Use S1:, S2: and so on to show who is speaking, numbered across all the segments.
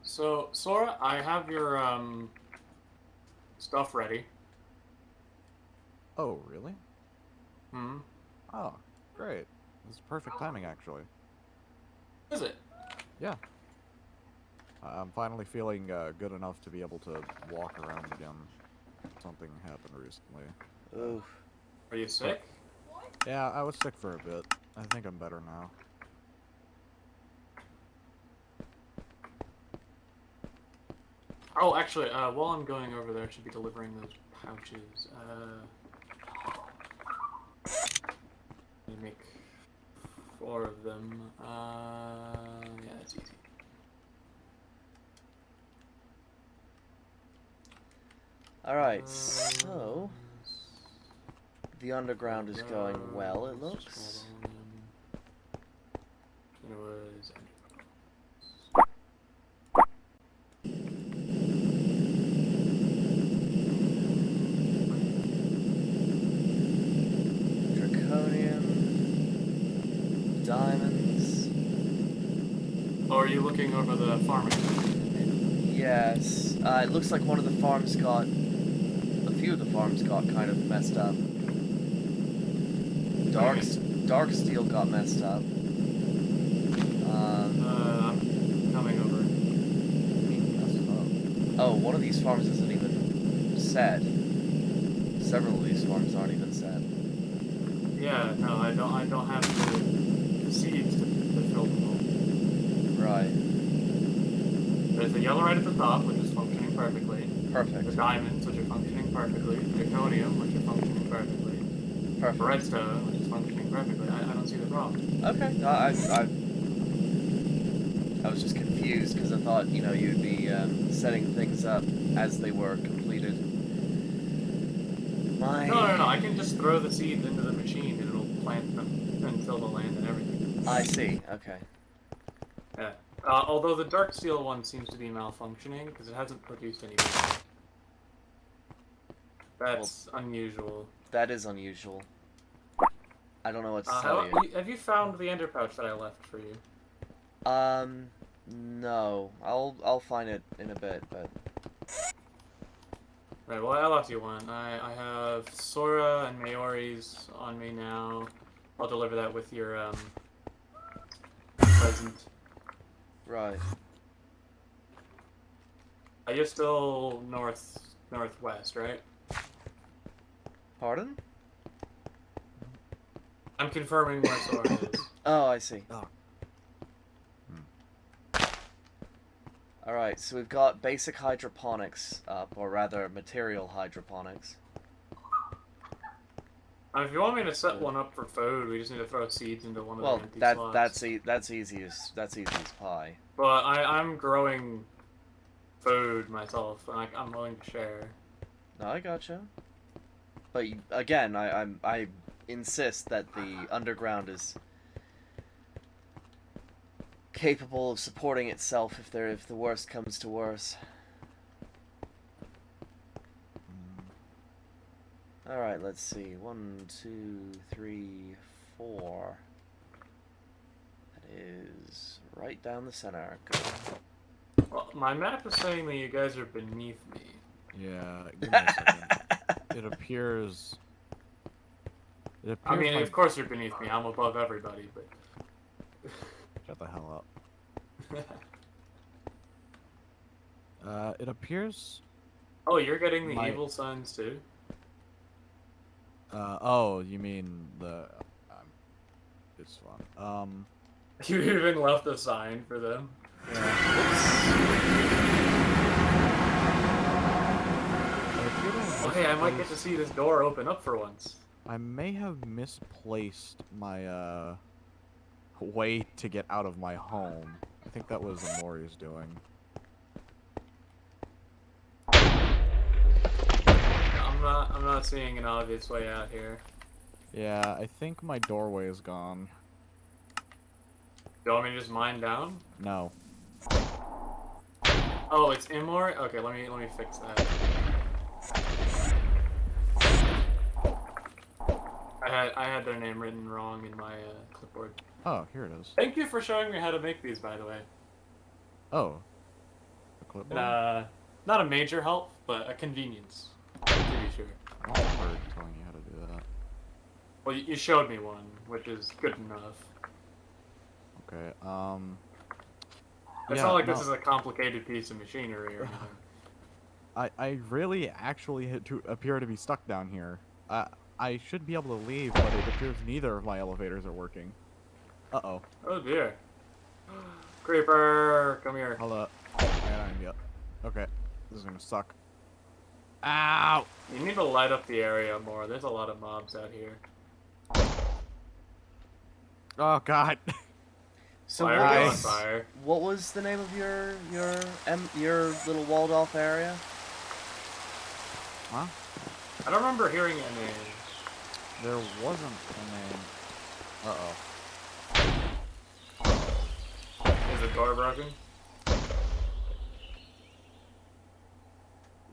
S1: So Sora, I have your stuff ready.
S2: Oh, really?
S1: Hmm.
S2: Oh, great. This is perfect timing, actually.
S1: Is it?
S2: Yeah. I'm finally feeling good enough to be able to walk around again. Something happened recently. Uh,
S3: Ooh.
S1: Are you
S2: but,
S1: sick?
S2: yeah, I was sick for a bit. I think I'm better now.
S1: Oh, actually, while I'm going over there, I should be delivering those pouches. Let me make 4 of them. Yeah, that's easy.
S3: Alright, so the underground is going well, it looks.
S1: It was.
S3: Draconium. Diamonds.
S1: Oh, are you looking over the farming?
S3: Yes. It looks like one of the farms got... A few of the farms got kind of messed up. Dark steel got messed up.
S1: I'm coming over.
S3: Oh, one of these farms isn't even set. Several of these farms aren't even set.
S1: Yeah, no, I don't have the seeds to fill them all.
S3: Right.
S1: There's the yellow right at the top, which is functioning perfectly.
S3: Perfect.
S1: The diamonds, which are functioning perfectly. The zirconium, which are functioning perfectly.
S3: Perfect.
S1: The redstone, which is functioning perfectly. I don't see the problem.
S3: Okay. I was just confused because I thought, you know, you'd be setting things up as they were completed.
S1: No. I can just throw the seeds into the machine and it'll plant them and fill the land and everything.
S3: I see. Okay.
S1: Yeah. Although the dark steel one seems to be malfunctioning because it hasn't produced any wood. That's unusual.
S3: That is unusual. I don't know what to tell you.
S1: Have you found the ender pouch that I left for you?
S3: No. I'll find it in a bit, but...
S1: Right, well, I left you one. I have Sora and Maori's on me now. I'll deliver that with your, present.
S3: Right.
S1: You're still northwest, right?
S3: Pardon?
S1: I'm confirming where Sora is.
S3: Oh, I see.
S2: Oh.
S3: Alright, so we've got basic hydroponics up, or rather, material hydroponics.
S1: If you want me to set one up for food, we just need to throw seeds into one of the empty slots.
S3: That's easy as pie.
S1: But I'm growing food myself, and I'm willing to share.
S3: No, I gotcha. But again, I insist that the underground is capable of supporting itself if the worst comes to worst. Alright, let's see. 1, 2, 3, 4. That is right down the center. Good.
S1: Well, my map is saying that you guys are beneath me.
S2: Yeah, give me a second. It appears...
S1: I mean, of course you're beneath me. I'm above everybody, but...
S2: Shut the hell up. It appears...
S1: Oh, you're getting the evil signs too?
S2: Oh, you mean the... it's fun.
S1: You even left a sign for them? Okay, I might get to see this door open up for once.
S2: I may have misplaced my, way to get out of my home. I think that was Amori's doing.
S1: I'm not seeing an obvious way out here.
S2: Yeah, I think my doorway is gone.
S1: Do you want me to just mine down?
S2: No.
S1: Oh, it's Imor? Okay, let me fix that. I had their name written wrong in my clipboard.
S2: Oh, here it is.
S1: Thank you for showing me how to make these, by the way.
S2: Oh, clipboard?
S1: Not a major help, but a convenience, to be sure.
S2: I don't remember telling you how to do that.
S1: Well, you showed me one, which is good enough.
S2: Okay,
S1: It's
S2: yeah,
S1: not like
S2: no.
S1: this is a complicated piece of machinery or anything.
S2: I really actually appear to be stuck down here. I should be able to leave, but it appears neither of my elevators are working. Uh-oh.
S1: Oh dear. Creeper, come here.
S2: Hold up. Yep. Okay. This is gonna suck. Ow!
S1: You need to light up the area more. There's a lot of mobs out here.
S2: Oh god.
S3: So
S1: Fire,
S3: what
S1: go on
S3: was,
S1: fire.
S3: what was the name of your little walled off area?
S2: Huh?
S1: I don't remember hearing a name.
S2: There wasn't a name. Uh-oh.
S1: Is the door broken?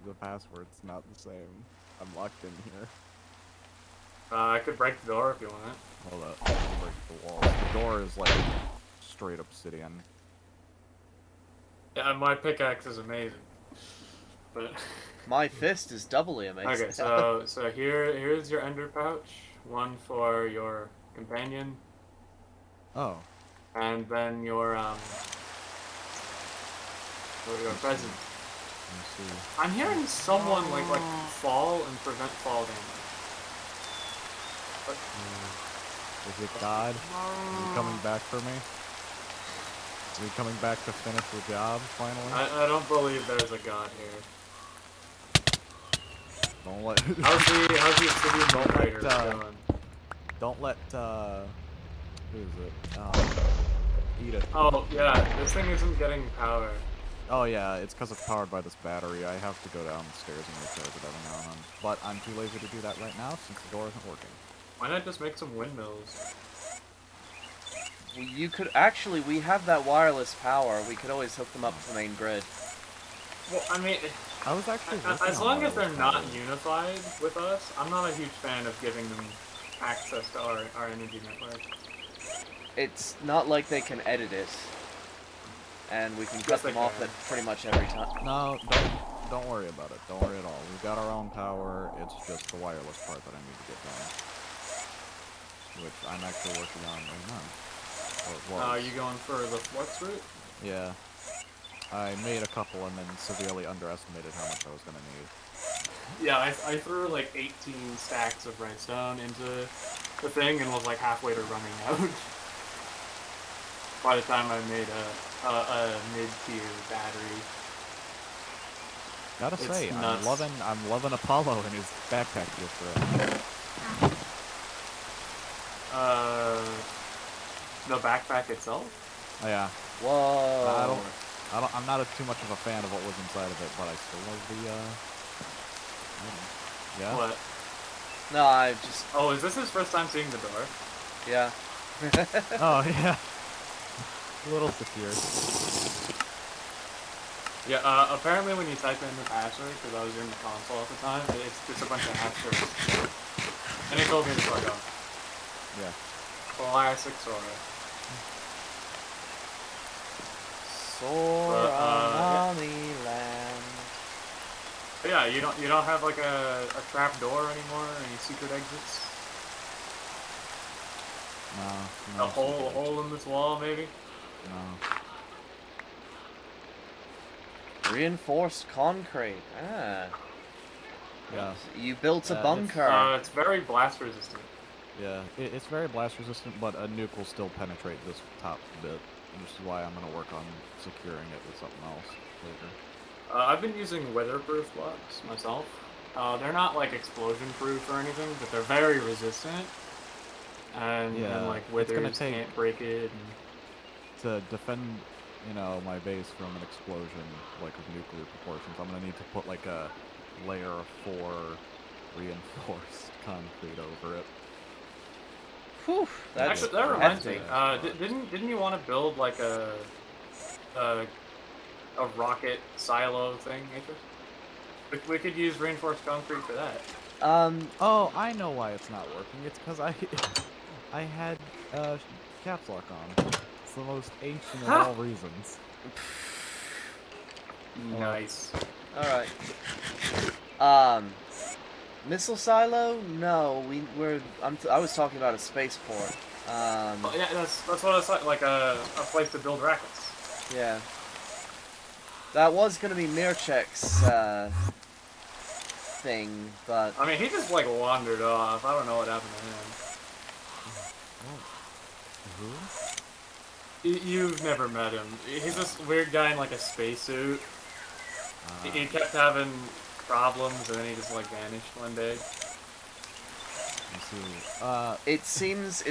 S2: The password's not the same. I'm locked in here.
S1: I could break the door if you want.
S2: Hold up. I'll break the wall. The door is like straight obsidian.
S1: Yeah, my pickaxe is amazing. But
S3: My fist is doubly amazing.
S1: okay, so here's your ender pouch. One for your companion,
S2: Oh.
S1: and then your present.
S2: Let me see.
S1: I'm hearing someone like fall and prevent fall damage. But
S2: Is it God? Is he coming back for me? Is he coming back to finish the job, finally?
S1: I don't believe there's a god here.
S2: Don't let...
S1: How's the obsidian bolt raider going?
S2: Don't let, who is it? Edith.
S1: Oh yeah, this thing isn't getting power.
S2: Oh yeah, it's because it's powered by this battery. I have to go downstairs and recharge it every now and then. But I'm too lazy to do that right now since the door isn't working.
S1: Why not just make some windmills?
S3: Well, you could actually, we have that wireless power. We could always hook them up to the main grid.
S1: Well, I mean,
S2: I was actually
S1: as long as they're
S2: wireless
S1: not
S2: power.
S1: unified with us, I'm not a huge fan of giving them access to our energy network.
S3: It's not like they can edit it. And we can
S1: Yes,
S3: cut
S1: they
S3: them off
S1: can.
S3: at pretty much every time.
S2: No, don't worry about it. Don't worry at all. We've got our own power. It's just the wireless part that I need to get done. Which I'm actually working on right now. Or it was.
S1: Are you going for the flux route?
S2: Yeah. I made a couple and then severely underestimated how much I was going to need.
S1: Yeah, I threw like 18 stacks of redstone into the thing and was like halfway to running out. By the time I made a mid-tier battery.
S2: Gotta
S1: It's
S2: say,
S1: nuts.
S2: I'm loving Apollo and his backpack gift for it.
S1: The backpack itself?
S2: Oh, yeah.
S3: Whoa.
S2: I'm not too much of a fan of what was inside of it, but I still love the, yeah?
S1: What?
S3: No, I just,
S1: Oh, is this his first time seeing the door?
S3: yeah.
S2: Oh, yeah. A little secure.
S1: Yeah, apparently when you type in the password, because I was in the console at the time, it's just a bunch of asterisks. And it told me to fuck off.
S2: Yeah.
S1: Classic Sora.
S3: Sora land.
S1: But yeah, you don't have like a trap door anymore, any secret exits?
S2: No.
S1: A hole in this wall, maybe?
S2: No.
S3: Reinforced concrete. Ah.
S2: Yeah.
S3: You built a
S2: It's,
S3: bunker.
S1: It's very blast resistant.
S2: Yeah. It's very blast resistant, but a nuke will still penetrate this top bit. Which is why I'm gonna work on securing it with something else later.
S1: I've been using weatherproof blocks myself. They're not like explosion proof or anything, but they're very resistant. And like
S2: it's gonna
S1: withers
S2: take-
S1: can't break it. And...
S2: To defend, you know, my base from an explosion, like of nuclear proportions, I'm gonna need to put like a layer of 4 reinforced concrete over it.
S3: Whew, that's
S1: Actually, that reminds me.
S3: hefty.
S1: Didn't you want to build like a rocket silo thing, Aethys? We could use reinforced concrete for that.
S2: Oh, I know why it's not working. It's because I had caps lock on. It's the most ancient of all reasons.
S1: Nice.
S3: Alright. Missile silo? No, I was talking about a spaceport.
S1: Oh, yeah, that's what it's like a place to build rockets.
S3: Yeah. That was gonna be Mirchek's, thing, but...
S1: I mean, he just, like, wandered off. I don't know what happened to him.
S2: Who?
S1: You've never met him. He's this weird guy in, like, a spacesuit. He kept having problems, and then he just, like, vanished one day.
S3: It seems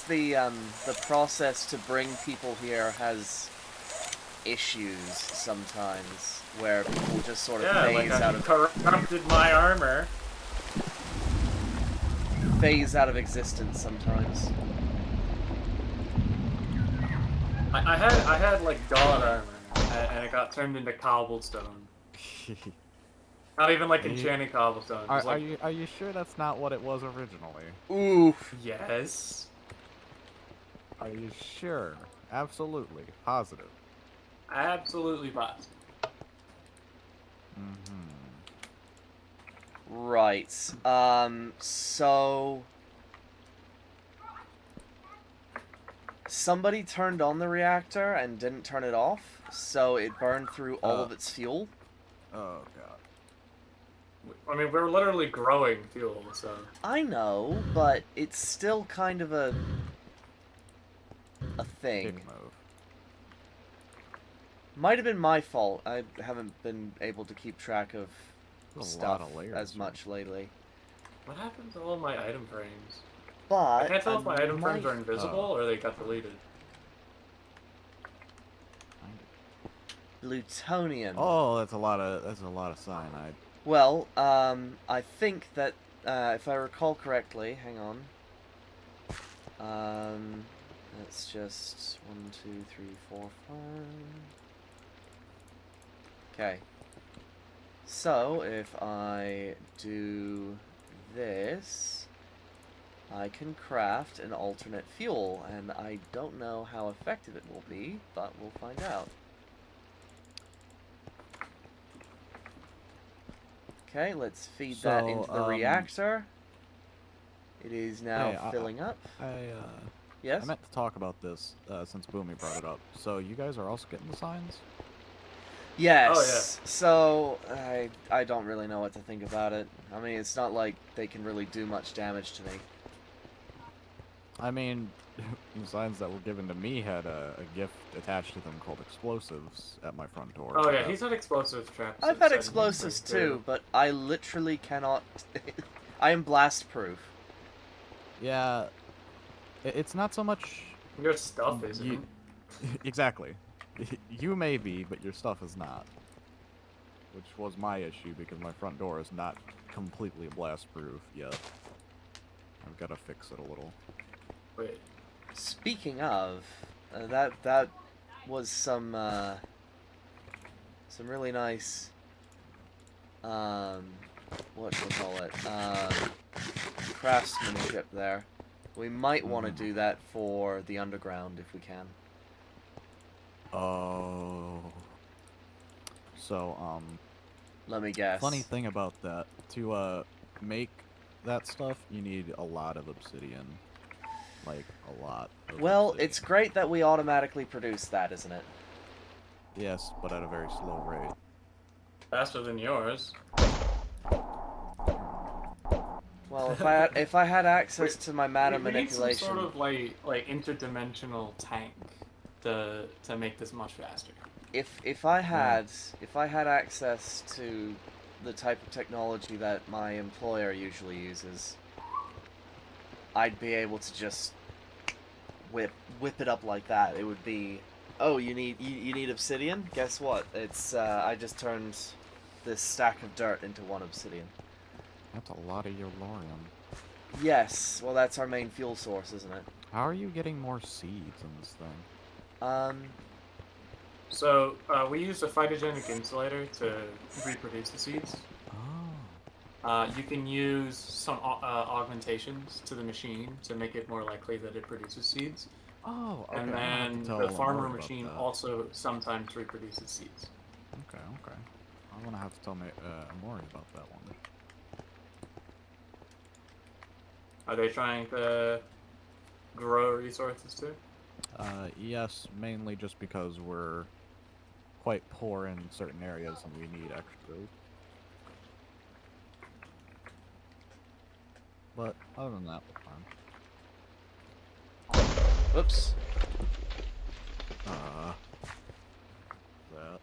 S3: the process to bring people here has issues sometimes, where people just sort of phase out of...
S1: corrupted my armor.
S3: Phase out of existence sometimes.
S1: I had like god armor, and it got turned into cobblestone. Not even like enchanted cobblestone.
S2: Are you sure that's not what it was originally?
S3: Oof.
S1: Yes.
S2: Are you sure? Absolutely. Positive.
S1: Absolutely positive.
S3: Right. So... Somebody turned on the reactor and didn't turn it off, so it burned through all of its fuel.
S2: Oh, God.
S1: I mean, we're literally growing fuel, so...
S3: I know, but it's still kind of a thing.
S2: Dick move.
S3: Might have been my fault. I haven't been able to keep track of stuff as much lately.
S1: What happened to all my item frames?
S3: But
S1: I can't tell if my item frames are invisible or they got deleted.
S3: Plutonium.
S2: Oh, that's a lot of cyanide.
S3: Well, I think that if I recall correctly, hang on. Let's just 1, 2, 3, 4, 5. Okay. So if I do this, I can craft an alternate fuel, and I don't know how effective it will be, but we'll find out. Okay, let's feed that into the reactor. It is now filling up. Yes?
S2: I meant to talk about this since Boomy brought it up. So you guys are also getting the signs?
S3: Yes.
S1: Oh, yeah.
S3: So I don't really know what to think about it. I mean, it's not like they can really do much damage to me.
S2: I mean, the signs that were given to me had a gift attached to them called explosives at my front door.
S1: Oh yeah, he's had explosive traps.
S3: I've had explosives too, but I literally cannot... I am blast proof.
S2: Yeah, it's not so much...
S1: Your stuff isn't.
S2: Exactly. You may be, but your stuff is not. Which was my issue, because my front door is not completely blast proof yet. I've got to fix it a little.
S1: Wait.
S3: Speaking of, that was some really nice, whatchamacallit, craftsmanship there. We might want to do that for the underground if we can.
S2: Oh. So,
S3: let me guess.
S2: funny thing about that, to make that stuff, you need a lot of obsidian. Like, a lot of
S3: Well,
S2: obsidian.
S3: it's great that we automatically produce that, isn't it?
S2: Yes, but at a very slow rate.
S1: Faster than yours.
S3: Well, if I had access to my matter manipulation,
S1: we need some sort of like interdimensional tank to make this much faster.
S3: If I had access to the type of technology that my employer usually uses, I'd be able to just whip it up like that. It would be, oh, you need obsidian? Guess what? It's I just turned this stack of dirt into 1 obsidian.
S2: That's a lot of uranium.
S3: Yes, well that's our main fuel source, isn't it?
S2: How are you getting more seeds in this thing?
S1: So, we use a phytogenic insulator to reproduce the seeds.
S2: Oh.
S1: You can use some augmentations to the machine to make it more likely that it produces seeds.
S2: Oh, okay.
S1: And then the farmer machine also sometimes reproduces seeds.
S2: Okay, okay. I'm gonna have to tell Mori about that one.
S1: Are they trying to grow resources too?
S2: Yes, mainly just because we're quite poor in certain areas and we need extras. But other than that, we're fine.
S3: Whoops.
S2: That.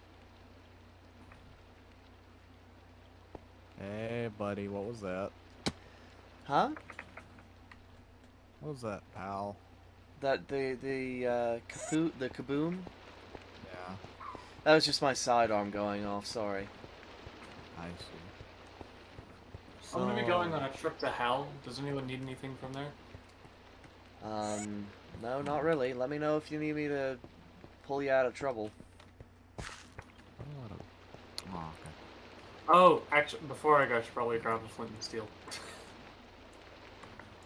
S2: Hey, buddy, what was that?
S3: Huh?
S2: What was that, pal?
S3: That the kaboom?
S2: Yeah,
S3: That was just my sidearm going off. Sorry.
S2: I see.
S1: I'm gonna be going on a trip to hell. Does anyone need anything from there?
S3: No, not really. Let me know if you need me to pull you out of trouble.
S2: Oh, okay.
S1: Oh, actually, before I go, I should probably grab a flint and steel.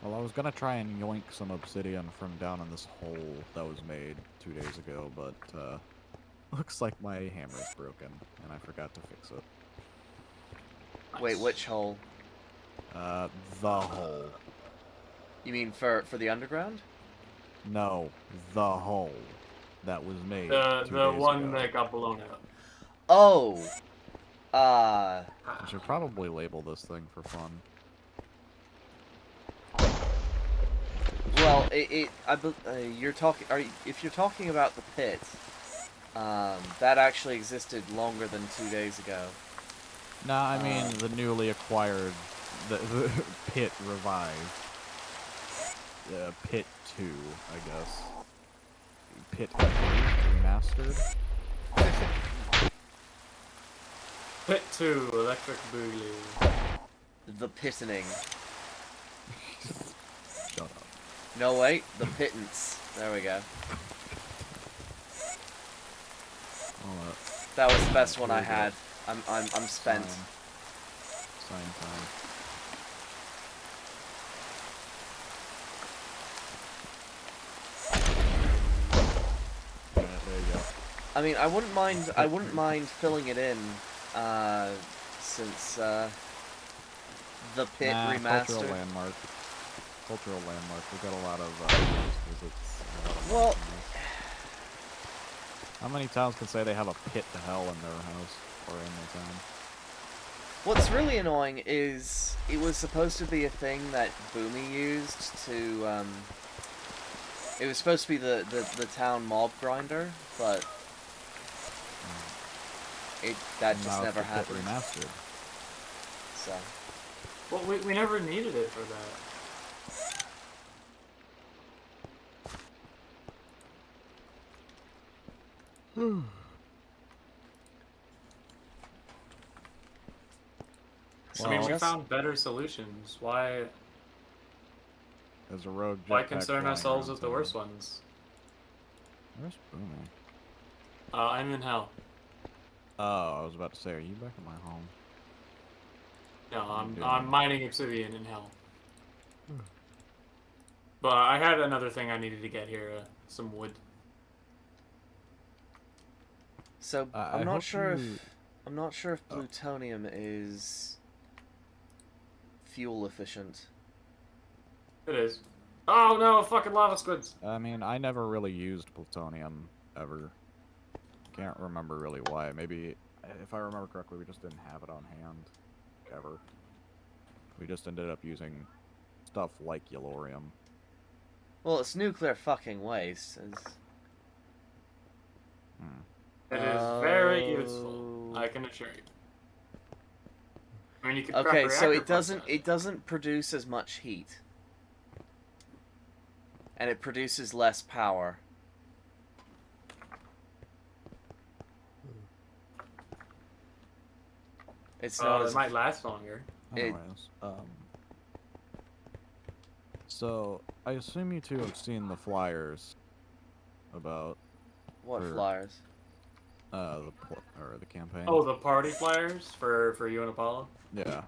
S2: Well, I was gonna try and yoink some obsidian from down in this hole that was made 2 days ago, but, looks like my hammer's broken, and I forgot to fix it.
S3: Wait, which hole?
S2: The hole.
S3: You mean for the underground?
S2: No, the hole that was made
S1: The
S2: 2 days
S1: one
S2: ago.
S1: that got blown up.
S3: Oh.
S2: I should probably label this thing for fun.
S3: Well, you're talking. If you're talking about the pit, that actually existed longer than 2 days ago.
S2: Nah, I mean the newly acquired, the pit revived. Pit 2, I guess. Pit 3 remastered.
S1: Pit 2, electric boogaloo.
S3: The pittening.
S2: Shut up.
S3: No, wait, the pittance. There we go. That was the best one I had. I'm spent.
S2: Sign time. Yeah, there you go.
S3: I mean, I wouldn't mind filling it in, since the pit remastered.
S2: Cultural landmark. Cultural landmark. We got a lot of visits.
S3: Well,
S2: how many towns can say they have a pit to hell in their house or in their town?
S3: what's really annoying is it was supposed to be a thing that Boomy used to, it was supposed to be the town mob grinder, but that just never happened.
S2: Remastered.
S3: So.
S1: Well, we never needed it for that. I mean, we found better solutions. Why?
S2: There's a rogue.
S1: Why concern ourselves with the worst ones?
S2: Where's Boomy?
S1: I'm in hell.
S2: Oh, I was about to say, are you back at my home?
S1: No, I'm mining obsidian in hell. But I had another thing I needed to get here, some wood.
S3: So I'm not sure if plutonium is fuel efficient.
S1: It is. Oh no, fucking lava squids!
S2: I mean, I never really used plutonium ever. Can't remember really why. Maybe, if I remember correctly, we just didn't have it on hand ever. We just ended up using stuff like yellorium.
S3: Well, it's nuclear fucking waste.
S1: It is very useful, I can assure you. I mean, you can
S3: okay, so it doesn't produce as much heat, and it produces less power. It's not as
S1: it might last longer.
S2: Anyways, so I assume you two have seen the flyers about
S3: what flyers?
S2: The campaign.
S1: Oh, the party flyers for you and Apollo.
S2: Yeah.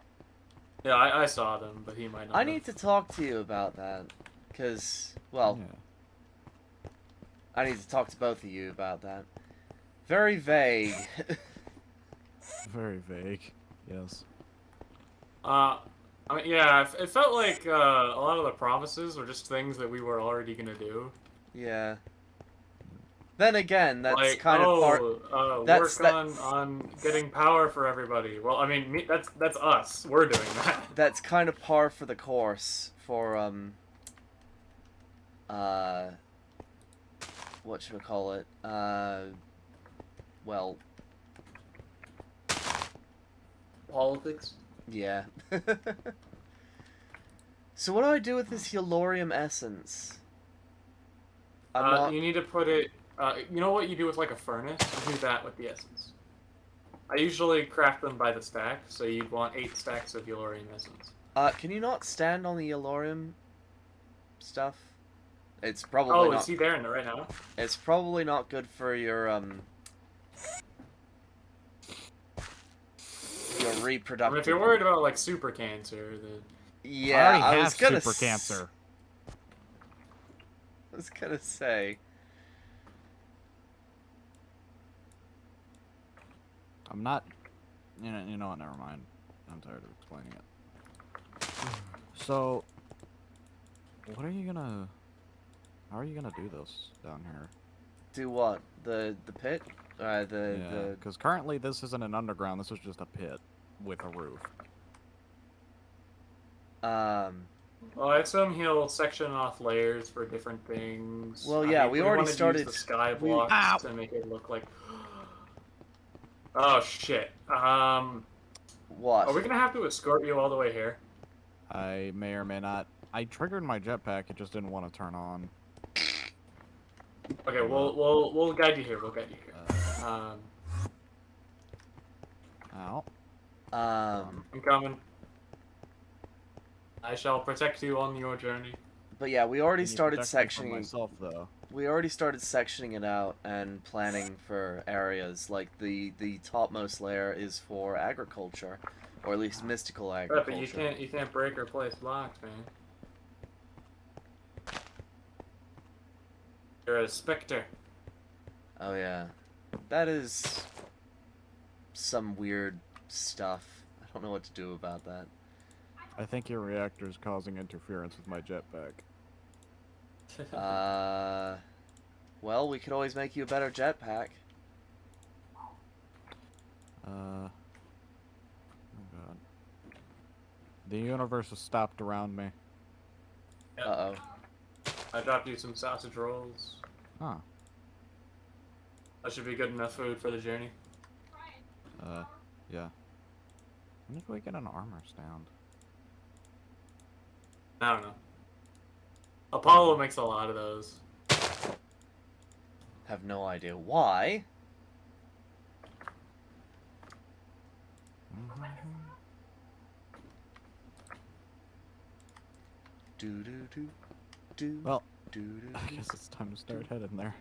S1: Yeah, I saw them, but he might not.
S3: I need to talk to you about that, cause well,
S2: Yeah.
S3: I need to talk to both of you about that. Very vague.
S2: very vague. Yes.
S1: I mean, yeah, it felt like a lot of the promises were just things that we were already gonna do.
S3: Yeah. Then again, that's
S1: Like,
S3: kind of part. That's
S1: work
S3: that.
S1: on getting power for everybody. Well, I mean, that's us. We're doing that.
S3: That's kind of par for the course for what should we call it? Well,
S1: Politics.
S3: yeah. So what do I do with this Yellorium essence? I'm not.
S1: You need to put it. You know what you do with like a furnace? You do that with the essence. I usually craft them by the stack, so you'd want 8 stacks of Yellorium essence.
S3: Can you not stand on the Yellorium stuff? It's probably
S1: Oh,
S3: not.
S1: is he there in it right now?
S3: It's probably not good for your reproductive.
S1: I mean, if you're worried about like super cancer, then
S3: Yeah,
S2: I already
S3: was
S2: have
S3: gonna
S2: super cancer.
S3: I was gonna say.
S2: I'm not. You know what? Never mind. I'm tired of explaining it. So, what are you gonna? How are you gonna do this down here?
S3: Do what? The pit?
S2: Yeah, because currently this isn't an underground. This is just a pit with a roof.
S1: Well, I assume he'll section off layers for different things.
S3: Well,
S1: I
S3: yeah,
S1: mean,
S3: we already
S1: wanna
S3: started.
S1: Use the sky
S3: Ow!
S1: blocks to make it look like. Oh shit.
S3: What?
S1: Are we gonna have to escort you all the way here?
S2: I may or may not. I triggered my jetpack. It just didn't want to turn on.
S1: Okay, we'll guide you here. We'll guide you here.
S2: Ow.
S1: I'm coming. I shall protect you on your journey.
S3: But yeah, we already
S2: Can you
S3: started
S2: protect me from
S3: sectioning.
S2: myself, though.
S3: We already started sectioning it out and planning for areas. Like the topmost layer is for agriculture, or at least mystical
S1: Right,
S3: agriculture.
S1: but you can't break or place blocks, man. You're a specter.
S3: Oh yeah, that is some weird stuff. I don't know what to do about that.
S2: I think your reactor is causing interference with my jetpack.
S3: Well, we could always make you a better jetpack.
S2: Oh god. The universe has stopped around me.
S1: Yep.
S3: Uh-oh.
S1: I dropped you some sausage rolls.
S2: Huh.
S1: That should be good enough food for the journey.
S2: Yeah. When did we get an armor stand?
S1: I don't know. Apollo makes a lot of those.
S3: Have no idea why. Do do do do.
S2: Well,
S3: do do.
S2: I guess it's time to start heading there.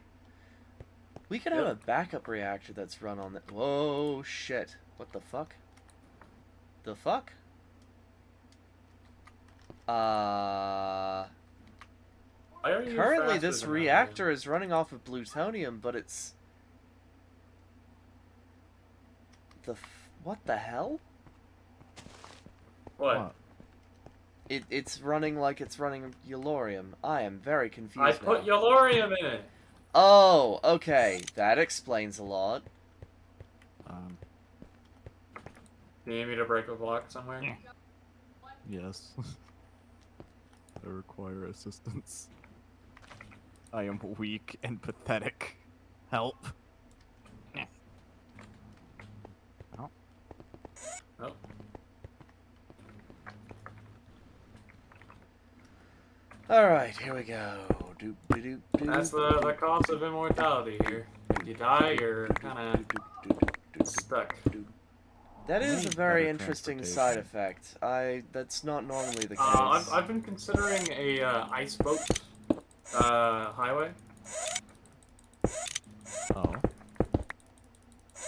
S3: We could have a backup reactor that's run on that. Whoa, shit! What the fuck? The fuck?
S1: Why are you
S3: Currently,
S1: faster
S3: this
S1: than I am?
S3: reactor is running off of plutonium, but it's what the hell?
S1: What?
S3: It's running like it's running Yellorium. I am very confused.
S1: I put
S3: now.
S1: Yellorium in it.
S3: Oh, okay. That explains a lot.
S1: Do you need me to break a block somewhere?
S2: Yes. I require assistance. I am weak and pathetic. Help. Oh.
S1: Oh.
S3: Alright, here we go. Doop, doop, doop, doop,
S1: That's the cost of immortality here. If you die, you're kind of stuck.
S3: That is a
S2: Need
S3: very
S2: better
S3: interesting side
S2: transportation.
S3: effect. That's not normally the case.
S1: I've been considering a ice boat highway.
S2: Oh.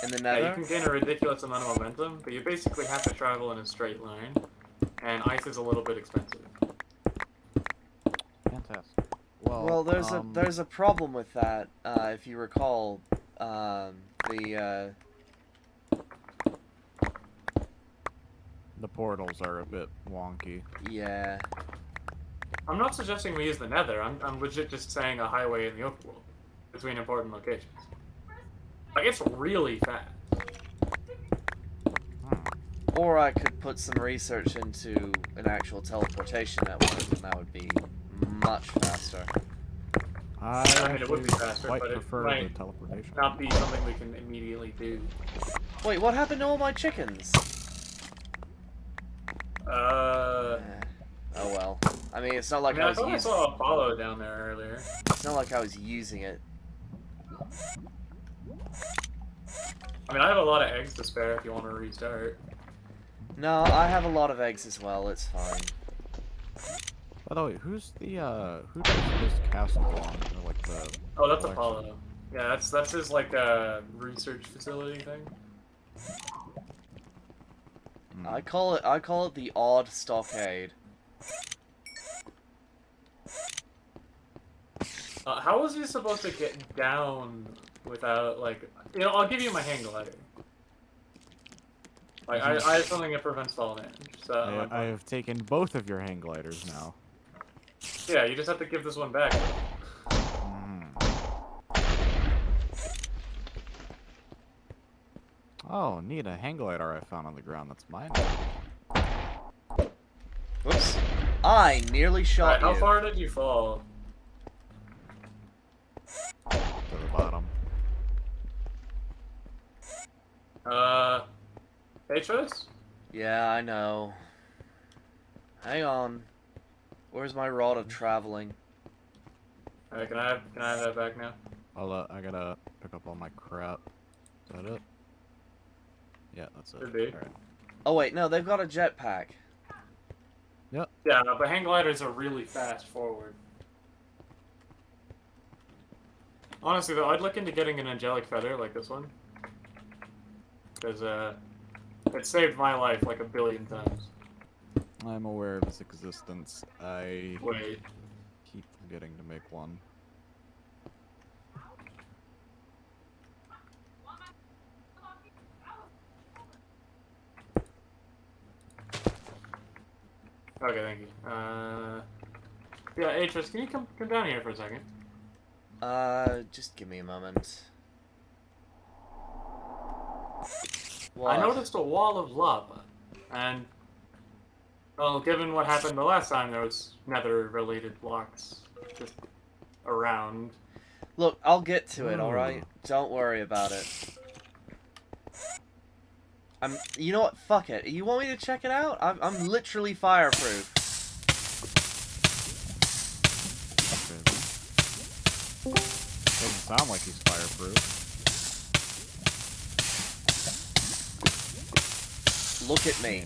S3: In the
S1: Yeah, you
S3: nether?
S1: can gain a ridiculous amount of momentum, but you basically have to travel in a straight line, and ice is a little bit expensive.
S2: Fantastic.
S3: Well, there's a problem with that. If you recall,
S2: The portals are a bit wonky.
S3: Yeah.
S1: I'm not suggesting we use the Nether. I'm legit just saying a highway in the overworld between important locations. Like, it's really fast.
S3: Or I could put some research into an actual teleportation network, and that would be much faster.
S1: I mean, it would be faster,
S2: quite
S1: but it
S2: prefer
S1: might
S2: the teleportation.
S1: not be something we can immediately do.
S3: Wait, what happened to all my chickens? Oh well. I mean, it's not like I
S1: I
S3: was
S1: thought I
S3: using.
S1: saw Apollo down there earlier.
S3: It's not like I was using it.
S1: I mean, I have a lot of eggs to spare if you want to restart.
S3: No, I have a lot of eggs as well. It's fine.
S2: By the way, who's the who does this castle belong to? Like the
S1: Oh, that's
S2: collection?
S1: Apollo. Yeah, that's his like research facility thing.
S3: I call it the odd stockade.
S1: How was he supposed to get down without like? You know, I'll give you my hang glider. Like I have something that prevents fall damage. So
S2: I have taken both of your hang gliders now.
S1: yeah, you just have to give this one back.
S2: Oh, neat, a hang glider I found on the ground. That's mine.
S3: Whoops! I nearly shot
S1: How
S3: you.
S1: far did you fall?
S2: To the bottom.
S1: Atros?
S3: Yeah, I know. Hang on. Where's my rod of traveling?
S1: Alright, can I have that back now?
S2: I gotta pick up all my crap. Is that it? Yeah, that's it.
S1: Could be.
S2: Alright.
S3: Oh wait, no, they've got a jetpack.
S2: Yep.
S1: Yeah, but hang gliders are really fast forward. Honestly though, I'd look into getting an angelic feather like this one. Because, it saved my life like 1 billion times.
S2: I'm aware of its existence. I
S1: Wait.
S2: keep forgetting to make one.
S1: Okay, thank you. Yeah, Atros, can you come down here for a second?
S3: Just give me a moment. What?
S1: I noticed a wall of lava, and well, given what happened the last time, there was nether-related blocks just around.
S3: Look, I'll get to it, alright? Don't worry about it. You know what? Fuck it. You want me to check it out? I'm literally fireproof.
S2: Doesn't sound like he's fireproof.
S3: Look at me.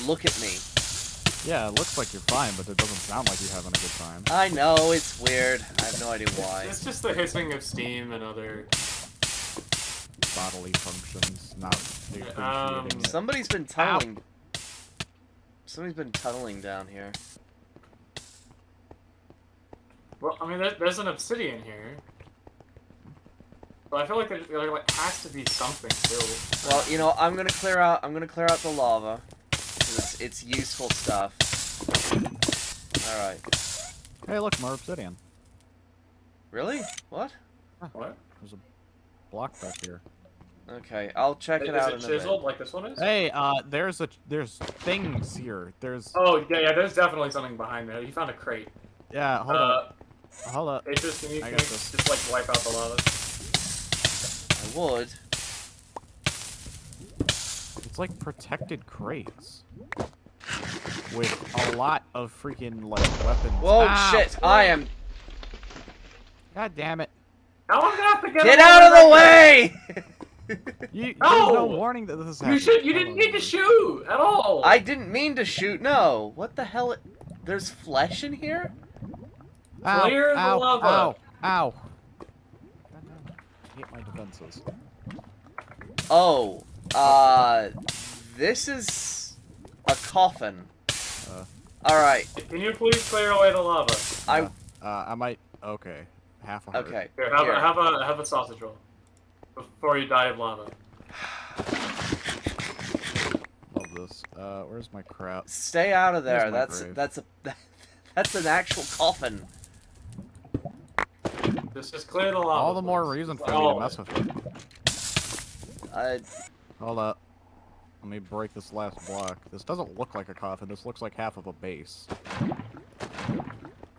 S3: Look at me.
S2: Yeah, it looks like you're fine, but it doesn't sound like you're having a good time.
S3: I know, it's weird. I have no idea why.
S1: It's just the hissing of steam and other...
S2: Bodily functions, not appreciating it.
S3: Somebody's been tunneling. Somebody's been tunneling down here.
S1: Well, I mean, there's an obsidian here. But I feel like there like, has to be something too.
S3: Well, you know, I'm gonna clear out the lava. 'Cause it's useful stuff. Alright.
S2: Hey, look, more obsidian.
S3: Really? What?
S1: What?
S2: There's a block back here.
S3: Okay, I'll check it out in
S1: Is
S3: a
S1: it
S3: bit.
S1: chiseled like this one is?
S2: Hey, there's things here. There's.
S1: Oh, yeah, there's definitely something behind there. You found a crate.
S2: Yeah, hold up. Hold up.
S1: Atros, can you
S2: I got this.
S1: just, like, wipe out the lava?
S3: I would.
S2: It's like protected crates. With a lot of freaking, like, weapons.
S3: Whoa,
S2: Ow!
S3: shit! I am.
S2: God damn it.
S1: How am I gonna have to get
S3: Get
S1: him
S3: out of the
S1: over
S3: way!
S2: There's
S1: No!
S2: no warning that this is happening.
S1: You didn't need to shoot at all.
S3: I didn't mean to shoot. No. What the hell? There's flesh in here?
S2: Ow,
S1: Clear the
S2: ow,
S1: lava.
S2: Ow, ow. I hate my defenses.
S3: Oh. This is a coffin. Alright.
S1: Can you please clear away the lava?
S3: I
S2: might. Okay, half a heart.
S3: Okay.
S1: Here,
S3: Here.
S1: have a sausage roll before you die of lava.
S2: Love this. Where's my crap?
S3: Stay out of there.
S2: Here's my grave.
S3: That's an actual coffin.
S1: Just clear the lava.
S2: All the more
S1: please.
S2: reason
S1: Just
S2: for me to
S1: all
S2: mess
S1: of
S2: with it. Hold up. Let me break this last block. This doesn't look like a coffin. This looks like half of a base.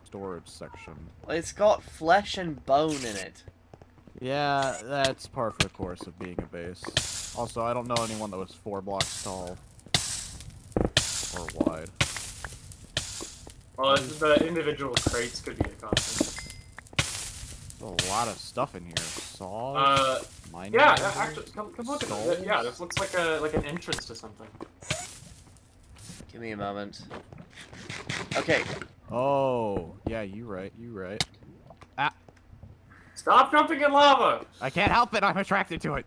S2: Storage section.
S3: It's got flesh and bone in it.
S2: Yeah, that's par for the course of being a base. Also, I don't know anyone that was 4 blocks tall. Or wide.
S1: Well, the individual crates could be a coffin.
S2: There's a lot of stuff in here. Saws. Mining
S1: Yeah,
S2: lasers,
S1: actually, come look at
S2: skulls.
S1: this. Yeah, this looks like an entrance to something.
S3: Give me a moment. Okay.
S2: Oh, yeah, you right. Ah,
S1: Stop jumping in lava!
S2: I can't help it. I'm attracted to it.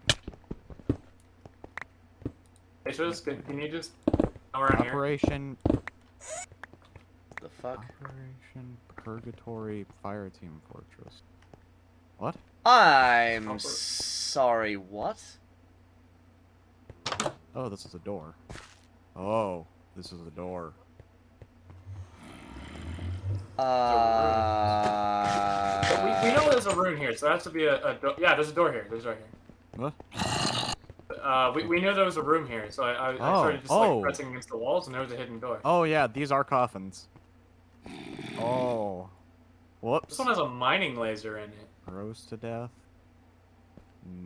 S1: Hey, can you just come around here?
S2: Operation.
S3: The fuck?
S2: Operation Purgatory Fire Team Fortress. What?
S3: I'm sorry, what?
S2: Oh, this is a door. Oh, this is a door.
S1: We know there's a room here, so there has to be a door. Yeah, there's a door here. There's right here.
S2: What?
S1: We knew there was a room here, so I started just like pressing against the walls, and there was a hidden door.
S2: Oh yeah, these are coffins. Oh. Whoops.
S1: This one has a mining laser in it.
S2: Froze to death.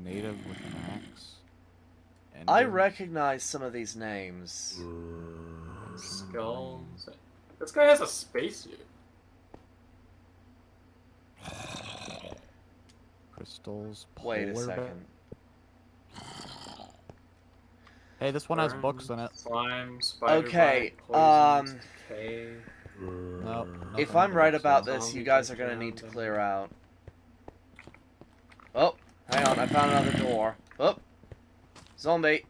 S2: Native with an axe.
S3: I
S2: Ender.
S3: recognize some of these names.
S1: Skulls. This guy has a spacesuit.
S2: Crystals.
S3: Wait a
S2: polar bear.
S3: second.
S2: Hey, this one has books in it.
S1: Slime, spider
S3: Okay,
S1: bite, poisons, decay.
S2: Nope.
S3: If
S2: nothing
S3: I'm
S2: in
S3: right
S2: books.
S3: about this, you guys are gonna need to clear out. Oh, hang on, I found another door. Oh, zombie.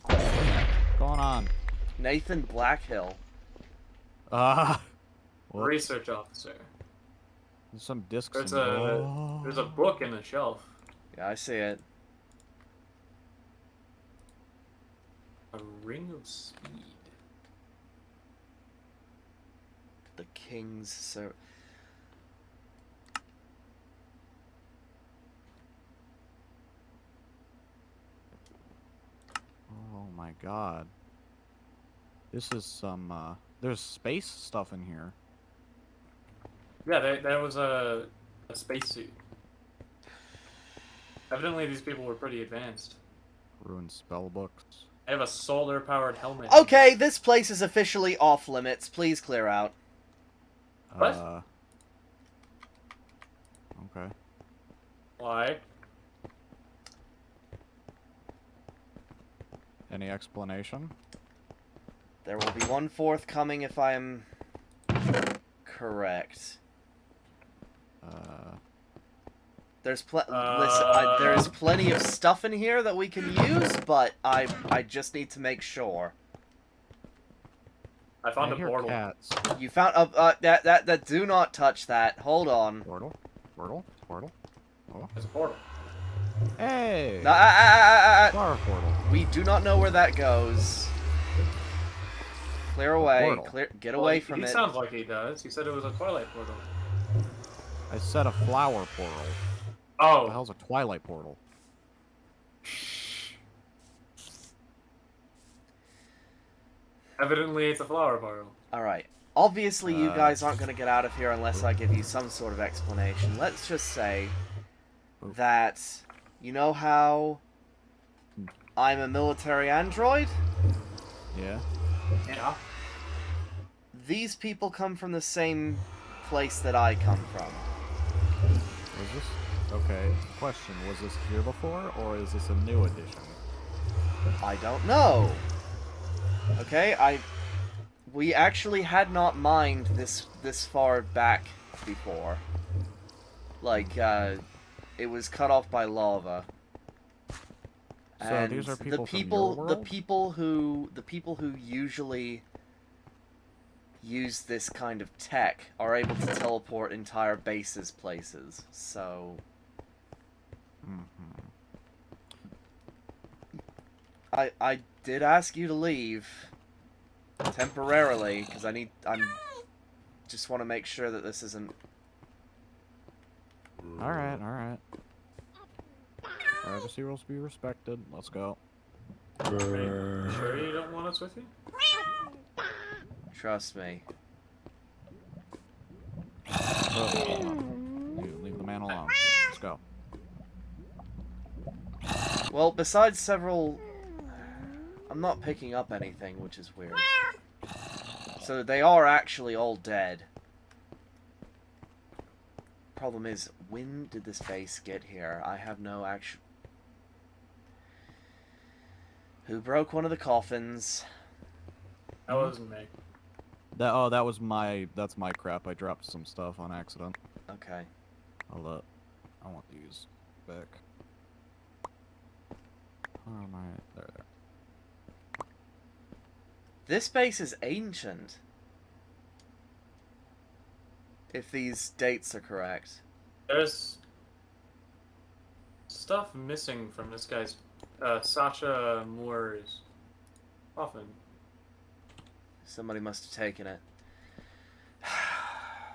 S2: What's going on?
S3: Nathan Blackhill.
S2: What?
S1: Research officer.
S2: There's some discs.
S1: There's
S2: in
S1: there's a book in the shelf.
S3: Yeah, I see it.
S1: A ring of speed.
S3: The King's Ser-
S2: Oh my god. This is some, there's space stuff in here.
S1: Yeah, there was a spacesuit. Evidently, these people were pretty advanced.
S2: Ruined spell books.
S1: They have a solar-powered helmet.
S3: Okay, this place is officially off limits. Please clear out.
S1: What?
S2: Okay.
S1: Why?
S2: Any explanation?
S3: There will be one forthcoming if I am correct. There's there's plenty of stuff in here that we can use, but I just need to make sure.
S1: I found
S2: I
S1: a
S2: hear
S1: portal.
S2: cats.
S3: You found that do not touch that. Hold on.
S2: Portal? Portal? Portal? Oh.
S1: There's a portal.
S2: Hey!
S3: No,
S2: Flower portal.
S3: we do not know where that goes. Clear away.
S2: Portal.
S3: Clear. Get away from
S1: he
S3: it.
S1: sounds like he does. He said it was a Twilight portal.
S2: I said a flower portal. What the
S1: Oh.
S2: hell's a twilight portal?
S1: Evidently, it's a flower portal.
S3: Alright. Obviously, you guys aren't going to get out of here unless I give you some sort of explanation. Let's just say that, you know how I'm a military android?
S2: Yeah?
S1: Yeah.
S3: These people come from the same place that I come from.
S2: Was this? Okay. Question, was this here before, or is this a new edition?
S3: I don't know. Okay, we actually had not mined this far back before. Like, it was cut off by lava.
S2: So
S3: And
S2: these are people
S3: the
S2: from your
S3: people
S2: world?
S3: the people who usually use this kind of tech are able to teleport entire bases places. So I did ask you to leave. Temporarily, because just want to make sure that this isn't...
S2: Alright, alright. Privacy rules be respected. Let's go.
S1: Sure you don't want us with you?
S3: Trust me.
S2: You leave the man alone. Let's go.
S3: Well, besides several... I'm not picking up anything, which is weird. So they are actually all dead. Problem is, when did this base get here? I have no actual... Who broke one of the coffins?
S1: That wasn't me.
S2: That was that's my crap. I dropped some stuff on accident.
S3: Okay.
S2: I want these back. Where am I? There.
S3: This base is ancient. If these dates are correct.
S1: There's stuff missing from this guy's Sacha Moore's coffin.
S3: Somebody must have taken it.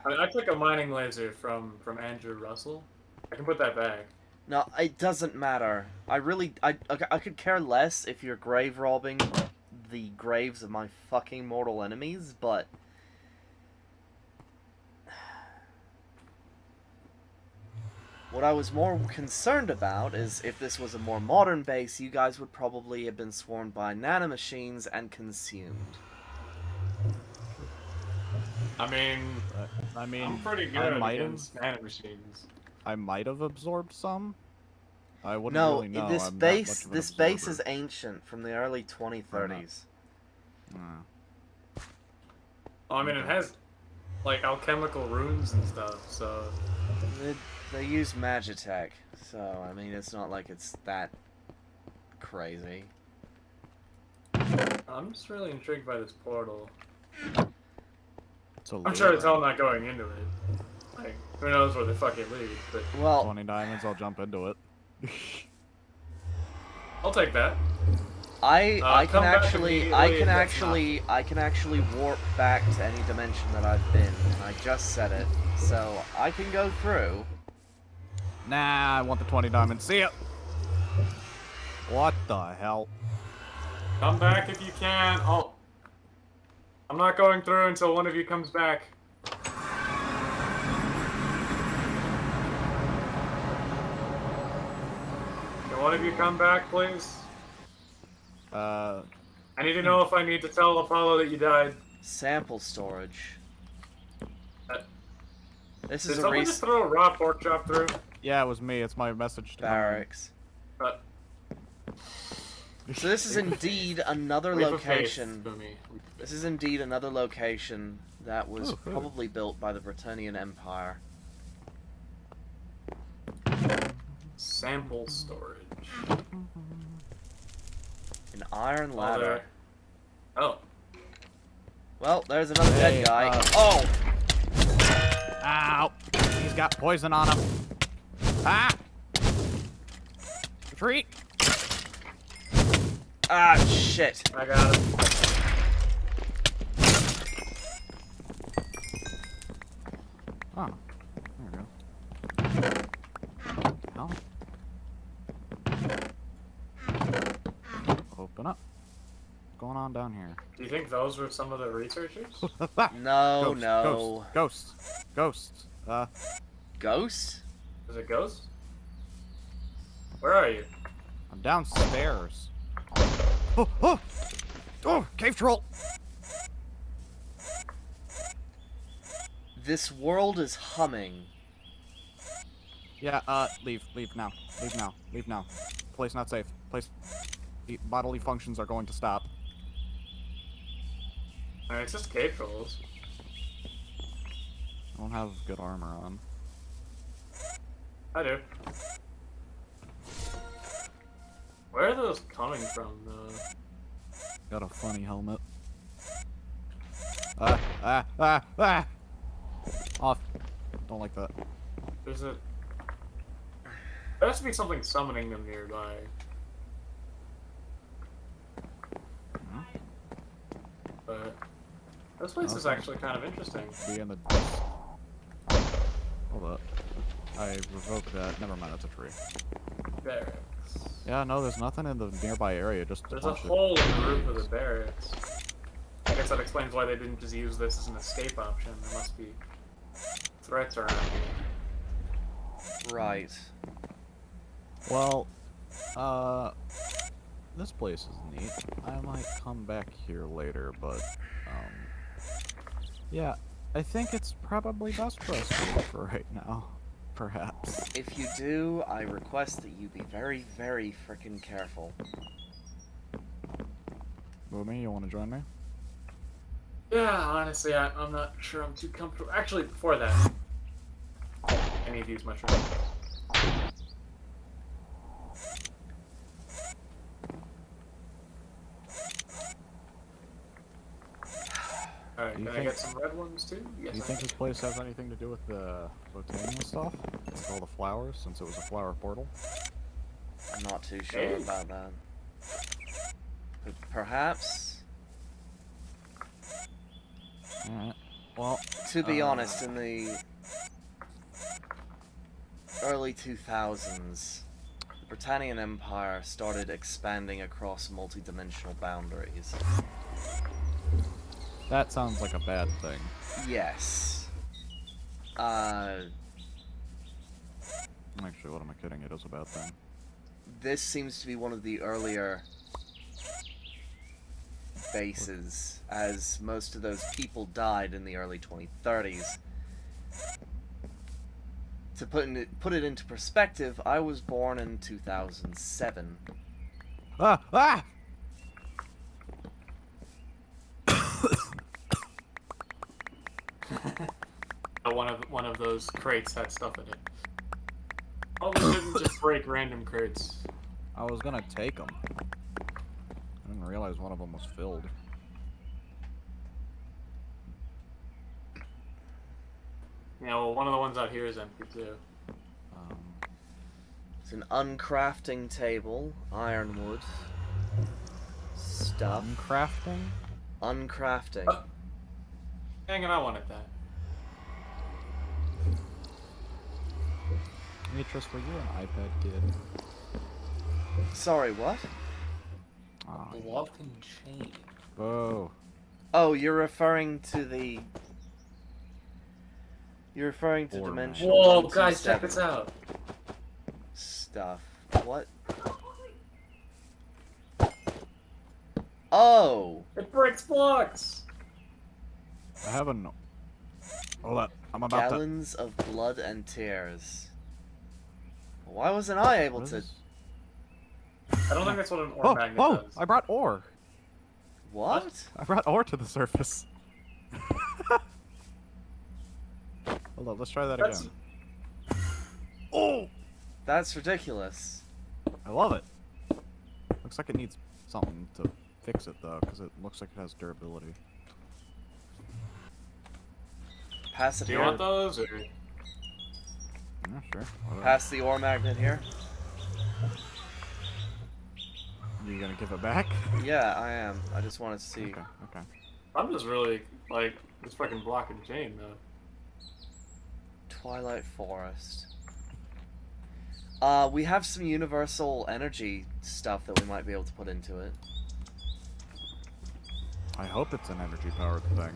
S1: I took a mining laser from Andrew Russell. I can put that back.
S3: No, it doesn't matter. I could care less if you're grave robbing the graves of my fucking mortal enemies, but... What I was more concerned about is if this was a more modern base, you guys would probably have been swarmed by nanomachines and consumed.
S1: I mean, I'm pretty good against nanomachines.
S2: I might have absorbed some. I wouldn't
S3: No,
S2: really know.
S3: this
S2: I'm
S3: base
S2: not much of an
S3: this base
S2: observer.
S3: is ancient from the early 2030s.
S1: I mean, it has like alchemical runes and stuff, so
S3: They use Magitech, so I mean it's not like it's that crazy.
S1: I'm just really intrigued by this portal.
S2: It's a
S1: I'm sure it's
S2: lure.
S1: all not going into it. Like, who knows where the fuck it leads, but
S3: Well,
S2: 20 diamonds, I'll jump into it.
S1: I'll take that.
S3: I can
S1: come back
S3: actually
S1: immediately
S3: I can actually warp back to any dimension that I've been. I just said it, so I can go through.
S2: Nah, I want the 20 diamonds. See ya! What the hell?
S1: Come back if you can. Oh, I'm not going through until one of you comes back. Can one of you come back, please? I need to know if I need to tell Apollo that you died.
S3: Sample storage. This
S1: Did
S3: is a
S1: someone just throw a raw pork chop through?
S2: Yeah, it was me. It's my message to
S3: barracks. So this is indeed another
S1: Leap of
S3: location.
S1: faith for me.
S3: This is indeed another location that was
S2: Oh, good.
S3: probably built by the Britannian Empire.
S1: Sample storage.
S3: An iron
S1: Oh,
S3: ladder.
S1: there. Oh.
S3: Well, there's another
S2: Hey,
S3: dead guy.
S2: uh,
S3: Oh!
S2: Ow! He's got poison on him. Ah! Retreat!
S3: Ah, shit.
S1: I got it.
S2: Oh, there we go. Hell? Open up. What's going on down here?
S1: Do you think those were some of the researchers?
S3: No,
S2: Ghosts,
S3: no.
S2: Ghosts.
S3: Ghost?
S1: Is it Ghost? Where are you?
S2: I'm downstairs. Oh, cave troll!
S3: This world is humming.
S2: Yeah, leave now. Leave now. Place not safe. The bodily functions are going to stop.
S1: Alright, it's just cave trolls.
S2: I don't have good armor on.
S1: I do. Where are those coming from, though?
S2: Got a funny helmet. Off. Don't like that.
S1: There's a... There has to be something summoning them nearby. but this place is
S2: Okay.
S1: actually kind of interesting.
S2: Be in the. Hold up. I revoked that. Never mind. That's a tree.
S1: Barracks.
S2: Yeah, no, there's nothing in the nearby area. Just
S1: There's a
S2: bunch of-
S1: hole in the roof of the barracks. I guess that explains why they didn't just use this as an escape option. There must be threats around here.
S3: Right.
S2: Well, this place is neat. I might come back here later, but yeah, I think it's probably best for us to leave for right now. Perhaps.
S3: If you do, I request that you be very, very frickin' careful.
S2: Boomy, you want to join me?
S1: Yeah, honestly, I'm not sure I'm too comfortable. Actually, before that, I need to use mushrooms. Alright,
S2: Do you
S1: can I
S2: think-
S1: get some red ones too? Yes,
S2: Do you
S1: I
S2: think
S1: can.
S2: this place has anything to do with the botanical stuff? With all the flowers, since it was a flower portal?
S3: I'm not too sure
S1: Hey.
S3: about that. But perhaps?
S2: Alright. Well,
S3: To be honest, in the early 2000s, the Britannian Empire started expanding across multi-dimensional boundaries.
S2: that sounds like a bad thing.
S3: Yes.
S2: Actually, what am I kidding? It is a bad thing.
S3: This seems to be one of the earlier bases, as most of those people died in the early 2030s. To put it into perspective, I was born in 2007.
S2: Ah! Ah!
S1: One of those crates had stuff in it. Oh, we shouldn't just break random crates.
S2: I was gonna take them. I didn't realize one of them was filled.
S1: Yeah, well, one of the ones out here is empty too.
S3: It's an uncrafting table, ironwood, stuff.
S2: Crafting?
S3: Uncrafting.
S1: Dang it, I wanted that.
S2: Beatrice, were you an iPad kid?
S3: Sorry, what?
S2: Ah,
S1: Block and chain.
S2: oh.
S3: Oh, you're referring to the... You're referring to
S2: Or
S3: dimensional
S1: Whoa,
S3: 127
S1: guys, check this out.
S3: stuff. What? Oh!
S1: It breaks blocks.
S2: I have a no. Hold up. I'm about
S3: Gallons of blood and tears. Why wasn't I
S2: to.
S3: able
S2: What
S3: to...
S2: is-
S1: I don't think that's what an ore
S2: Oh!
S1: magnet
S2: Oh!
S1: does.
S2: I brought ore.
S3: What?
S2: I brought ore to the surface. Hold up. Let's try that
S1: That's-
S2: again. Oh!
S3: That's ridiculous.
S2: I love it. Looks like it needs something to fix it though, because it looks like it has durability.
S3: Pass it
S1: Do you
S3: here.
S1: want those, or?
S2: Yeah, sure. Whatever.
S3: Pass the ore magnet here.
S2: You gonna give it back?
S3: Yeah, I am. I just wanted to see.
S2: Okay. Okay.
S1: I'm just really like this fucking block and chain though.
S3: Twilight Forest. We have some universal energy stuff that we might be able to put into it.
S2: I hope it's an energy-powered thing.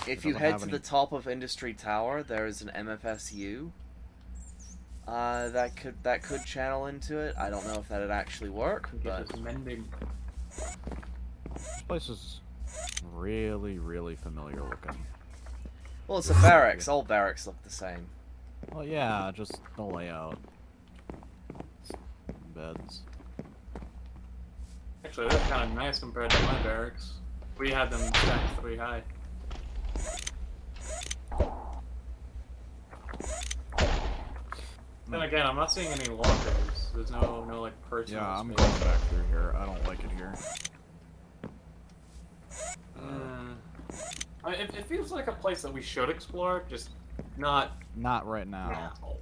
S3: If
S2: It
S3: you
S2: doesn't
S3: head
S2: have
S3: to
S2: any-
S3: the top of Industry Tower, there is an MFSU. That could channel into it. I don't know if that'd actually work,
S1: Get
S3: but
S1: this mending.
S2: This place is really, really familiar looking.
S3: well, it's a barracks. All barracks look the same.
S2: Well, yeah, just the layout. Beds.
S1: Actually, that's kind of nice compared to my barracks. We had them stacked 3 high. Then again, I'm not seeing any lockers. There's no like personal
S2: Yeah, I'm
S1: space.
S2: going back through here. I don't like it here.
S1: It feels like a place that we should explore, just not
S2: Not right now.
S1: now.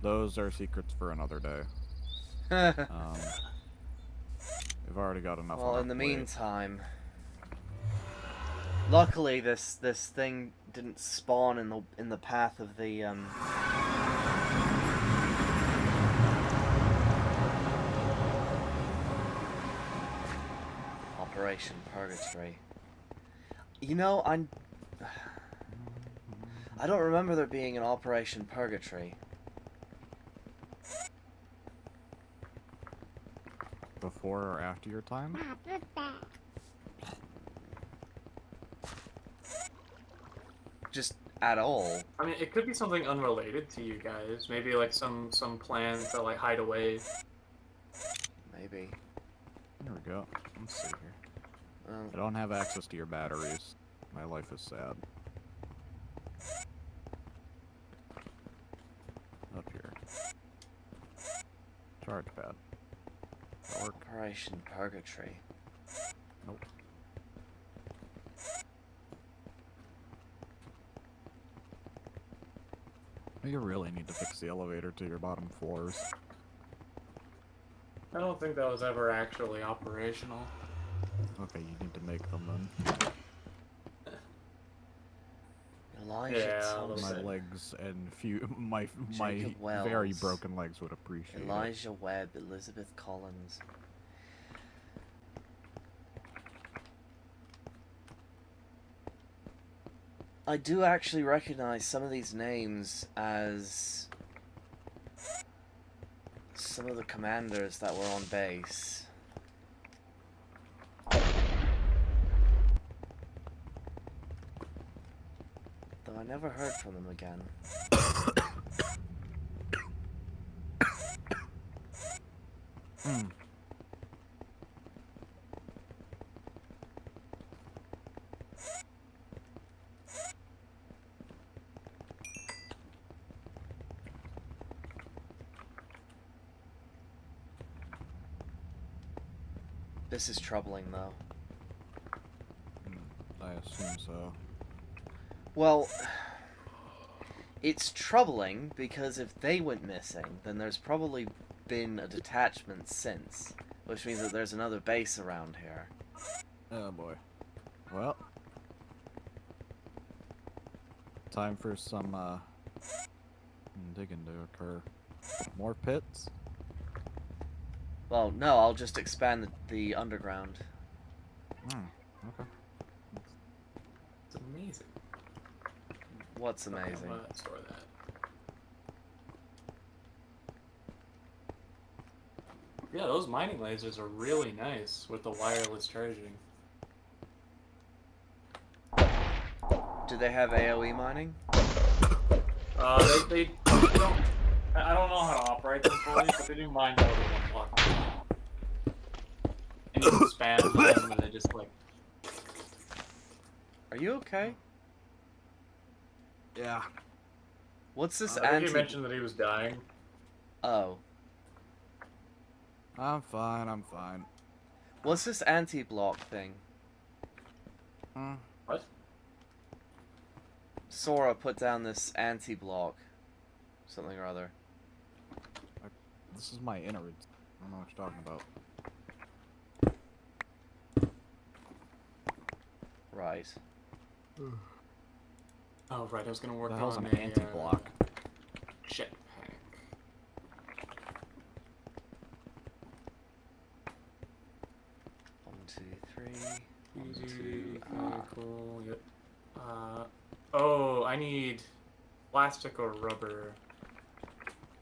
S2: Those are secrets for another day. We've already got enough.
S3: Well,
S2: on
S3: in the
S2: our plate.
S3: meantime, luckily this thing didn't spawn in the path of the Operation Purgatory. You know, I don't remember there being an Operation Purgatory.
S2: Before or after your time?
S3: Just at all.
S1: I mean, it could be something unrelated to you guys. Maybe like some plan to like hide away.
S3: Maybe.
S2: There we go. Let's see here.
S3: Oh.
S2: I don't have access to your batteries. My life is sad. Up here. Charge pad. That work?
S3: Operation Purgatory.
S2: Nope. You really need to fix the elevator to your bottom floors.
S1: I don't think that was ever actually operational.
S2: Okay, you need to make them then.
S3: Elijah
S1: Yeah,
S3: Thompson.
S2: My legs and my
S3: Jacob Wells.
S2: very broken legs would appreciate it.
S3: Elijah Webb, Elizabeth Collins. I do actually recognize some of these names as some of the commanders that were on base. Though I never heard from them again. This is troubling, though.
S2: I assume so.
S3: Well, it's troubling because if they went missing, then there's probably been a detachment since, which means that there's another base around here.
S2: Oh boy. Well, time for some digging to occur. More pits?
S3: Well, no, I'll just expand the underground.
S2: Okay.
S1: It's amazing.
S3: What's
S1: Okay,
S3: amazing?
S1: I'm gonna store that. Yeah, those mining lasers are really nice with the wireless charging.
S3: Do they have AoE mining?
S1: They don't. I don't know how to operate them fully, but they do mine more than one block. And you can spam them, and they just like.
S3: Are you okay?
S2: Yeah.
S3: What's this
S1: I think
S3: anti?
S1: he mentioned that he was dying.
S3: Oh,
S2: I'm fine.
S3: what's this anti-block thing?
S1: What?
S3: Sora put down this anti-block, something or other.
S2: This is my innards. I don't know what you're talking about.
S3: Right.
S1: Oh right, I was gonna work
S2: The hell's
S1: on
S2: an
S1: a
S2: anti-block?
S1: jetpack.
S3: 1, 2, 3. 1,
S1: Easy,
S3: 2.
S1: cool. Yep. Oh, I need plastic or rubber.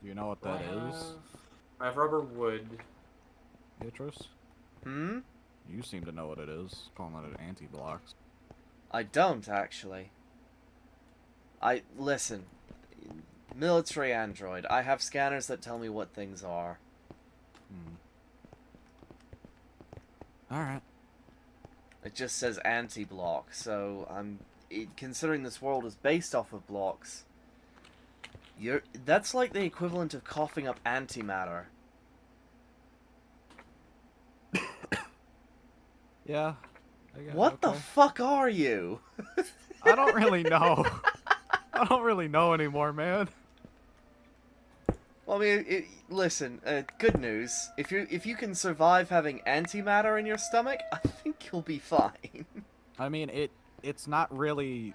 S2: You know what that is,
S1: I have rubber wood.
S2: Beatrice?
S3: Hmm?
S2: You seem to know what it is, calling it an anti-blocks.
S3: I don't actually. Listen. Military android. I have scanners that tell me what things are.
S2: Alright.
S3: It just says anti-block, so considering this world is based off of blocks, that's like the equivalent of coughing up antimatter.
S2: Yeah.
S3: What the fuck are you?
S2: I don't really know. I don't really know anymore, man.
S3: Well, I mean, listen. Good news. If you can survive having antimatter in your stomach, I think you'll be fine.
S2: I mean, it's not really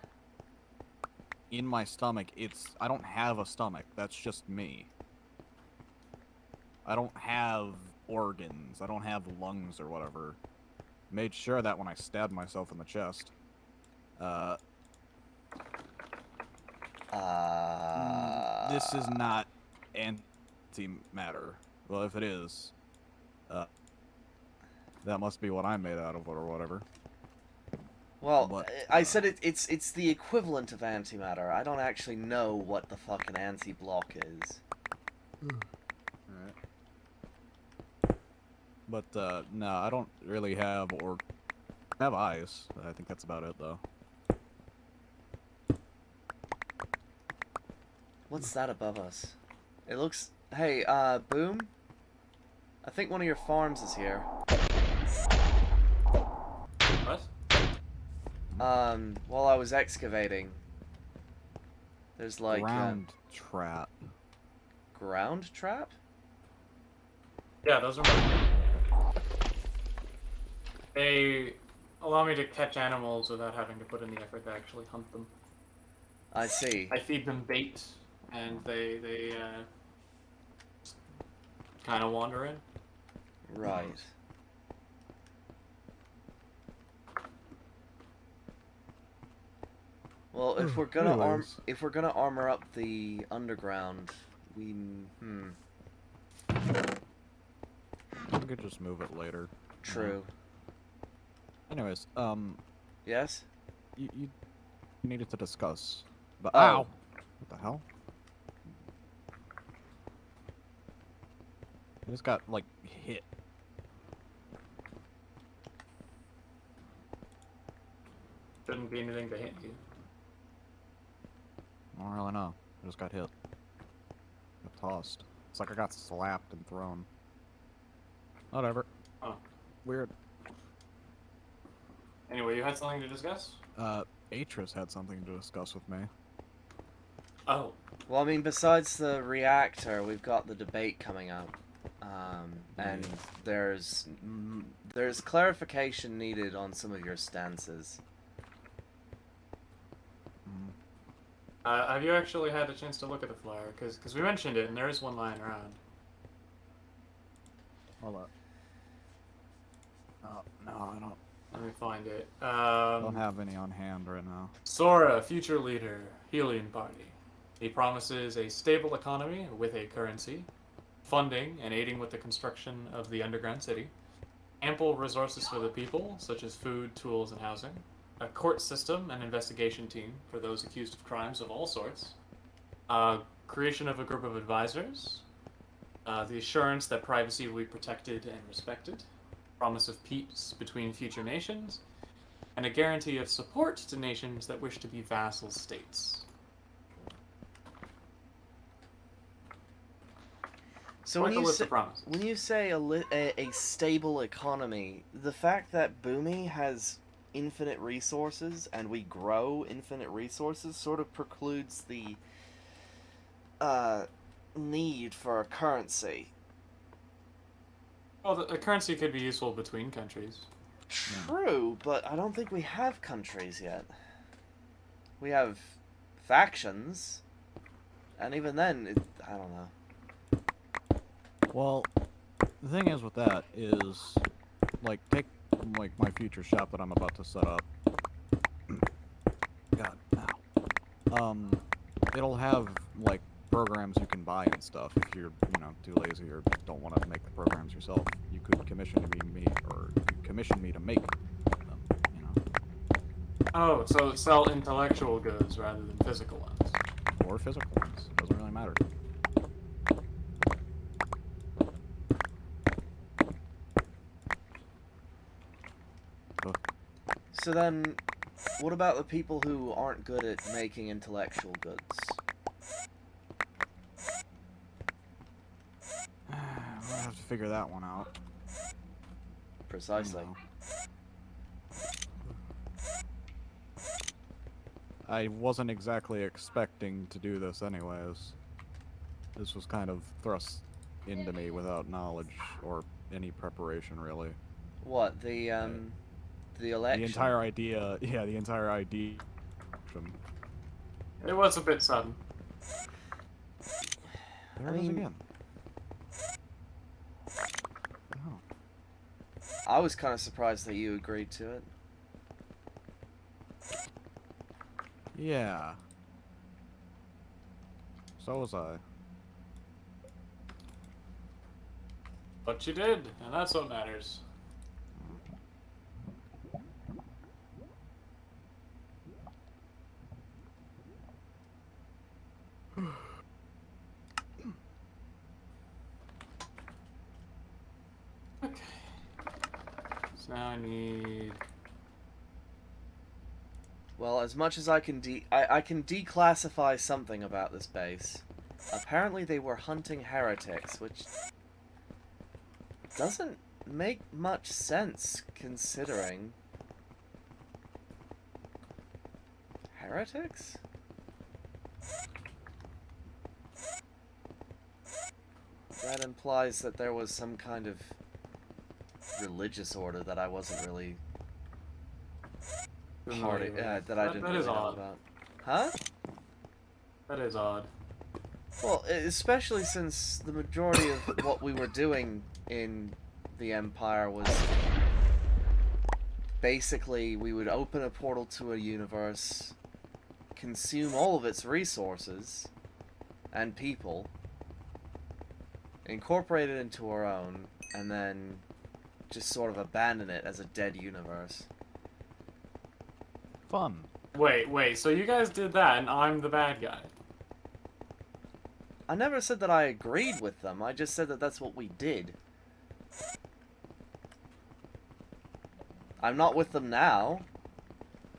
S2: in my stomach. I don't have a stomach. That's just me. I don't have organs. I don't have lungs or whatever. Made sure that when I stabbed myself in the chest. This is not antimatter. Well, if it is, that must be what I'm made out of or whatever.
S3: Well,
S2: But,
S3: I said it's the equivalent of antimatter. I don't actually know what the fucking anti-block is.
S2: Alright. But, no, I don't really have eyes. I think that's about it, though.
S3: What's that above us? It looks... Hey, Boom? I think one of your farms is here.
S1: What?
S3: While I was excavating, there's like...
S2: Ground trap.
S3: Ground trap?
S1: Yeah, those are my... They allow me to catch animals without having to put in the effort to actually hunt them.
S3: I see.
S1: I feed them bait, and they kind of wander in.
S3: Right. Well, if we're gonna armor up the underground, we
S2: We could just move it later.
S3: True.
S2: Anyways,
S3: Yes?
S2: you needed to discuss. But
S3: Oh.
S2: ow! What the hell? I just got like hit.
S1: Shouldn't be anything to hit you.
S2: I don't really know. I just got hit. Got tossed. It's like I got slapped and thrown. Whatever.
S1: Oh.
S2: Weird.
S1: Anyway, you had something to discuss?
S2: Atris had something to discuss with me.
S1: Oh.
S3: Well, I mean, besides the reactor, we've got the debate coming up. And there's clarification needed on some of your stances.
S1: Have you actually had a chance to look at the flyer? Because we mentioned it, and there is one lying around.
S2: Hold up. Oh, no, I don't.
S1: Let me find it.
S2: Don't have any on hand right now.
S1: Sora, future leader, Helion Party. He promises a stable economy with a currency, funding and aiding with the construction of the underground city, ample resources for the people, such as food, tools, and housing, a court system and investigation team for those accused of crimes of all sorts, creation of a group of advisors, the assurance that privacy will be protected and respected, promise of peace between future nations, and a guarantee of support to nations that wish to be vassal states.
S3: So
S1: Quite the list of promises.
S3: when you say a stable economy, the fact that Boomy has infinite resources and we grow infinite resources sort of precludes the need for a currency.
S1: Well, a currency could be useful between countries.
S3: True, but I don't think we have countries yet. We have factions, and even then, I don't know.
S2: Well, the thing is with that is, like, take, like, my future shop that I'm about to set up. God, ow. It'll have, like, programs you can buy and stuff if you're, you know, too lazy or don't want to make the programs yourself. You could commission me to make them, you know.
S1: Oh, so sell intellectual goods rather than physical ones.
S2: Or physical ones. Doesn't really matter.
S3: So then, what about the people who aren't good at making intellectual goods?
S2: We'll have to figure that one out.
S3: Precisely.
S2: I wasn't exactly expecting to do this anyways. This was kind of thrust into me without knowledge or any preparation, really.
S3: What, the election?
S2: The entire idea, yeah, the entire idea.
S1: It was a bit sudden.
S2: There
S3: I
S2: it is
S3: mean-
S2: again. Oh.
S3: I was kind of surprised that you agreed to it.
S2: Yeah. So was I.
S1: But you did, and that's what matters. Okay. So now I need...
S3: Well, as much as I can I can declassify something about this base. Apparently they were hunting heretics, which doesn't make much sense considering... Heretics? That implies that there was some kind of religious order that I wasn't really
S1: familiar with.
S3: that I didn't
S1: That
S3: really
S1: is
S3: know
S1: odd.
S3: about. Huh?
S1: That is odd.
S3: Well, especially since the majority of what we were doing in the Empire was basically we would open a portal to a universe, consume all of its resources and people, incorporate it into our own, and then just sort of abandon it as a dead universe.
S2: Fun.
S1: Wait, so you guys did that, and I'm the bad guy.
S3: I never said that I agreed with them, I just said that that's what we did. I'm not with them now.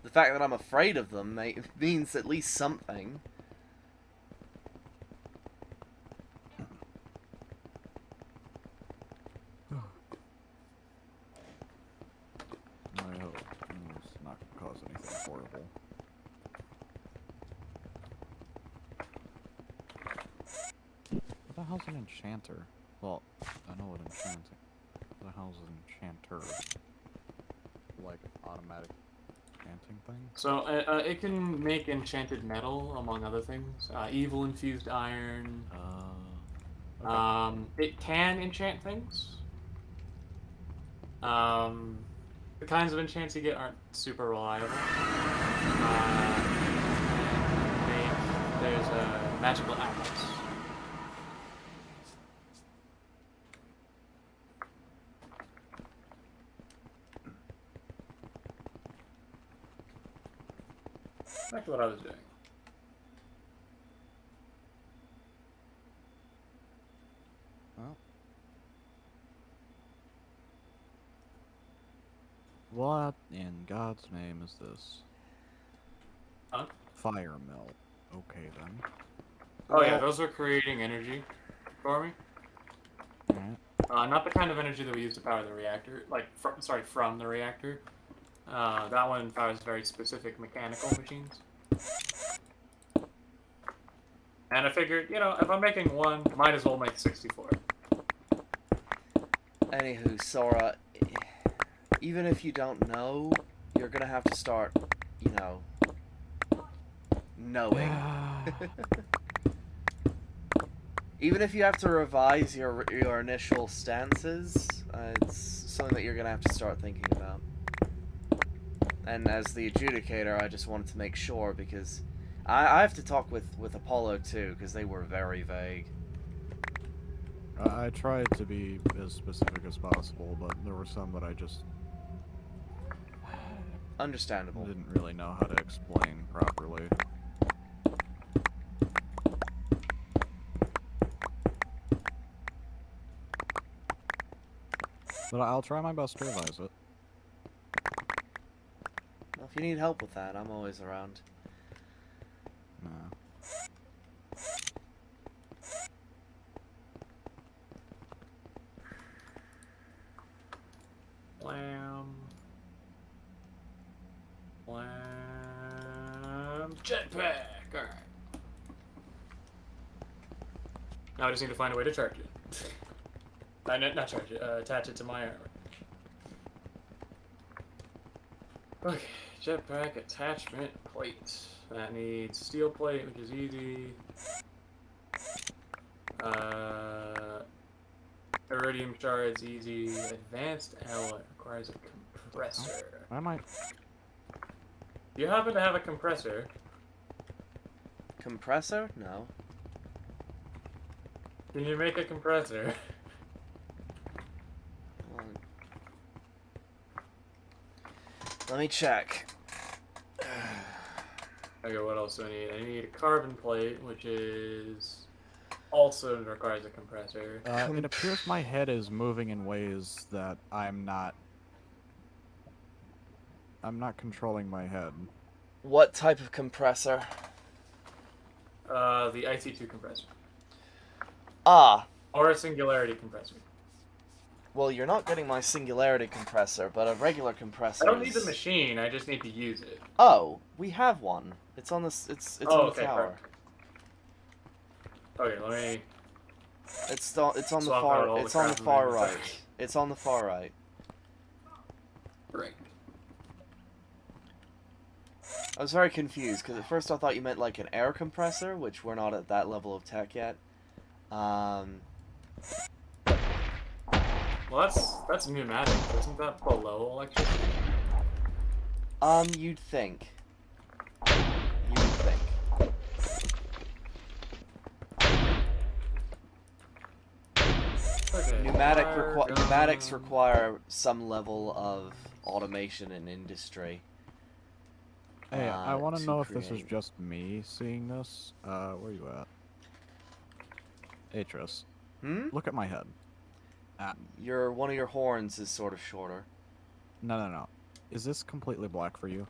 S3: The fact that I'm afraid of them means at least something.
S2: I hope it's not gonna cause anything horrible. What the hell's an enchanter? Well, I know what enchanting. What the hell's an enchanter? Like automatic enchanting thing?
S1: So, it can make enchanted metal, among other things. Evil infused iron.
S2: Okay.
S1: It can enchant things. The kinds of enchants you get aren't super reliable. There's magical apples. Back to what I was doing.
S2: Well. What in God's name is this?
S1: Huh?
S2: Fire melt. Okay then.
S1: Oh yeah,
S3: Well-
S1: those are creating energy for me.
S2: Alright.
S1: Not the kind of energy that we use to power the reactor. Like, from the reactor. That one powers very specific mechanical machines. And I figured, you know, if I'm making one, might as well make 64.
S3: Anywho, Sora, even if you don't know, you're gonna have to start, you know, knowing. Even if you have to revise your initial stances, it's something that you're gonna have to start thinking about. And as the adjudicator, I just wanted to make sure because I have to talk with Apollo too because they were very vague.
S2: I tried to be as specific as possible, but there were some that I just
S3: Understandable.
S2: didn't really know how to explain properly. But I'll try my best to revise it.
S3: Well, if you need help with that, I'm always around.
S2: No.
S1: Blam. Blam. Jetpack! Alright. Now I just need to find a way to charge it. Not charge it, attach it to my armor. Okay, jetpack attachment plate. That needs steel plate, which is easy. Iridium shards, easy. Advanced alloy requires a compressor.
S2: Why am I?
S1: Do you happen to have a compressor?
S3: Compressor? No.
S1: Can you make a compressor?
S3: Let me check.
S1: Okay, what else do I need? I need a carbon plate, which is also requires a compressor.
S2: It appears my head is moving in ways that I'm not controlling my head.
S3: What type of compressor?
S1: The IC2 compressor.
S3: Ah,
S1: Or a singularity compressor.
S3: well, you're not getting my singularity compressor, but a regular compressor.
S1: I don't need
S3: is-
S1: the machine, I just need to use it.
S3: Oh, we have one. It's on the it's
S1: Oh,
S3: on the
S1: okay,
S3: tower.
S1: Okay, let me...
S3: It's on the
S1: Swap out all
S3: far.
S1: the
S3: It's on the
S1: crap in
S3: far
S1: my
S3: right.
S1: inventory.
S3: It's on the far right.
S1: Right.
S3: I was very confused because at first I thought you meant like an air compressor, which we're not at that level of tech yet.
S1: Well, that's pneumatic. Isn't that below electricity?
S3: You'd think. You'd think.
S1: Okay.
S3: Pneumatics require some level of automation in industry.
S2: Hey, I want to
S3: to
S2: know if this is
S3: create-
S2: just me seeing this. Where you at? Atris,
S3: Hmm?
S2: look at my head.
S3: One of your horns is sort of shorter.
S2: No. Is this completely black for you?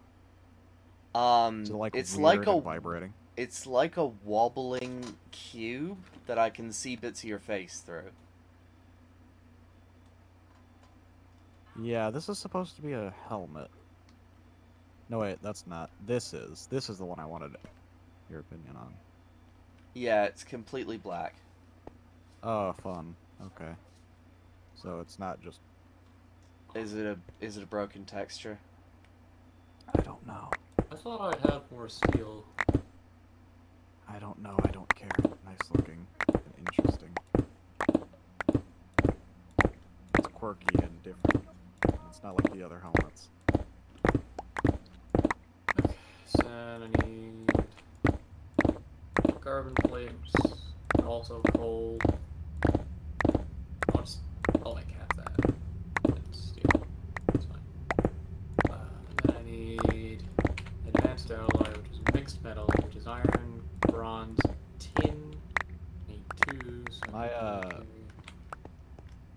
S2: Is it like
S3: It's
S2: weird
S3: like a
S2: and vibrating?
S3: It's like a wobbling cube that I can see bits of your face through.
S2: Yeah, this is supposed to be a helmet. No, wait, that's not. This is the one I wanted your opinion on.
S3: Yeah, it's completely black.
S2: Oh, fun. Okay. So it's not just...
S3: Is it a broken texture?
S2: I don't know.
S1: I thought I'd have more steel.
S2: I don't know. I don't care. Nice looking and interesting. It's quirky and different. It's not like the other helmets.
S1: Okay, so I need carbon plates, also coal. I'll make half that. That's steel. That's fine. And then I need advanced alloy, which is mixed metal, which is iron, bronze, tin. Need 2. So
S2: My,
S1: okay,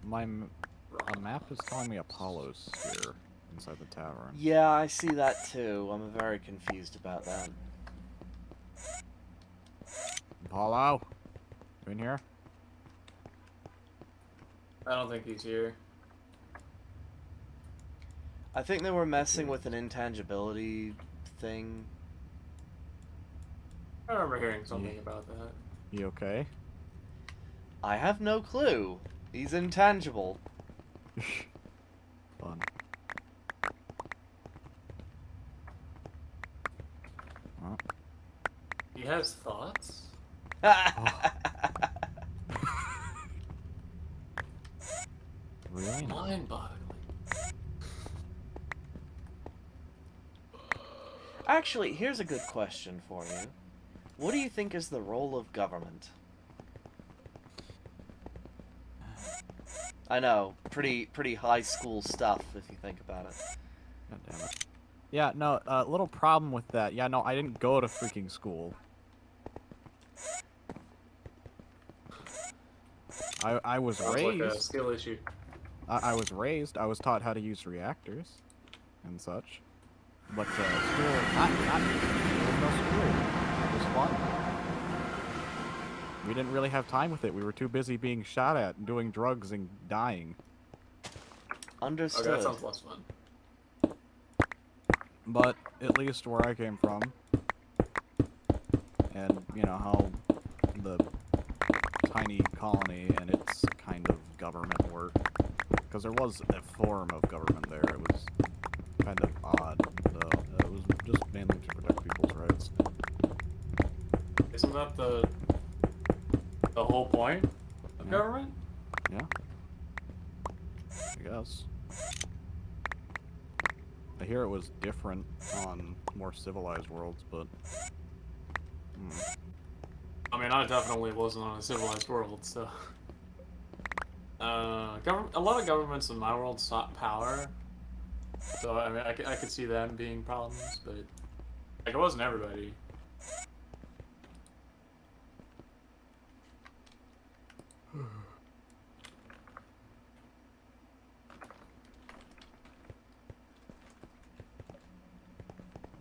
S2: My
S1: bronze.
S2: map is telling me Apollo's here inside the tavern.
S3: Yeah, I see that too. I'm very confused about that.
S2: Apollo? You in here?
S1: I don't think he's here.
S3: I think they were messing with an intangibility thing.
S1: I remember hearing something about that.
S2: You okay?
S3: I have no clue. He's intangible.
S2: Fun. Well,
S1: He has thoughts?
S2: really?
S1: Mind-boggling.
S3: Actually, here's a good question for you. What do you think is the role of government? I know, pretty high school stuff if you think about it.
S2: God damn it. Yeah, no, little problem with that. Yeah, no, I didn't go to freaking school. I was
S1: Sounds like a
S2: raised.
S1: skill issue.
S2: I was raised. I was taught how to use reactors and such. But school, not there was no school. It was fun. We didn't really have time with it. We were too busy being shot at and doing drugs and dying.
S3: Understood.
S1: Okay, that sounds less fun.
S2: But at least where I came from, and you know how the tiny colony and its kind of government work. Because there was a form of government there. It was kind of odd, though. It was just mainly to protect people's rights.
S1: Isn't that the whole point of
S2: Yeah.
S1: government?
S2: Yeah. I guess. I hear it was different on more civilized worlds, but...
S1: I mean, I definitely wasn't on a civilized world, so... a lot of governments in my world sought power, so I mean, I could see them being problems, but like it wasn't everybody.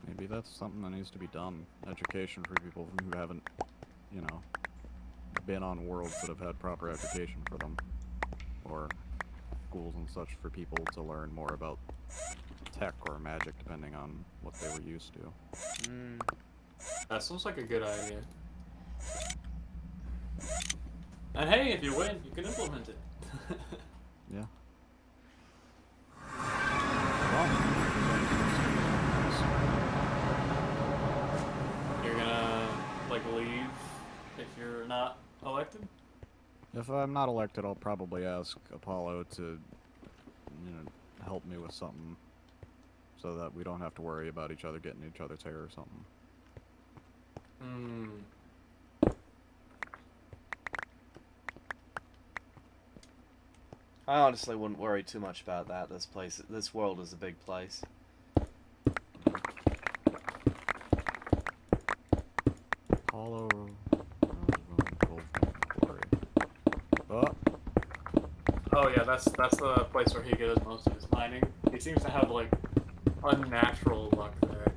S2: Maybe that's something that needs to be done. Education for people who haven't, you know, been on worlds that have had proper education for them. Or schools and such for people to learn more about tech or magic, depending on what they were used to.
S1: That sounds like a good idea. And hey, if you win, you can implement it.
S2: Yeah.
S1: You're gonna, like, leave if you're not elected?
S2: If I'm not elected, I'll probably ask Apollo to, you know, help me with something, so that we don't have to worry about each other getting each other's hair or something.
S3: I honestly wouldn't worry too much about that. This world is a big place.
S2: Apollo, oh,
S1: Oh yeah, that's the place where he goes most of his mining. He seems to have like unnatural luck there.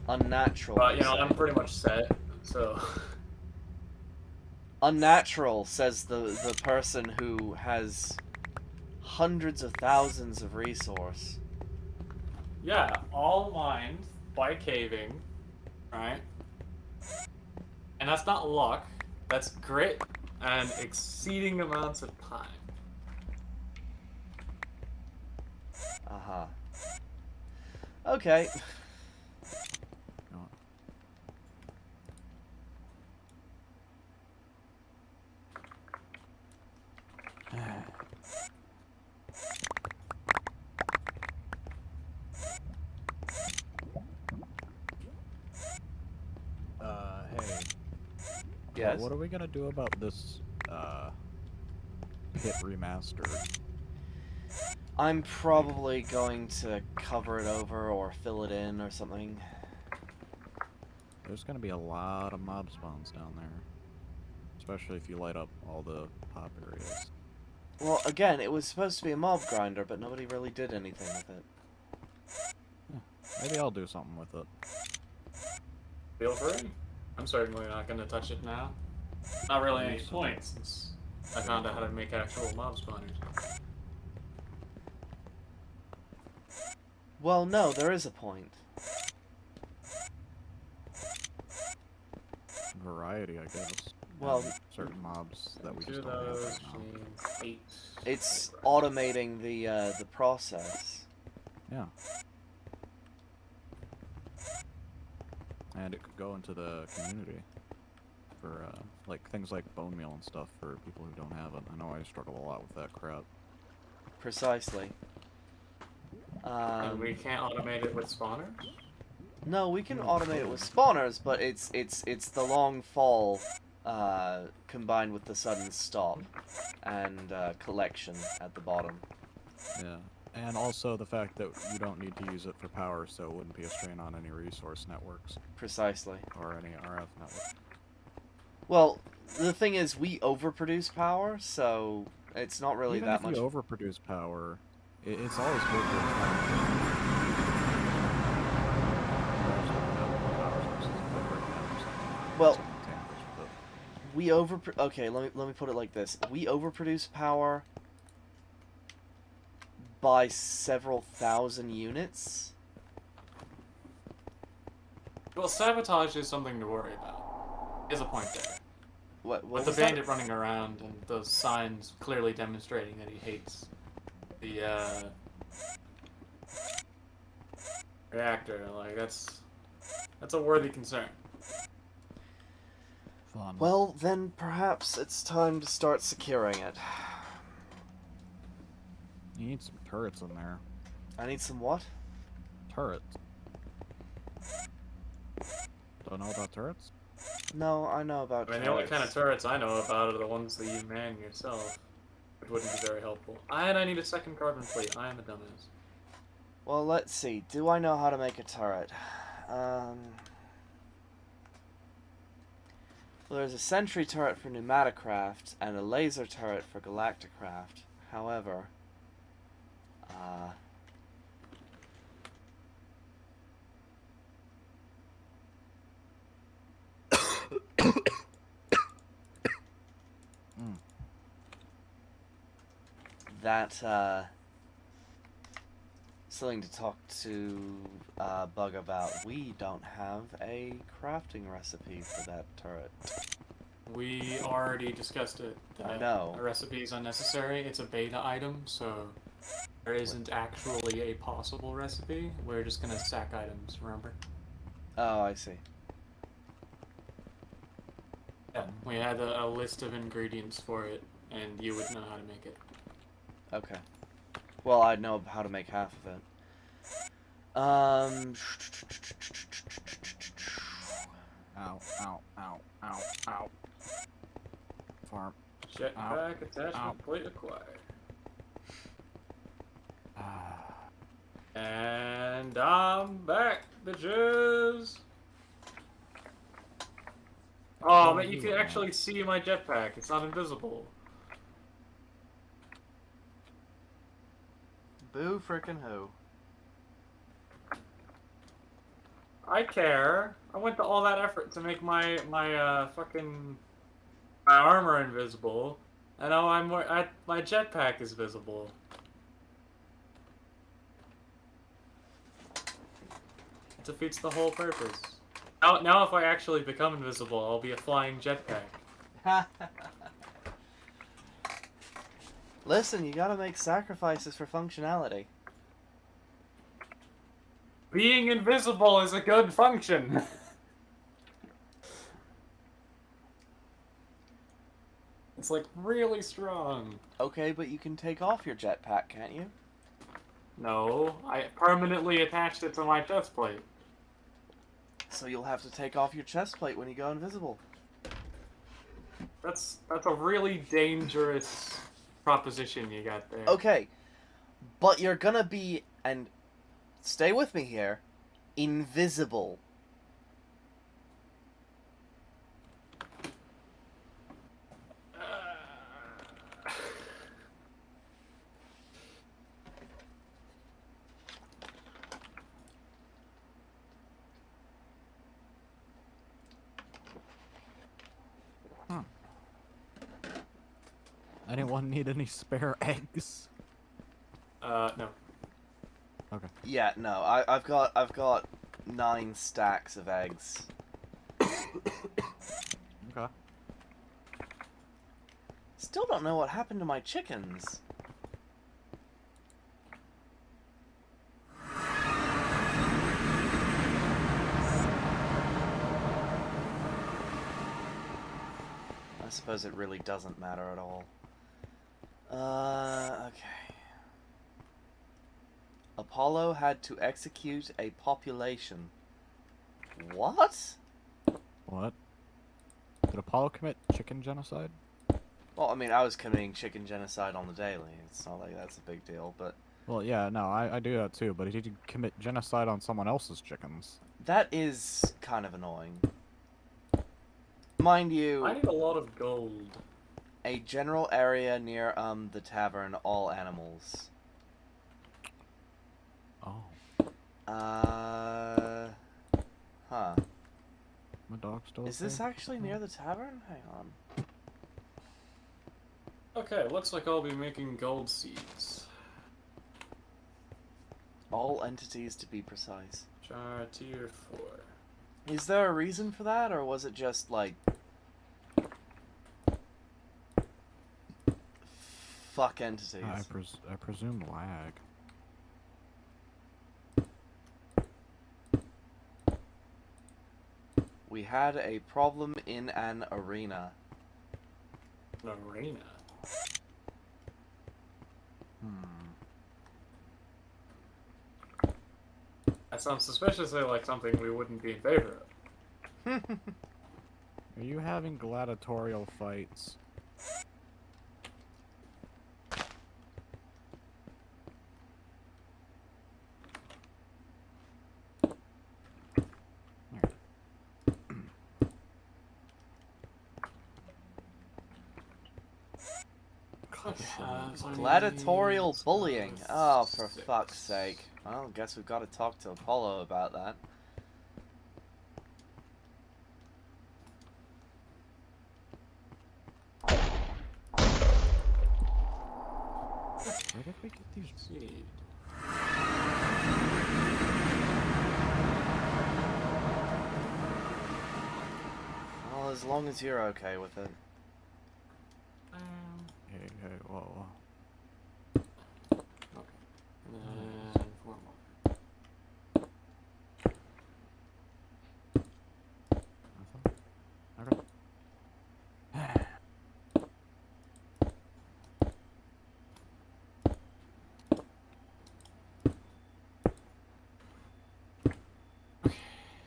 S3: Unnatural.
S1: But you know, I'm pretty much set, so.
S3: Unnatural, says the person who has hundreds of thousands of resource.
S1: Yeah, all mined by caving, right? And that's not luck, that's grit and exceeding amounts of time.
S3: Uh-huh. Okay.
S2: Hey.
S3: Yes.
S2: What are we gonna do about this, pit remaster?
S3: I'm probably going to cover it over or fill it in or something.
S2: There's gonna be a lot of mob spawns down there. Especially if you light up all the pop areas.
S3: Well, again, it was supposed to be a mob grinder, but nobody really did anything with it.
S2: Yeah, maybe I'll do something with it.
S1: Feel free. I'm certainly not going to touch it now. Not really any point, since I found out how to make actual mob spawners.
S3: Well, no, there is a point.
S2: Variety, I guess.
S3: Well,
S2: and certain mobs that we
S1: Do
S2: just don't have
S1: those,
S2: right now.
S1: 8.
S3: it's automating the process.
S2: Yeah. And it could go into the community for, like, things like bone meal and stuff for people who don't have it. I know I struggle a lot with that crap.
S3: Precisely.
S1: And we can't automate it with spawners?
S3: No, we can automate it with spawners, but it's the long fall combined with the sudden stop and collection at the bottom.
S2: Yeah. And also the fact that you don't need to use it for power, so it wouldn't be a strain on any resource networks.
S3: Precisely.
S2: Or any RF network.
S3: Well, the thing is, we overproduce power, so it's not really
S2: Even
S3: that
S2: if
S3: much.
S2: you overproduce power, it's always good to try
S3: Well, okay, let me put it like this. We overproduce power by several thousand units.
S1: Well, sabotage is something to worry about. There's a point there.
S3: What
S1: With the
S3: was that?
S1: bandit running around and those signs clearly demonstrating that he hates the reactor, like that's a worthy concern.
S2: Fun.
S3: Well, then perhaps it's time to start securing it.
S2: You need some turrets in there.
S3: I need some what?
S2: Turrets. Don't know about turrets?
S3: No, I know about
S1: I mean, the only kind of
S3: turrets.
S1: turrets I know about are the ones that you man yourself, which wouldn't be very helpful. And I need a second carbon plate. I am a dumbass.
S3: Well, let's see. Do I know how to make a turret? Well, there's a sentry turret for Pneumaticraft and a laser turret for Galacticraft. However, that, something to talk to Bug about. We don't have a crafting recipe for that turret.
S1: We already discussed it.
S3: I know.
S1: A recipe is unnecessary. It's a beta item, so there isn't actually a possible recipe. We're just gonna stack items, remember?
S3: Oh, I see.
S1: Yeah, we had a list of ingredients for it, and you would know how to make it.
S3: Okay. Well, I know how to make half of it.
S2: Ow, ow, ow, ow, ow. Farm.
S1: Jetpack attachment
S2: Ow.
S1: plate acquired.
S2: Ah.
S1: And I'm back, bitches! Oh, man, you can actually see my jetpack. It's not invisible.
S3: Boo frickin' who.
S1: I care. I went to all that effort to make my fucking my armor invisible, and now my jetpack is visible. It defeats the whole purpose. Now if I actually become invisible, I'll be a flying jetpack.
S3: Listen, you gotta make sacrifices for functionality.
S1: Being invisible is a good function. It's like really strong.
S3: Okay, but you can take off your jetpack, can't you?
S1: No, I permanently attached it to my chest plate.
S3: So you'll have to take off your chest plate when you go invisible.
S1: That's a really dangerous proposition you got there.
S3: Okay, but you're gonna be, and stay with me here, invisible.
S2: Anyone need any spare eggs?
S1: No.
S2: Okay.
S3: Yeah, no, I've got 9 stacks of eggs.
S2: Okay.
S3: Still don't know what happened to my chickens. I suppose it really doesn't matter at all. Okay. Apollo had to execute a population. What?
S2: What? Did Apollo commit chicken genocide?
S3: Well, I mean, I was committing chicken genocide on the daily. It's not like that's a big deal, but...
S2: Well, yeah, no, I do that too, but he did commit genocide on someone else's chickens.
S3: That is kind of annoying. Mind you...
S1: I need a lot of gold.
S3: A general area near, the tavern, all animals.
S2: Oh.
S3: Huh.
S2: My dog's still
S3: Is this actually near the tavern? Hang on.
S1: Okay, looks like I'll be making gold seeds.
S3: All entities to be precise.
S1: Char tier 4.
S3: Is there a reason for that, or was it just, like, fuck entities.
S2: I presume lag.
S3: We had a problem in an arena.
S1: An arena. That sounds suspiciously like something we wouldn't be in favor of.
S2: Are you having gladiatorial fights?
S3: Gladiatorial bullying. Oh, for fuck's sake. Well, guess we've got to talk to Apollo about that.
S2: Where did we get these?
S1: Seed.
S3: Well, as long as you're okay with it.
S2: Hey, whoa.
S1: And four more.
S2: Okay.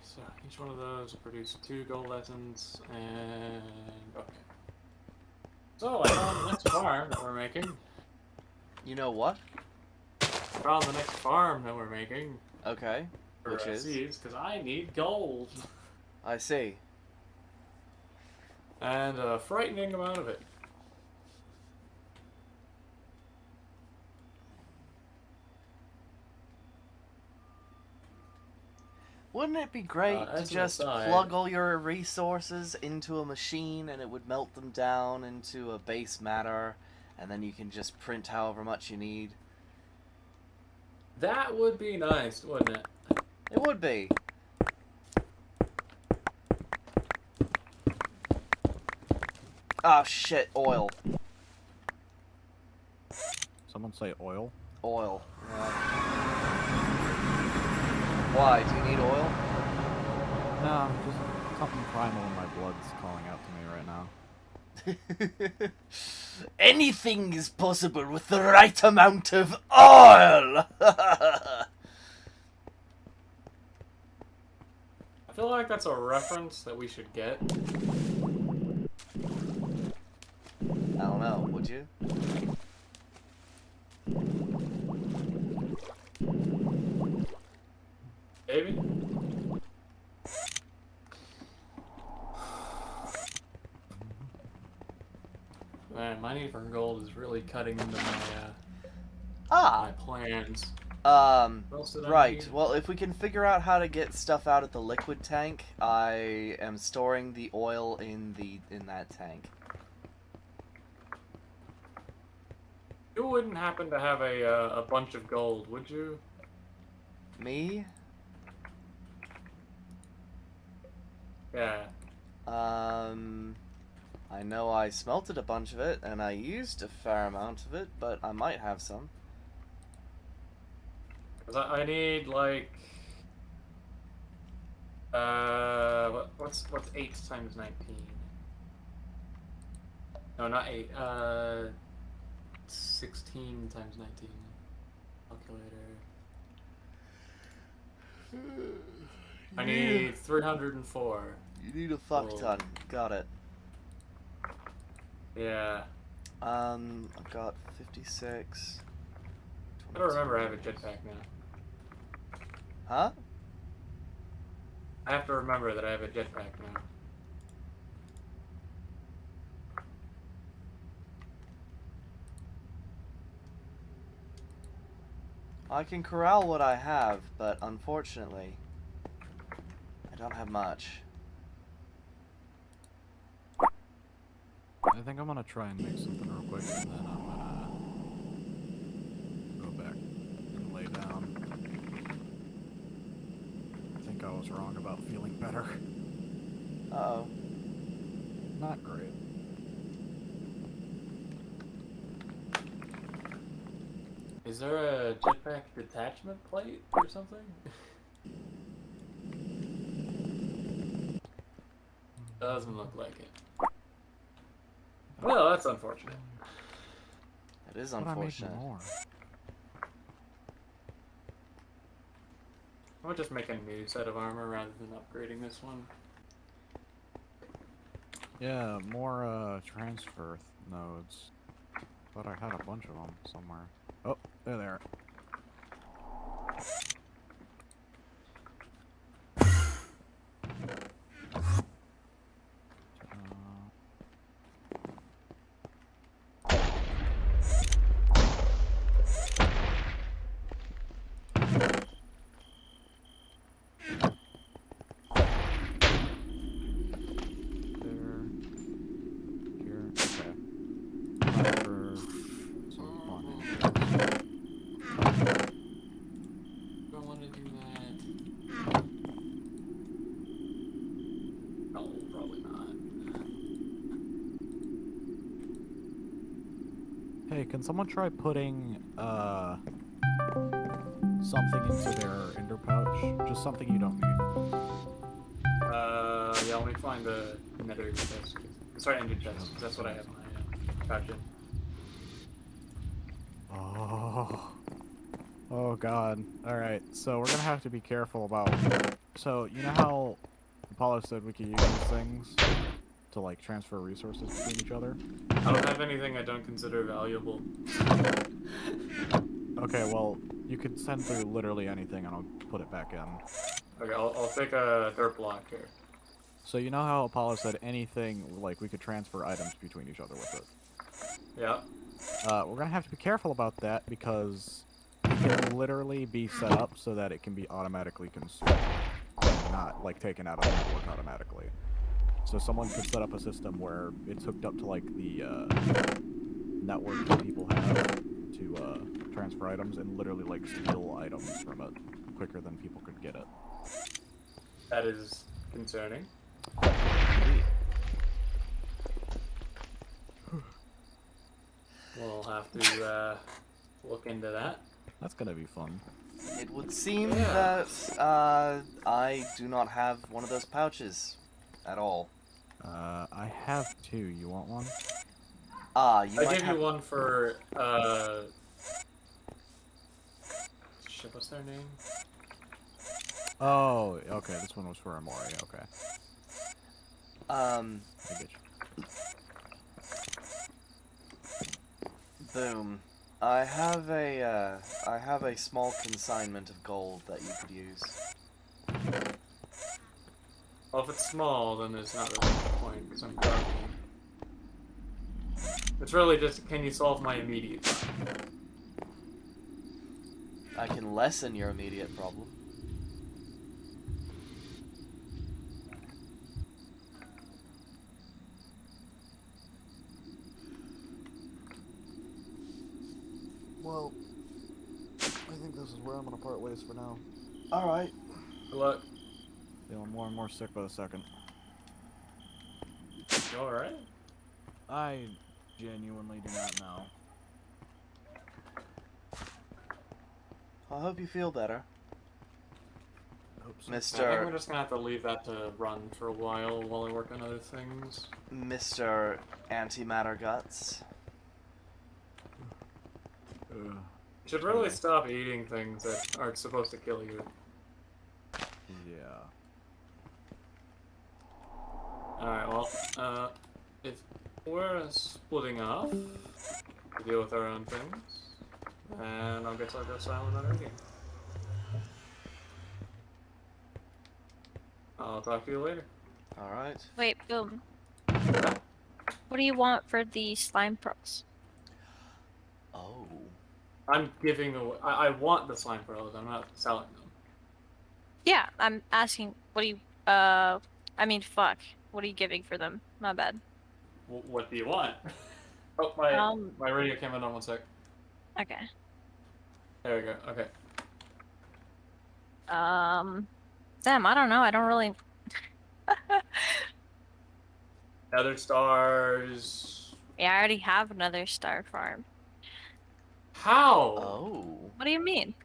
S1: So each one of those will produce 2 gold lessons, and okay. So I found the next farm that we're making.
S3: You know what?
S1: I found the next farm that we're making.
S3: Okay.
S1: For
S3: Which is?
S1: seeds, because I need gold.
S3: I see.
S1: And a frightening amount of it.
S3: Wouldn't it be great to
S1: as an
S3: just
S1: aside-
S3: plug all your resources into a machine and it would melt them down into a base matter, and then you can just print however much you need?
S1: That would be nice, wouldn't it?
S3: It would be. Oh shit, oil.
S2: Someone say oil?
S3: Oil. Yeah. Why? Do you need oil?
S2: No, just something primal in my blood's calling out to me right now.
S3: Anything is possible with the right amount of oil!
S1: I feel like that's a reference that we should get.
S3: I don't know, would you?
S1: Maybe? Man, my need for gold is really cutting into my plans. What else did I
S3: Right.
S1: need?
S3: Well, if we can figure out how to get stuff out of the liquid tank, I am storing the oil in that tank.
S1: You wouldn't happen to have a bunch of gold, would you?
S3: Me?
S1: Yeah.
S3: I know I smelted a bunch of it, and I used a fair amount of it, but I might have some.
S1: Cause I need like what's 8 times 19? No, not 8. 16 times 19. Calculator. I need 304.
S3: You need a fuck
S1: Oh.
S3: ton. Got it.
S1: Yeah.
S3: I've got 56.
S1: I don't remember I have a jetpack now.
S3: Huh?
S1: I have to remember that I have a jetpack now.
S3: I can corral what I have, but unfortunately, I don't have much.
S2: I think I'm gonna try and make something real quick, and then I'm gonna go back and lay down. I think I was wrong about feeling better.
S3: Uh-oh.
S2: Not great.
S1: Is there a jetpack detachment plate or something? Doesn't look like it. Well, that's unfortunate.
S3: It is
S2: But I made
S3: unfortunate.
S2: more.
S1: I'm just making a new set of armor rather than upgrading this one.
S2: Yeah, more transfer nodes. Thought I had a bunch of them somewhere. Oh, there they are. There. Here. Okay. Time for some fun.
S1: Don't want to do that. No, probably not.
S2: Hey, can someone try putting something into their ender pouch? Just something you don't need.
S1: Yeah, let me find the nether chest. Sorry, ender chest, 'cause that's what I have my pouch in.
S2: Oh. Oh god. Alright, so we're gonna have to be careful about... So, you know how Apollo said we could use these things to, like, transfer resources between each other?
S1: I don't have anything I don't consider valuable.
S2: Okay, well, you could send through literally anything and I'll put it back in.
S1: Okay, I'll take a dirt block here.
S2: So you know how Apollo said anything, like, we could transfer items between each other with it?
S1: Yeah.
S2: We're gonna have to be careful about that because it can literally be set up so that it can be automatically consumed and not, like, taken out of the network automatically. So someone could set up a system where it's hooked up to, like, the network that people have to transfer items and literally, like, steal items from it quicker than people could get it.
S1: That is concerning. We'll have to look into that.
S2: That's gonna be fun.
S3: It would seem
S1: Yeah.
S3: that I do not have one of those pouches at all.
S2: I have two. You want one?
S3: You
S1: I
S3: might
S1: gave
S3: have.
S1: you one for shit, what's their name?
S2: Oh, okay. This one was for Amori. Okay. I get you.
S3: Boom. I have a small consignment of gold that you could use.
S1: Well, if it's small, then there's not really a point, because I'm growing. It's really just, can you solve my immediate problem?
S3: I can lessen your immediate problem.
S2: Well, I think this is where I'm gonna part ways for now.
S3: Alright.
S1: Good luck.
S2: Feeling more and more sick by the second.
S1: You alright?
S2: I genuinely do not know.
S3: I hope you feel better.
S2: Hope so.
S1: I think we're
S3: Mr.
S1: just gonna have to leave that to run for a while I work on other things.
S3: Mr. Antimatter Guts.
S1: You should really stop eating things that aren't supposed to kill you.
S2: Yeah.
S1: Alright, well, if we're splitting off to deal with our own things, then I guess I'll go silent on our game. I'll talk to you later.
S3: Alright.
S4: Wait, boom. What do you want for the slime pearls?
S3: Oh.
S1: I'm giving away. I want the slime pearls. I'm not selling them.
S4: Yeah, I'm asking. What do you? I mean, fuck. What are you giving for them? My bad.
S1: What do you want? Oh, my radio came on 1 sec.
S4: Okay.
S1: There we go. Okay.
S4: Damn, I don't know. I don't really.
S1: Nether stars.
S4: Yeah, I already have another star farm.
S1: How?
S3: Oh.
S4: What do you mean?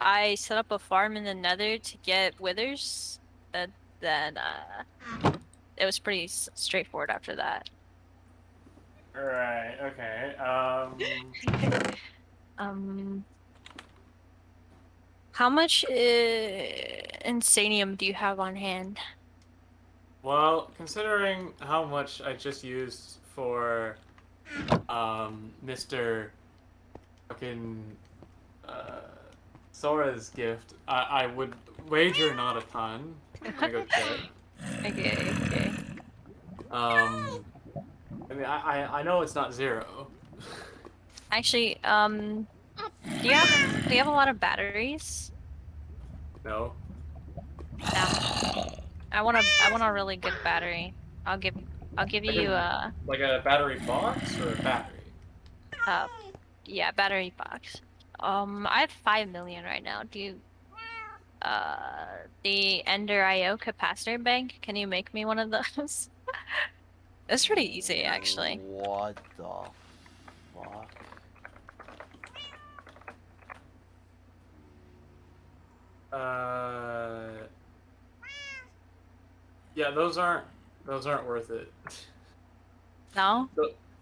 S4: I set up a farm in the Nether to get withers, but then it was pretty straightforward after that.
S1: Right. Okay.
S4: Um, how much insanium do you have on hand?
S1: Well, considering how much I just used for Mr. fucking uh, Sora's gift, I would wager not a ton. Let me go check.
S4: Okay.
S1: I mean, I know it's not 0.
S4: Actually, do you have a lot of batteries?
S1: No.
S4: No. I want a really good battery. I'll give you
S1: Like a battery box or a battery?
S4: uh yeah, battery box. I have 5 million right now. Do you the Ender IO capacitor bank, can you make me one of those? It's pretty easy actually.
S3: What the fuck?
S1: Yeah, those aren't worth it.
S4: No?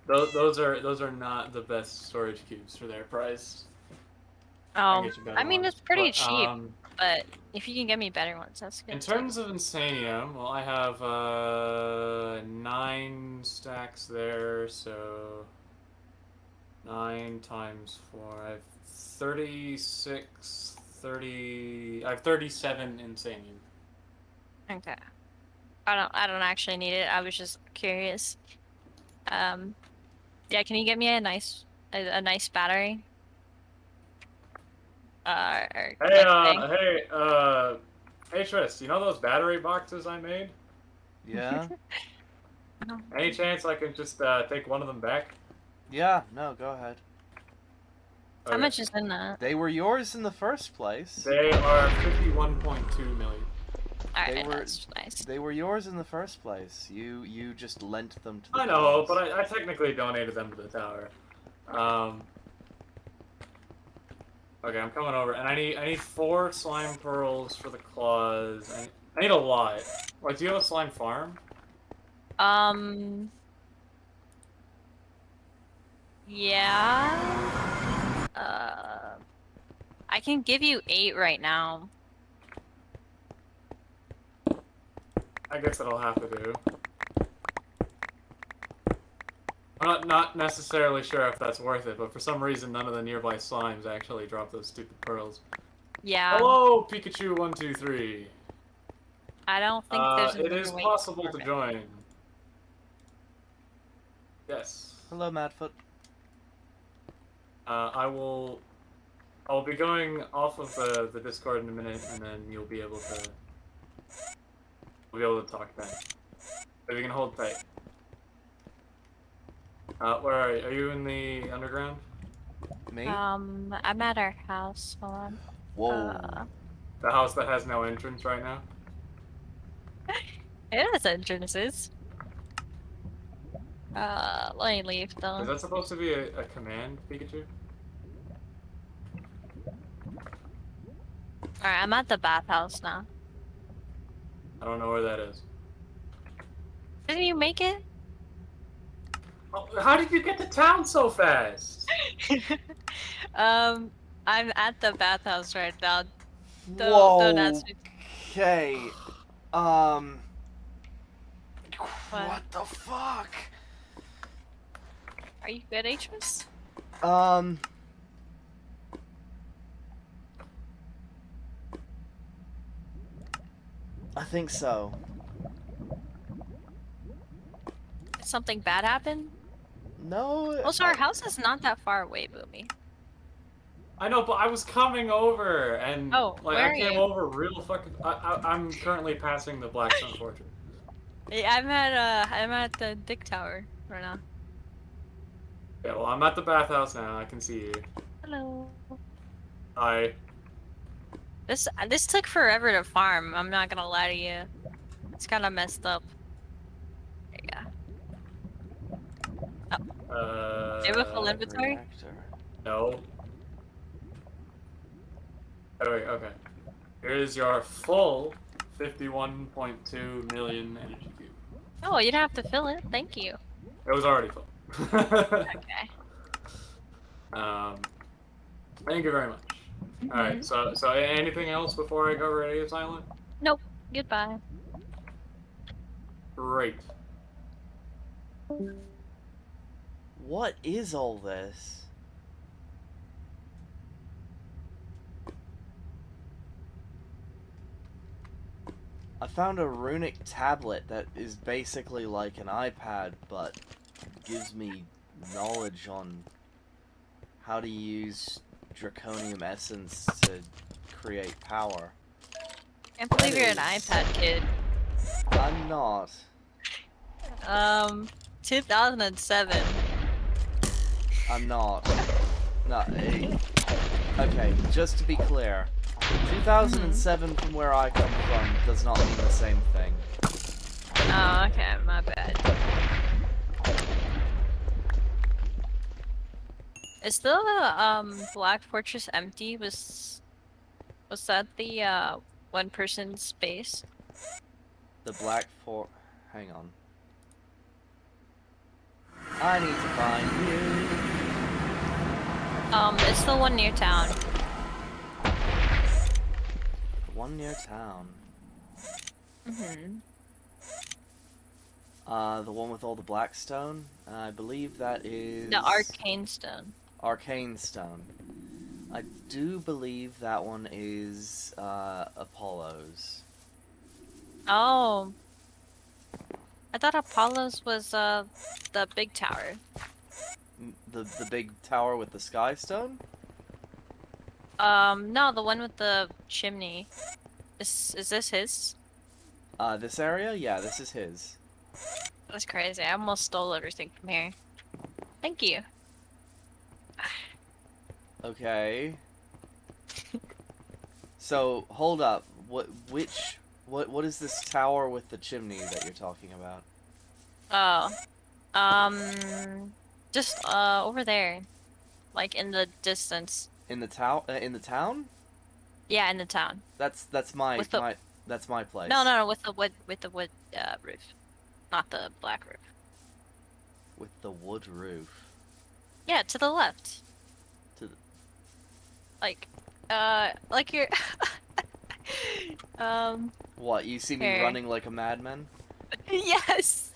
S1: Those are not the best storage cubes for their price. I can
S4: Oh,
S1: get you better
S4: I mean
S1: ones.
S4: it's pretty
S1: But,
S4: cheap, but if you can get me better ones, that's good
S1: in
S4: too.
S1: terms of Insanium, well, I have 9 stacks there, so 9 times 4. I have 36, 30. I have 37 Insanium.
S4: Okay. I don't actually need it. I was just curious. Yeah, can you get me a nice battery? Or
S1: Hey,
S4: like bank?
S1: hey, Tris, you know those battery boxes I made?
S3: Yeah?
S1: Any chance I could just take one of them back?
S3: Yeah, no, go ahead.
S4: How
S1: Okay.
S4: much is in that?
S3: They were yours in the first place.
S1: They are 51.2 million.
S4: Alright,
S3: were-
S4: that's nice.
S3: They were yours in the first place. You just lent them to the
S1: I know,
S3: cause.
S1: but I technically donated them to the tower. Okay, I'm coming over, and I need 4 slime pearls for the claws. I need a lot. Like, do you have a slime farm?
S4: Yeah. I can give you 8 right now.
S1: I guess that'll have to do. I'm not necessarily sure if that's worth it, but for some reason none of the nearby slimes actually drop those stupid pearls.
S4: Yeah.
S1: Hello, Pikachu123.
S4: I don't think there's
S1: It
S4: another
S1: is
S4: way
S1: possible
S4: farm
S1: to
S4: it.
S1: join. Yes.
S3: Hello, Madfoot.
S1: I'll be going off of the Discord in a minute, and then you'll be able to talk then. If you can hold tight. Where are you? Are you in the underground?
S3: Me?
S4: I'm at our house. Hold on.
S3: Whoa.
S1: The house that has no entrance right now?
S4: It has entrances. Let me leave though.
S1: Is that supposed to be a command, Pikachu?
S4: Alright, I'm at the bathhouse now.
S1: I don't know where that is.
S4: Didn't you make it?
S1: Oh, how did you get to town so fast?
S4: I'm at the bathhouse right now.
S3: Whoa.
S4: Don't ask me.
S3: Okay.
S4: What?
S3: What the fuck?
S4: Are you good, Atris?
S3: I think so.
S4: Did something bad happen?
S3: No.
S4: Also, our house is not that far away, Boomy.
S1: I know, but I was coming over, and
S4: Oh,
S1: like
S4: where
S1: I
S4: are
S1: came
S4: you?
S1: over real fucking. I'm currently passing the Blackstone Fortress.
S4: Yeah, I'm at the Dick Tower right now.
S1: Yeah, well, I'm at the bathhouse now. I can see you.
S4: Hello.
S1: Hi.
S4: This took forever to farm. I'm not gonna lie to you. It's kind of messed up. There you go. Do you have a full inventory?
S3: Reactor.
S1: No. Oh, wait, okay. Here's your full 51.2 million energy cube.
S4: Oh, you don't have to fill it. Thank you.
S1: It was already full.
S4: Okay.
S1: Thank you very much. Alright, so anything else before I go radio silent?
S4: Nope. Goodbye.
S1: Great.
S3: What is all this? I found a runic tablet that is basically like an iPad, but gives me knowledge on how to use draconium essence to create power.
S4: Can't believe you're an
S3: That is-
S4: iPad kid.
S3: I'm not.
S4: 2007.
S3: I'm not. Not a. Okay, just to be clear, 2007 from where I come from does not mean the same thing.
S4: Oh, okay, my bad. Is the Black Fortress empty? Was that the one person's base?
S3: The Black Fort. Hang on. I need to find you.
S4: It's the one near town.
S3: The one near town.
S4: Mhm.
S3: The one with all the black stone. I believe that is
S4: The arcane stone.
S3: Arcane stone. I do believe that one is Apollo's.
S4: Oh. I thought Apollo's was the big tower.
S3: The big tower with the sky stone?
S4: No, the one with the chimney. Is this his?
S3: This area? Yeah, this is his.
S4: That's crazy. I almost stole everything from here. Thank you.
S3: Okay. So, hold up. What is this tower with the chimney that you're talking about?
S4: Oh. Just over there. Like in the distance.
S3: In the town?
S4: Yeah, in the town.
S3: That's my
S4: With the-
S3: that's my place.
S4: No, with the wood roof. Not the black roof.
S3: With the wood roof.
S4: Yeah, to the left.
S3: To the...
S4: Like you're
S3: What, you see me
S4: Here.
S3: running like a madman?
S4: yes.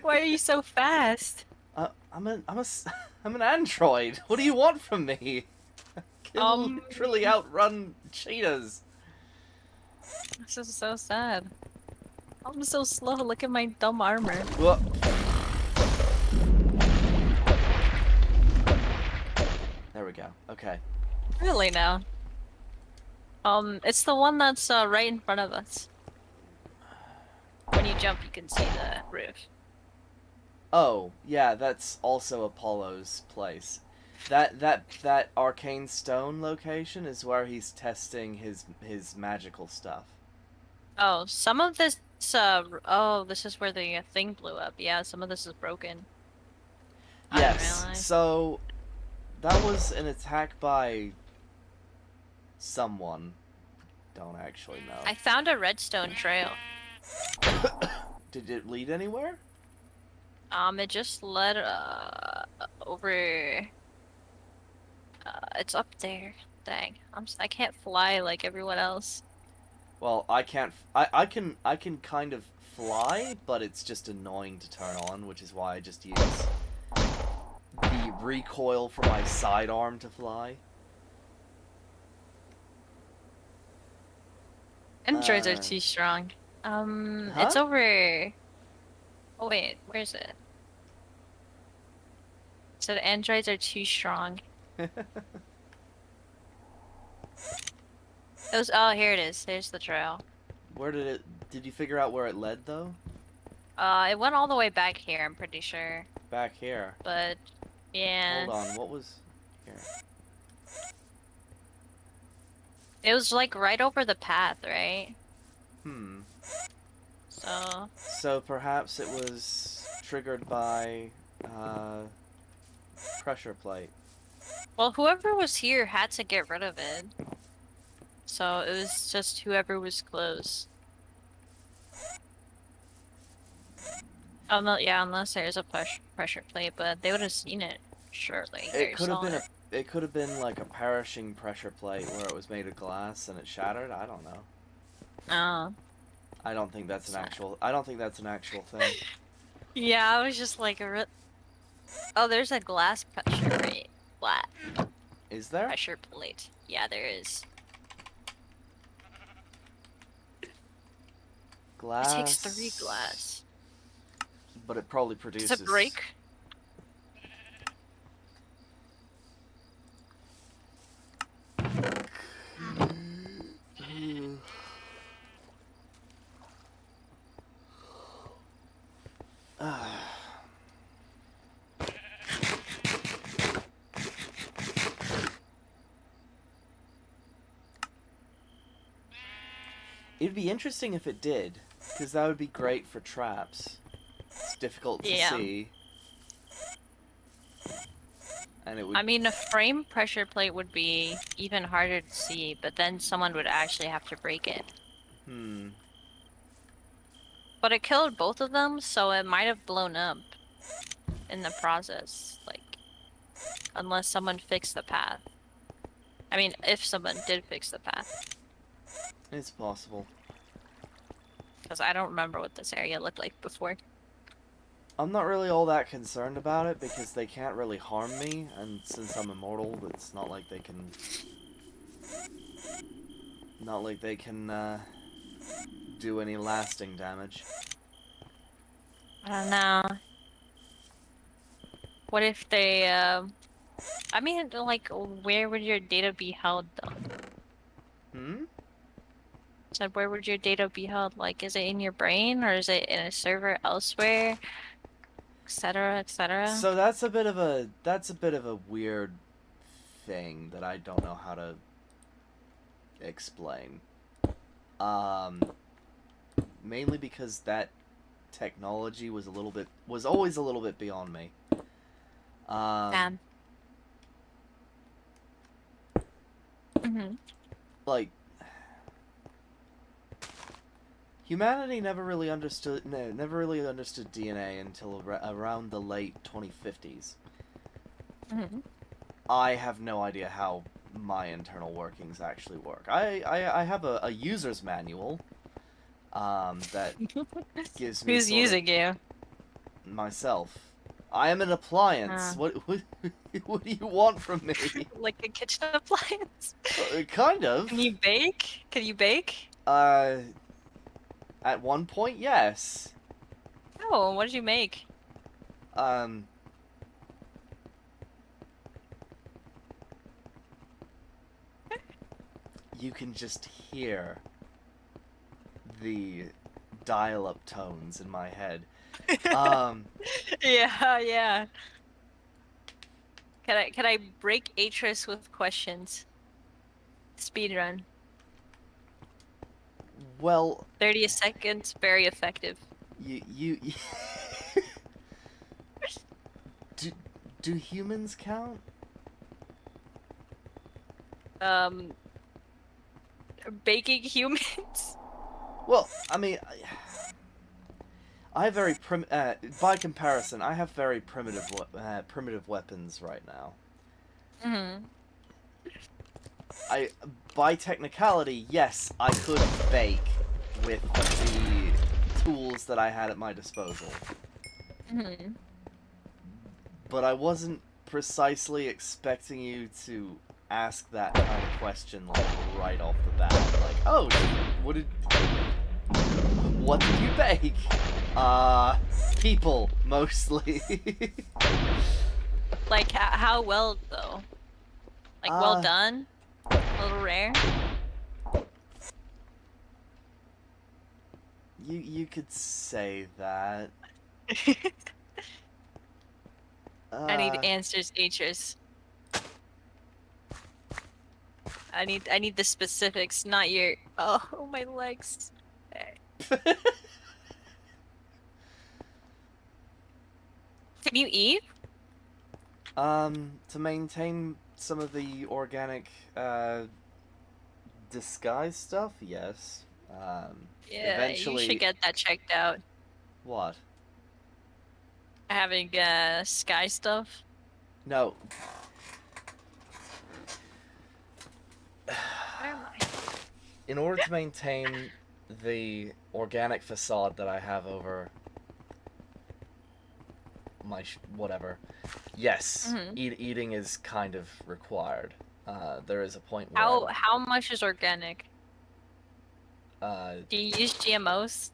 S4: Why are you so fast?
S3: I'm an android. What do you want from me? I can literally outrun cheetahs.
S4: This is so sad. I'm so slow. Look at my dumb armor.
S3: Whoa. There we go. Okay.
S4: Really now? It's the one that's right in front of us. When you jump, you can see the roof.
S3: Oh, yeah, that's also Apollo's place. That arcane stone location is where he's testing his magical stuff.
S4: Oh, some of this. Oh, this is where the thing blew up. Yeah, some of this is broken. I didn't
S3: Yes.
S4: realize.
S3: So that was an attack by someone. Don't actually know.
S4: I found a redstone trail.
S3: Did it lead anywhere?
S4: It just led over. It's up there. Dang, I can't fly like everyone else.
S3: Well, I can't. I can kind of fly, but it's just annoying to turn on, which is why I just use the recoil for my sidearm to fly.
S4: Androids are too strong. It's
S3: Huh?
S4: over. Oh wait, where is it? So the androids are too strong. It was. Oh, here it is. Here's the trail.
S3: Where did it? Did you figure out where it led though?
S4: It went all the way back here. I'm pretty sure.
S3: Back here.
S4: But yeah,
S3: Hold on. What was here?
S4: it was like right over the path, right?
S3: Hmm.
S4: So
S3: So perhaps it was triggered by pressure plate.
S4: Well, whoever was here had to get rid of it. So it was just whoever was close. Oh no, yeah, unless there's a pressure plate, but they would have seen it surely.
S3: It could have been it could have been like a perishing pressure plate where it was made of glass and it shattered. I don't know.
S4: Oh.
S3: I don't think that's an actual. I don't think that's an actual thing.
S4: Yeah, I was just like oh, there's a glass pressure plate. Flat
S3: Is there?
S4: pressure plate. Yeah, there is.
S3: Glass.
S4: It takes 3 glass.
S3: But it probably produces.
S4: Does it break?
S3: It'd be interesting if it did, because that would be great for traps. It's difficult to
S4: Yeah.
S3: see. And it would.
S4: I mean, a frame pressure plate would be even harder to see, but then someone would actually have to break it.
S3: Hmm.
S4: But it killed both of them, so it might have blown up in the process. Like, unless someone fixed the path. I mean, if someone did fix the path.
S3: It's possible.
S4: Because I don't remember what this area looked like before.
S3: I'm not really all that concerned about it because they can't really harm me, and since I'm immortal, it's not like they can. Not like they can do any lasting damage.
S4: I don't know. What if they, I mean, like, where would your data be held, though?
S3: Hmm?
S4: So where would your data be held? Like, is it in your brain, or is it in a server elsewhere? Etc., etc.?
S3: So that's a bit of a weird thing that I don't know how to explain. Mainly because that technology was always a little bit beyond me.
S4: Damn.
S3: Like, humanity never really understood DNA until around the late 2050s. I have no idea how my internal workings actually work. I have a user's manual that gives me
S4: Who's using you?
S3: myself. I am an appliance. What do you want from me?
S4: Like a kitchen appliance?
S3: Kind of.
S4: Can you bake? Can you bake?
S3: At one point, yes.
S4: Oh, what did you make?
S3: You can just hear the dial-up tones in my head.
S4: Yeah, yeah. Can I break Atris with questions? Speedrun.
S3: Well,
S4: 30 seconds, very effective.
S3: you do humans count?
S4: Baking humans?
S3: Well, I mean, I have very by comparison, I have very primitive weapons right now. By technicality, yes, I could bake with the tools that I had at my disposal. But I wasn't precisely expecting you to ask that kind of question, like, right off the bat. Like, oh, what did you bake? People, mostly.
S4: Like, how well, though? Like, well done? A little rare?
S3: You could say that.
S4: I need answers, Atris. I need the specifics, not your. Oh, my legs. Can you eat?
S3: To maintain some of the organic, disguise stuff, yes.
S4: Yeah,
S3: Eventually...
S4: you should get that checked out.
S3: What?
S4: Having sky stuff.
S3: No.
S4: Where am I?
S3: In order to maintain the organic facade that I have over my whatever, yes, eating is kind of required. There is a point where
S4: How much is organic?
S3: do
S4: Do you use GMOs?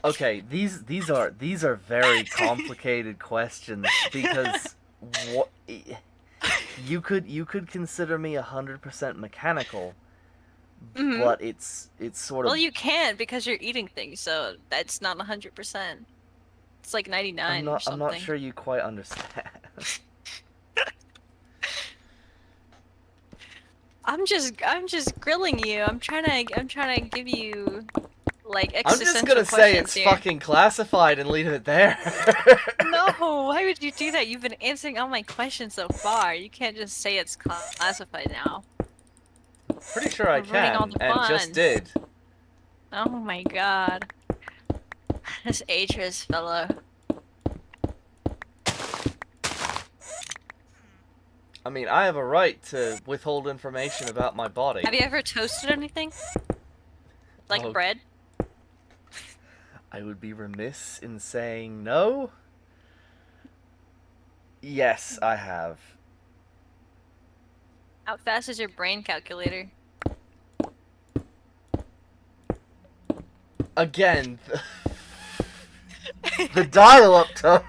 S3: Okay, these are very complicated questions because what you could consider me 100% mechanical, but it's sort of...
S4: Well, you can't because you're eating things, so that's not 100%. It's like 99 or something.
S3: I'm not sure you quite understand.
S4: I'm just grilling you. I'm trying to give you like
S3: I'm
S4: existential
S3: just gonna say it's
S4: here.
S3: fucking classified and leave it there.
S4: No, why would you do that? You've been answering all my questions so far. You can't just say it's classified now.
S3: Pretty sure I
S4: We're ruining all
S3: can,
S4: the
S3: and just
S4: fun.
S3: did.
S4: Oh my god. This ageless fellow.
S3: I mean, I have a right to withhold information about my body.
S4: Have you ever toasted anything? Like
S3: Oh.
S4: bread?
S3: I would be remiss in saying no. Yes, I have.
S4: How fast is your brain calculator?
S3: Again, the dial-up tone.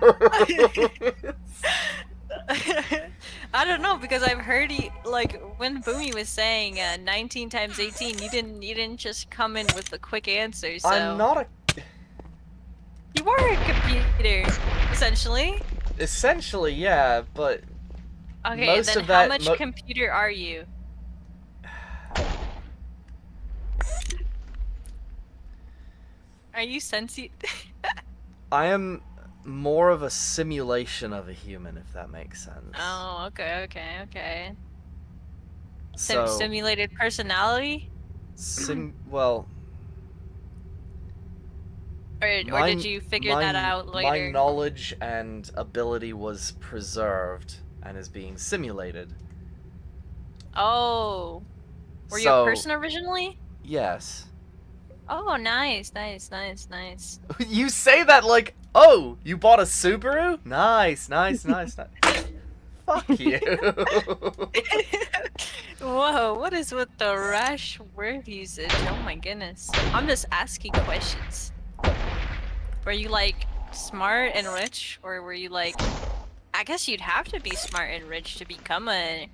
S4: I don't know because I've heard like when Boomy was saying 19 times 18, you didn't just come in with a quick answer. So
S3: I'm not a...
S4: You were a computer, essentially.
S3: Essentially, yeah, but...
S4: Okay,
S3: most
S4: then
S3: of that...
S4: how much computer are you? Are you sentient?
S3: I am more of a simulation of a human, if that makes sense.
S4: Oh, okay.
S3: So,
S4: Simulated personality?
S3: well...
S4: Or did you figure that out later?
S3: My knowledge and ability was preserved and is being simulated.
S4: Oh. Were you a person originally?
S3: Yes.
S4: Oh, nice.
S3: You say that like, oh, you bought a Subaru? Nice. Fuck you.
S4: Whoa, what is with the rash word usage? Oh my goodness. I'm just asking questions. Were you like smart and rich, or were you like... I guess you'd have to be smart and rich to become a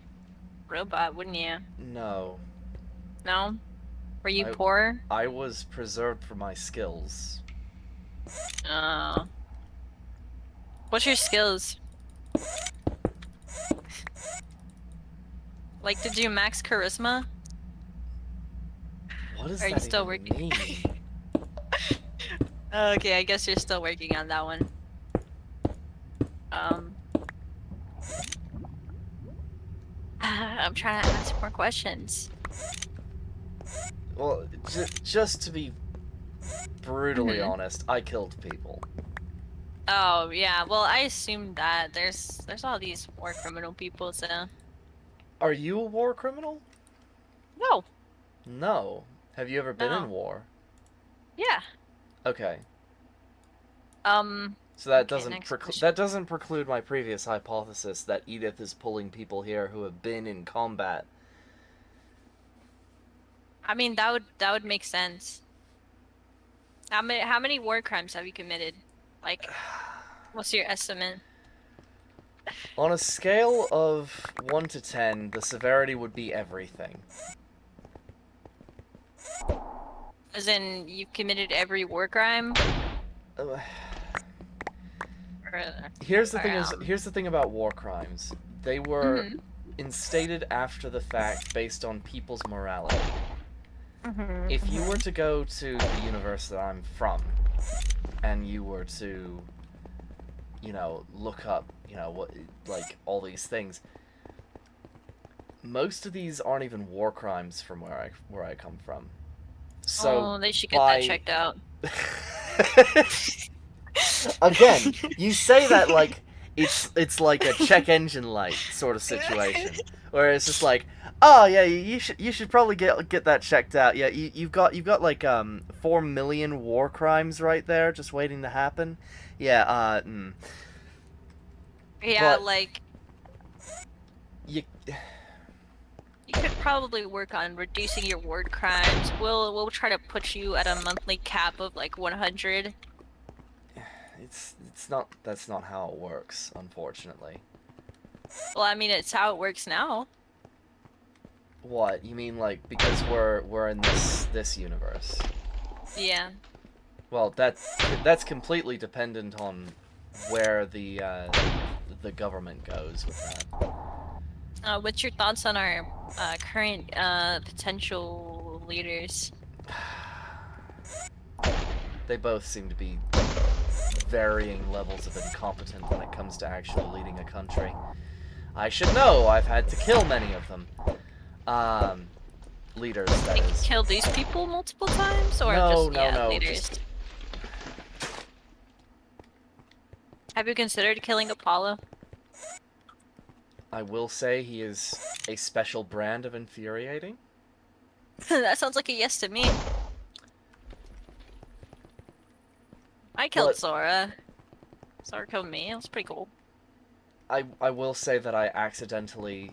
S4: robot, wouldn't you?
S3: No.
S4: No? Were you poor?
S3: I was preserved for my skills.
S4: Oh. What's your skills? Like, did you max charisma?
S3: What does
S4: Are
S3: that
S4: you still
S3: even
S4: working?
S3: mean?
S4: Okay, I guess you're still working on that one. I'm trying to ask more questions.
S3: Well, just to be brutally honest, I killed people.
S4: Oh yeah, well I assumed that there's all these war criminal people, so.
S3: Are you a war criminal?
S4: No.
S3: No. Have you ever been
S4: No.
S3: in war?
S4: Yeah.
S3: Okay. So that doesn't preclude my previous hypothesis that Edith is pulling people here who have been in combat.
S4: I mean that would make sense. How many war crimes have you committed? Like, what's your estimate?
S3: On a scale of 1 to 10, the severity would be everything.
S4: As in, you've committed every war crime?
S3: Here's the thing about war crimes. They were instated after the fact based on people's morality. If you were to go to the universe that I'm from, and you were to look up, what, like, all these things. Most of these aren't even war crimes from where I come from. So
S4: Oh, they should get that
S3: by
S4: checked out.
S3: again, you say that like it's like a check engine light sort of situation, where it's just like, oh yeah, you should probably get that checked out. Yeah, you've got like 4 million war crimes right there just waiting to happen. Yeah,
S4: Yeah,
S3: but
S4: like
S3: you
S4: you could probably work on reducing your word crimes. We'll try to put you at a monthly cap of like 100.
S3: it's not that's not how it works, unfortunately.
S4: Well, I mean, it's how it works now.
S3: What you mean, like because we're in this universe?
S4: Yeah.
S3: Well, that's completely dependent on where the government goes with that.
S4: What's your thoughts on our current potential leaders?
S3: They both seem to be varying levels of incompetent when it comes to actually leading a country. I should know. I've had to kill many of them. Leaders, that
S4: Like,
S3: is.
S4: kill these people multiple times, or
S3: No,
S4: just
S3: no, no,
S4: leaders?
S3: just-
S4: Have you considered killing Apollo?
S3: I will say he is a special brand of infuriating.
S4: That sounds like a yes to me. I killed
S3: What?
S4: Sora. Sora killed me. It was pretty cool.
S3: I will say that I accidentally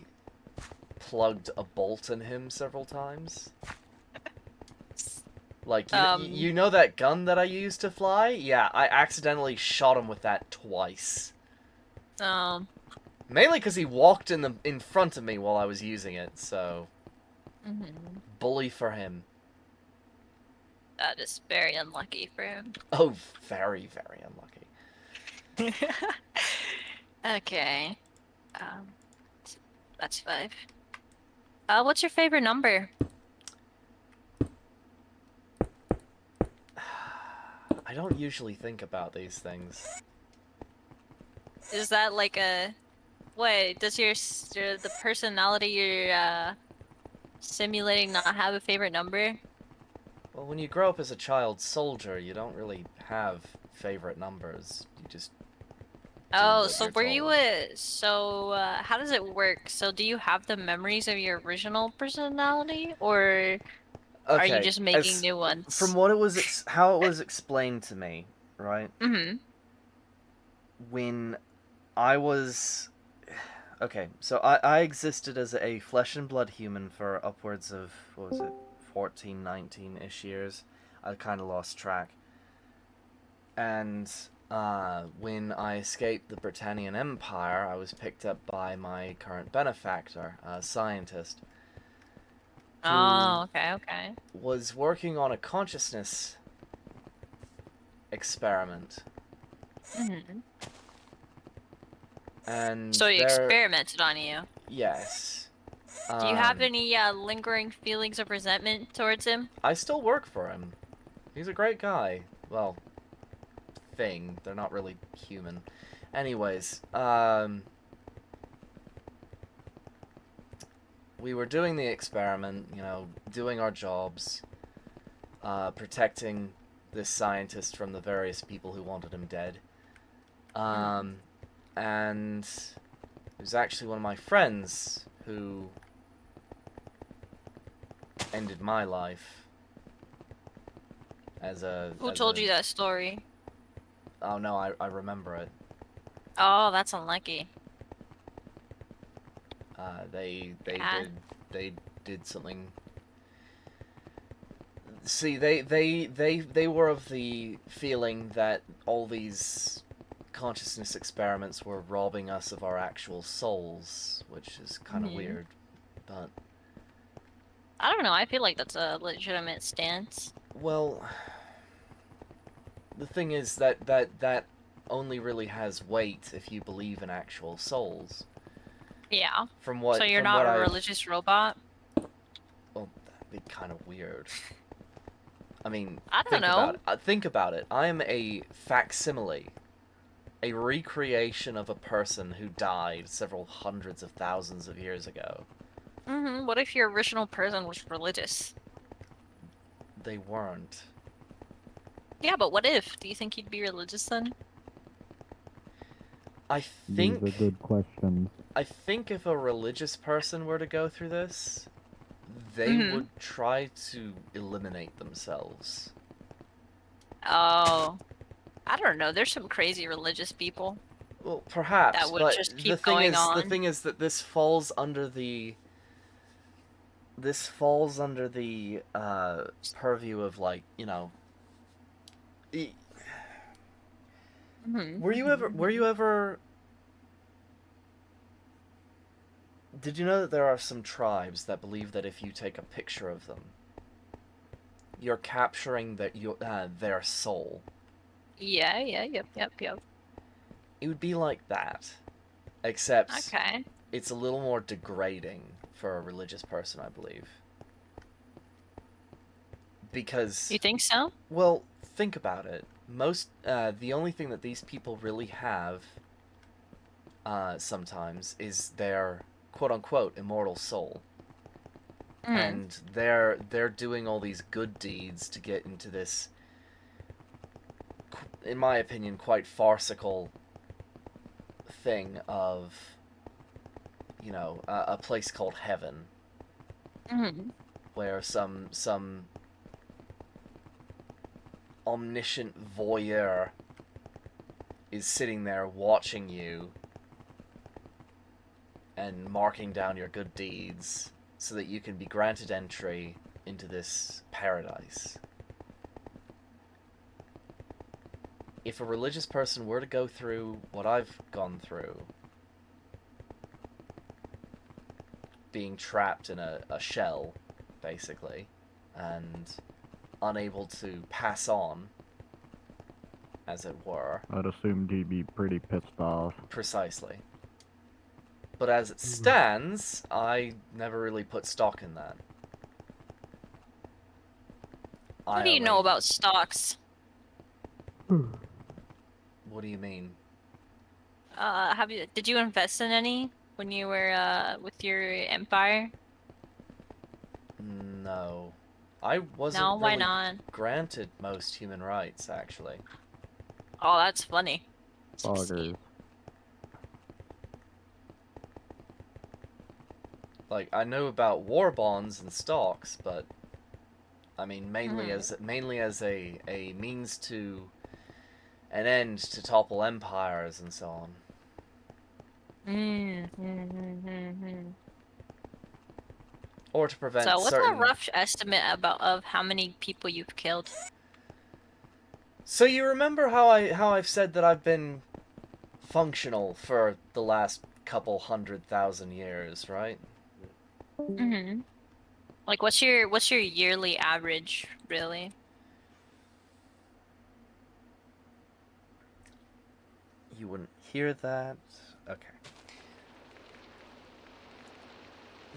S3: plugged a bolt in him several times. Like, you know that gun that I used to fly? Yeah, I accidentally shot him with that twice. Mainly because he walked in front of me while I was using it, so... Bully for him.
S4: That is very unlucky for him.
S3: Oh, very, very unlucky.
S4: Okay. That's 5. What's your favorite number?
S3: I don't usually think about these things.
S4: Is that like a... What, does the personality you're simulating not have a favorite number?
S3: Well, when you grow up as a child soldier, you don't really have favorite numbers. You just...
S4: Oh,
S3: what
S4: so
S3: you're
S4: were you
S3: told.
S4: how does it work? So do you have the memories of your original personality, or are you
S3: Okay,
S4: just making new ones?
S3: from what how it was explained to me, right?
S4: Mm-hmm.
S3: When I was... Okay, so I existed as a flesh and blood human for upwards of, what was it, 14, 19-ish years. I kind of lost track. And when I escaped the Britannian Empire, I was picked up by my current benefactor, a scientist,
S4: Oh, okay.
S3: was working on a consciousness experiment.
S4: Mm-hmm.
S3: And
S4: So he experimented on you.
S3: Yes.
S4: Do you have any lingering feelings of resentment towards him?
S3: I still work for him. He's a great guy. Well, thing. They're not really human. Anyways, we were doing the experiment, doing our jobs, protecting this scientist from the various people who wanted him dead. And it was actually one of my friends who ended my life as a...
S4: Who told you that story?
S3: Oh no, I remember it.
S4: Oh, that's unlucky.
S3: They
S4: Yeah.
S3: did something. See, they were of the feeling that all these consciousness experiments were robbing us of our actual souls, which is kind of weird, but...
S4: I don't know, I feel like that's a legitimate stance.
S3: Well, the thing is that only really has weight if you believe in actual souls.
S4: Yeah.
S3: From what...
S4: So you're not a religious robot?
S3: Well, that'd be kind of weird. I mean,
S4: I don't know.
S3: Think about it. I am a facsimile a recreation of a person who died several hundreds of thousands of years ago.
S4: What if your original person was religious?
S3: They weren't.
S4: Yeah, but what if? Do you think you'd be religious then?
S3: I
S2: These are
S3: think
S2: good questions.
S3: I think if a religious person were to go through this, they
S4: Mhm.
S3: would try to eliminate themselves.
S4: Oh, I don't know. There's some crazy religious people.
S3: Well, perhaps,
S4: That would
S3: but
S4: just
S3: the
S4: keep
S3: thing
S4: going
S3: is, the
S4: on.
S3: thing is that this falls under the purview of, like, you know. e- Were you ever? Did you know that there are some tribes that believe that if you take a picture of them, you're capturing their soul?
S4: Yeah, yep.
S3: It would be like that, except
S4: Okay.
S3: it's a little more degrading for a religious person, I believe. Because,
S4: You think so?
S3: well, think about it. The only thing that these people really have, sometimes, is their quote-unquote immortal soul. And they're doing all these good deeds to get into this, in my opinion, quite farcical thing of, a place called heaven, where some omniscient voyeur is sitting there watching you and marking down your good deeds so that you can be granted entry into this paradise. If a religious person were to go through what I've gone through, being trapped in a shell, basically, and unable to pass on, as it were.
S2: I'd assume he'd be pretty pissed off.
S3: Precisely. But as it stands, I never really put stock in that.
S4: What do you know about stocks?
S3: What do you mean?
S4: Did you invest in any when you were with your empire?
S3: No. I wasn't
S4: No, why
S3: really
S4: not?
S3: granted most human rights, actually.
S4: Oh, that's funny.
S2: Boggers.
S3: Like, I know about war bonds and stocks, but I mean mainly as a means to an end to topple empires and so on. Or to prevent
S4: So, what's
S3: certain...
S4: a rough estimate of how many people you've killed?
S3: So you remember how I've said that I've been functional for the last couple 100,000 years, right?
S4: Like, what's your yearly average, really?
S3: You wouldn't hear that. Okay.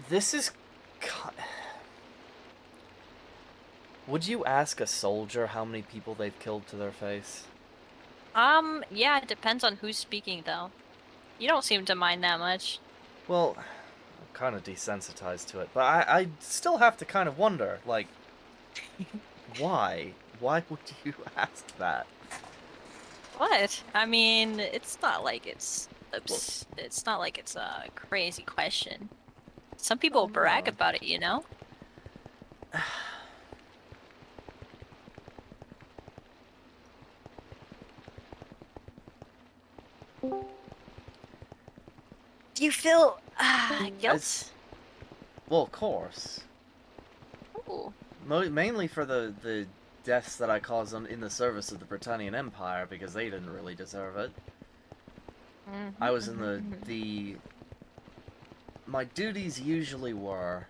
S3: This is... Would you ask a soldier how many people they've killed to their face?
S4: Yeah, it depends on who's speaking, though. You don't seem to mind that much.
S3: Well, I'm kind of desensitized to it, but I still have to kind of wonder, like, why? Why would you ask that?
S4: What? I mean, it's not like it's not like it's a crazy question. Some people brag
S3: no.
S4: about it, you know? Do you feel guilt?
S3: Well, of course.
S4: Ooh.
S3: Mainly for the deaths that I caused in the service of the Britannian Empire, because they didn't really deserve it. I was in my duties usually were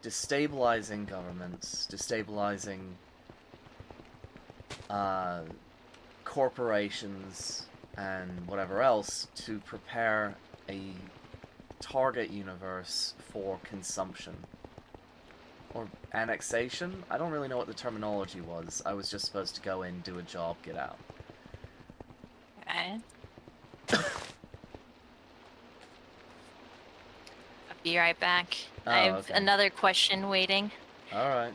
S3: destabilizing governments, destabilizing corporations, and whatever else to prepare a target universe for consumption. Or annexation? I don't really know what the terminology was. I was just supposed to go in, do a job, get out.
S4: Okay. be right back.
S3: Oh,
S4: I have
S3: okay.
S4: another question waiting.
S3: All right.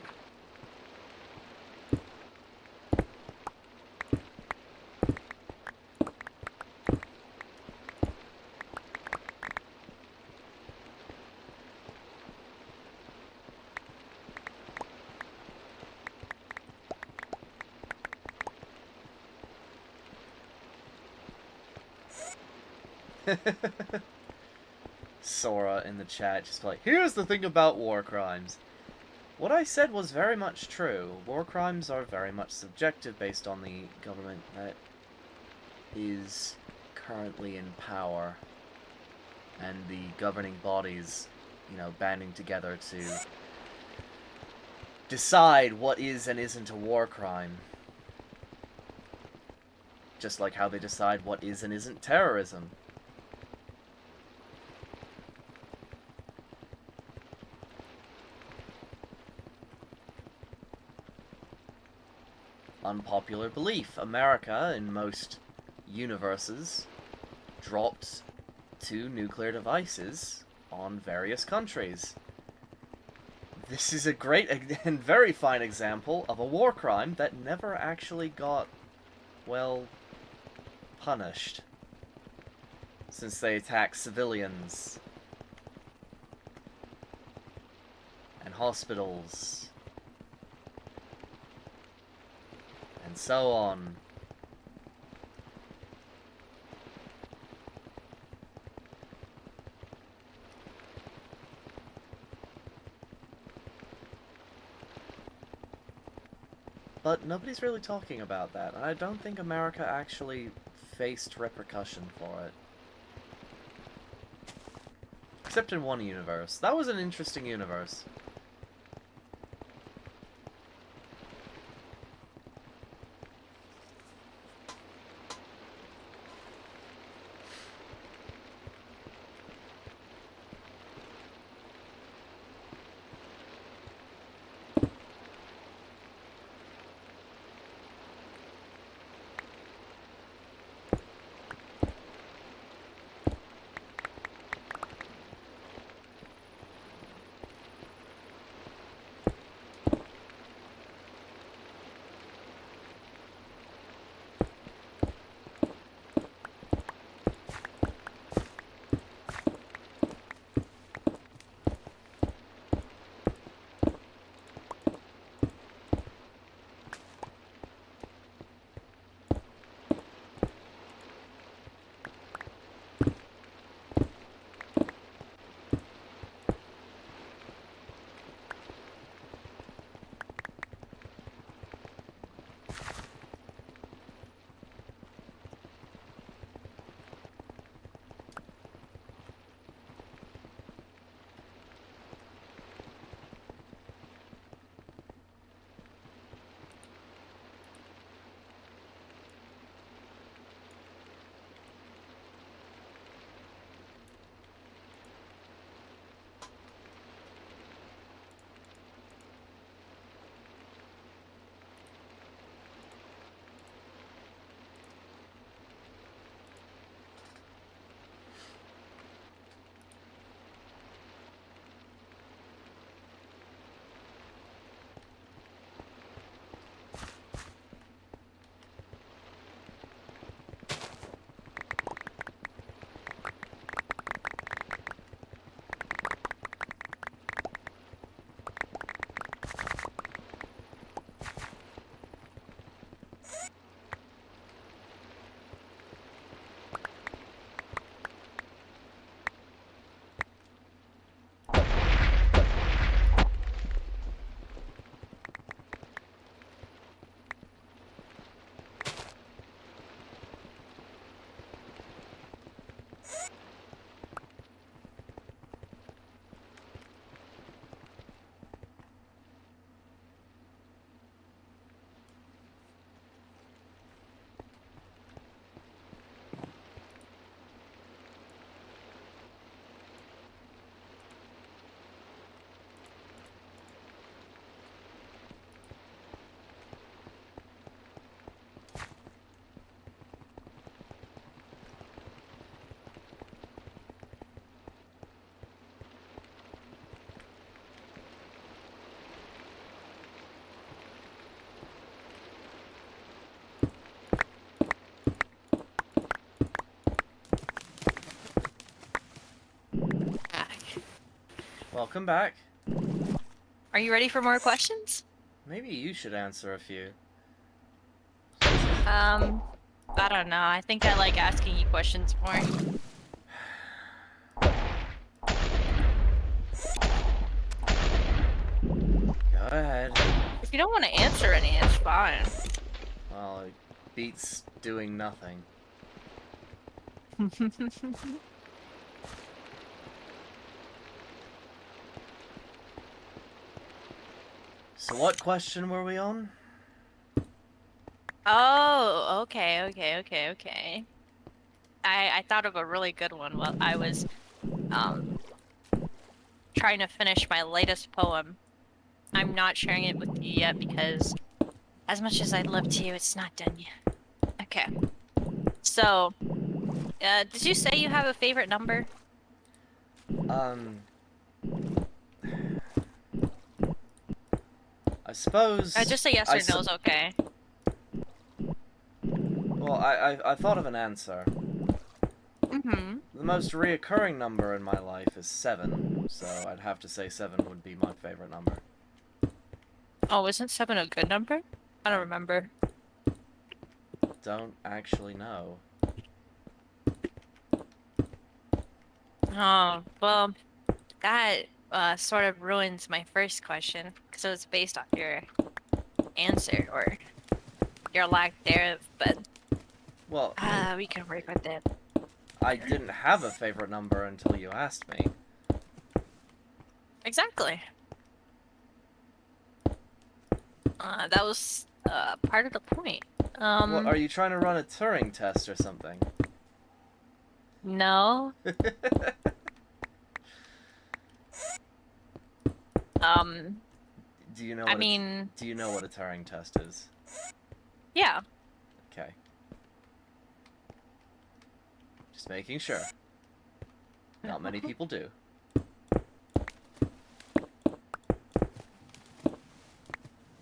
S3: Sora in the chat just like, here's the thing about war crimes. What I said was very much true. War crimes are very much subjective based on the government that is currently in power and the governing bodies, you know, banding together to decide what is and isn't a war crime. Just like how they decide what is and isn't terrorism. Unpopular belief. America, in most universes, dropped 2 nuclear devices on various countries. This is a great and very fine example of a war crime that never actually got, well, punished. Since they attacked civilians and hospitals and so on. But nobody's really talking about that, and I don't think America actually faced repercussion for it. Except in one universe. That was an interesting universe. Welcome back.
S4: Are you ready for more questions?
S3: Maybe you should answer a few.
S4: I don't know. I think I like asking you questions more.
S3: Go ahead.
S4: If you don't want to answer any, it's fine.
S3: Well, it beats doing nothing. So what question were we on?
S4: Oh, okay. I thought of a really good one while I was trying to finish my latest poem. I'm not sharing it with you yet because as much as I'd love to, it's not done yet. Okay. So, did you say you have a favorite number?
S3: I suppose...
S4: Just say yes or no is okay.
S3: Well, I thought of an answer.
S4: Mm-hmm.
S3: The most reoccurring number in my life is 7, so I'd have to say 7 would be my favorite number.
S4: Oh, isn't 7 a good number? I don't remember.
S3: Don't actually know.
S4: Oh, well, that sort of ruins my first question because it was based on your answer or your lack thereof, but
S3: Well,
S4: we can work with it.
S3: I didn't have a favorite number until you asked me.
S4: Exactly. That was part of the point.
S3: What, are you trying to run a Turing test or something?
S4: No.
S3: Do you know?
S4: I mean,
S3: do you know what a Turing test is?
S4: yeah.
S3: Okay. Just making sure. Not many people do.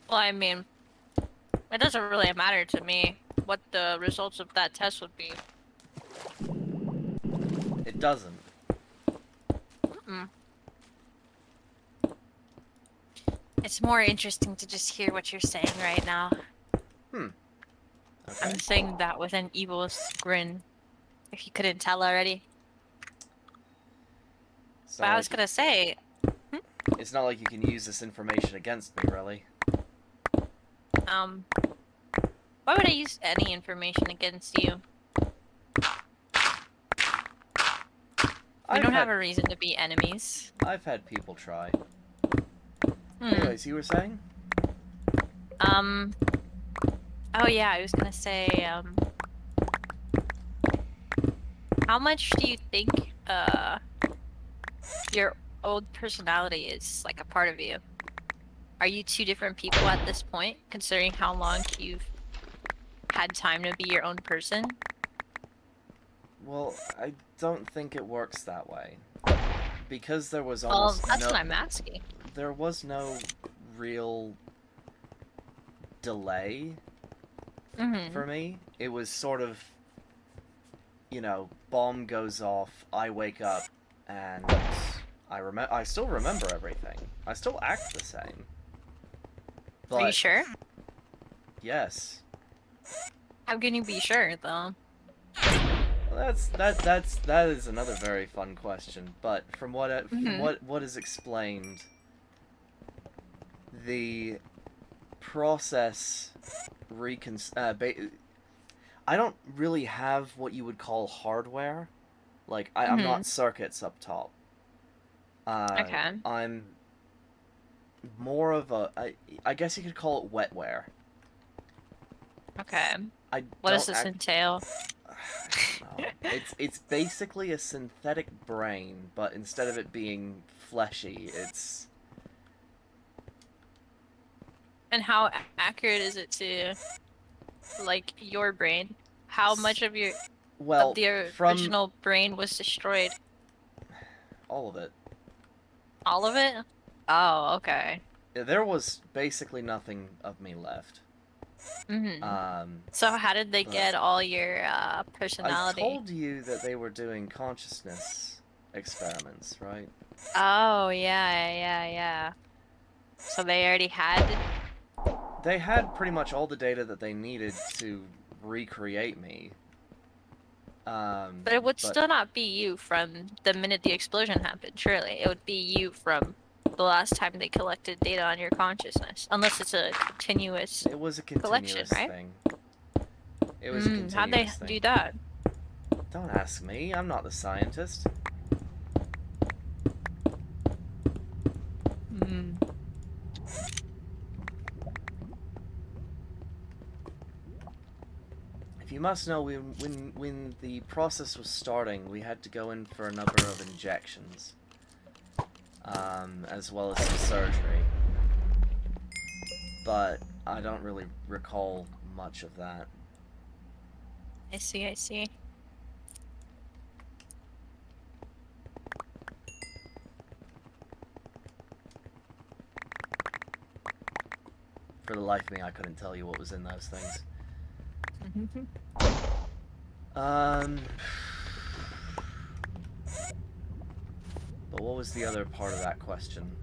S4: Well, I mean, it doesn't really matter to me what the results of that test would be.
S3: It doesn't.
S4: Mm-mm. It's more interesting to just hear what you're saying right now.
S3: Okay.
S4: I'm saying that with an evil grin, if you couldn't tell already. But I was gonna say...
S3: It's not like you can use this information against me, really.
S4: Why would I use any information against you? We don't have a reason to be enemies.
S3: I've had people try. Anyways, you were saying?
S4: Oh yeah, I was gonna say, how much do you think, your old personality is, like, a part of you? Are you two different people at this point, considering how long you've had time to be your own person?
S3: Well, I don't think it works that way. Because there was
S4: Well,
S3: almost
S4: that's what I'm asking.
S3: There was no real delay for me. It was sort of, you know, bomb goes off, I wake up, and I still remember everything. I still act the same. But
S4: Are you sure?
S3: yes.
S4: How can you be sure, though?
S3: Well, that is another very fun question. But from what what is explained, the process I don't really have what you would call hardware. Like I'm not circuits up top.
S4: Okay.
S3: I'm more of a I guess you could call it wetware.
S4: Okay.
S3: I
S4: What does
S3: don't
S4: this entail?
S3: I don't know. It's basically a synthetic brain, but instead of it being fleshy, it's...
S4: And how accurate is it to, like, your brain? How much of your
S3: Well,
S4: the original brain was destroyed?
S3: All of it.
S4: All of it? Oh, okay.
S3: Yeah, there was basically nothing of me left.
S4: So how did they get all your personality?
S3: I told you that they were doing consciousness experiments, right?
S4: Oh, yeah. So they already had.
S3: They had pretty much all the data that they needed to recreate me.
S4: But it would still not be you from the minute the explosion happened, surely. It would be you from the last time they collected data on your consciousness. Unless it's a continuous
S3: it was a
S4: collection,
S3: continuous
S4: right?
S3: thing. It was a
S4: How'd they
S3: continuous thing.
S4: do that?
S3: Don't ask me. I'm not the scientist.
S4: Hmm.
S3: If you must know, when the process was starting, we had to go in for a number of injections, as well as some surgery. But I don't really recall much of that.
S4: I see.
S3: For the life of me, I couldn't tell you what was in those things. But what was the other part of that question?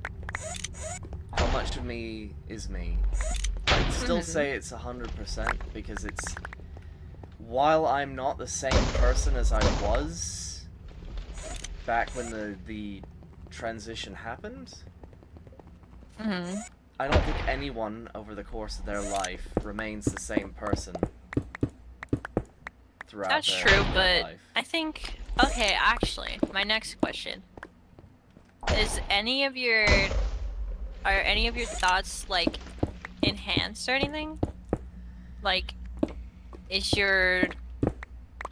S3: How much of me is me? I'd still say it's 100% because it's... While I'm not the same person as I was back when the transition happened, I don't think anyone over the course of their life remains the same person throughout
S4: That's
S3: their
S4: true, but
S3: life.
S4: I think... Okay, actually, my next question. Is any of your... Are any of your thoughts, like, enhanced or anything? Like, is your...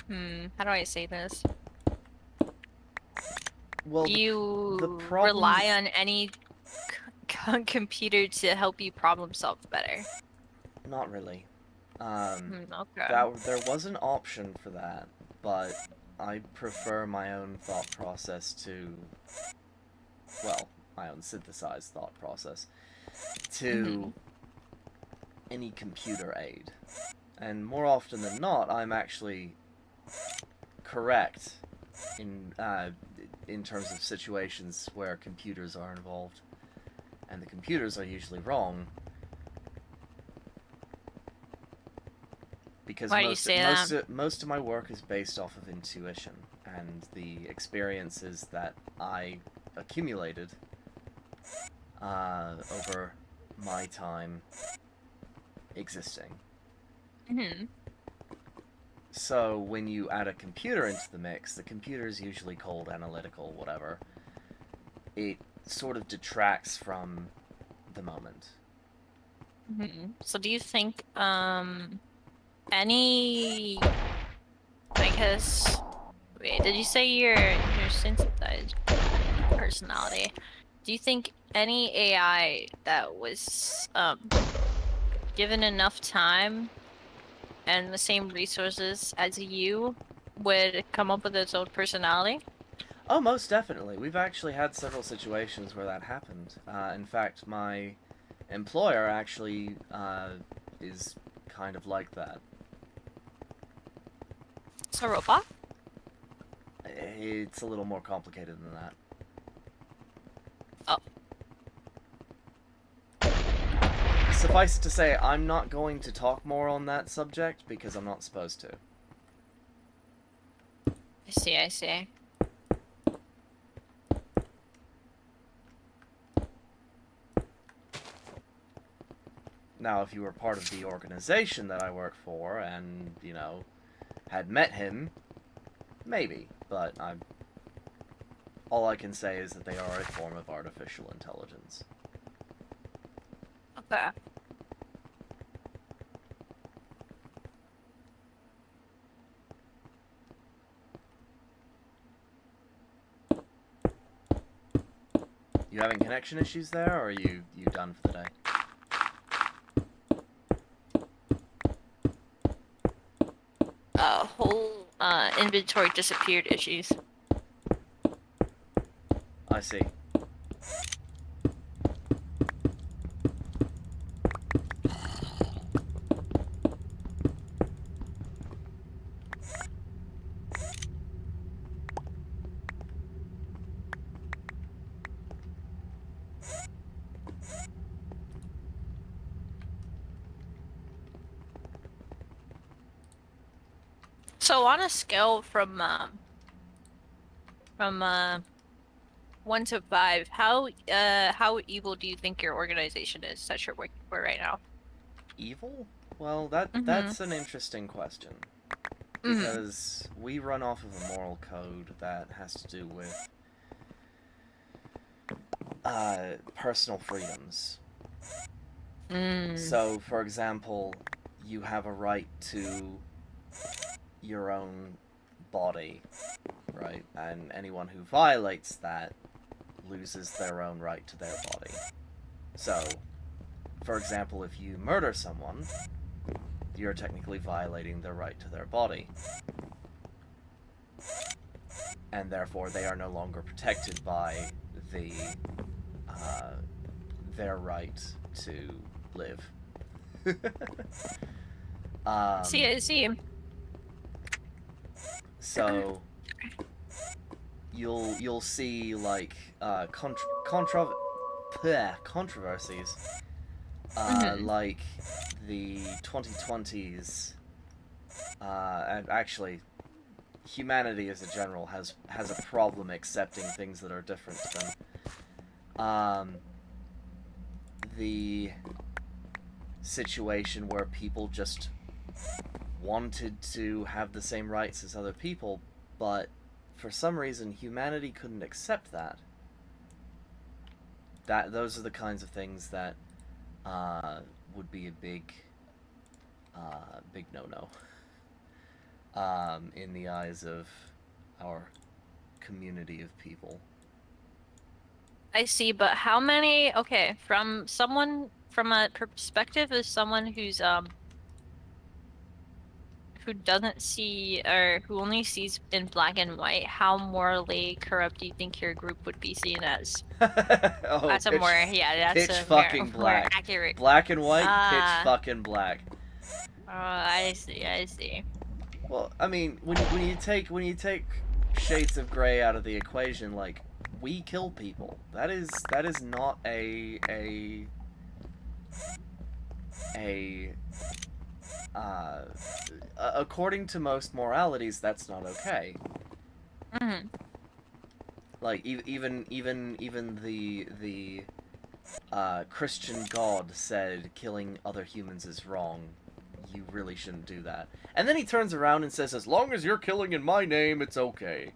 S4: how do I say this?
S3: Well,
S4: Do you
S3: the problem...
S4: rely on any computer to help you problem solve better?
S3: Not really.
S4: Okay.
S3: There was an option for that, but I prefer my own thought process to... Well, my own synthesized thought process to any computer aid. And more often than not, I'm actually correct in terms of situations where computers are involved. And the computers are usually wrong. Because
S4: Why do you say that?
S3: most of my work is based off of intuition and the experiences that I accumulated over my time existing. So when you add a computer into the mix, the computer is usually cold, analytical, whatever. It sort of detracts from the moment.
S4: So do you think any... I guess... Wait, did you say your synthesized personality? Do you think any AI that was given enough time and the same resources as you would come up with its own personality?
S3: Oh, most definitely. We've actually had several situations where that happened. In fact, my employer actually is kind of like that.
S4: It's a robot?
S3: It's a little more complicated than that.
S4: Oh.
S3: Suffice it to say, I'm not going to talk more on that subject because I'm not supposed to.
S4: I see.
S3: Now, if you were part of the organization that I work for and, you know, had met him, maybe. But all I can say is that they are a form of artificial intelligence.
S4: Okay.
S3: You having connection issues there, or are you done for the day?
S4: Whole inventory disappeared issues.
S3: I see.
S4: So on a scale from 1 to 5, how evil do you think your organization is that you're working for right now?
S3: Evil? Well,
S4: Mm-hmm.
S3: that's an interesting question.
S4: Mm-hmm.
S3: Because we run off of a moral code that has to do with personal freedoms.
S4: Mm.
S3: So, for example, you have a right to your own body, right? And anyone who violates that loses their own right to their body. So, for example, if you murder someone, you're technically violating their right to their body. And therefore, they are no longer protected by the their right to live.
S4: I see.
S3: So you'll see like controversies like the 2020s, and actually humanity as a general has a problem accepting things that are different to them. The situation where people just wanted to have the same rights as other people, but for some reason humanity couldn't accept that. Those are the kinds of things that would be a big no-no in the eyes of our community of people.
S4: I see, but how many, okay, from a perspective of someone who doesn't see or who only sees in black and white, how morally corrupt do you think your group would be seen as?
S3: Oh,
S4: That's a more, yeah, that's
S3: pitch
S4: a
S3: fucking
S4: more
S3: black.
S4: accurate.
S3: Black and white, pitch
S4: Ah,
S3: fucking black.
S4: I see.
S3: Well, I mean, when you take shades of gray out of the equation, like, we kill people. That is not a according to most moralities, that's not okay.
S4: Mm-hmm.
S3: Like even the Christian God said killing other humans is wrong. You really shouldn't do that. And then he turns around and says, as long as you're killing in my name, it's okay.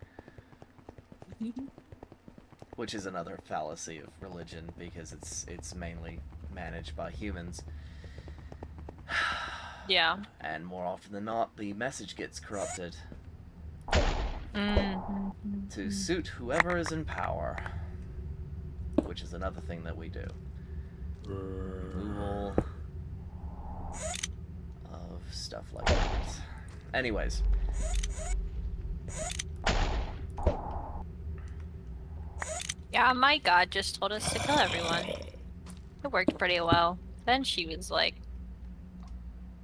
S3: Which is another fallacy of religion, because it's mainly managed by humans.
S4: Yeah.
S3: And more often than not, the message gets corrupted to suit whoever is in power. Which is another thing that we do. Removal of stuff like that. Anyways.
S4: Yeah, my god just told us to kill everyone. It worked pretty well. Then she was like,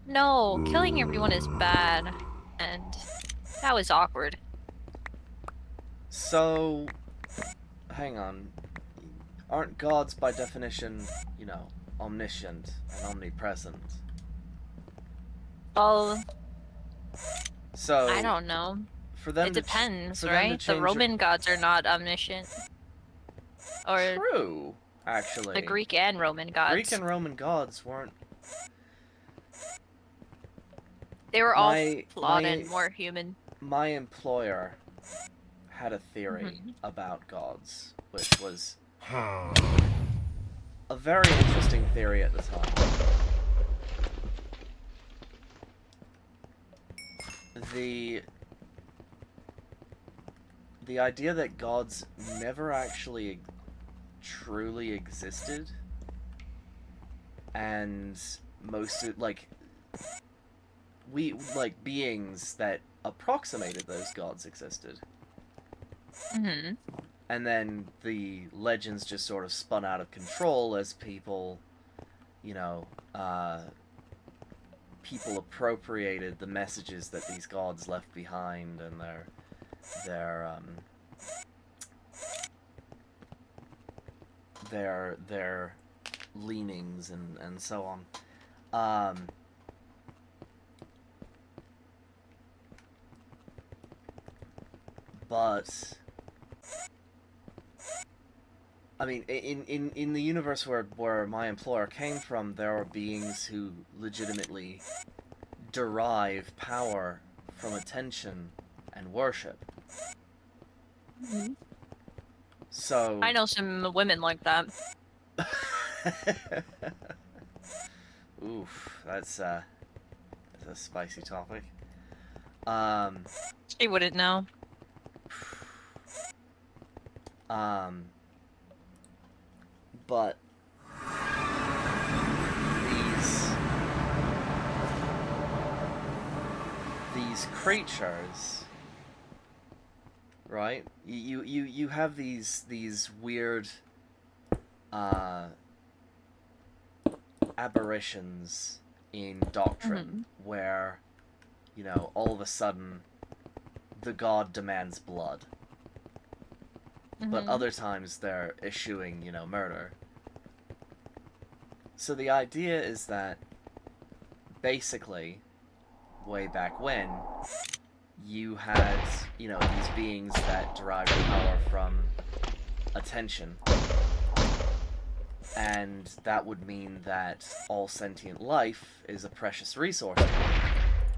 S4: no, killing everyone is bad. And that was awkward.
S3: So, hang on. Aren't gods by definition, omniscient and omnipresent?
S4: Well,
S3: So,
S4: I don't know.
S3: for them
S4: It
S3: to
S4: depends,
S3: for them to
S4: right? The
S3: change
S4: Roman gods are not omniscient. Or
S3: True, actually.
S4: the Greek and Roman gods.
S3: Greek and Roman gods weren't.
S4: They were all
S3: My-
S4: flawed
S3: my-
S4: and more human.
S3: My employer had a theory about gods, which was a very interesting theory at the time. The idea that gods never actually truly existed, and beings that approximated those gods existed.
S4: Mm-hmm.
S3: And then the legends just sort of spun out of control as people, people appropriated the messages that these gods left behind and their leanings and so on. But I mean, in the universe where my employer came from, there are beings who legitimately derive power from attention and worship. So
S4: I know some women like that.
S3: oof, that's a spicy topic.
S4: She wouldn't know.
S3: But these creatures, right? You have these weird aberrations in doctrine where, you know, all of a sudden the god demands blood. But other times they're eschewing, you know, murder. So the idea is that basically, way back when, you had, you know, these beings that derived power from attention. And that would mean that all sentient life is a precious resource.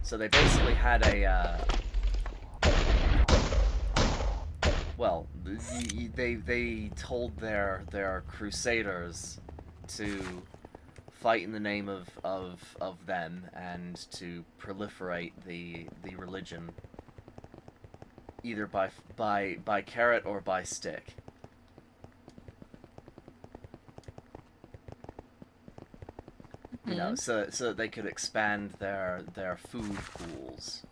S3: So they basically had a, well, they told their crusaders to fight in the name of them and to proliferate the religion, either by carrot or by stick. You know, so that they could expand their food pools.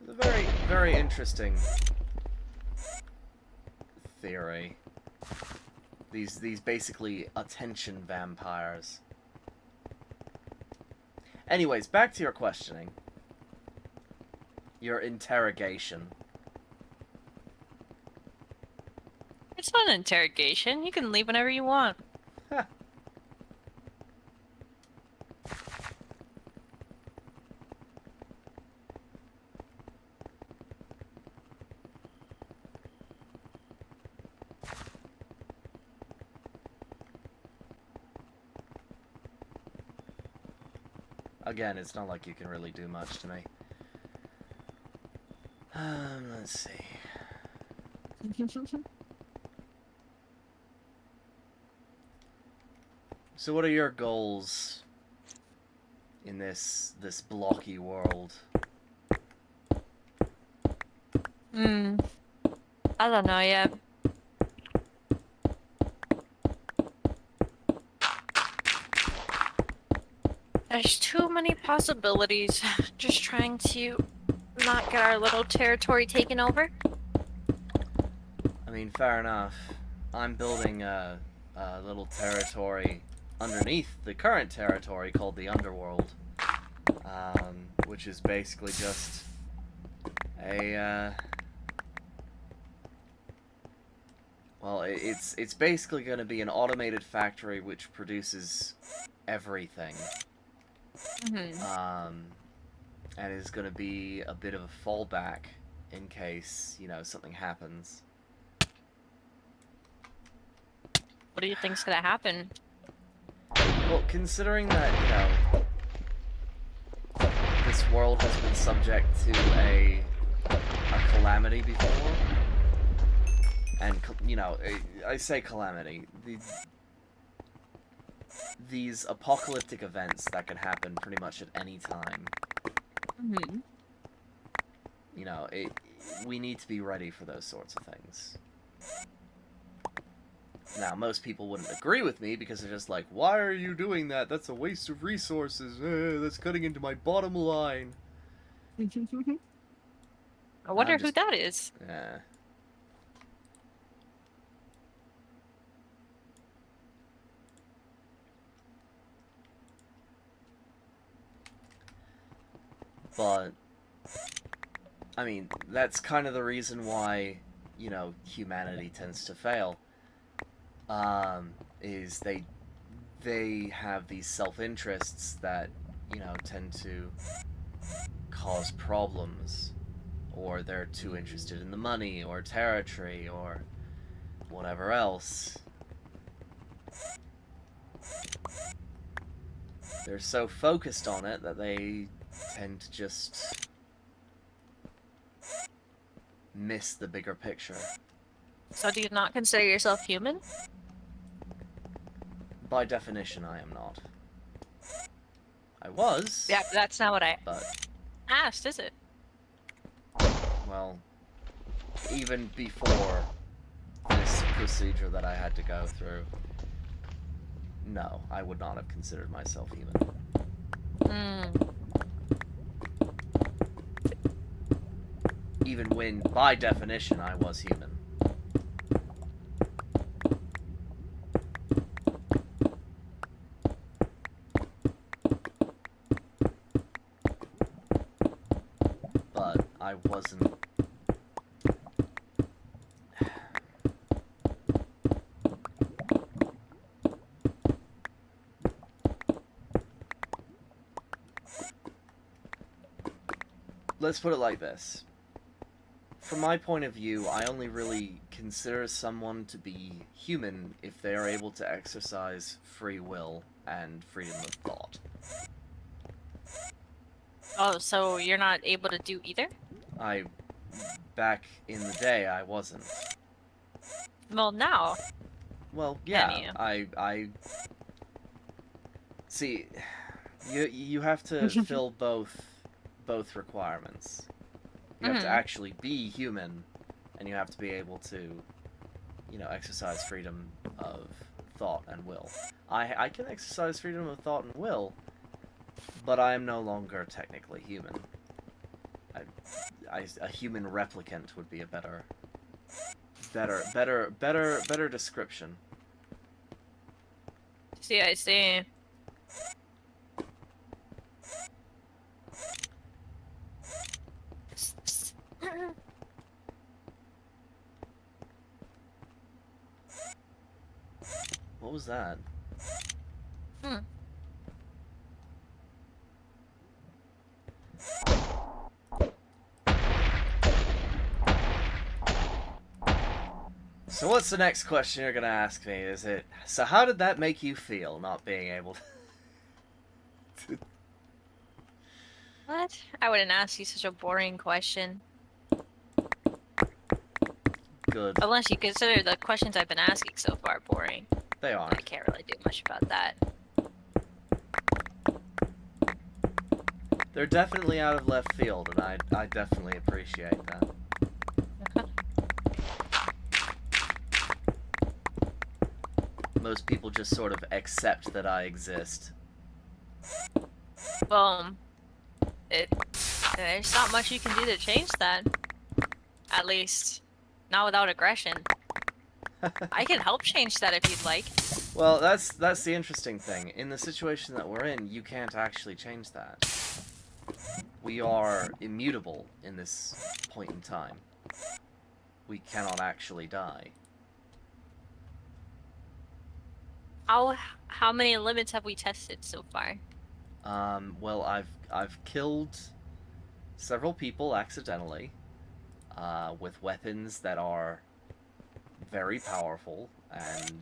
S3: It's a very, very interesting theory. These basically attention vampires. Anyways, back to your questioning. Your interrogation.
S4: It's not an interrogation. You can leave whenever you want.
S3: Huh. Again, it's not like you can really do much to me. Let's see. So what are your goals in this blocky world?
S4: I don't know yet. There's too many possibilities. Just trying to not get our little territory taken over.
S3: I mean, fair enough. I'm building a little territory underneath the current territory called the Underworld, which is basically just a well, it's basically going to be an automated factory which produces everything. And is going to be a bit of a fallback in case, you know, something happens.
S4: What do you think's gonna happen?
S3: Well, considering that, you know, this world has been subject to a calamity before, and, you know, I say calamity, these apocalyptic events that can happen pretty much at any time. You know, we need to be ready for those sorts of things. Now, most people wouldn't agree with me because they're just like, why are you doing that? That's a waste of resources. That's cutting into my bottom line.
S4: I wonder who that is.
S3: Yeah. But, I mean, that's kind of the reason why, you know, humanity tends to fail. Is they have these self-interests that, tend to cause problems, or they're too interested in the money or territory or whatever else. They're so focused on it that they tend to just miss the bigger picture.
S4: So do you not consider yourself human?
S3: By definition, I am not. I was.
S4: Yeah, that's not what I
S3: But,
S4: asked, is it?
S3: well, even before this procedure that I had to go through, no, I would not have considered myself human.
S4: Hmm.
S3: Even when, by definition, I was human. But I wasn't. Let's put it like this. From my point of view, I only really consider someone to be human if they are able to exercise free will and freedom of thought.
S4: Oh, so you're not able to do either?
S3: Back in the day, I wasn't.
S4: Well, now.
S3: Well,
S4: Can
S3: yeah,
S4: you?
S3: I see. You have to fill both requirements. You have to
S4: Mhm.
S3: actually be human, and you have to be able to, exercise freedom of thought and will. I can exercise freedom of thought and will, but I am no longer technically human. A human replicant would be a better description.
S4: See, I see.
S3: What was that?
S4: Hmm.
S3: So what's the next question you're gonna ask me? Is it, so how did that make you feel, not being able to...
S4: What? I wouldn't ask you such a boring question.
S3: Good.
S4: Unless you consider the questions I've been asking so far boring.
S3: They
S4: I
S3: aren't.
S4: can't really do much about that.
S3: They're definitely out of left field, and I definitely appreciate that. Most people just sort of accept that I exist.
S4: Well, there's not much you can do to change that. At least, not without aggression. I can help change that if you'd like.
S3: Well, that's the interesting thing. In the situation that we're in, you can't actually change that. We are immutable in this point in time. We cannot actually die.
S4: How many limits have we tested so far?
S3: Well, I've killed several people accidentally, with weapons that are very powerful and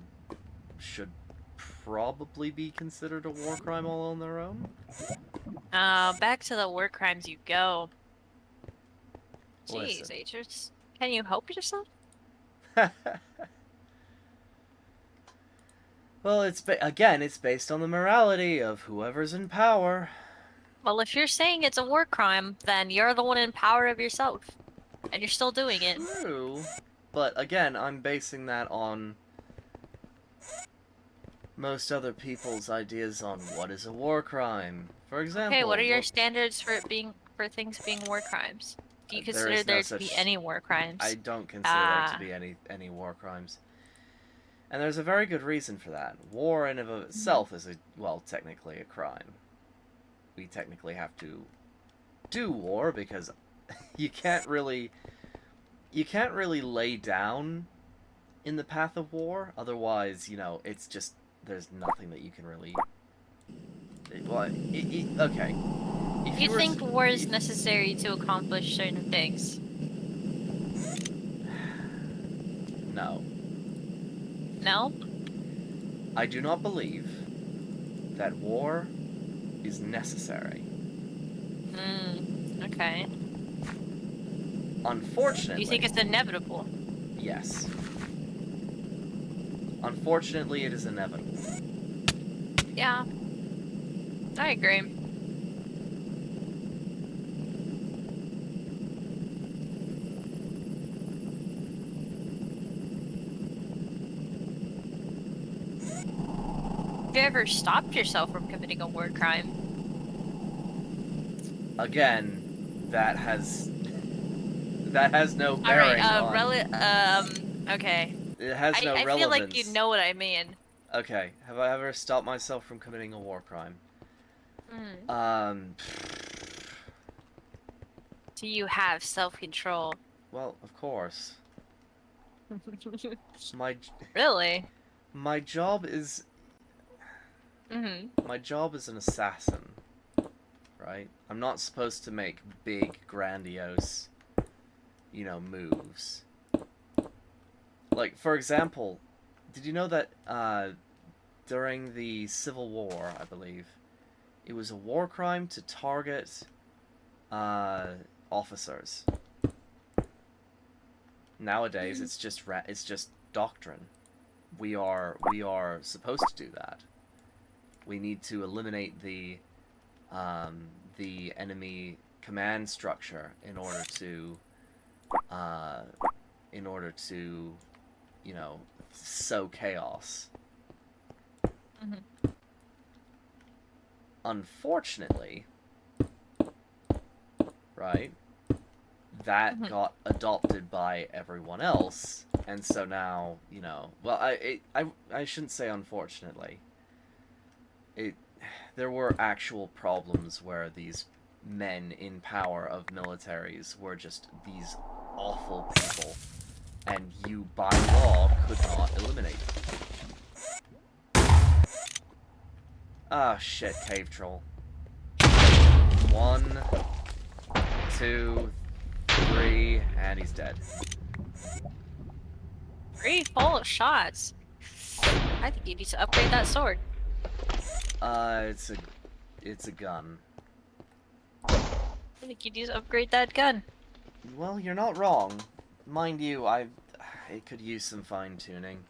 S3: should probably be considered a war crime all on their own.
S4: Back to the war crimes you go. Jeez,
S3: Listen.
S4: Atrus. Can you help yourself?
S3: Well, again, it's based on the morality of whoever's in power.
S4: Well, if you're saying it's a war crime, then you're the one in power of yourself. And you're still doing it.
S3: True, but again, I'm basing that on most other people's ideas on what is a war crime. For example,
S4: Okay, what are your standards for things being war crimes? Do you
S3: There
S4: consider
S3: is no
S4: there to be
S3: such-
S4: any war crimes?
S3: I don't consider there to be any war crimes. And there's a very good reason for that. War in and of itself is technically a crime. We technically have to do war because you can't really lay down in the path of war. Otherwise, it's just, there's nothing that you can really Well, okay. If
S4: You
S3: were
S4: think
S3: s-
S4: war is necessary to accomplish certain things?
S3: No.
S4: No?
S3: I do not believe that war is necessary.
S4: Okay.
S3: Unfortunately,
S4: You think it's inevitable?
S3: yes. Unfortunately, it is inevitable.
S4: Yeah, I agree. Have you ever stopped yourself from committing a war crime?
S3: Again, that has no
S4: Alright,
S3: bearing on.
S4: okay.
S3: It has no
S4: I feel like you
S3: relevance.
S4: know what I mean.
S3: Okay, have I ever stopped myself from committing a war crime?
S4: Hmm.
S3: Um,
S4: Do you have self-control?
S3: well, of course. My
S4: Really?
S3: my job is
S4: Mm-hmm.
S3: my job is an assassin, right? I'm not supposed to make big, grandiose, moves. Like, for example, did you know that during the Civil War, I believe, it was a war crime to target officers. Nowadays, it's just doctrine. We are supposed to do that. We need to eliminate the enemy command structure uh, in order to sow chaos.
S4: Mm-hmm.
S3: Unfortunately, right, that
S4: Mm-hmm.
S3: got adopted by everyone else, and so now, well, I shouldn't say unfortunately. It There were actual problems where these men in power of militaries were just these awful people, and you by law could not eliminate them. Ah, shit, cave troll. 1, 2, 3, and he's dead.
S4: Pretty full of shots. I think you need to upgrade that sword.
S3: It's a gun.
S4: I think you need to upgrade that gun.
S3: Well, you're not wrong. Mind you, it could use some fine-tuning.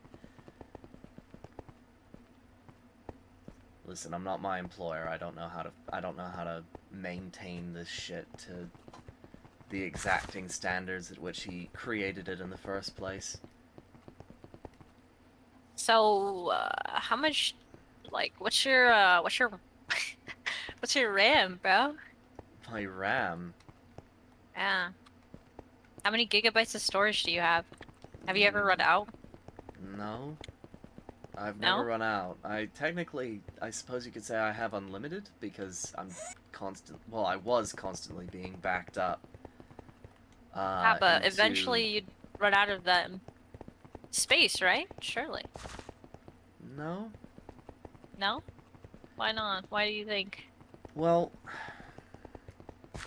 S3: Listen, I'm not my employer. I don't know how to maintain this shit to the exacting standards at which he created it in the first place.
S4: So, how much, like, what's your, what's your RAM, bro?
S3: My RAM.
S4: Yeah. How many gigabytes of storage do you have? Have you ever run out?
S3: No. I've
S4: No?
S3: never run out. I suppose you could say I have unlimited because I was constantly being backed up.
S4: Yeah, but
S3: Into
S4: eventually you'd run out of that space, right? Surely.
S3: No.
S4: No? Why not? Why do you think?
S3: Well,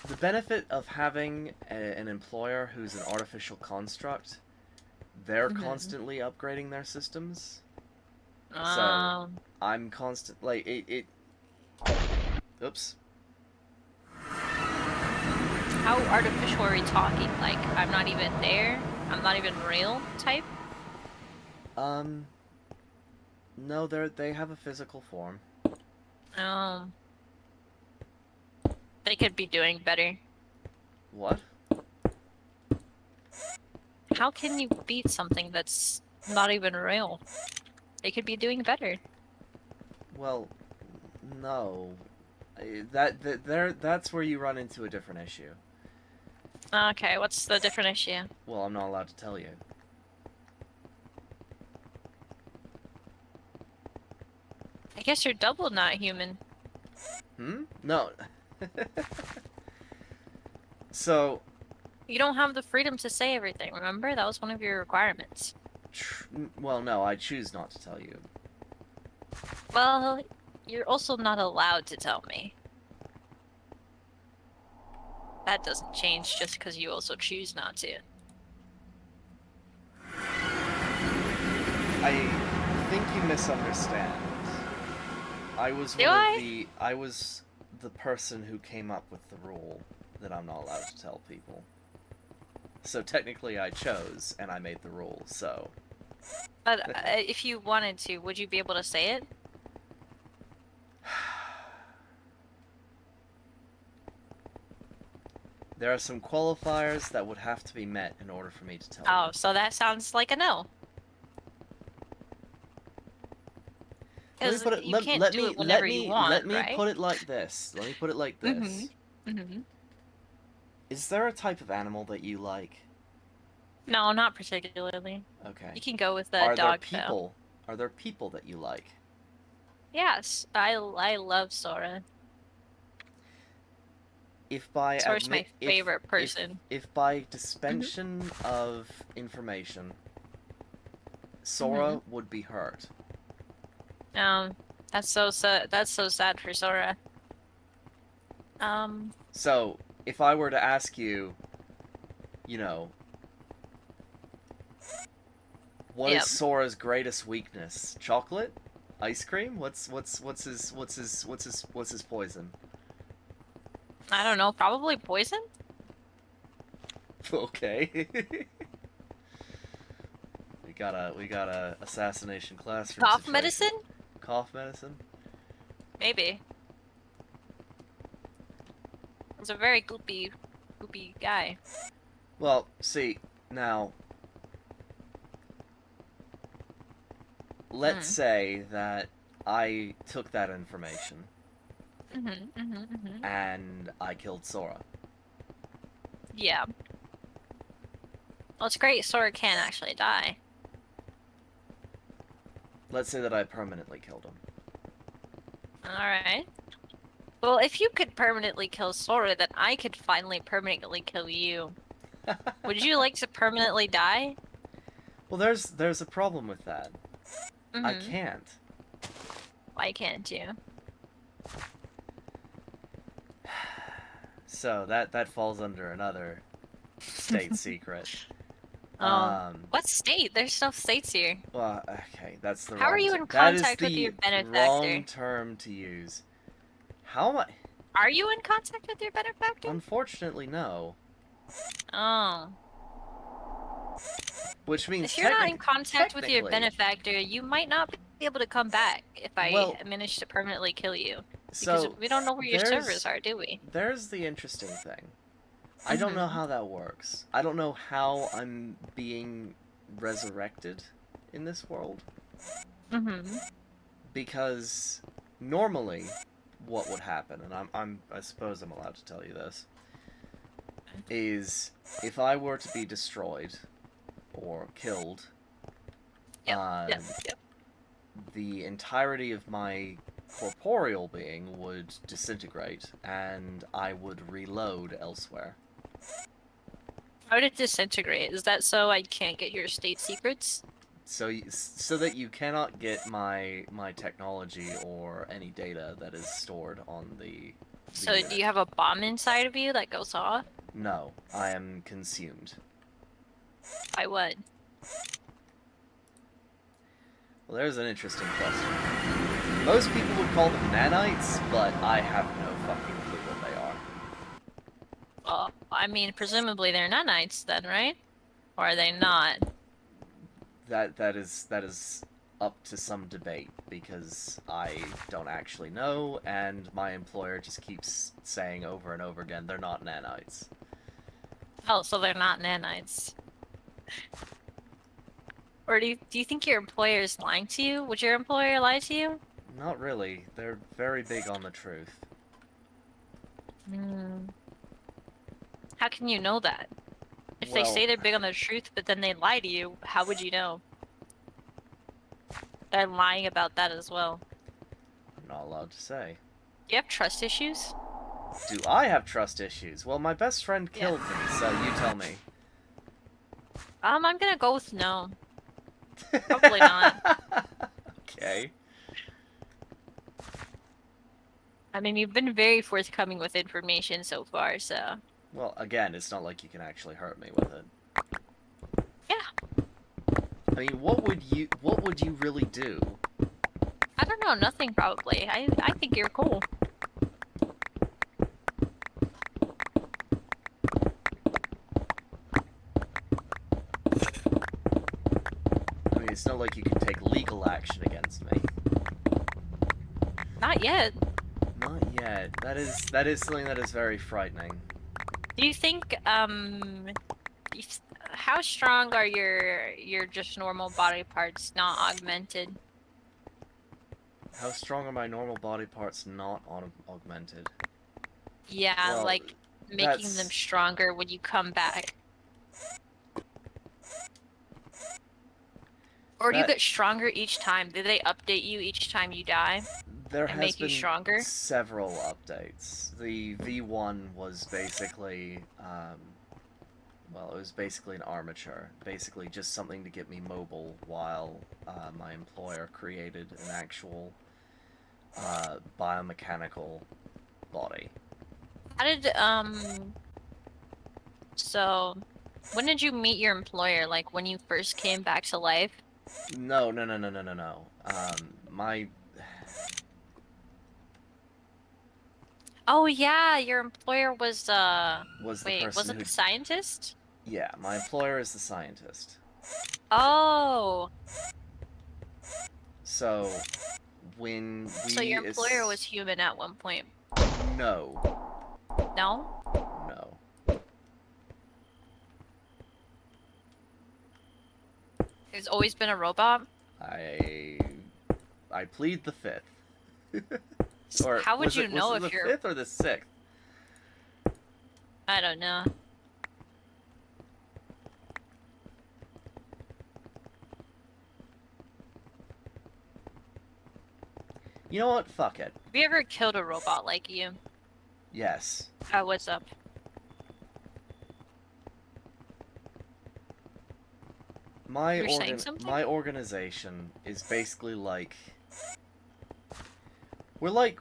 S3: the benefit of having an employer who's an artificial construct, they're
S4: Mhm.
S3: constantly upgrading their systems. So
S4: Um,
S3: I'm constant like it. Oops.
S4: how artificial are we talking? Like, I'm not even there? I'm not even real type?
S3: No, they have a physical form.
S4: Um, they could be doing better.
S3: What?
S4: How can you beat something that's not even real? They could be doing better.
S3: Well, no. That's where you run into a different issue.
S4: Okay, what's the different issue?
S3: Well, I'm not allowed to tell you.
S4: I guess you're double not human.
S3: No. So,
S4: You don't have the freedom to say everything, remember? That was one of your requirements.
S3: well, no, I choose not to tell you.
S4: Well, you're also not allowed to tell me. That doesn't change just because you also choose not to.
S3: I think you misunderstand. I was
S4: Do
S3: one
S4: I?
S3: of the. I was the person who came up with the rule that I'm not allowed to tell people. So technically, I chose and I made the rule. So.
S4: But if you wanted to, would you be able to say it?
S3: There are some qualifiers that would have to be met in order for me to tell
S4: Oh,
S3: you.
S4: so that sounds like a no. Because you can't do it whenever you want,
S3: let me
S4: right?
S3: put it like this. Let me put it like this.
S4: Mm-hmm.
S3: Is there a type of animal that you like?
S4: No, not particularly.
S3: Okay.
S4: You can go with the
S3: Are there
S4: dog, though.
S3: people? Are there people that you like?
S4: Yes, I love Sora.
S3: If by
S4: Sora's my favorite person.
S3: if by dispensation of information, Sora would be hurt.
S4: That's so sad. That's so sad for Sora.
S3: So if I were to ask you, you know, what is Sora's greatest weakness? Chocolate? Ice cream? What's his poison?
S4: I don't know. Probably poison.
S3: Okay. we got a assassination classroom.
S4: Cough
S3: situation.
S4: medicine?
S3: Cough medicine?
S4: Maybe. He's a very goopy guy.
S3: Well, see, now let's say that I took that information and I killed Sora.
S4: Yeah. Well, it's great Sora can actually die.
S3: Let's say that I permanently killed him.
S4: Alright. Well, if you could permanently kill Sora, then I could finally permanently kill you. Would you like to permanently die?
S3: Well, there's a problem with that. I can't.
S4: Why can't you?
S3: So that falls under another state secret.
S4: What state? There's no states here.
S3: Well, okay, that's the
S4: How
S3: wrong
S4: are you
S3: ter-
S4: in
S3: that is
S4: contact with
S3: the
S4: your benefactor?
S3: wrong term to use. How am I?
S4: Are you in contact with your benefactor?
S3: Unfortunately, no.
S4: Oh.
S3: Which means
S4: If you're not in contact with your
S3: technically-
S4: benefactor, you might not be able to come back if I manage to permanently kill you. Because
S3: So
S4: we don't know where your
S3: there's-
S4: servers are, do we?
S3: There's the interesting thing. I don't know how that works. I don't know how I'm being resurrected in this world. Because normally, what would happen, and I suppose I'm allowed to tell you this, is if I were to be destroyed or killed, the entirety of my corporeal being would disintegrate, and I would reload elsewhere.
S4: How did it disintegrate? Is that so I can't get your state secrets?
S3: So that you cannot get my technology or any data that is stored on the
S4: So
S3: unit.
S4: do you have a bomb inside of you that goes off?
S3: No, I am consumed.
S4: By what?
S3: Well, there's an interesting question. Most people would call them nanites, but I have no fucking clue what they are.
S4: Well, I mean, presumably they're nanites then, right? Or are they not?
S3: That is up to some debate, because I don't actually know, and my employer just keeps saying over and over again, they're not nanites.
S4: Oh, so they're not nanites. Or do you think your employer is lying to you? Would your employer lie to you?
S3: Not really. They're very big on the truth.
S4: How can you know that? If they say they're big on the truth, but then they lie to you, how would you know? They're lying about that as well.
S3: I'm not allowed to say.
S4: Do you have trust issues?
S3: Do I have trust issues? Well, my best friend killed me, so you tell me.
S4: I'm gonna go with no. Probably not.
S3: Okay.
S4: mean, you've been very forthcoming with information so far, so
S3: Well, again, it's not like you can actually hurt me with it.
S4: yeah.
S3: I mean, what would you really do?
S4: I don't know, nothing probably. I think you're cool.
S3: I mean, it's not like you can take legal action against me.
S4: Not yet.
S3: Not yet. That is something that is very frightening.
S4: Do you think you- how strong are your just normal body parts, not augmented?
S3: How strong are my normal body parts not augmented?
S4: Yeah,
S3: Well,
S4: like making them
S3: that's-
S4: stronger when you come back. Or do you
S3: That-
S4: get stronger each time? Do they update you each time you die?
S3: There
S4: and
S3: has
S4: make you
S3: been
S4: stronger?
S3: several updates. The V1 was basically, well, it was basically an armature. Basically just something to get me mobile while my employer created an actual biomechanical body.
S4: How did so when did you meet your employer? Like when you first came back to life?
S3: No. My
S4: Oh yeah, your employer was
S3: was the
S4: wait, was
S3: person
S4: it
S3: who...
S4: the scientist?
S3: Yeah, my employer is the scientist.
S4: Oh,
S3: So, when we...
S4: so your employer was human at one point.
S3: No.
S4: No?
S3: No.
S4: He's always been a robot?
S3: I plead the fifth. Or
S4: How would
S3: was
S4: you
S3: it,
S4: know
S3: was it
S4: if
S3: the
S4: you're...
S3: fifth or the sixth?
S4: I don't know.
S3: You know what? Fuck it.
S4: Have you ever killed a robot like you?
S3: Yes.
S4: What's up? You're saying something?
S3: My organization is basically like... We're like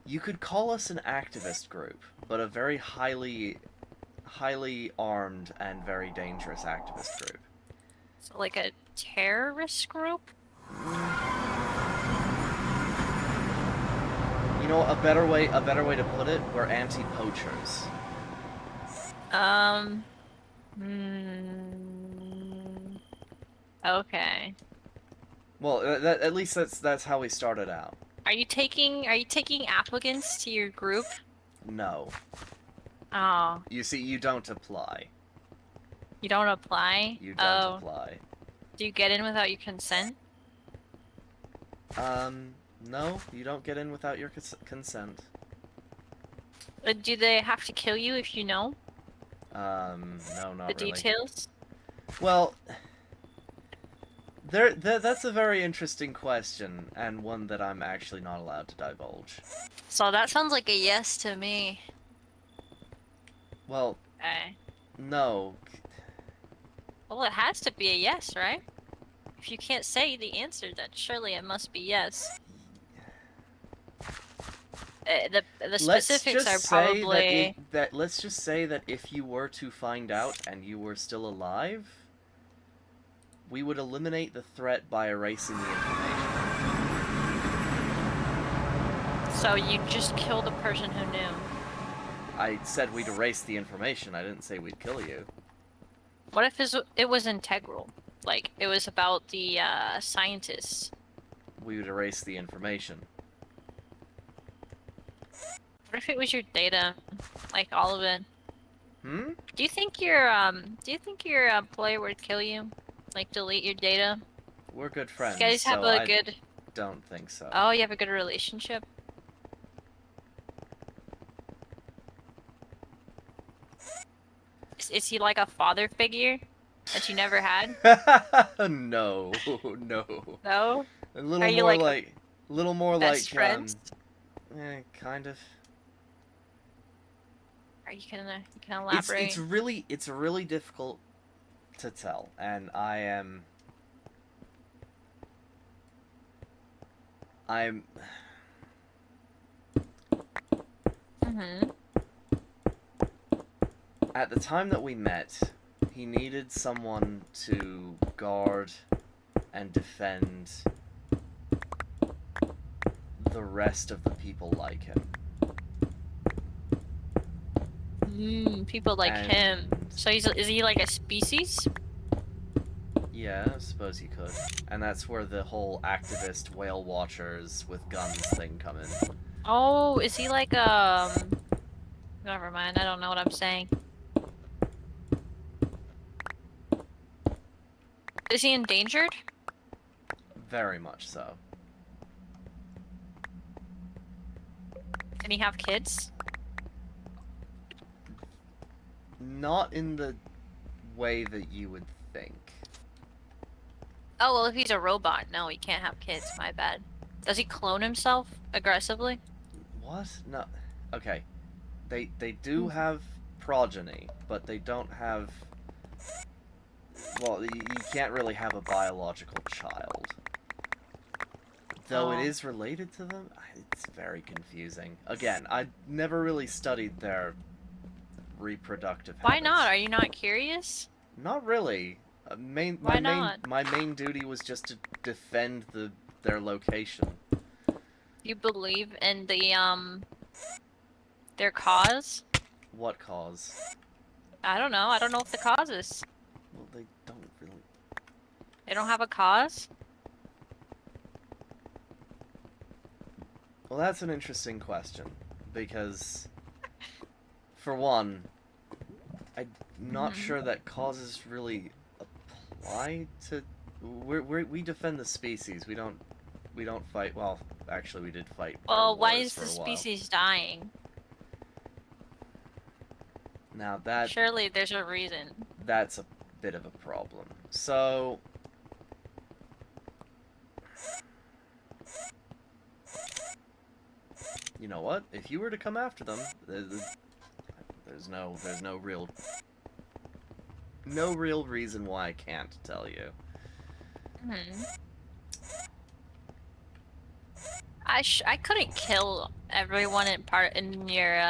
S3: you could call us an activist group, but a very highly armed and very dangerous activist group.
S4: So like a terrorist group?
S3: You know, a better way to put it, we're anti-poachers.
S4: Okay.
S3: Well, at least that's how we started out.
S4: Are you taking applicants to your group?
S3: No.
S4: Oh,
S3: You see, you don't apply.
S4: you don't apply?
S3: You don't apply.
S4: Do you get in without your consent?
S3: No, you don't get in without your consent.
S4: Do they have to kill you if you know
S3: No, not
S4: the
S3: really.
S4: details?
S3: Well, that's a very interesting question, and one that I'm actually not allowed to divulge.
S4: So that sounds like a yes to me.
S3: Well,
S4: Okay.
S3: no.
S4: Well, it has to be a yes, right? If you can't say the answer, then surely it must be yes. The specifics are probably...
S3: Let's just say that if you were to find out and you were still alive, we would eliminate the threat by erasing the information.
S4: So you just killed the person who knew.
S3: I said we'd erase the information, I didn't say we'd kill you.
S4: What if it was integral? Like, it was about the scientists.
S3: We would erase the information.
S4: What if it was your data? Like, all of it?
S3: Hmm?
S4: Do you think your employer would kill you? Like, delete your data?
S3: We're good friends,
S4: You guys have
S3: so
S4: a
S3: I
S4: good...
S3: don't think so.
S4: Oh, you have a good relationship? Is he like a father figure that you never had?
S3: No, no.
S4: No?
S3: A little
S4: Are you
S3: more
S4: like
S3: little more
S4: Best
S3: like,
S4: friends?
S3: kind of.
S4: Are you gonna elaborate?
S3: It's really difficult to tell, and I am I'm
S4: Mm-hmm.
S3: at the time that we met, he needed someone to guard and defend the rest of the people like him.
S4: People like him.
S3: And
S4: So is he like a species?
S3: yeah, I suppose you could. And that's where the whole activist whale watchers with guns thing come in.
S4: Oh, is he like Never mind. I don't know what I'm saying. Is he endangered?
S3: Very much so.
S4: Can he have kids?
S3: Not in the way that you would think.
S4: Oh, well, if he's a robot, no, he can't have kids. My bad. Does he clone himself aggressively?
S3: What? No. Okay. They do have progeny, but they don't have. Well, you can't really have a biological child. Though
S4: Oh.
S3: it is related to them, it's very confusing. Again, I never really studied their reproductive habits.
S4: Why not? Are you not curious?
S3: Not really.
S4: Why not?
S3: My main duty was just to defend their location.
S4: You believe in their cause?
S3: What cause?
S4: I don't know. I don't know what the cause is.
S3: Well, they don't really.
S4: They don't have a cause?
S3: Well, that's an interesting question because, for one, I'm not sure that causes really apply to. We defend the species. We don't fight. Well, actually, we did fight.
S4: Well, why
S3: wars
S4: is
S3: for
S4: the
S3: a while.
S4: species dying?
S3: Now that
S4: Surely there's a reason.
S3: that's a bit of a problem. So. You know what? If you were to come after them, there's no real reason why I can't tell you.
S4: Hmm. I couldn't kill everyone in your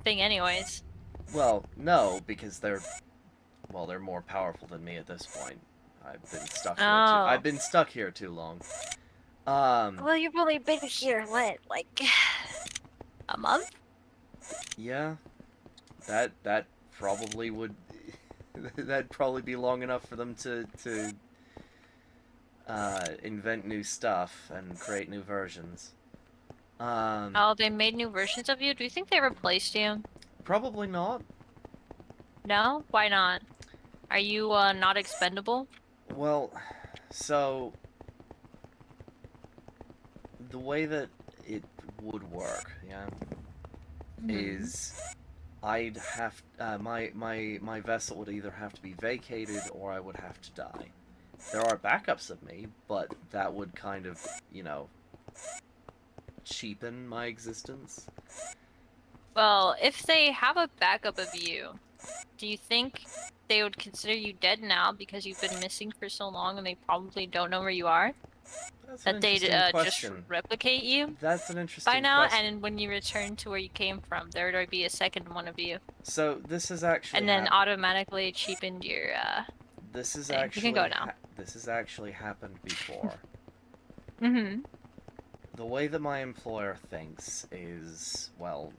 S4: thing anyways.
S3: Well, no, because they're more powerful than me at this point. I've been stuck here
S4: Oh.
S3: I've been stuck here too long.
S4: Well, you've only been here what, like a month?
S3: Yeah. That probably would that'd probably be long enough for them to invent new stuff and create new versions.
S4: Oh, they made new versions of you? Do you think they replaced you?
S3: Probably not.
S4: No? Why not? Are you not expendable?
S3: Well, so the way that it would work, yeah, is I'd have my vessel would either have to be vacated or I would have to die. There are backups of me, but that would kind of, cheapen my existence.
S4: Well, if they have a backup of you, do you think they would consider you dead now because you've been missing for so long and they probably don't know where you are?
S3: That's an
S4: That they'd
S3: interesting
S4: just
S3: question.
S4: replicate you
S3: That's an interesting
S4: by now,
S3: question.
S4: and when you return to where you came from, there would be a second one of you,
S3: So this is actually
S4: and then automatically cheapened your.
S3: this is
S4: thing. You
S3: actually
S4: can go now.
S3: this has actually happened before.
S4: Mm-hmm.
S3: The way that my employer thinks is, well,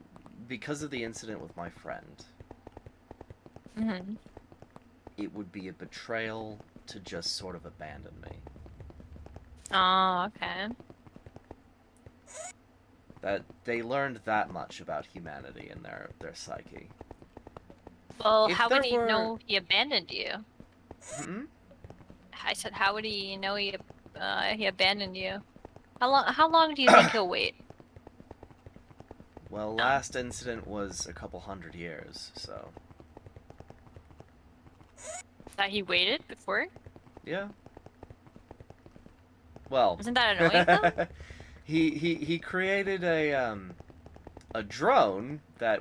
S3: because of the incident with my friend,
S4: Mm-hmm.
S3: it would be a betrayal to just sort of abandon me.
S4: Oh, okay.
S3: That they learned that much about humanity in their psyche.
S4: Well,
S3: If
S4: how would
S3: there
S4: he
S3: were-
S4: know he abandoned you?
S3: Hmm?
S4: I said, how would he know he abandoned you? How long do you think he'll wait?
S3: Well, last incident was a couple hundred years, so
S4: That he waited before?
S3: yeah. Well,
S4: Isn't that annoying though?
S3: he created a drone that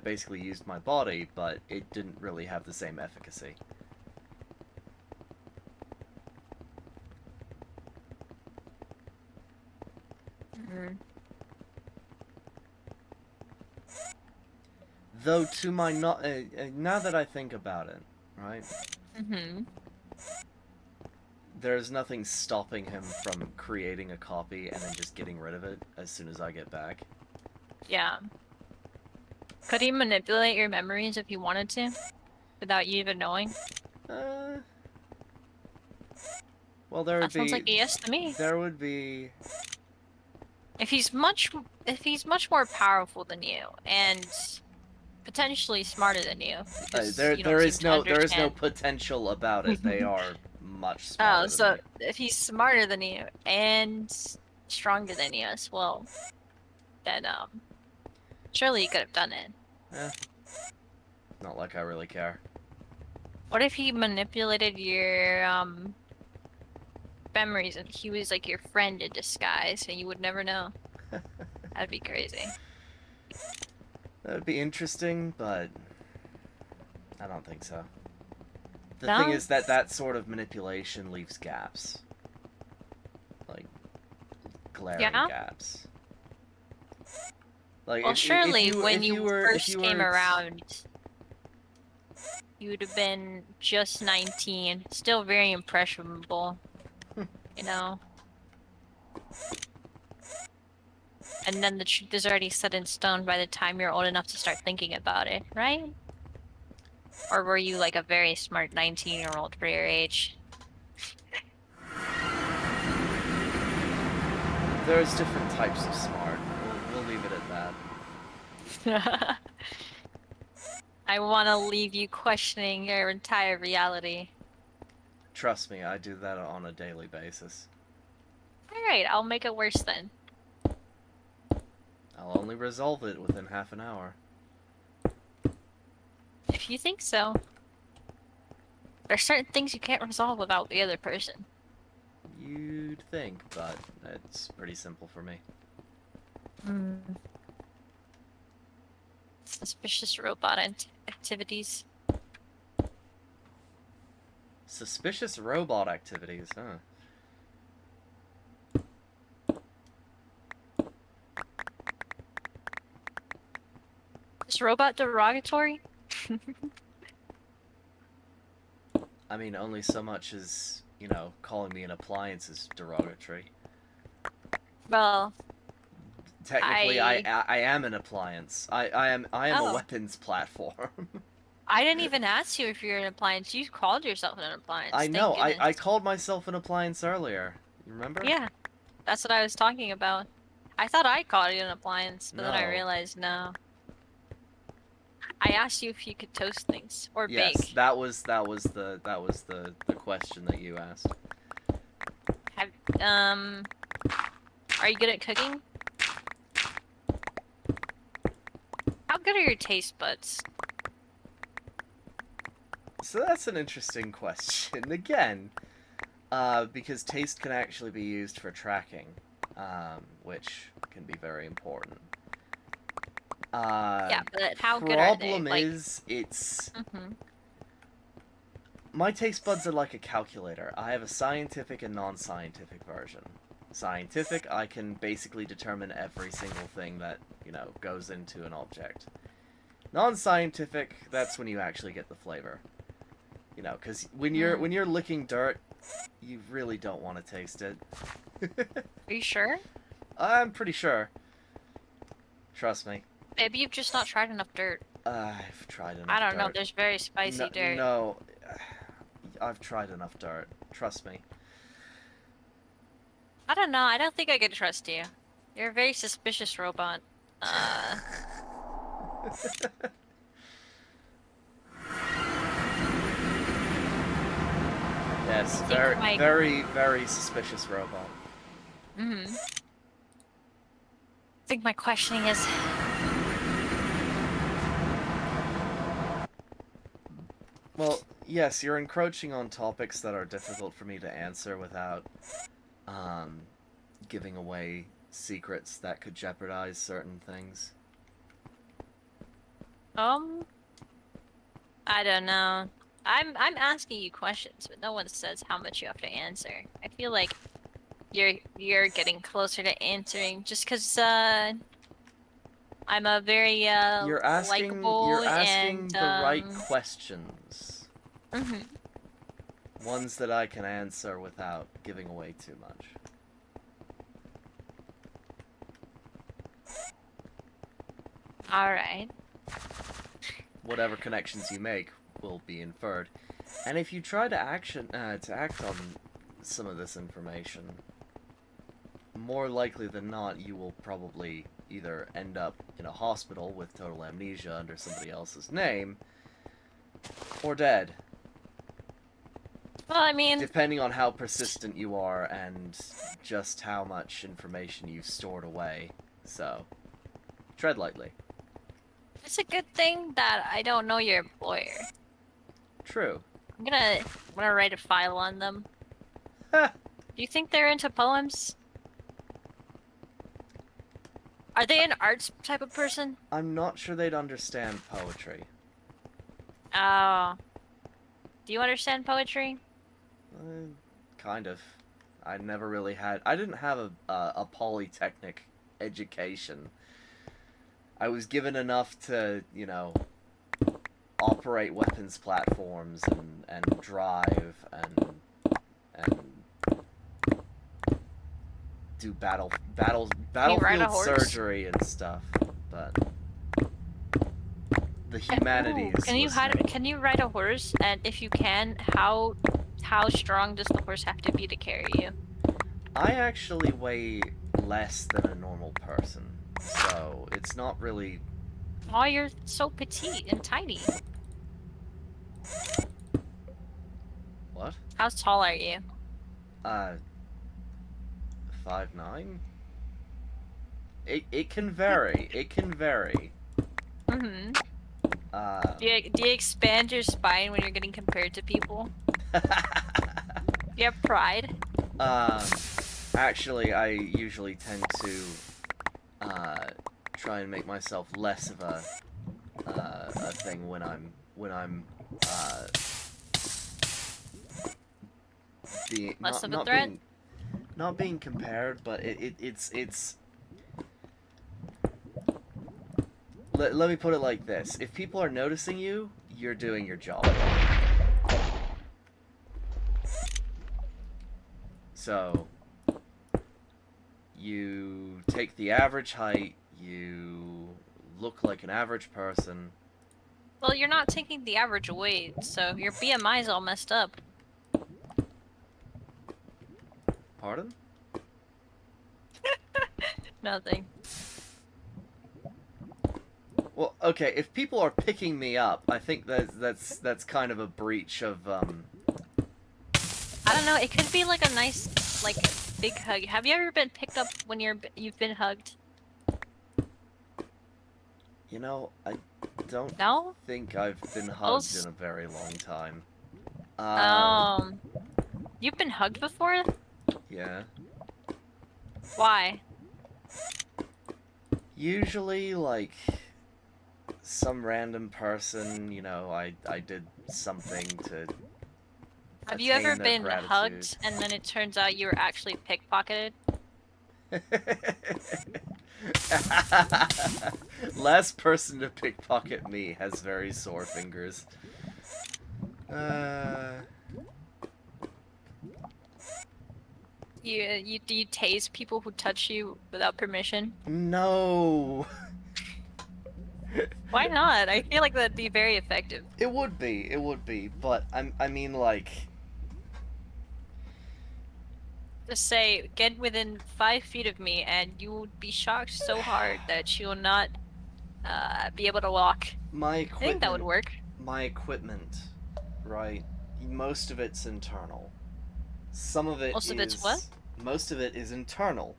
S3: basically used my body, but it didn't really have the same efficacy.
S4: Mm.
S3: Though to my not now that I think about it, right?
S4: Mm-hmm.
S3: There's nothing stopping him from creating a copy and then just getting rid of it as soon as I get back.
S4: Yeah. Could he manipulate your memories if he wanted to? Without you even knowing?
S3: Uh, well, there would
S4: That sounds
S3: be
S4: like a yes to me.
S3: there would be
S4: If he's much more powerful than you and potentially smarter than you, because you don't seem to
S3: there is no
S4: understand.
S3: potential about it. They are much
S4: Oh,
S3: smarter than
S4: so
S3: me.
S4: if he's smarter than you and stronger than you as well, then surely you could have done it.
S3: Eh, not like I really care.
S4: What if he manipulated your memories and he was like your friend in disguise and you would never know? That'd be crazy.
S3: That would be interesting, but I don't think so. The
S4: No?
S3: thing is that that sort of manipulation leaves gaps. Like, glaring
S4: Yeah?
S3: gaps. Like,
S4: Well, surely when
S3: if
S4: you
S3: were,
S4: first came around, you would have been just 19, still very impressionable, you know? And then the truth is already set in stone by the time you're old enough to start thinking about it, right? Or were you like a very smart 19-year-old for your age?
S3: There's different types of smart. We'll leave it at that.
S4: I want to leave you questioning your entire reality.
S3: Trust me, I do that on a daily basis.
S4: Alright, I'll make it worse then.
S3: I'll only resolve it within half an hour.
S4: If you think so. There's certain things you can't resolve without the other person.
S3: You'd think, but it's pretty simple for me.
S4: Suspicious robot activities.
S3: Suspicious robot activities, huh?
S4: Is robot derogatory?
S3: I mean, only so much as, you know, calling me an appliance is derogatory.
S4: Well,
S3: Technically, I am an appliance. I am a
S4: Oh.
S3: weapons platform.
S4: I didn't even ask you if you're an appliance. You called yourself an appliance.
S3: I
S4: Thank
S3: know. I
S4: goodness.
S3: called myself an appliance earlier. You remember?
S4: Yeah, that's what I was talking about. I thought I called you an appliance, but then I
S3: No.
S4: realized no. I asked you if you could toast things or
S3: Yes,
S4: bake.
S3: that was the question that you asked.
S4: Have are you good at cooking? How good are your taste buds?
S3: So that's an interesting question. Again, because taste can actually be used for tracking, which can be very important.
S4: Yeah, but how good are they?
S3: Problem
S4: Like,
S3: is, it's
S4: mm-hmm.
S3: my taste buds are like a calculator. I have a scientific and non-scientific version. Scientific, I can basically determine every single thing that, you know, goes into an object. Non-scientific, that's when you actually get the flavor. You know, because when you're licking dirt, you really don't want to taste it.
S4: Are you sure?
S3: I'm pretty sure. Trust me.
S4: Maybe you've just not tried enough dirt.
S3: I've tried enough
S4: I don't know.
S3: dirt.
S4: There's very spicy dirt.
S3: No, I've tried enough dirt. Trust me.
S4: I don't know. I don't think I could trust you. You're a very suspicious robot.
S3: Yes,
S4: think
S3: very,
S4: my-
S3: very, very suspicious robot.
S4: Mm-hmm. I think my questioning is...
S3: Well, yes, you're encroaching on topics that are difficult for me to answer without giving away secrets that could jeopardize certain things.
S4: I don't know. I'm asking you questions, but no one says how much you have to answer. I feel like You're getting closer to answering just because I'm a very
S3: You're asking
S4: likable and
S3: the right questions.
S4: mhm.
S3: Ones that I can answer without giving away too much.
S4: All right.
S3: Whatever connections you make will be inferred. And if you try to act on some of this information, more likely than not, you will probably either end up in a hospital with total amnesia under somebody else's name, or dead.
S4: Well, I mean,
S3: Depending on how persistent you are and just how much information you've stored away. So, tread lightly.
S4: it's a good thing that I don't know your employer.
S3: True.
S4: I'm gonna write a file on them.
S3: Ha!
S4: Do you think they're into poems? Are they an arts type of person?
S3: I'm not sure they'd understand poetry.
S4: Oh. Do you understand poetry?
S3: Kind of. I never really had. I didn't have a polytechnic education. I was given enough to, you know, operate weapons platforms and drive and do battlefield
S4: horse?
S3: surgery and stuff. But the humanities.
S4: Can you ride a horse? And if you can, how strong does the horse have to be to carry you?
S3: I actually weigh less than a normal person, so it's not really.
S4: Oh, you're so petite and tiny.
S3: What?
S4: How tall are you?
S3: 5'9". It can vary. It can vary.
S4: Mm-hmm. Do you expand your spine when you're getting compared to people? Do you have pride?
S3: Actually, I usually tend to try and make myself less of a thing when I'm being
S4: Less of a
S3: not
S4: threat?
S3: being not being compared, but it's. Let me put it like this: if people are noticing you, you're doing your job. So, you take the average height, you look like an average person.
S4: Well, you're not taking the average weight, so your BMI is all messed up.
S3: Pardon?
S4: Nothing.
S3: Well, okay, if people are picking me up, I think that's kind of a breach of
S4: I don't know. It could be like a nice, like, big hug. Have you ever been picked up when you've been hugged?
S3: You know, I don't
S4: No?
S3: think I've been hugged in a very long time.
S4: You've been hugged before?
S3: Yeah.
S4: Why?
S3: Usually, like, some random person, you know, I did something to
S4: Have you ever
S3: attain their
S4: been
S3: gratitude.
S4: hugged and then it turns out you were actually pickpocketed?
S3: Last person to pickpocket me has very sore fingers.
S4: Do you tase people who touch you without permission?
S3: No.
S4: Why not? I feel like that'd be very effective.
S3: It would be, but I mean, like,
S4: Just say, get within 5 feet of me, and you will be shocked so hard that you will not be able to walk.
S3: my
S4: I
S3: equipment.
S4: think that would work.
S3: My equipment, right? Most of it's internal. Some of it
S4: Most of it's what?
S3: Most of it is internal.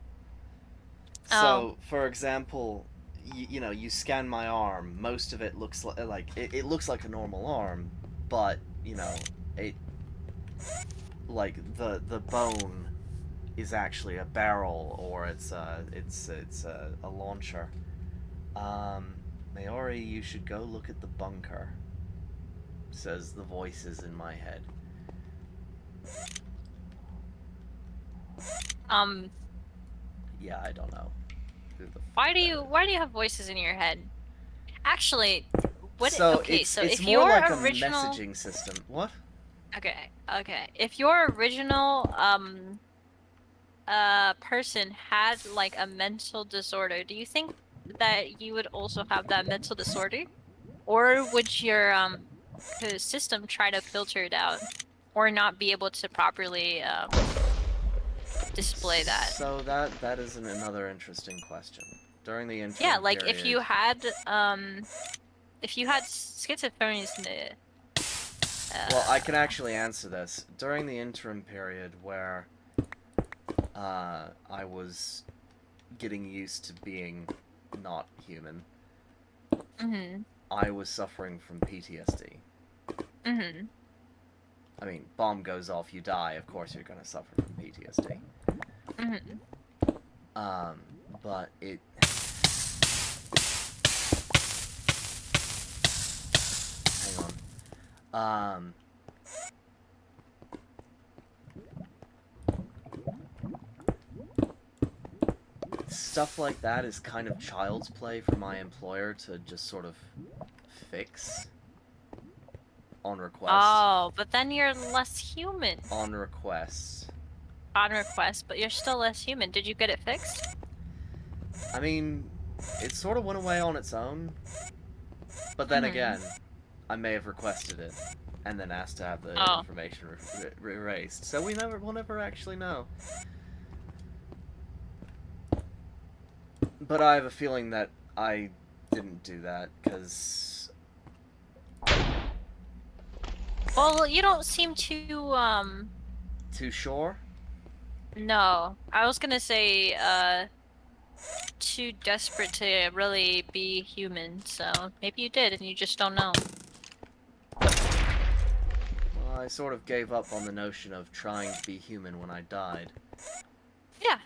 S4: Oh.
S3: So, for example, you know, you scan my arm. Most of it looks like it looks like a normal arm, but you know, it like the bone is actually a barrel, or it's a launcher. Maori, you should go look at the bunker, says the voices in my head. Yeah, I don't know. Who the
S4: Why
S3: fuck
S4: do
S3: that
S4: you
S3: is.
S4: why do you have voices in your head? Actually, what?
S3: So
S4: Okay, so
S3: it's
S4: if
S3: more
S4: your
S3: like a
S4: original,
S3: messaging system. What?
S4: okay, if your original person had like a mental disorder, do you think that you would also have that mental disorder, or would your system try to filter it out, or not be able to properly display that?
S3: So that is another interesting question. During the
S4: Yeah,
S3: interim
S4: like
S3: period,
S4: if you had schizophrenia,
S3: well, I
S4: uh,
S3: can actually answer this. During the interim period where I was getting used to being not human,
S4: mhm,
S3: I was suffering from PTSD.
S4: mhm.
S3: I mean, bomb goes off, you die. Of course, you're gonna suffer from PTSD.
S4: Mm-hmm.
S3: Um, but it. Hang on. Stuff like that is kind of child's play for my employer to just sort of fix on request.
S4: Oh, but then you're less human
S3: On request.
S4: on request, but you're still less human. Did you get it fixed?
S3: I mean, it sort of went away on its own. But then
S4: Mhm.
S3: again, I may have requested it and then asked to have the
S4: Oh.
S3: information erased. So we'll never actually know. But I have a feeling that I didn't do that because
S4: Well, you don't seem too
S3: too sure.
S4: no. I was gonna say too desperate to really be human, so maybe you did and you just don't know.
S3: Well, I sort of gave up on the notion of trying to be human when I died.
S4: Yeah.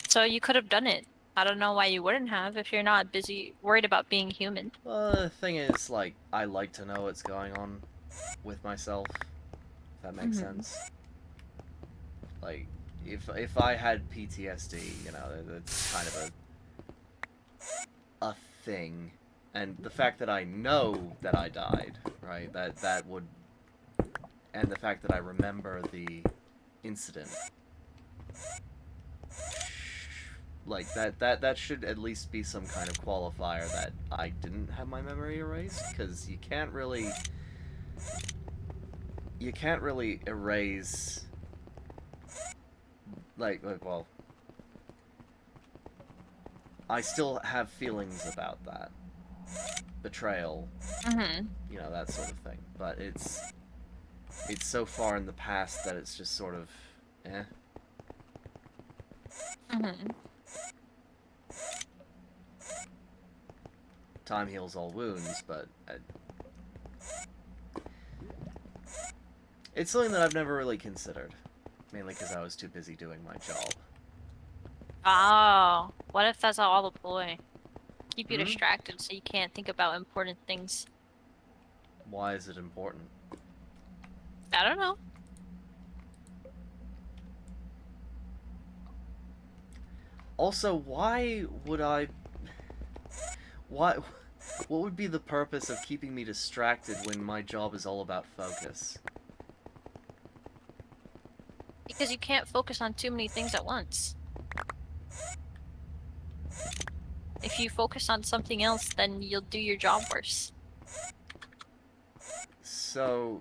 S4: So you could have done it. I don't know why you wouldn't have if you're not busy worried about being human.
S3: Well, the thing is, like, I like to know what's going on with myself. If that makes sense. Like, if I had PTSD, you know, it's kind of a thing, and the fact that I know that I died, right? That would, and the fact that I remember the incident, like that should at least be some kind of qualifier that I didn't have my memory erased, because you can't really erase, like well, I still have feelings about that betrayal,
S4: Mm-hmm.
S3: you know, that sort of thing, but it's so far in the past that it's just sort of eh.
S4: Mm-hmm.
S3: Time heals all wounds, but it's something that I've never really considered, mainly because I was too busy doing my job.
S4: Oh, what if that's all a ploy? Keep you
S3: Hmm?
S4: distracted so you can't think about important things.
S3: Why is it important?
S4: I don't know.
S3: Also, why would I... Why... What would be the purpose of keeping me distracted when my job is all about focus?
S4: Because you can't focus on too many things at once. If you focus on something else, then you'll do your job worse.
S3: So...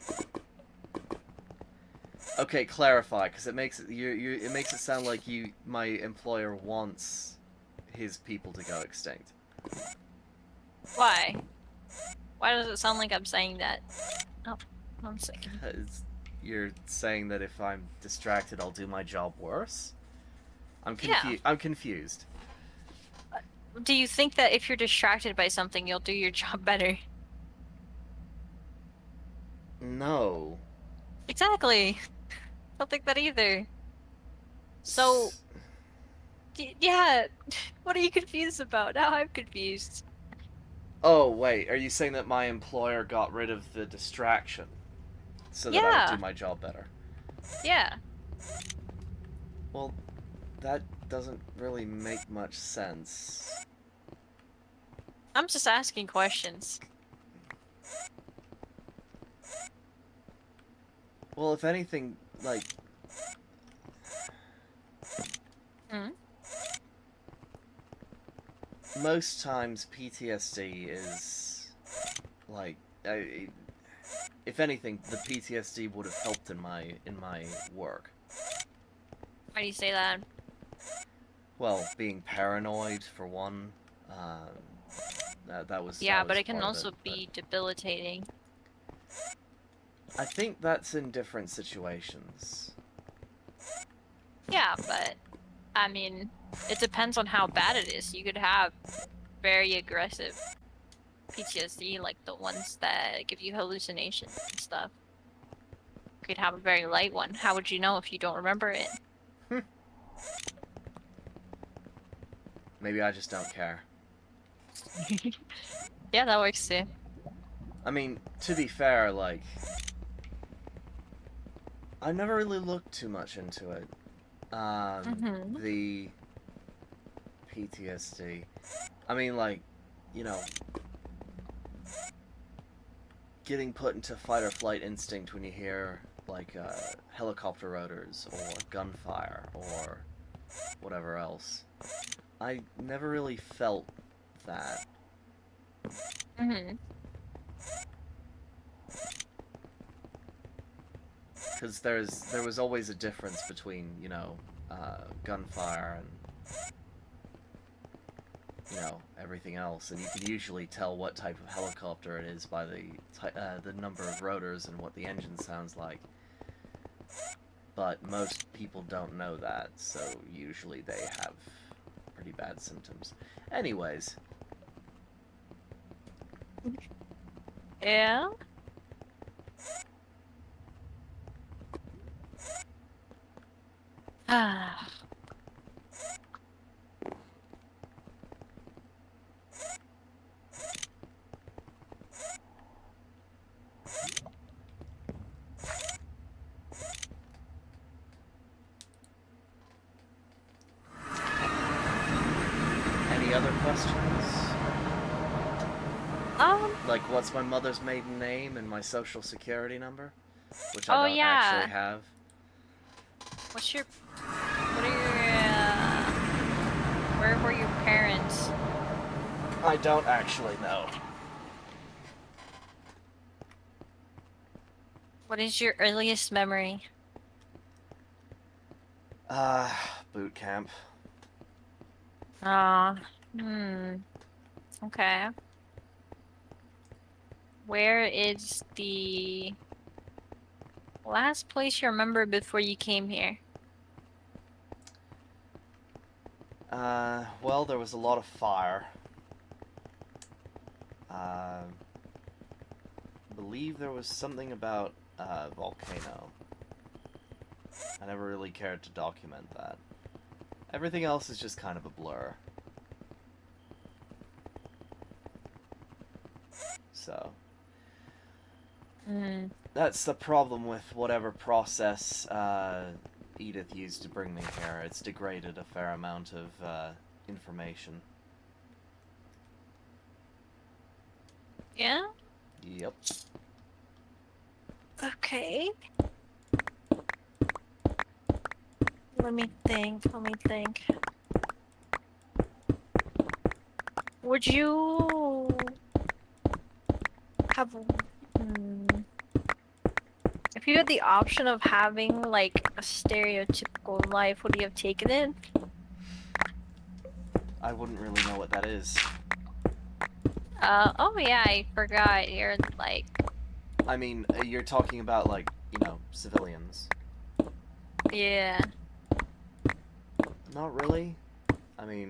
S3: Okay, clarify, because it makes it it makes it sound like my employer wants his people to go extinct.
S4: Why? Why does it sound like I'm saying that? Oh, 1 second.
S3: Because you're saying that if I'm distracted, I'll do my job worse? I'm
S4: Yeah.
S3: I'm confused.
S4: Do you think that if you're distracted by something, you'll do your job better?
S3: No.
S4: Exactly. Don't think that either. So, yeah. What are you confused about? Now I'm confused.
S3: Oh, wait, are you saying that my employer got rid of the distraction so that I would
S4: Yeah.
S3: do my job better?
S4: Yeah.
S3: Well, that doesn't really make much sense.
S4: I'm just asking questions.
S3: Well, if anything, like,
S4: Hmm?
S3: most times PTSD is, like, if anything, the PTSD would have helped in my work.
S4: Why do you say that?
S3: Well, being paranoid for one, that was
S4: Yeah,
S3: that
S4: but
S3: was
S4: it can
S3: part of
S4: also
S3: it,
S4: be debilitating.
S3: but I think that's in different situations.
S4: Yeah, but I mean, it depends on how bad it is. You could have very aggressive PTSD, like the ones that give you hallucinations and stuff. You could have a very light one. How would you know if you don't remember it?
S3: Maybe I just don't care.
S4: Yeah, that works too.
S3: I mean, to be fair, like, I never really looked too much into it.
S4: Mhm.
S3: The PTSD. I mean, like, you know, getting put into fight or flight instinct when you hear, like, helicopter rotors or gunfire or whatever else. I never really felt that.
S4: Mhm.
S3: Because there was always a difference between, you know, gunfire and, you know, everything else, and you can usually tell what type of helicopter it is by the number of rotors and what the engine sounds like. But most people don't know that, so usually they have pretty bad symptoms. Anyways,
S4: Yeah. Ah.
S3: any other questions?
S4: Um.
S3: Like, what's my mother's maiden name and my social security number? Which
S4: Oh
S3: I don't actually
S4: yeah.
S3: have.
S4: What's your? What are your? Where were your parents?
S3: I don't actually know.
S4: What is your earliest memory?
S3: Boot camp.
S4: Ah. Hmm. Okay. Where is the last place you remember before you came here?
S3: Well, there was a lot of fire. I believe there was something about a volcano. I never really cared to document that. Everything else is just kind of a blur. So,
S4: Hmm.
S3: that's the problem with whatever process Edith used to bring me here. It's degraded a fair amount of information.
S4: Yeah?
S3: Yep.
S4: Okay. Let me think. Let me think. Would you have if you had the option of having like a stereotypical life, would you have taken it?
S3: I wouldn't really know what that is.
S4: Oh yeah, I forgot. You're like,
S3: I mean, you're talking about, like, you know, civilians.
S4: yeah.
S3: Not really. I mean,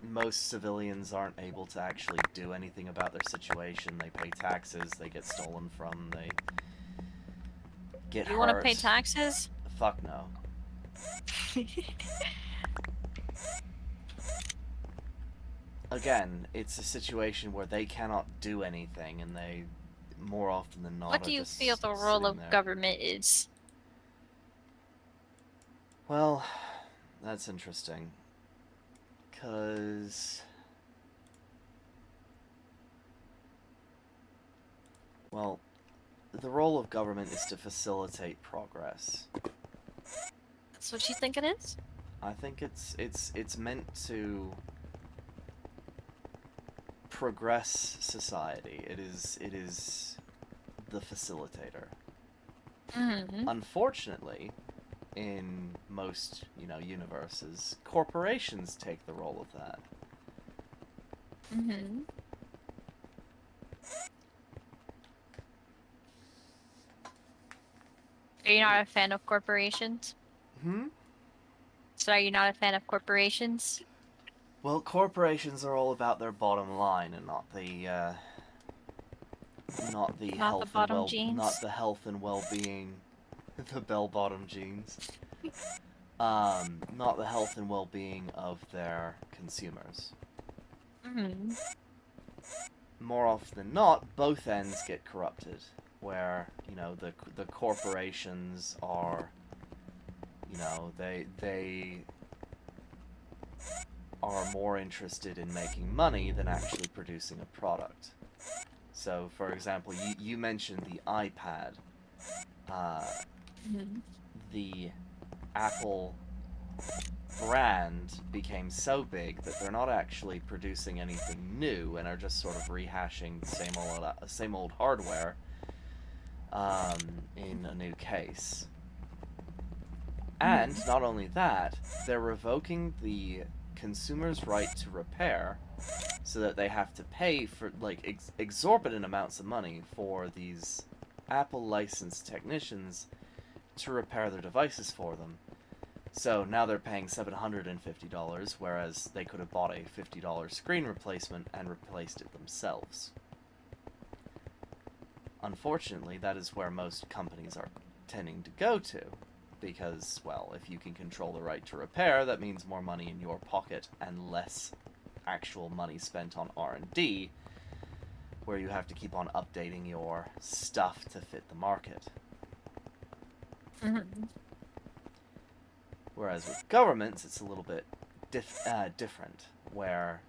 S3: most civilians aren't able to actually do anything about their situation. They pay taxes, they get stolen from, they get
S4: You
S3: hurt.
S4: want to pay taxes?
S3: Fuck no. Again, it's a situation where they cannot do anything, and they, more often than not,
S4: What
S3: are
S4: do you
S3: just
S4: feel the role
S3: sitting
S4: of
S3: there.
S4: government is?
S3: Well, that's interesting. Because... Well, the role of government is to facilitate progress.
S4: That's what you think it is?
S3: I think it's meant to progress society. It is the facilitator.
S4: Mm-hmm.
S3: Unfortunately, in most, universes, corporations take the role of that.
S4: Mm-hmm. Are you not a fan of corporations?
S3: Hmm?
S4: So are you not a fan of corporations?
S3: Well, corporations are all about their bottom line and not the
S4: Not the bottom jeans?
S3: not the health and well-being, the bell-bottom jeans. Not the health and well-being of their consumers.
S4: Mm-hmm.
S3: More often than not, both ends get corrupted, where, the corporations are, they are more interested in making money than actually producing a product. So, for example, you mentioned the iPad.
S4: Mm-hmm.
S3: The Apple brand became so big that they're not actually producing anything new and are just sort of rehashing the same old hardware in a new case. And not only that, they're revoking the consumer's right to repair, so that they have to pay for exorbitant amounts of money for these Apple licensed technicians to repair their devices for them. So now they're paying $750, whereas they could have bought a $50 screen replacement and replaced it themselves. Unfortunately, that is where most companies are tending to go to, because, well, if you can control the right to repair, that means more money in your pocket and less actual money spent on R&D, where you have to keep on updating your stuff to fit the market.
S4: Mm-hmm.
S3: Whereas with governments, it's a little bit different, where,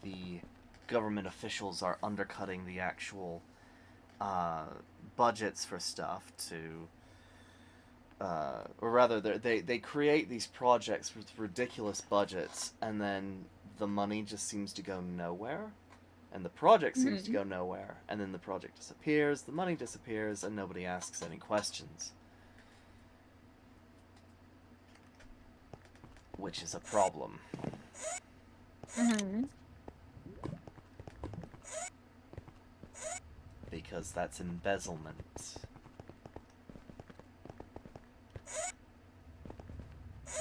S3: the government officials are undercutting the actual budgets for stuff to... or rather, they create these projects with ridiculous budgets, and then the money just seems to go nowhere, and the project seems to go nowhere, and then the project disappears, the money disappears, and nobody asks any questions. Which is a problem.
S4: Mm-hmm.
S3: Because that's embezzlement.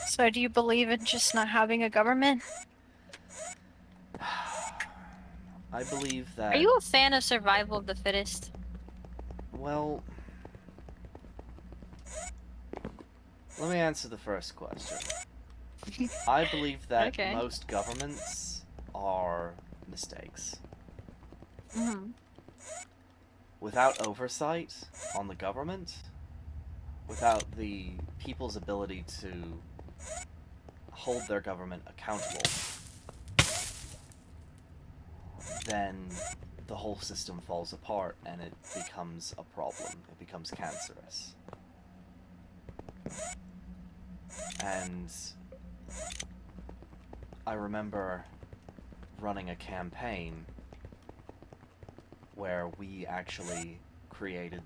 S4: So do you believe in just not having a government?
S3: I believe that...
S4: Are you a fan of survival of the fittest?
S3: Well... Let me answer the first question. I believe that
S4: Okay.
S3: most governments are mistakes.
S4: Mm-hmm.
S3: Without oversight on the government, without the people's ability to hold their government accountable, then the whole system falls apart and it becomes a problem. It becomes cancerous. And I remember running a campaign where we actually created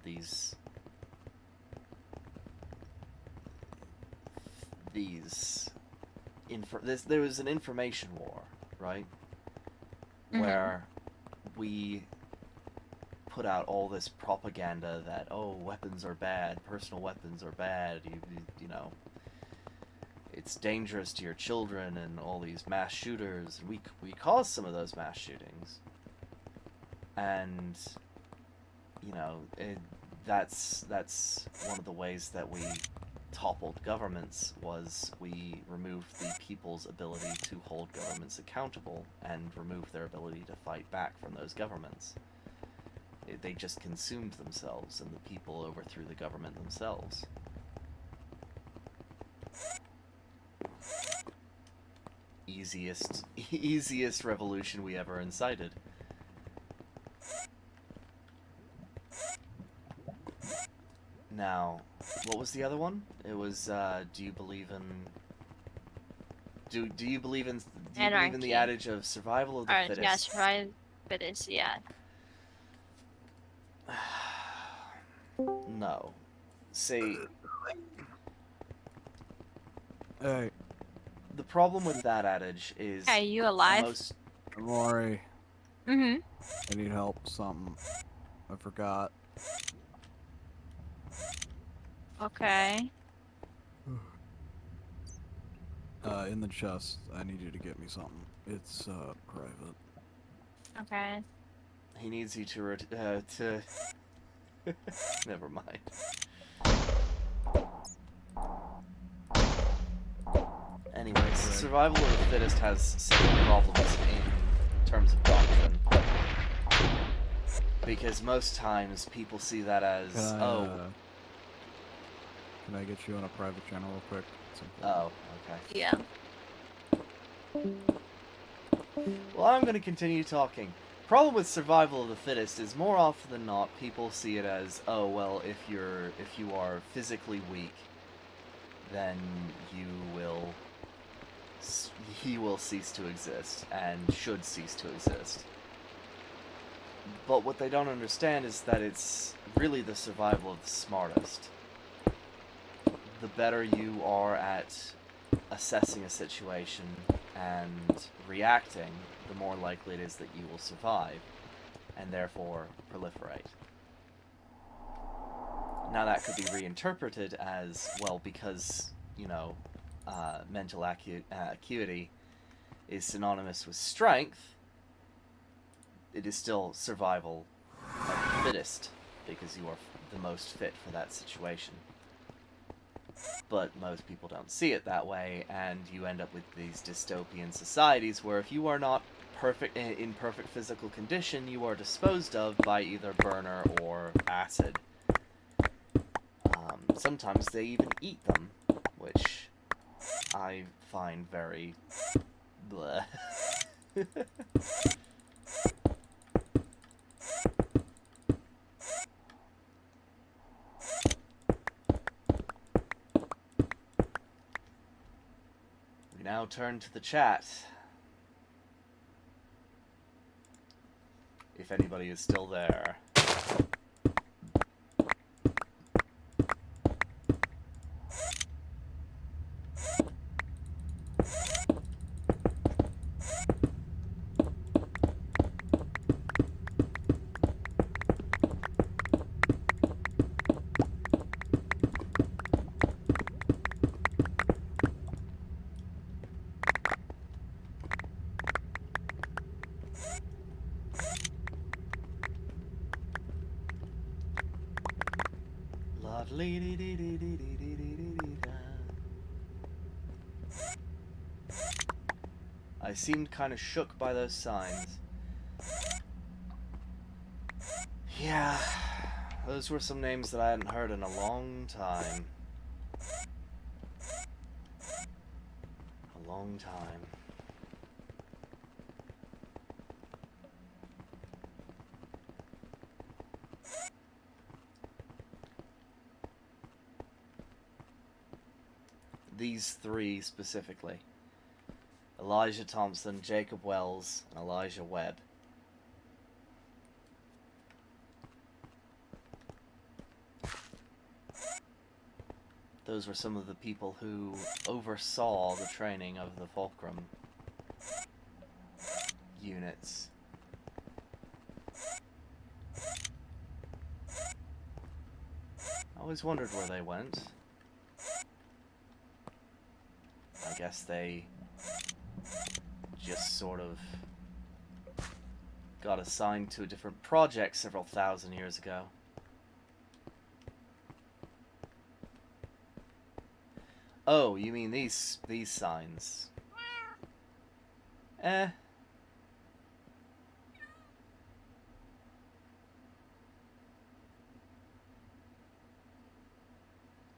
S3: there was an information war, right?
S4: Mhm.
S3: Where we put out all this propaganda that, oh, weapons are bad, personal weapons are bad, you know, it's dangerous to your children, and all these mass shooters. We caused some of those mass shootings, and you know, that's one of the ways that we toppled governments, was we removed the people's ability to hold governments accountable and remove their ability to fight back from those governments. They just consumed themselves, and the people overthrew the government themselves. Easiest revolution we ever incited. Now, what was the other one? It was, do you believe in... Do you believe in... Do you believe in the
S4: Anarchy.
S3: adage of survival of the
S4: Alright,
S3: fittest?
S4: yeah, survive fittest, yeah.
S3: No. See,
S2: Hey,
S3: the problem with that adage is...
S4: Are you alive?
S3: Most...
S2: Lori,
S4: Mm-hmm.
S2: I need help with something. I forgot.
S4: Okay.
S2: In the chest, I need you to get me something. It's, private.
S4: Okay.
S3: He needs you to... Never mind. Anyways, survival of the fittest has several problems in terms of doctrine. Because most times people see that as,
S2: Can I get you on a private channel real quick? It's
S3: oh,
S2: important.
S3: okay.
S4: Yeah.
S3: Well, I'm going to continue talking. Problem with survival of the fittest is more often than not, people see it as, oh, well, if you are physically weak, then he will cease to exist, and should cease to exist. But what they don't understand is that it's really the survival of the smartest. The better you are at assessing a situation and reacting, the more likely it is that you will survive, and therefore proliferate. Now that could be reinterpreted as, well, because, you know, mental acuity is synonymous with strength, it is still survival of the fittest, because you are the most fit for that situation. But most people don't see it that way, and you end up with these dystopian societies where if you are not in perfect physical condition, you are disposed of by either burner or acid. Sometimes they even eat them, which I find very bleh. We now turn to the chat. If anybody is still there. I seemed kind of shook by those signs. Yeah, those were some names that I hadn't heard in a long time. A long time. These three specifically. Elijah Thompson, Jacob Wells, and Elijah Webb. Those were some of the people who oversaw the training of the Fulcrum units. I always wondered where they went. I guess they just sort of got assigned to a different project several thousand years ago. Oh, you mean these signs? Eh.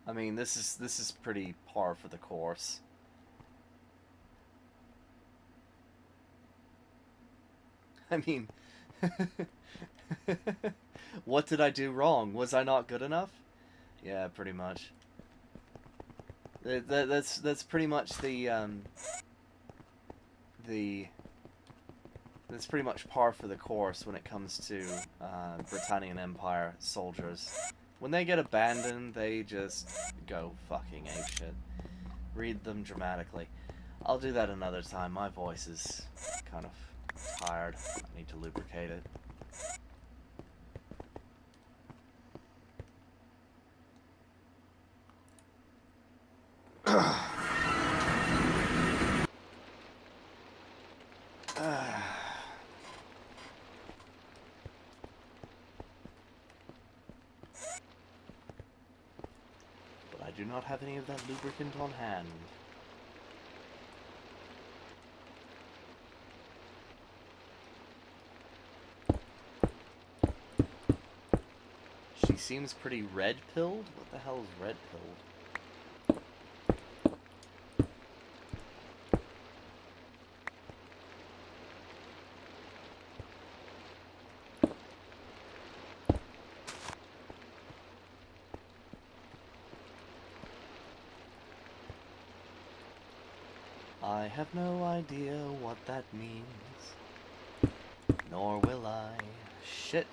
S3: I mean, this is pretty par for the course. I mean, what did I do wrong? Was I not good enough? Yeah, pretty much. That's pretty much that's pretty much par for the course when it comes to Britannian Empire soldiers. When they get abandoned, they just go fucking apeshit. Read them dramatically. I'll do that another time. My voice is kind of tired. I need to lubricate it. But I do not have any of that lubricant on hand. She seems pretty red-pilled? What the hell is red-pilled? I have no idea what that means. Nor will I. Shit.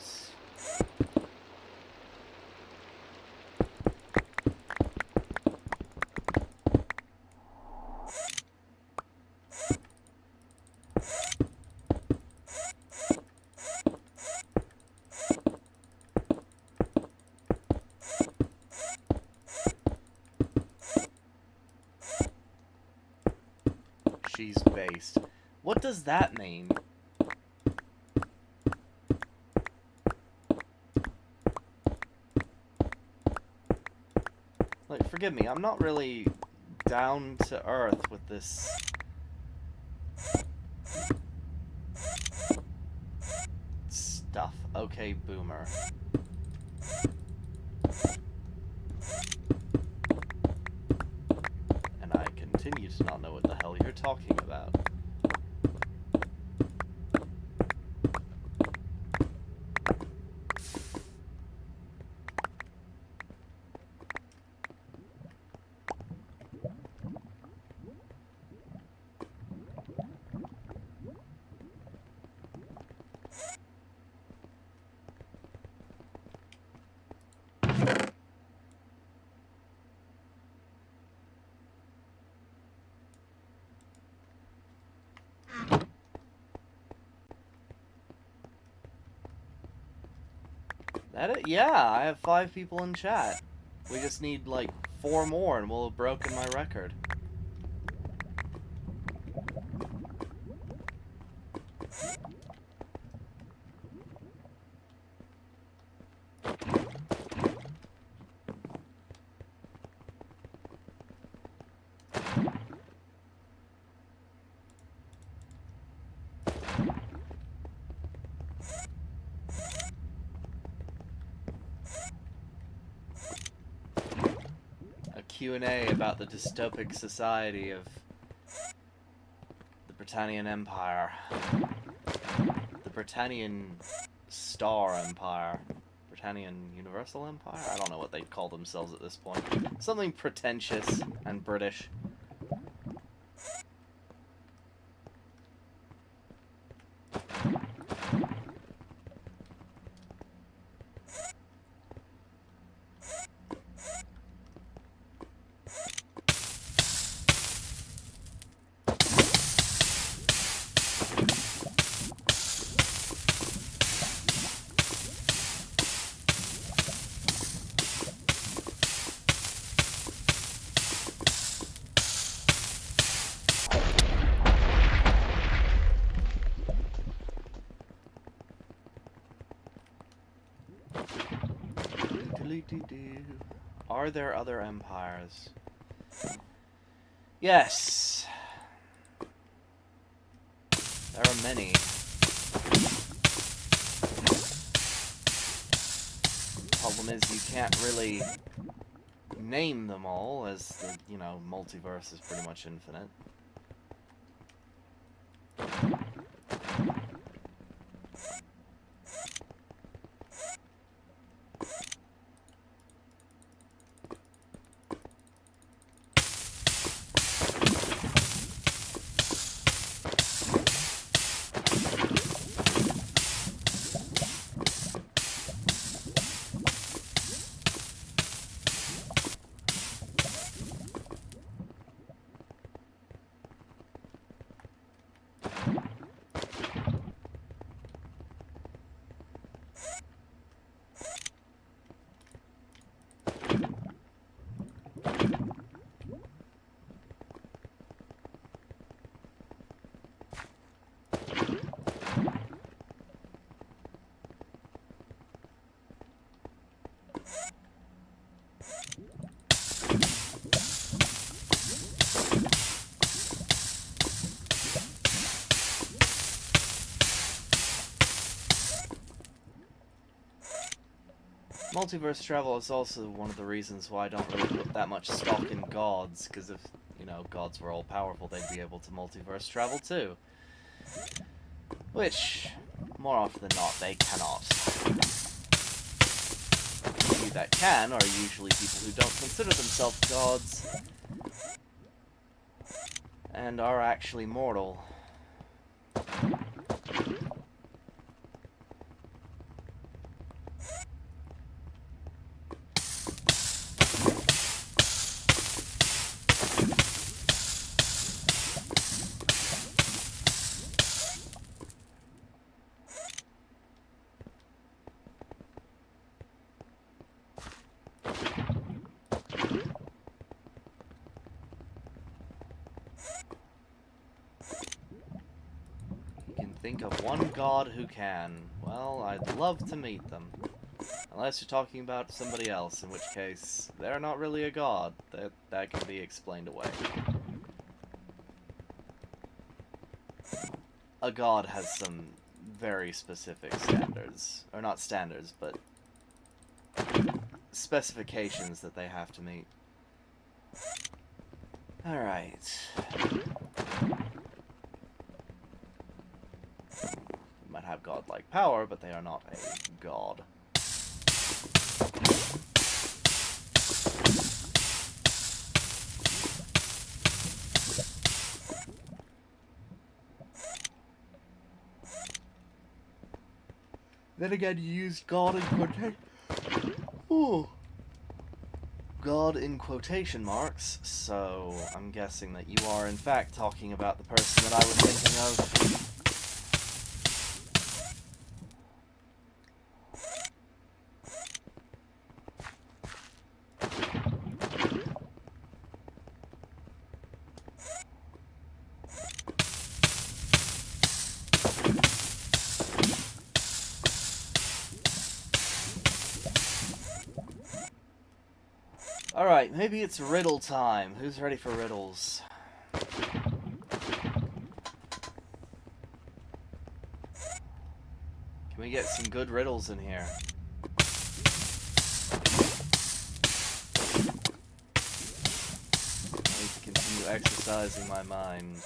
S3: She's based. What does that mean? Like, forgive me, I'm not really down to earth with this. Stuff. Okay, boomer. And I continue to not know what the hell you're talking about. That it? Yeah, I have 5 people in chat. We just need like 4 more and we'll have broken my record. Q&A about the dystopic society of the Britannian Empire. The Britannian Star Empire. Britannian Universal Empire? I don't know what they'd call themselves at this point. Something pretentious and British. Are there other empires? Yes. There are many. Problem is you can't really name them all, as the, you know, multiverse is pretty much infinite. Multiverse travel is also one of the reasons why I don't really put that much stock in gods, because if, you know, gods were all powerful, they'd be able to multiverse travel too. Which, more often than not, they cannot. The few that can are usually people who don't consider themselves gods, and are actually mortal. Think of one god who can. Well, I'd love to meet them. Unless you're talking about somebody else, in which case, they're not really a god. That can be explained away. A god has some very specific standards. Or not standards, but specifications that they have to meet. Alright. Might have godlike power, but they are not a god. Then again, you used God in quotation. Ooh. God in quotation marks, so I'm guessing that you are in fact talking about the person that I was thinking of. Alright, maybe it's riddle time. Who's ready for riddles? Can we get some good riddles in here? I need to continue exercising my mind.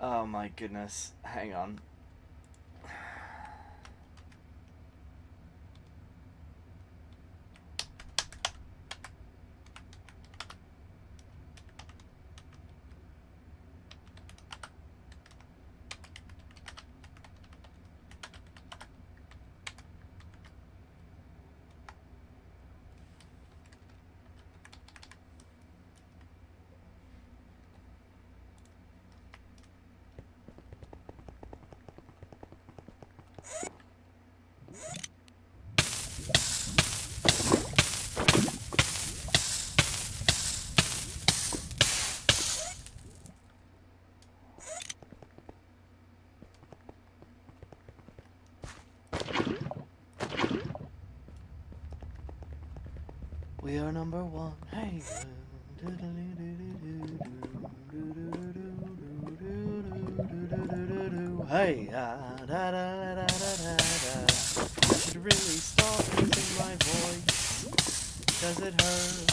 S3: Oh my goodness. Hang on. We are number one. Hey. Hey. I should really stop using my voice, 'cause it hurts.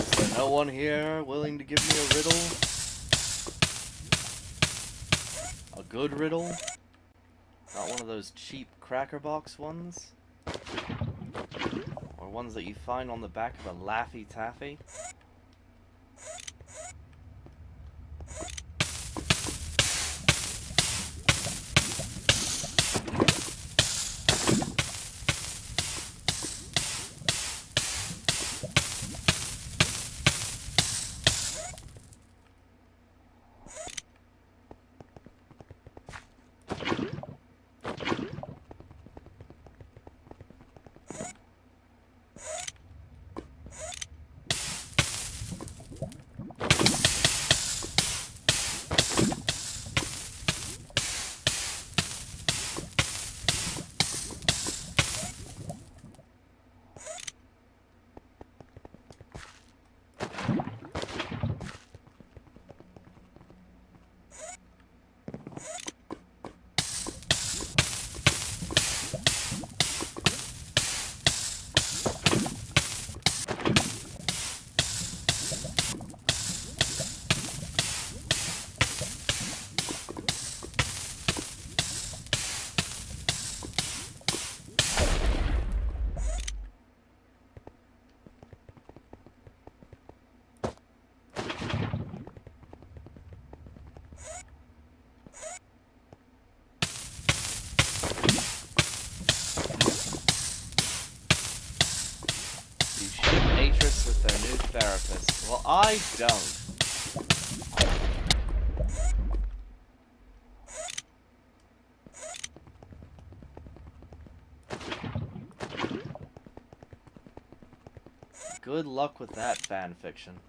S3: Is there no one here willing to give me a riddle? A good riddle? Not one of those cheap cracker box ones? Or ones that you find on the back of a Laffy Taffy? With their new therapist. Well, I don't. Good luck with that fan fiction.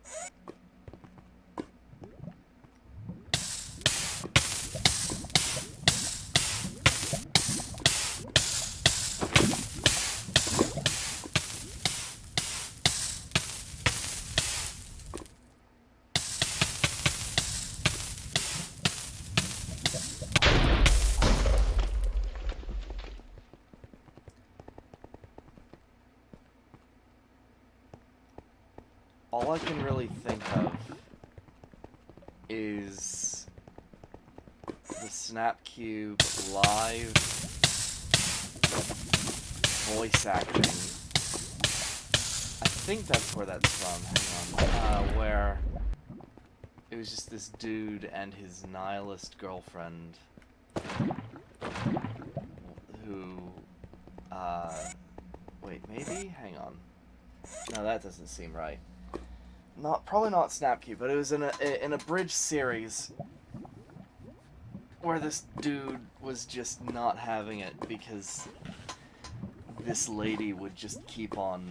S3: All I can really think of is the Snapcube live voice acting. I think that's where that's from. Hang on. Where It was just this dude and his nihilist girlfriend who, wait, maybe? Hang on. No, that doesn't seem right. Probably not Snapcube, but it was in a bridge series where this dude was just not having it because this lady would just keep on,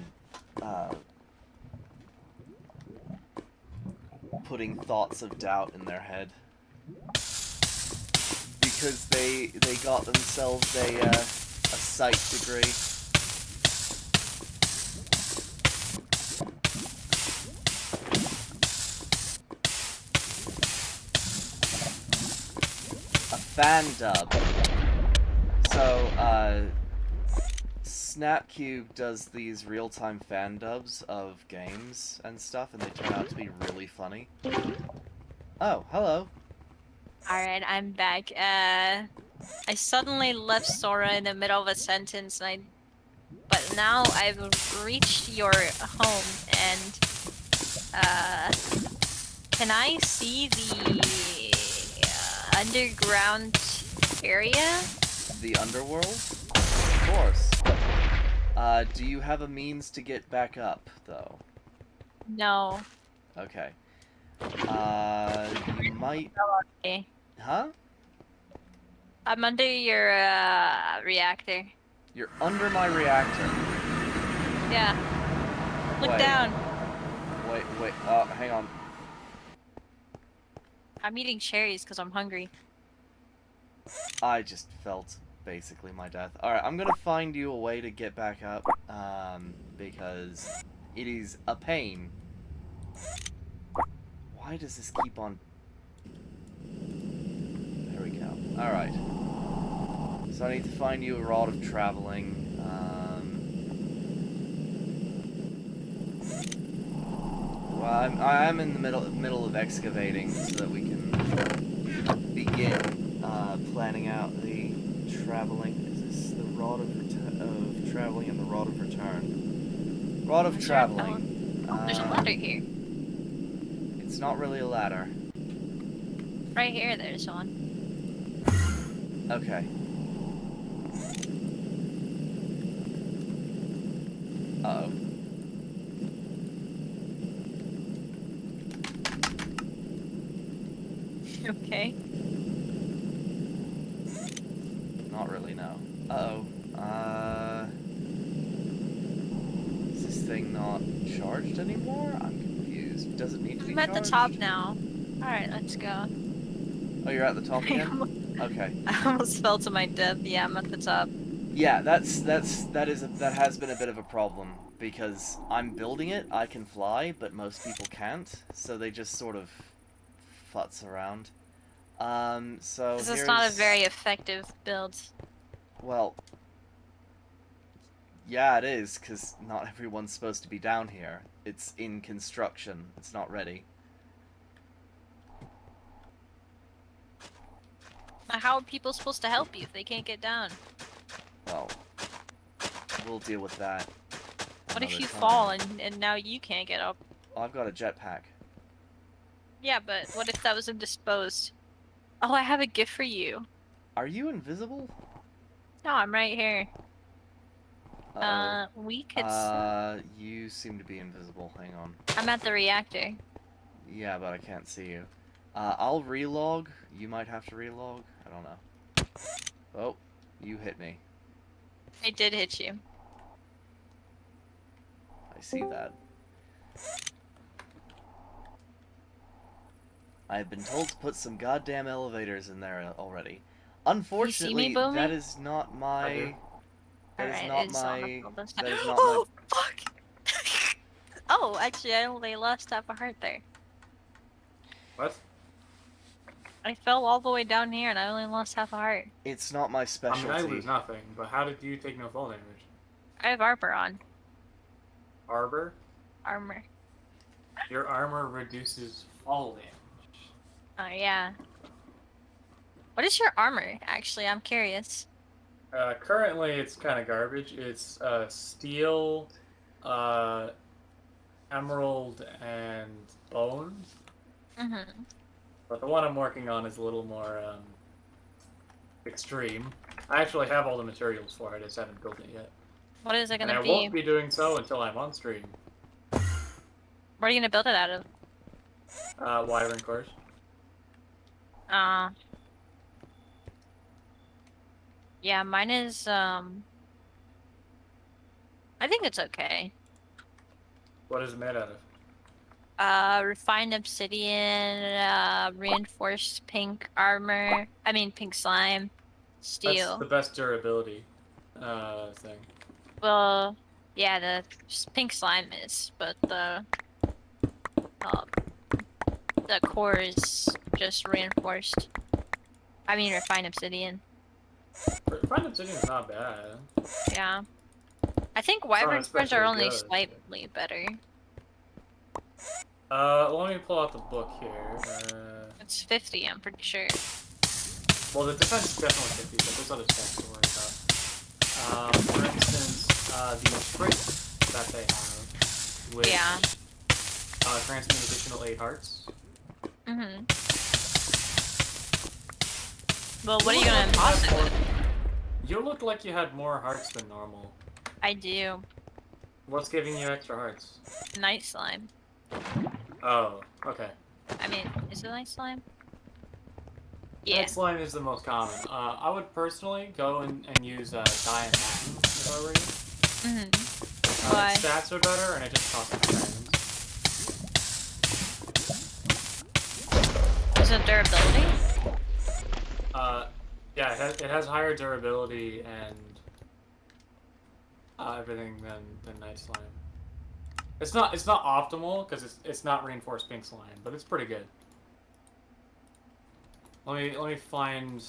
S3: putting thoughts of doubt in their head because they got themselves a psych degree. A fan dub. So Snapcube does these real-time fan dubs of games and stuff, and they turn out to be really funny. Oh, hello.
S4: Alright, I'm back. I suddenly left Sora in the middle of a sentence, but now I've reached your home, and can I see the underground area?
S3: The underworld? Of course. Do you have a means to get back up, though?
S4: No.
S3: Okay. You might...
S4: Okay.
S3: Huh?
S4: I'm under your reactor.
S3: You're under my reactor.
S4: Yeah. Look
S3: Wait.
S4: down.
S3: Wait, oh, hang on.
S4: I'm eating cherries because I'm hungry.
S3: I just felt basically my death. Alright, I'm gonna find you a way to get back up, because it is a pain. Why does this keep on... There we go. Alright. So I need to find you a rod of traveling. Well, I'm in the middle of excavating so that we can begin planning out the traveling. Is this the rod of traveling and the rod of return? Rod of traveling.
S4: Oh, there's a ladder here.
S3: It's not really a ladder.
S4: Right here, there's one.
S3: Okay. Uh-oh.
S4: Okay.
S3: Not really, no. Uh-oh. Is this thing not charged anymore? I'm confused. Does it need to be
S4: I'm at
S3: charged?
S4: the top now. Alright, let's go.
S3: Oh, you're at the top again? Okay.
S4: I almost fell to my death. Yeah, I'm at the top.
S3: Yeah, that has been a bit of a problem because I'm building it, I can fly, but most people can't, so they just sort of futz around. So
S4: This is not a very effective build.
S3: well, yeah, it is, because not everyone's supposed to be down here. It's in construction. It's not ready.
S4: How are people supposed to help you if they can't get down?
S3: Well, we'll deal with that.
S4: What if
S3: another
S4: you
S3: time.
S4: fall and now you can't get up?
S3: Oh, I've got a jetpack.
S4: Yeah, but what if that was indisposed? Oh, I have a gift for you.
S3: Are you invisible?
S4: No, I'm right here.
S3: Uh-oh.
S4: We could...
S3: You seem to be invisible. Hang on.
S4: I'm at the reactor.
S3: Yeah, but I can't see you. I'll relog. You might have to relog. I don't know. Oh, you hit me.
S4: I did hit you.
S3: I see that. I've been told to put some goddamn elevators in there already. Unfortunately,
S4: Boomy?
S3: that is not my... That is
S4: Alright,
S3: not
S4: it's
S3: my...
S4: on the
S3: That is not
S4: Oh, fuck! Oh, actually, I only lost half a heart there.
S1: What?
S4: I fell all the way down here and I only lost half a heart.
S3: It's not my
S1: I mean,
S3: specialty.
S1: I lose nothing, but how did you take no fall damage?
S4: I have armor on.
S1: Arbor?
S4: Armor.
S1: Your armor reduces fall damage.
S4: Oh, yeah. What is your armor, actually? I'm curious.
S1: Currently, it's kind of garbage. It's steel, emerald, and bones.
S4: Mm-hmm.
S1: But the one I'm working on is a little more extreme. I actually have all the materials for it, I just haven't built it yet.
S4: What is it
S1: And
S4: gonna
S1: I
S4: be?
S1: won't be doing so until I'm on stream.
S4: What are you gonna build it out of?
S1: Wiring cores.
S4: Uh, yeah, mine is, I think it's okay.
S1: What is it made out of?
S4: Refined obsidian, reinforced pink armor. I mean, pink slime,
S1: That's
S4: steel.
S1: the best durability thing.
S4: Well, yeah, the pink slime is, but uh, the core is just reinforced. I mean, refined obsidian.
S1: Refined obsidian is not bad.
S4: Yeah. I think
S1: It's not
S4: wyvern cores are
S1: especially
S4: only
S1: good.
S4: slightly better.
S1: Let me pull out the book here.
S4: It's 50, I'm pretty sure.
S1: Well, the defense is definitely 50, but there's other stats to worry about. For instance, the trait that they have, which
S4: Yeah.
S1: grants me an additional 8 hearts.
S4: Mm-hmm. Well, what are you gonna emboss it with?
S1: You look like you had more hearts than normal.
S4: I do.
S1: What's giving you extra hearts?
S4: Night slime.
S1: Oh, okay.
S4: I mean, is it night slime? Yeah.
S1: Night slime is the most common. I would personally go and use diamond if I were you.
S4: Mm-hmm. Why?
S1: Its stats are better, and it just costs more diamonds.
S4: Is it durability?
S1: Yeah, it has higher durability and everything than night slime. It's not optimal because it's not reinforced pink slime, but it's pretty good. Let me find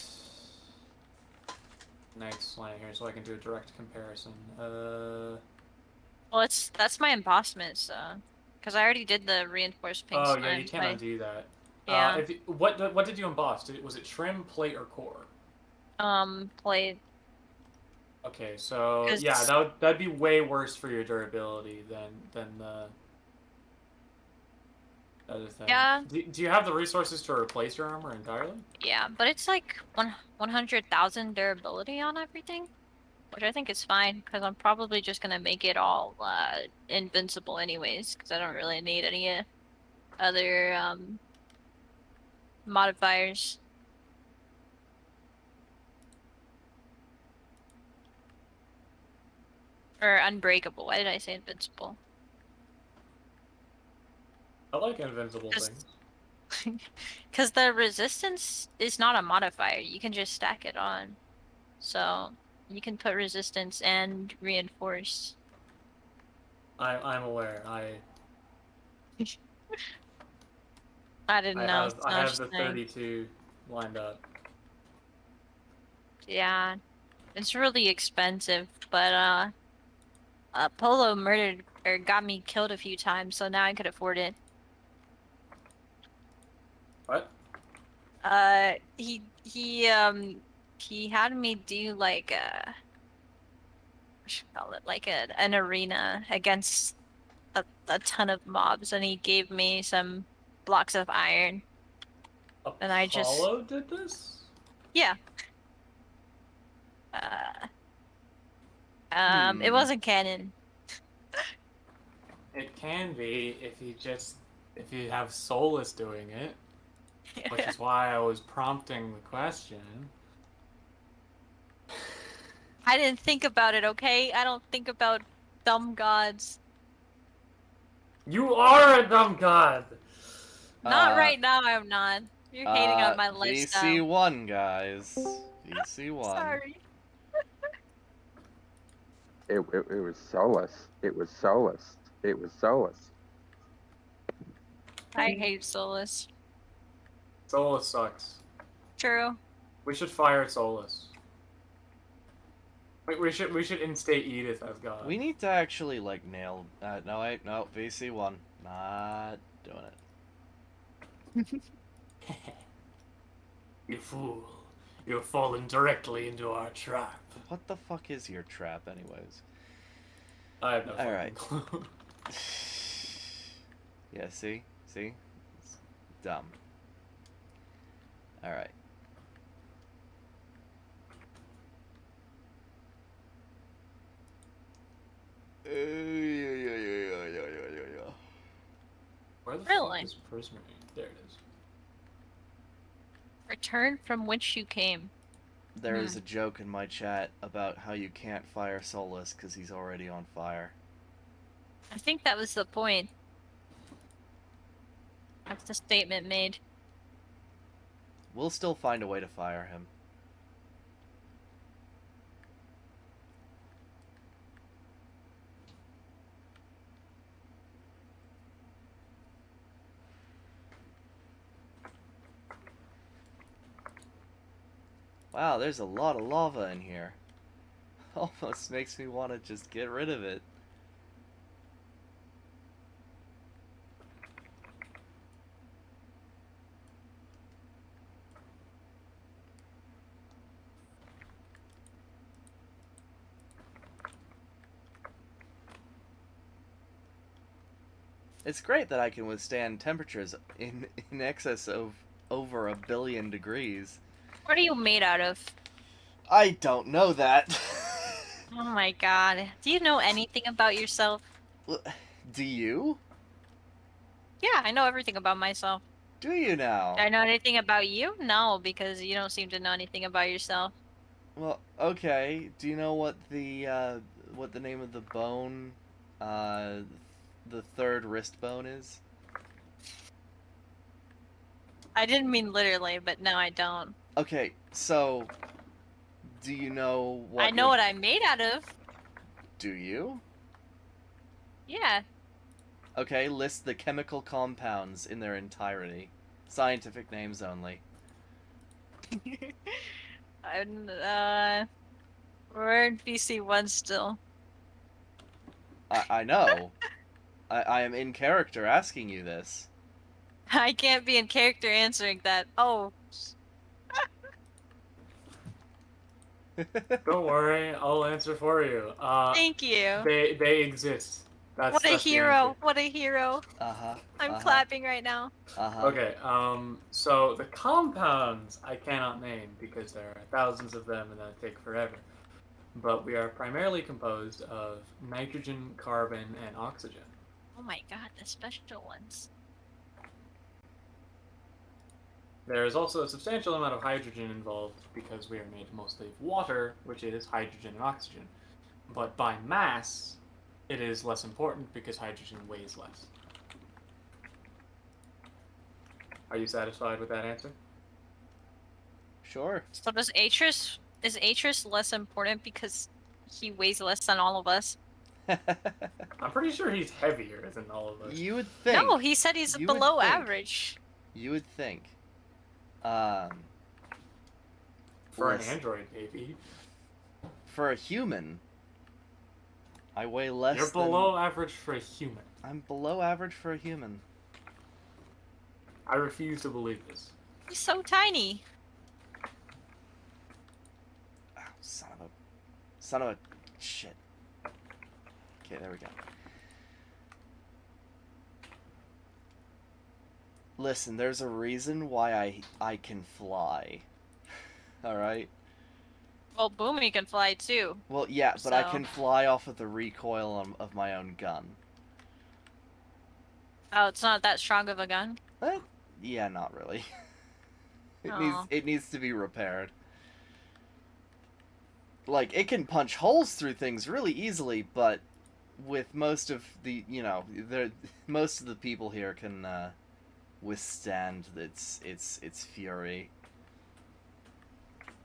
S1: night slime here so I can do a direct comparison.
S4: Well, that's my embossment, because I already did the reinforced pink
S1: Oh
S4: slime.
S1: yeah, you can't undo that.
S4: Yeah.
S1: What did you emboss? Was it trim, plate, or core?
S4: Plate.
S1: Okay, so
S4: 'Cause-
S1: yeah, that'd be way worse for your durability than the other thing.
S4: Yeah.
S1: Do you have the resources to replace your armor entirely?
S4: Yeah, but it's like 100,000 durability on everything, which I think is fine because I'm probably just gonna make it all invincible anyways because I don't really need any other modifiers. Or unbreakable. Why did I say invincible?
S1: I like invincible
S4: Just-
S1: things.
S4: Because the resistance is not a modifier. You can just stack it on. So you can put resistance and reinforce.
S1: I'm aware.
S4: I didn't know.
S1: I have the 32 lined up.
S4: Yeah, it's really expensive, but Polo murdered or got me killed a few times, so now I could afford it.
S1: What?
S4: He had me do like what should I call it, like an arena against a ton of mobs, and he gave me some blocks of iron, and I just
S1: Apollo did this?
S4: yeah. It wasn't canon.
S1: It can be if you have Solus doing it, which is why I was prompting the question.
S4: I didn't think about it, okay? I don't think about dumb gods.
S1: You are a dumb god.
S4: Not right now, I'm not. You're hating on my lifestyle.
S3: VC1, guys. VC1.
S4: Sorry.
S5: It was Solus. It was Solus. It was Solus.
S4: I hate Solus.
S1: Solus sucks.
S4: True.
S1: We should fire Solus. Wait, we should instate Edith as god.
S3: We need to actually, like, nail... no, wait, no, VC1. Not doing it.
S1: You fool. You've fallen directly into our trap.
S3: What the fuck is your trap, anyways?
S1: I have no fucking
S3: Alright.
S1: clue.
S3: Yeah, see? See? dumb. Alright.
S1: Where the
S4: Really?
S1: fuck is prisoner? There it is.
S4: Return from which you came.
S3: There is a joke in my chat about how you can't fire Solus because he's already on fire.
S4: I think that was the point. That's the statement made.
S3: We'll still find a way to fire him. Wow, there's a lot of lava in here. Almost makes me want to just get rid of it. It's great that I can withstand temperatures in excess of over 1 billion degrees.
S4: What are you made out of?
S3: I don't know that.
S4: Oh my god. Do you know anything about yourself?
S3: Do you?
S4: Yeah, I know everything about myself.
S3: Do you now?
S4: Do I know anything about you? No, because you don't seem to know anything about yourself.
S3: Well, okay. Do you know what the name of the bone, the third wrist bone is?
S4: I didn't mean literally, but no, I don't.
S3: Okay, so do you know what?
S4: I know what I'm made out of.
S3: Do you?
S4: Yeah.
S3: Okay, list the chemical compounds in their entirety. Scientific names only.
S4: We're in BC1 still.
S3: I know. I am in character asking you this.
S4: I can't be in character answering that. Oh.
S1: Don't worry, I'll answer for you.
S4: Thank you.
S1: They exist.
S4: What a
S1: That's the
S4: hero.
S1: answer.
S4: What a hero.
S3: Uh-huh.
S4: I'm
S3: uh-huh,
S4: clapping right now.
S3: Uh-huh.
S1: Okay, so the compounds I cannot name because there are thousands of them and that take forever. But we are primarily composed of nitrogen, carbon, and oxygen.
S4: Oh my god, the special ones.
S1: There is also a substantial amount of hydrogen involved because we are made mostly of water, which is hydrogen and oxygen. But by mass, it is less important because hydrogen weighs less. Are you satisfied with that answer?
S3: Sure.
S4: So is Atris less important because he weighs less than all of us?
S1: I'm pretty sure he's heavier than all of us.
S3: You would think.
S4: No, he said he's
S3: You would
S4: below
S3: think.
S4: average.
S3: You would think.
S1: For an
S3: listen.
S1: android, maybe.
S3: For a human, I weigh less
S1: You're below average for a human.
S3: I'm below average for a human.
S1: I refuse to believe this.
S4: He's so tiny.
S3: Oh, son of a shit. Okay, there we go. Listen, there's a reason why I can fly. Alright?
S4: Well, Boomy can fly too.
S3: Well, yeah, but I
S4: So-
S3: can fly off of the recoil of my own gun.
S4: Oh, it's not that strong of a gun?
S3: Yeah, not really.
S4: Aw.
S3: It needs to be repaired. Like, it can punch holes through things really easily, but with most of the, most of the people here can withstand its fury.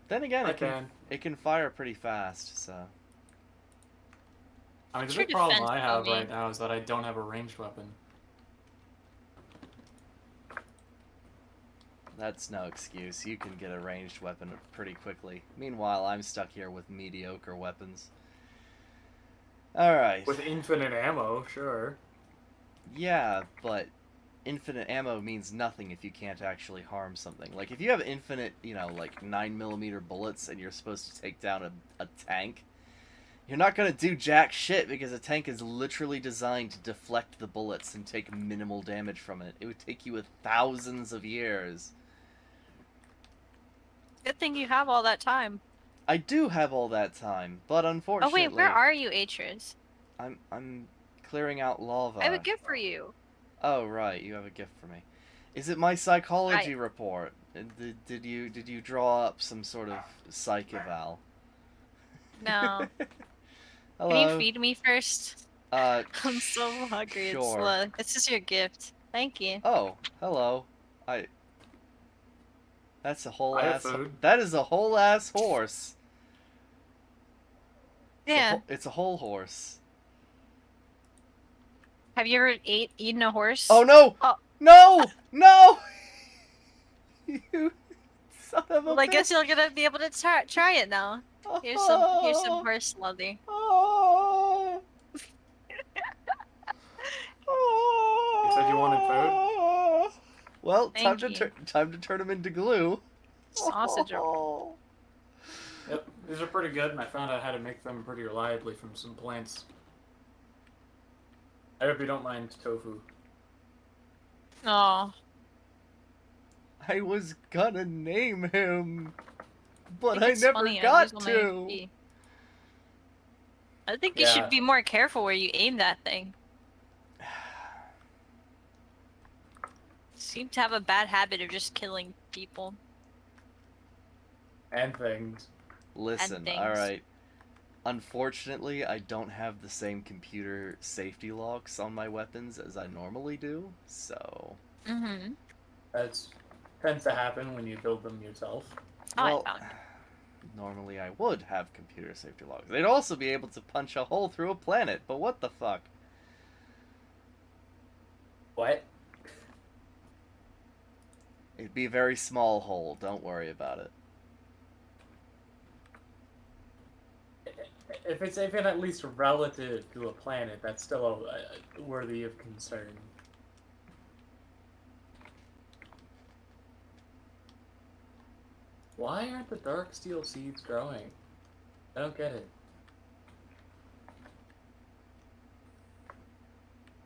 S3: Then again, it can fire pretty fast, so.
S1: I mean, the
S4: What's your
S1: big problem
S4: defense,
S1: I have
S4: Boomy?
S1: right now is that I don't have a ranged weapon.
S3: That's no excuse. You can get a ranged weapon pretty quickly. Meanwhile, I'm stuck here with mediocre weapons. Alright.
S1: With infinite ammo, sure.
S3: Yeah, but infinite ammo means nothing if you can't actually harm something. Like, if you have infinite, like 9mm bullets and you're supposed to take down a tank, You're not gonna do jack shit because a tank is literally designed to deflect the bullets and take minimal damage from it. It would take you thousands of years.
S4: Good thing you have all that time.
S3: I do have all that time, but
S4: Oh
S3: unfortunately,
S4: wait, where are you, Atris?
S3: I'm clearing out lava.
S4: I have a gift for you.
S3: Oh right, you have a gift for me. Is it my psychology report? Did you draw up some sort of psych eval?
S4: No.
S3: Hello.
S4: Can you feed me first? I'm so
S3: Sure.
S4: hungry. It's just your gift. Thank you.
S3: Oh, hello. That's a whole
S1: I have
S3: ass.
S1: food.
S3: That is a whole ass horse.
S4: Yeah.
S3: It's a whole horse.
S4: Have you ever eaten a horse?
S3: Oh no!
S4: Oh.
S3: No! No! You son of a
S4: Well, I
S3: bitch.
S4: guess you're gonna be able to try it now. Here's some horse leather.
S3: Oh.
S1: You said you wanted food?
S3: Well, time
S4: Thank
S3: to turn him into glue.
S4: Sausage roll.
S1: Yep, these are pretty good, and I found out how to make them pretty reliably from some plants. I hope you don't mind tofu.
S4: Oh.
S3: I was gonna name him, but I
S4: it's
S3: never
S4: funny,
S3: got
S4: lose all my
S3: to.
S4: MP. I think you
S1: Yeah.
S4: should be more careful where you aim that thing. Seem to have a bad habit of just killing people.
S1: And things.
S3: Listen,
S4: things.
S3: alright. Unfortunately, I don't have the same computer safety locks on my weapons as I normally do, so...
S4: Mm-hmm.
S1: That tends to happen when you build them yourself.
S3: Well,
S4: I found.
S3: normally I would have computer safety locks. They'd also be able to punch a hole through a planet, but what the fuck?
S1: What?
S3: It'd be a very small hole, don't worry about it.
S1: If it's even at least relative to a planet, that's still worthy of concern. Why aren't the dark steel seeds growing? I don't get it.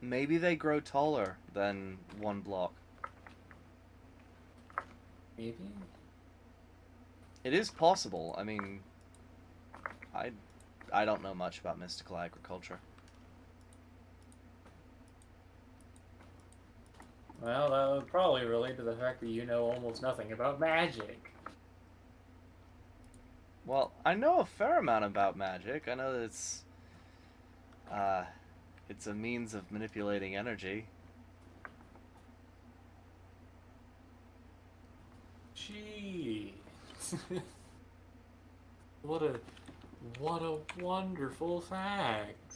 S3: Maybe they grow taller than one block.
S1: Maybe?
S3: It is possible. I mean, I don't know much about mystical agriculture.
S1: Well, that would probably relate to the fact that you know almost nothing about magic.
S3: Well, I know a fair amount about magic. I know that it's a means of manipulating energy.
S1: Gee. What a wonderful fact.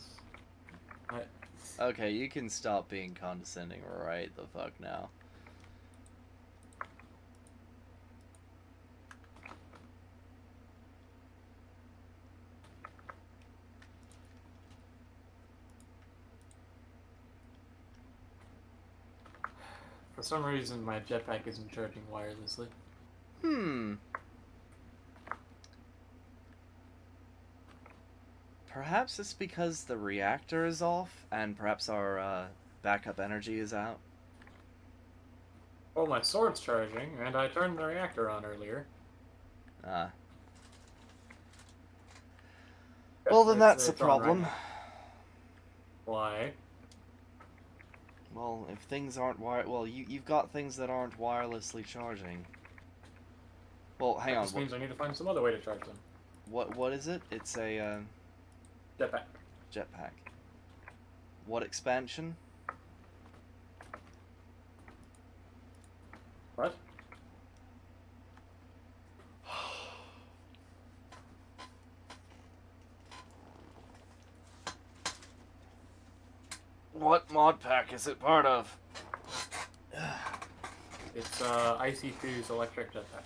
S3: Okay, you can stop being condescending right the fuck now.
S1: For some reason, my jetpack isn't charging wirelessly.
S3: Perhaps it's because the reactor is off, and perhaps our backup energy is out.
S1: Well, my sword's charging, and I turned the reactor on earlier.
S3: Well, then that's a
S1: It's on
S3: problem.
S1: right now. Why?
S3: Well, if things aren't you've got things that aren't wirelessly charging. Well, hang on.
S1: This means I need to find some other way to charge them.
S3: What is it? It's a
S1: Jetpack.
S3: jetpack. What expansion?
S1: What?
S3: What mod pack is it part of?
S1: It's IC2's electric jetpack.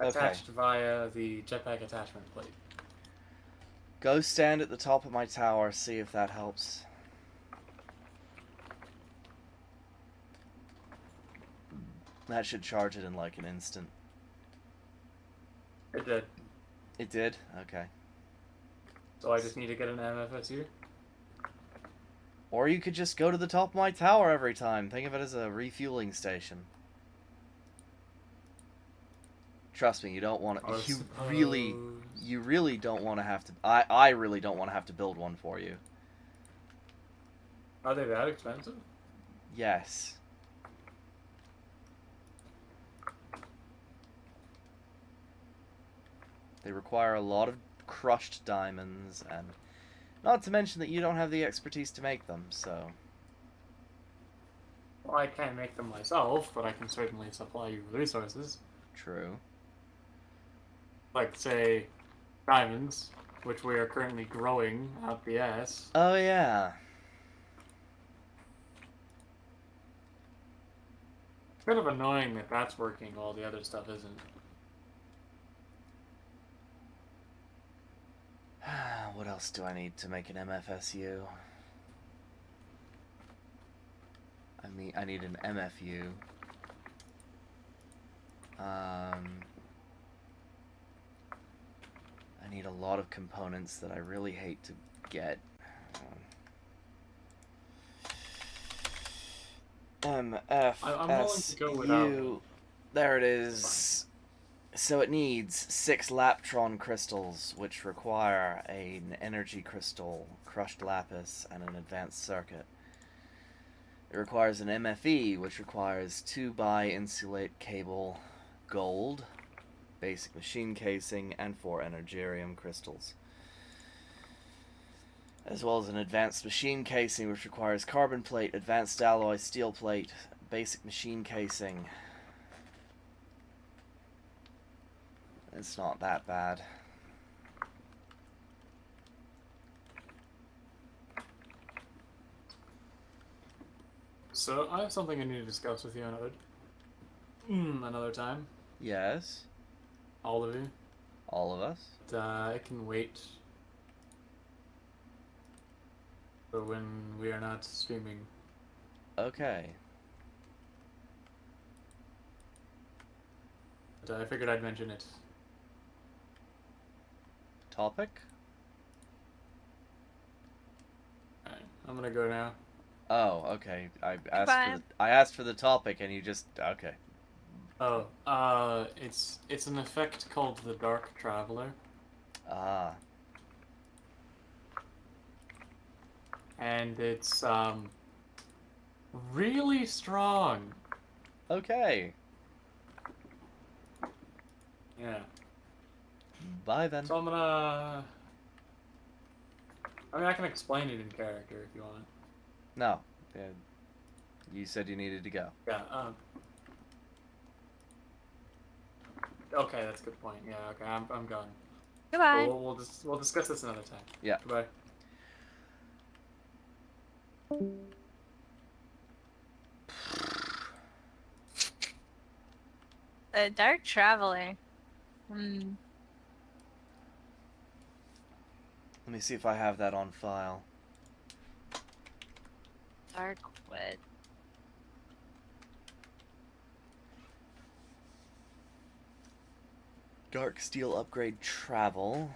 S1: Attached via the jetpack attachment plate.
S3: Go stand at the top of my tower, see if that helps. That should charge it in like an instant.
S1: It did.
S3: It did? Okay.
S1: So I just need to get an MFSU?
S3: Or you could just go to the top of my tower every time. Think of it as a refueling station. Trust me, you don't want
S1: I
S3: to.
S1: suppose.
S3: You really don't want to have to. I really don't want to have to build one for you.
S1: Are they that expensive?
S3: Yes. They require a lot of crushed diamonds, and not to mention that you don't have the expertise to make them, so.
S1: Well, I can't make them myself, but I can certainly supply you resources.
S3: True.
S1: Like, say, diamonds, which we are currently growing out the ass.
S3: Oh, yeah.
S1: It's kind of annoying that that's working while the other stuff isn't.
S3: What else do I need to make an MFSU? I need an MFU. I need a lot of components that I really hate to get.
S1: I'm willing to go without
S3: MFU. There it is. So it needs 6 Laptron crystals, which require an energy crystal, crushed lapis, and an advanced circuit. It requires an MFE, which requires 2 bi-insulate cable gold, basic machine casing, and 4 energirium crystals. As well as an advanced machine casing, which requires carbon plate, advanced alloy steel plate, basic machine casing. It's not that bad.
S1: So I have something I need to discuss with you another time.
S3: Yes.
S1: All of you.
S3: All of us.
S1: I can wait for when we are not streaming.
S3: Okay.
S1: But I figured I'd mention it.
S3: Topic?
S1: Alright, I'm gonna go now.
S3: Oh, okay. I
S4: Goodbye.
S3: asked for the topic and you just okay.
S1: Oh, it's an effect called the Dark Traveler,
S3: Ah.
S1: and it's really strong.
S3: Okay.
S1: Yeah.
S3: Bye then.
S1: So I'm gonna. I mean, I can explain it in character if you want.
S3: No. You said you needed to go.
S1: Yeah. Okay, that's a good point. Yeah. Okay, I'm gone.
S4: Goodbye.
S1: We'll discuss this another time.
S3: Yeah.
S1: Goodbye.
S4: The Dark Traveler. Hmm.
S3: Let me see if I have that on file.
S4: Darkwood.
S3: Dark steel upgrade travel.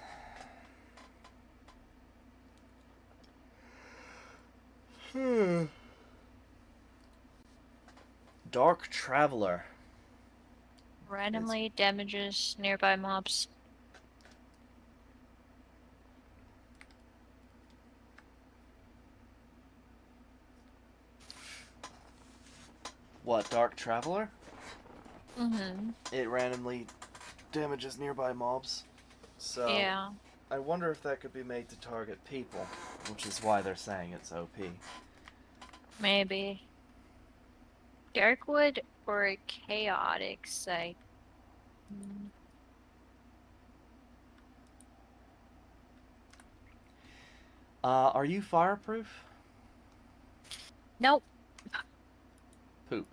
S3: Dark Traveler.
S4: Randomly damages nearby mobs.
S3: What, Dark Traveler?
S4: Mm-hmm.
S3: It randomly damages nearby mobs. So
S4: Yeah.
S3: I wonder if that could be made to target people, which is why they're saying it's OP.
S4: Maybe. Darkwood or a chaotic site.
S3: Are you fireproof?
S4: Nope.
S3: Poop.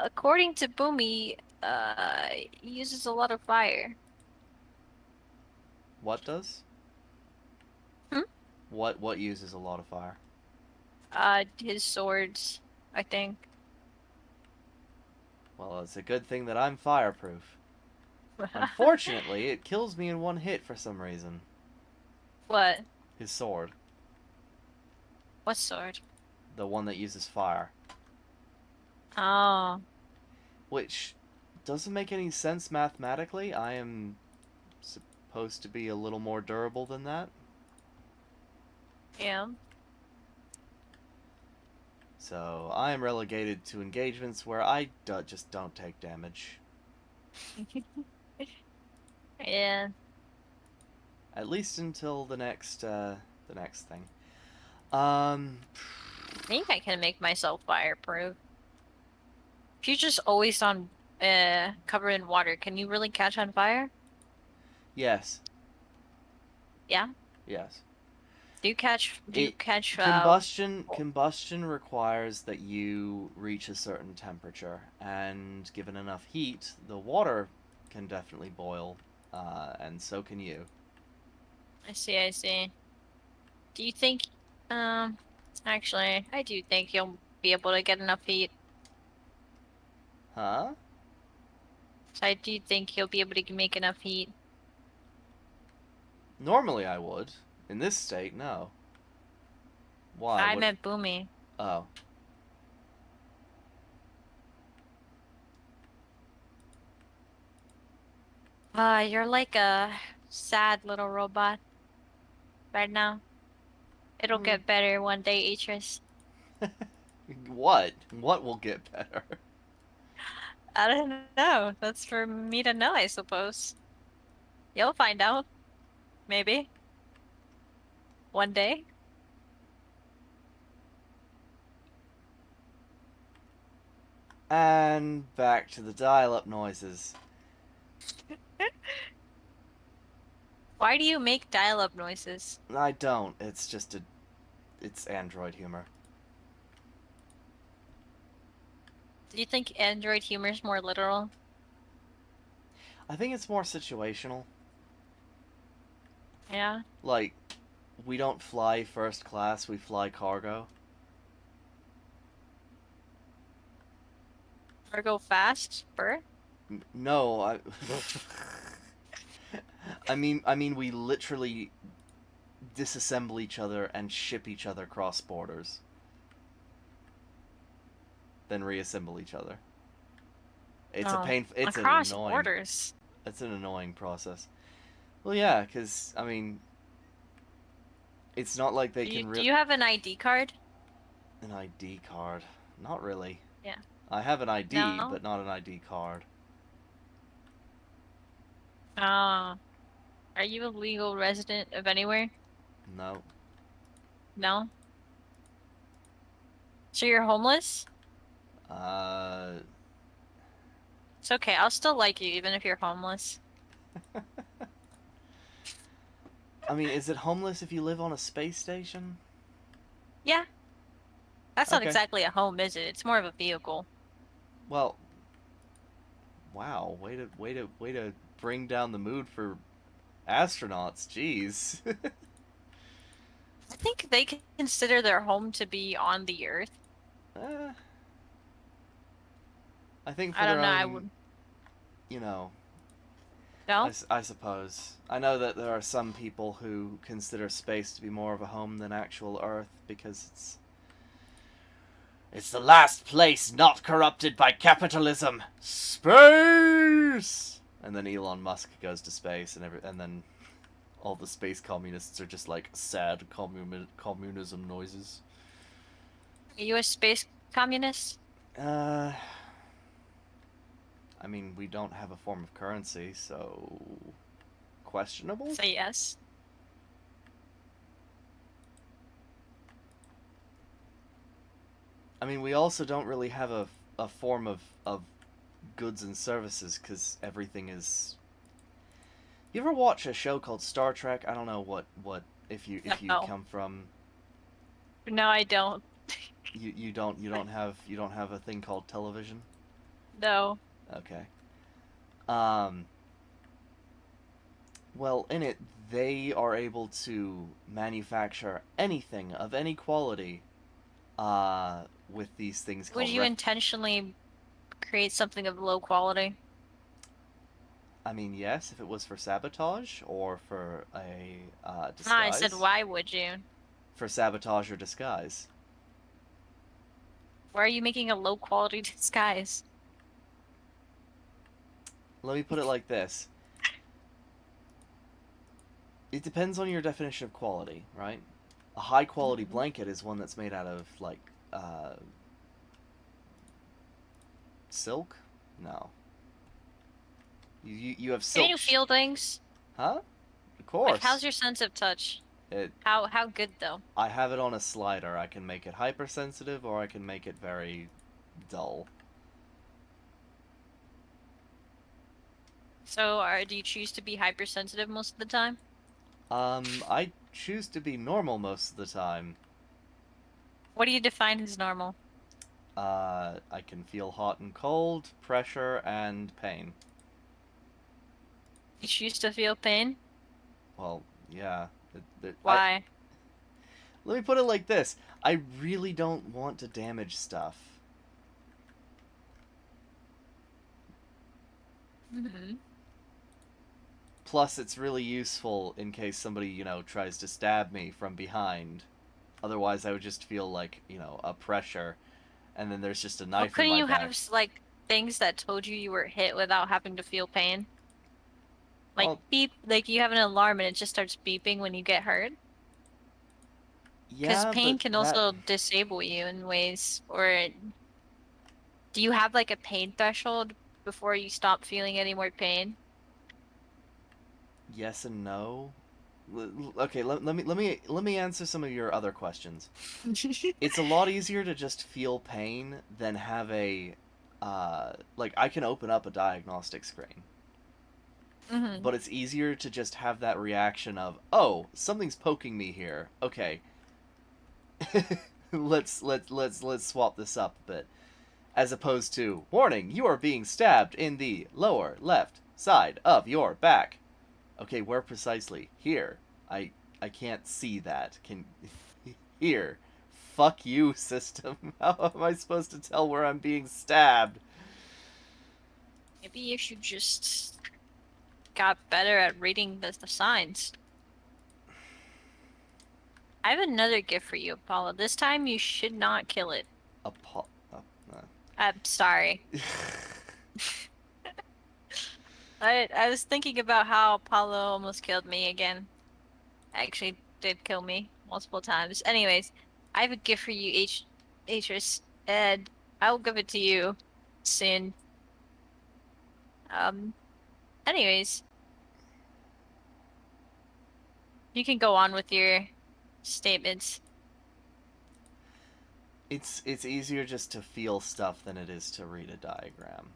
S4: According to Boomy, he uses a lot of fire.
S3: What does?
S4: Hmm?
S3: What uses a lot of fire?
S4: His swords, I think.
S3: Well, it's a good thing that I'm fireproof. Unfortunately, it kills me in one hit for some reason.
S4: What?
S3: His sword.
S4: What sword?
S3: The one that uses fire.
S4: Oh.
S3: Which doesn't make any sense mathematically. I am supposed to be a little more durable than that.
S4: Yeah.
S3: So I am relegated to engagements where I just don't take damage.
S4: Yeah.
S3: At least until the next thing.
S4: I think I can make myself fireproof. If you're just always on covered in water, can you really catch on fire?
S3: Yes.
S4: Yeah.
S3: Yes.
S4: Do you catch
S3: Combustion requires that you reach a certain temperature, and given enough heat, the water can definitely boil, and so can you.
S4: I see. Do you think actually I do think you'll be able to get enough heat.
S3: Huh?
S4: So I do think you'll be able to make enough heat.
S3: Normally I would. In this state, no. Why?
S4: I
S3: What?
S4: meant Boomy.
S3: Oh.
S4: You're like a sad little robot right now. It'll
S3: Hmm.
S4: get better one day, Atris.
S3: What? What will get better?
S4: I don't know. That's for me to know, I suppose. You'll find out. Maybe. One day.
S3: And back to the dial-up noises.
S4: Why do you make dial-up noises?
S3: I don't. It's just it's Android humor.
S4: Do you think Android humor is more literal?
S3: I think it's more situational.
S4: Yeah.
S3: Like, we don't fly first class, we fly cargo.
S4: Or go fast? Burr?
S3: No, I mean, we literally disassemble each other and ship each other cross borders. Then reassemble each other. It's a painful. It's an
S4: across
S3: annoying.
S4: borders.
S3: It's an annoying process. Well, yeah, because I mean, it's not like they can.
S4: Do you have an ID card?
S3: An ID card? Not really.
S4: Yeah.
S3: I have an ID,
S4: No?
S3: but not an ID card.
S4: Are you a legal resident of anywhere?
S3: No.
S4: No? So you're homeless? It's okay, I'll still like you even if you're homeless.
S3: I mean, is it homeless if you live on a space station?
S4: Yeah. That's not
S3: Okay.
S4: exactly a home, is it? It's more of a vehicle.
S3: Well, wow, way to bring down the mood for astronauts. Jeez.
S4: I think they consider their home to be on the Earth.
S3: I think for
S4: I don't
S3: their
S4: know,
S3: own,
S4: I would...
S3: you know,
S4: No?
S3: I suppose. I know that there are some people who consider space to be more of a home than actual Earth because it's the last place not corrupted by capitalism. Space. And then Elon Musk goes to space, and then all the space communists are just like sad communism noises.
S4: Are you a space communist?
S3: I mean, we don't have a form of currency, so questionable?
S4: Say yes.
S3: I mean, we also don't really have a form of goods and services because everything is. You ever watch a show called Star Trek? I don't know what if you
S4: No.
S3: come from.
S4: No, I don't.
S3: You don't have a thing called television?
S4: No.
S3: Okay. Well, in it, they are able to manufacture anything of any quality, with these things called.
S4: Would you intentionally create something of low quality?
S3: I mean, yes, if it was for sabotage or for a disguise.
S4: No, I said, why would you?
S3: For sabotage or disguise.
S4: Why are you making a low quality disguise?
S3: Let me put it like this. It depends on your definition of quality, right? A high quality blanket is one that's made out of, like, silk? No. You have silk.
S4: Can you feel things?
S3: Huh? Of course.
S4: Like, how's your sense of touch? How good though?
S3: I have it on a slider. I can make it hypersensitive or I can make it very dull.
S4: So, do you choose to be hypersensitive most of the time?
S3: I choose to be normal most of the time.
S4: What do you define as normal?
S3: I can feel hot and cold, pressure, and pain.
S4: You choose to feel pain?
S3: Well, yeah.
S4: Why?
S3: Let me put it like this. I really don't want to damage stuff.
S4: Mm-hmm.
S3: Plus, it's really useful in case somebody, you know, tries to stab me from behind. Otherwise, I would just feel like, you know, a pressure, and then there's just a
S4: Well,
S3: knife in
S4: couldn't
S3: my
S4: you
S3: back.
S4: have like things that told you were hit without having to feel pain? Like
S3: Well,
S4: beep, like you have an alarm and it just starts beeping when you get hurt. Because
S3: yeah,
S4: pain
S3: but
S4: can
S3: that...
S4: also disable you in ways. Or do you have like a pain threshold before you stop feeling any more pain?
S3: Yes and no. Okay, let me answer some of your other questions. It's a lot easier to just feel pain than have a like I can open up a diagnostic screen.
S4: Mm-hmm.
S3: But it's easier to just have that reaction of, "Oh, something's poking me here. Okay. let's swap this up a bit." As opposed to, "Warning, you are being stabbed in the lower left side of your back." Okay, where precisely? Here. I can't see that. Can here. Fuck you, system. How am I supposed to tell where I'm being stabbed?
S4: Maybe if you just got better at reading the signs. I have another gift for you, Apollo. This time you should not kill it. I'm sorry. I was thinking about how Apollo almost killed me again. Actually did kill me multiple times. Anyways, I have a gift for you, Atris, and I will give it to you soon. Anyways, you can go on with your statements.
S3: It's easier just to feel stuff than it is to read a diagram.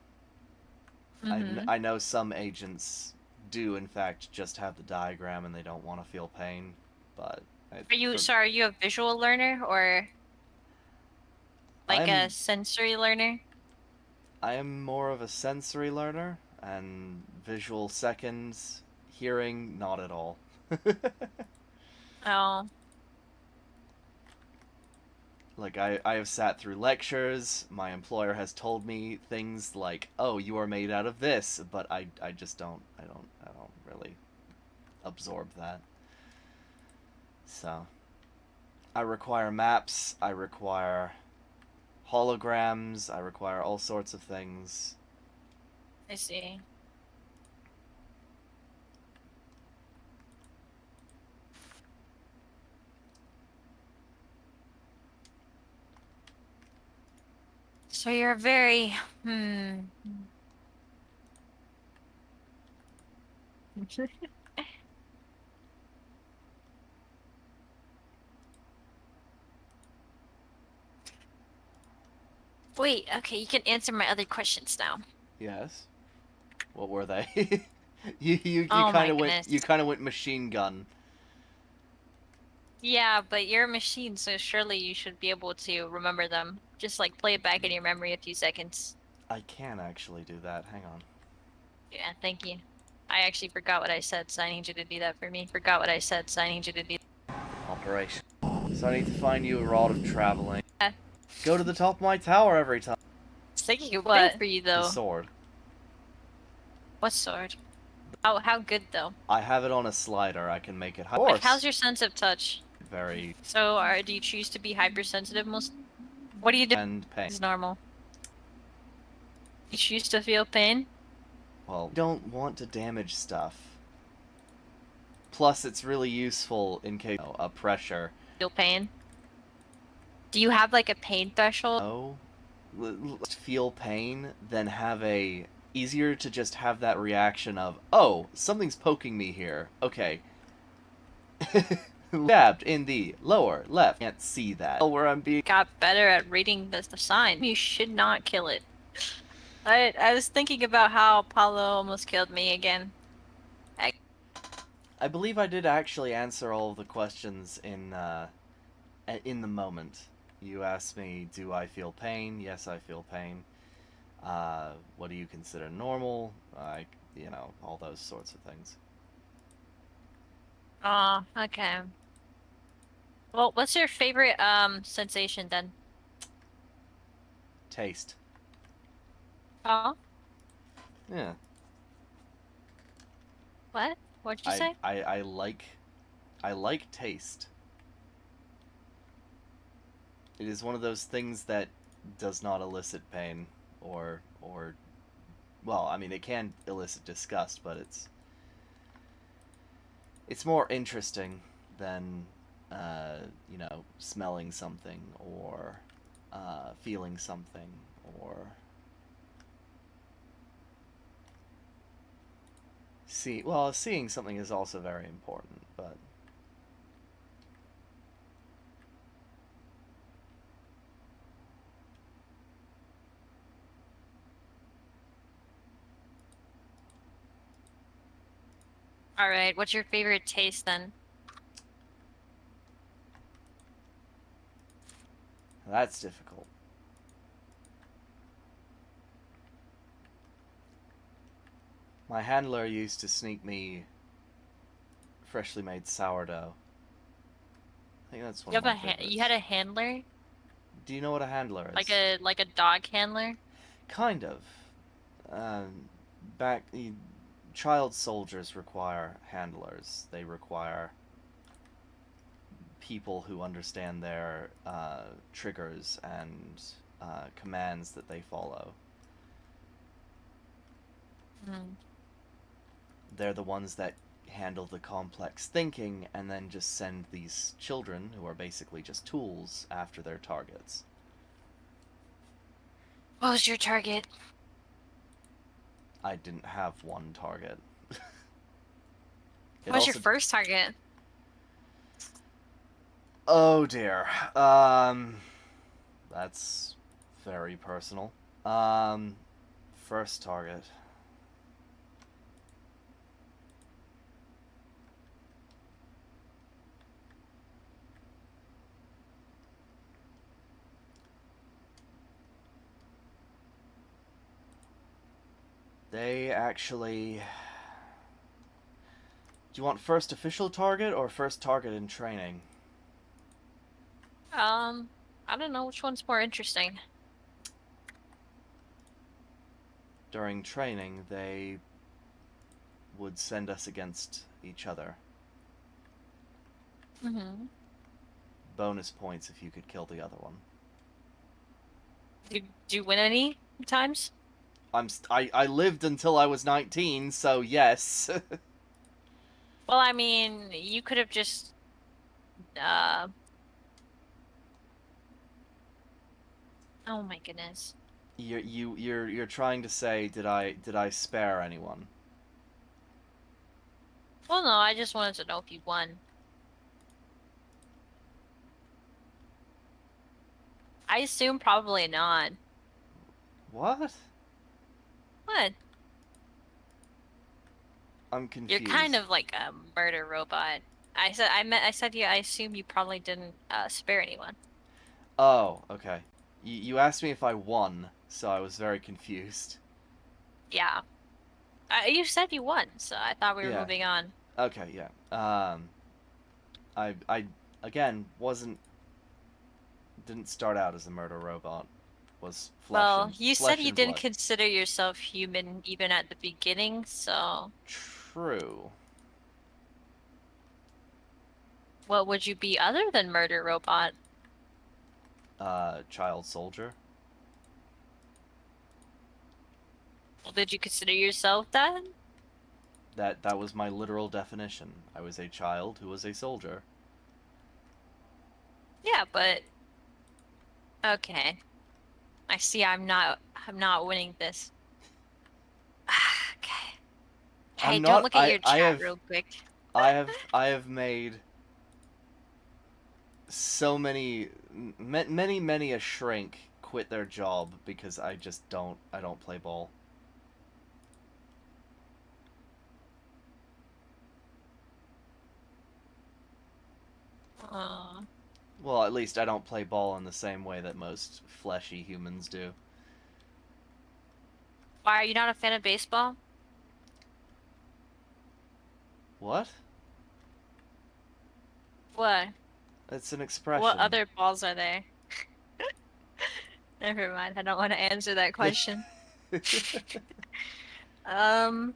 S4: Mm-hmm.
S3: I know some agents do in fact just have the diagram and they don't want to feel pain, but
S4: Are you a visual learner or like a sensory learner?
S3: I am more of a sensory learner, and visual seconds, hearing not at all.
S4: Oh.
S3: Like I have sat through lectures, my employer has told me things like, "Oh, you are made out of this," but I just don't really absorb that. So I require maps, I require holograms, I require all sorts of things.
S4: I see. So you're very, Wait, okay, you can answer my other questions now.
S3: Yes. What were they? you
S4: Oh my
S3: kind of went machine gun.
S4: Yeah, but you're a machine, so surely you should be able to remember them. Just like play it back in your memory a few seconds.
S3: I can actually do that. Hang on.
S4: Yeah, thank you. I actually forgot what I said, so I need you to do that for me. Forgot what I said, so I need you to do
S3: Operation. So I need to find you a rod of traveling.
S4: that.
S3: Go to the top of my tower every time.
S4: It's taking a bit for you,
S3: The
S4: though.
S3: sword.
S4: What sword? How good though?
S3: I have it on a slider. I can make it high.
S4: Like, how's your sense of touch?
S3: Very
S4: So, do you choose to be hypersensitive most? What do you do?
S3: and pain.
S4: Is normal. You choose to feel pain?
S3: Well, don't want to damage stuff. Plus, it's really useful in case a pressure.
S4: Feel pain? Do you have like a pain threshold?
S3: No, feel pain than have a easier to just have that reaction of, oh, something's poking me here. Okay. Stabbed in the lower left. Can't see that. Where I'm being.
S4: Got better at reading the sign. You should not kill it. I was thinking about how Paulo almost killed me again.
S3: I believe I did actually answer all of the questions in the moment. You asked me, do I feel pain? Yes, I feel pain. What do you consider normal? All those sorts of things.
S4: Oh, okay. Well, what's your favorite sensation then?
S3: Taste.
S4: Oh,
S3: Yeah.
S4: what? What'd you say?
S3: I like taste. It is one of those things that does not elicit pain or well, I mean it can elicit disgust, but it's more interesting than smelling something or feeling something or seeing something is also very important, but
S4: All right. What's your favorite taste then?
S3: that's difficult. My handler used to sneak me freshly made sourdough. I think that's one
S4: You
S3: of
S4: have
S3: my
S4: a
S3: favorites.
S4: you had a handler?
S3: Do you know what a handler is?
S4: Like a dog handler?
S3: Kind of. Back child soldiers require handlers. They require people who understand their triggers and commands that they follow.
S4: Hmm.
S3: They're the ones that handle the complex thinking and then just send these children, who are basically just tools, after their targets.
S4: What was your target?
S3: I didn't have one target.
S4: What was your first target?
S3: Oh dear. That's very personal. First target. They actually... Do you want first official target or first target in training?
S4: I don't know which one's more interesting.
S3: During training, they would send us against each other.
S4: Mm-hmm.
S3: Bonus points if you could kill the other one.
S4: Do you win any times?
S3: I lived until I was 19, so yes.
S4: Well, I mean, you could have just oh my goodness.
S3: You're trying to say, did I spare anyone?
S4: Well, no, I just wanted to know if you won. I assume probably not.
S3: What?
S4: What?
S3: I'm confused.
S4: You're kind of like a murder robot. I said yeah, I assume you probably didn't spare anyone.
S3: Oh, okay. You asked me if I won, so I was very confused.
S4: Yeah. You said you won, so I thought we were
S3: Yeah.
S4: moving on.
S3: Okay, yeah. I again didn't start out as a murder robot. Was flesh
S4: Well,
S3: and,
S4: you
S3: flesh
S4: said you
S3: and
S4: didn't
S3: blood.
S4: consider yourself human even at the beginning, so...
S3: True.
S4: What would you be other than murder robot?
S3: Child soldier.
S4: Well, did you consider yourself that?
S3: That was my literal definition. I was a child who was a soldier.
S4: Yeah, but okay. I see. I'm not winning this. Okay. Hey,
S3: I'm
S4: don't
S3: not.
S4: look at your
S3: I
S4: chat
S3: have.
S4: real quick.
S3: I have made so many, many a shrink quit their job because I just don't. I don't play ball.
S4: Uh,
S3: Well, at least I don't play ball in the same way that most fleshy humans do.
S4: why are you not a fan of baseball?
S3: What?
S4: What?
S3: It's an expression.
S4: What other balls are there? Never mind. I don't want to answer that question. Um.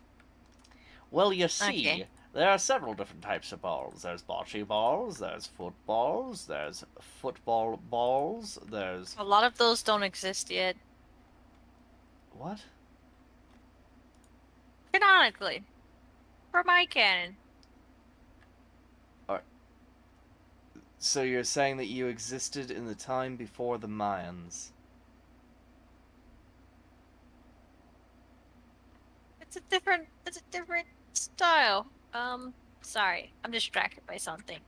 S3: Well, you see,
S4: Okay.
S3: there are several different types of balls. There's bocce balls, there's footballs, there's football balls, there's...
S4: A lot of those don't exist yet.
S3: What?
S4: Canonically. For my canon.
S3: So you're saying that you existed in the time before the Mayans?
S4: It's a different style. Sorry. I'm distracted by something.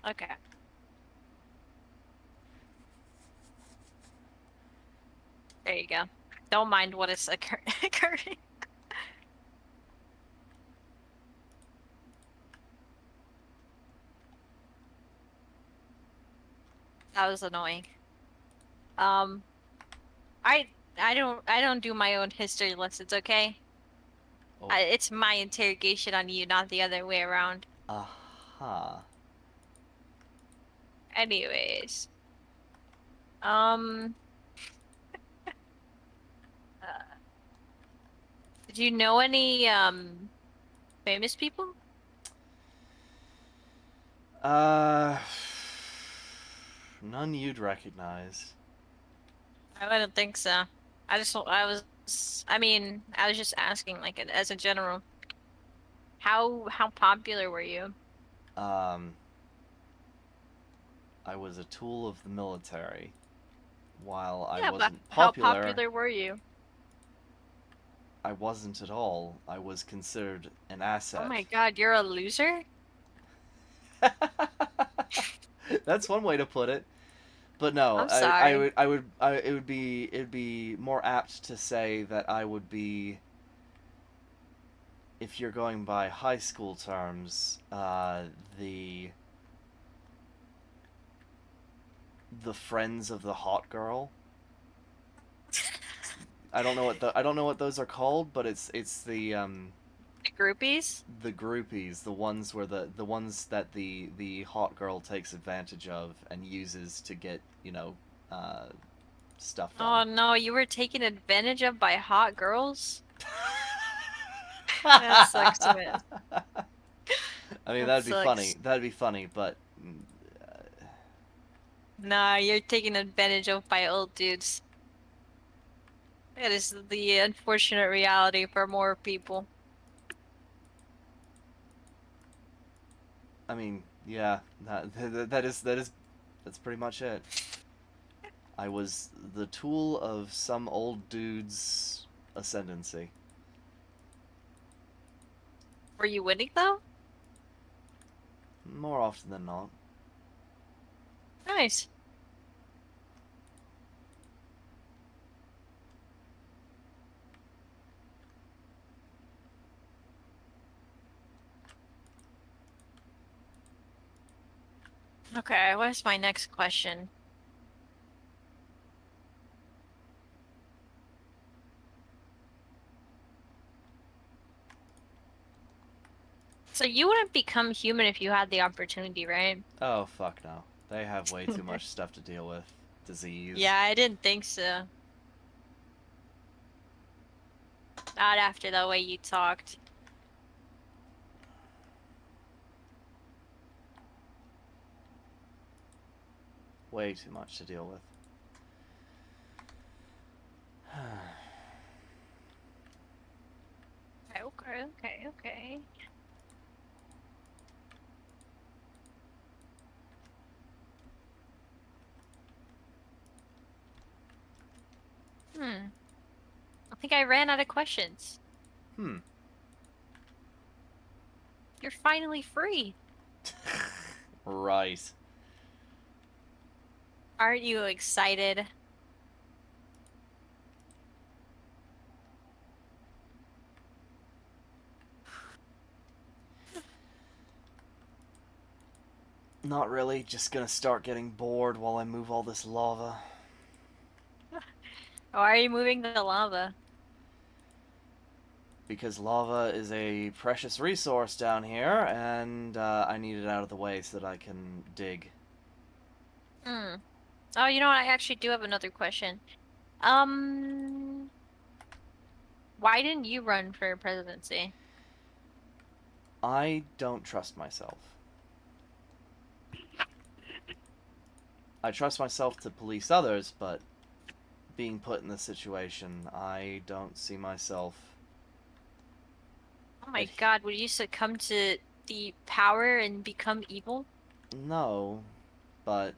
S4: Okay. There you go. Don't mind what is occurring. That was annoying. Um, I don't do my own history lessons, okay?
S3: Oh.
S4: It's my interrogation on you, not the other way around.
S3: Aha.
S4: Anyways. Did you know any famous people?
S3: None you'd recognize.
S4: I wouldn't think so. I mean, I was just asking, like, as a general. How popular were you?
S3: I was a tool of the military. While I
S4: Yeah, but
S3: wasn't
S4: how
S3: popular,
S4: popular were you?
S3: I wasn't at all. I was considered an asset.
S4: Oh my god, you're a loser?
S3: That's one way to put it. But no,
S4: I'm sorry.
S3: it'd be more apt to say that I would be, if you're going by high school terms, the friends of the hot girl. I don't know what those are called, but it's the
S4: The groupies?
S3: the groupies, the ones where the ones that the hot girl takes advantage of and uses to get, stuff
S4: Oh
S3: done.
S4: no, you were taken advantage of by hot girls? That sucks, man.
S3: I mean,
S4: That
S3: that'd be funny.
S4: sucks.
S3: That'd be funny, but
S4: Nah, you're taken advantage of by old dudes. It is the unfortunate reality for more people.
S3: I mean, yeah, that's pretty much it. I was the tool of some old dude's ascendancy.
S4: Were you winning though?
S3: More often than not.
S4: Nice. Okay, what's my next question? So you wouldn't become human if you had the opportunity, right?
S3: Oh, fuck no. They have way too much stuff to deal with. Disease.
S4: Yeah, I didn't think so. Not after the way you talked.
S3: Way too much to deal with.
S4: Okay. I think I ran out of questions. You're finally free.
S3: Right.
S4: Aren't you excited?
S3: Not really, just gonna start getting bored while I move all this lava.
S4: Why are you moving the lava?
S3: Because lava is a precious resource down here, and I need it out of the way so that I can dig.
S4: Oh, you know what? I actually do have another question. Why didn't you run for presidency?
S3: I don't trust myself. I trust myself to police others, but being put in this situation, I don't see myself.
S4: Oh my God, would you succumb to the power and become evil?
S3: No, but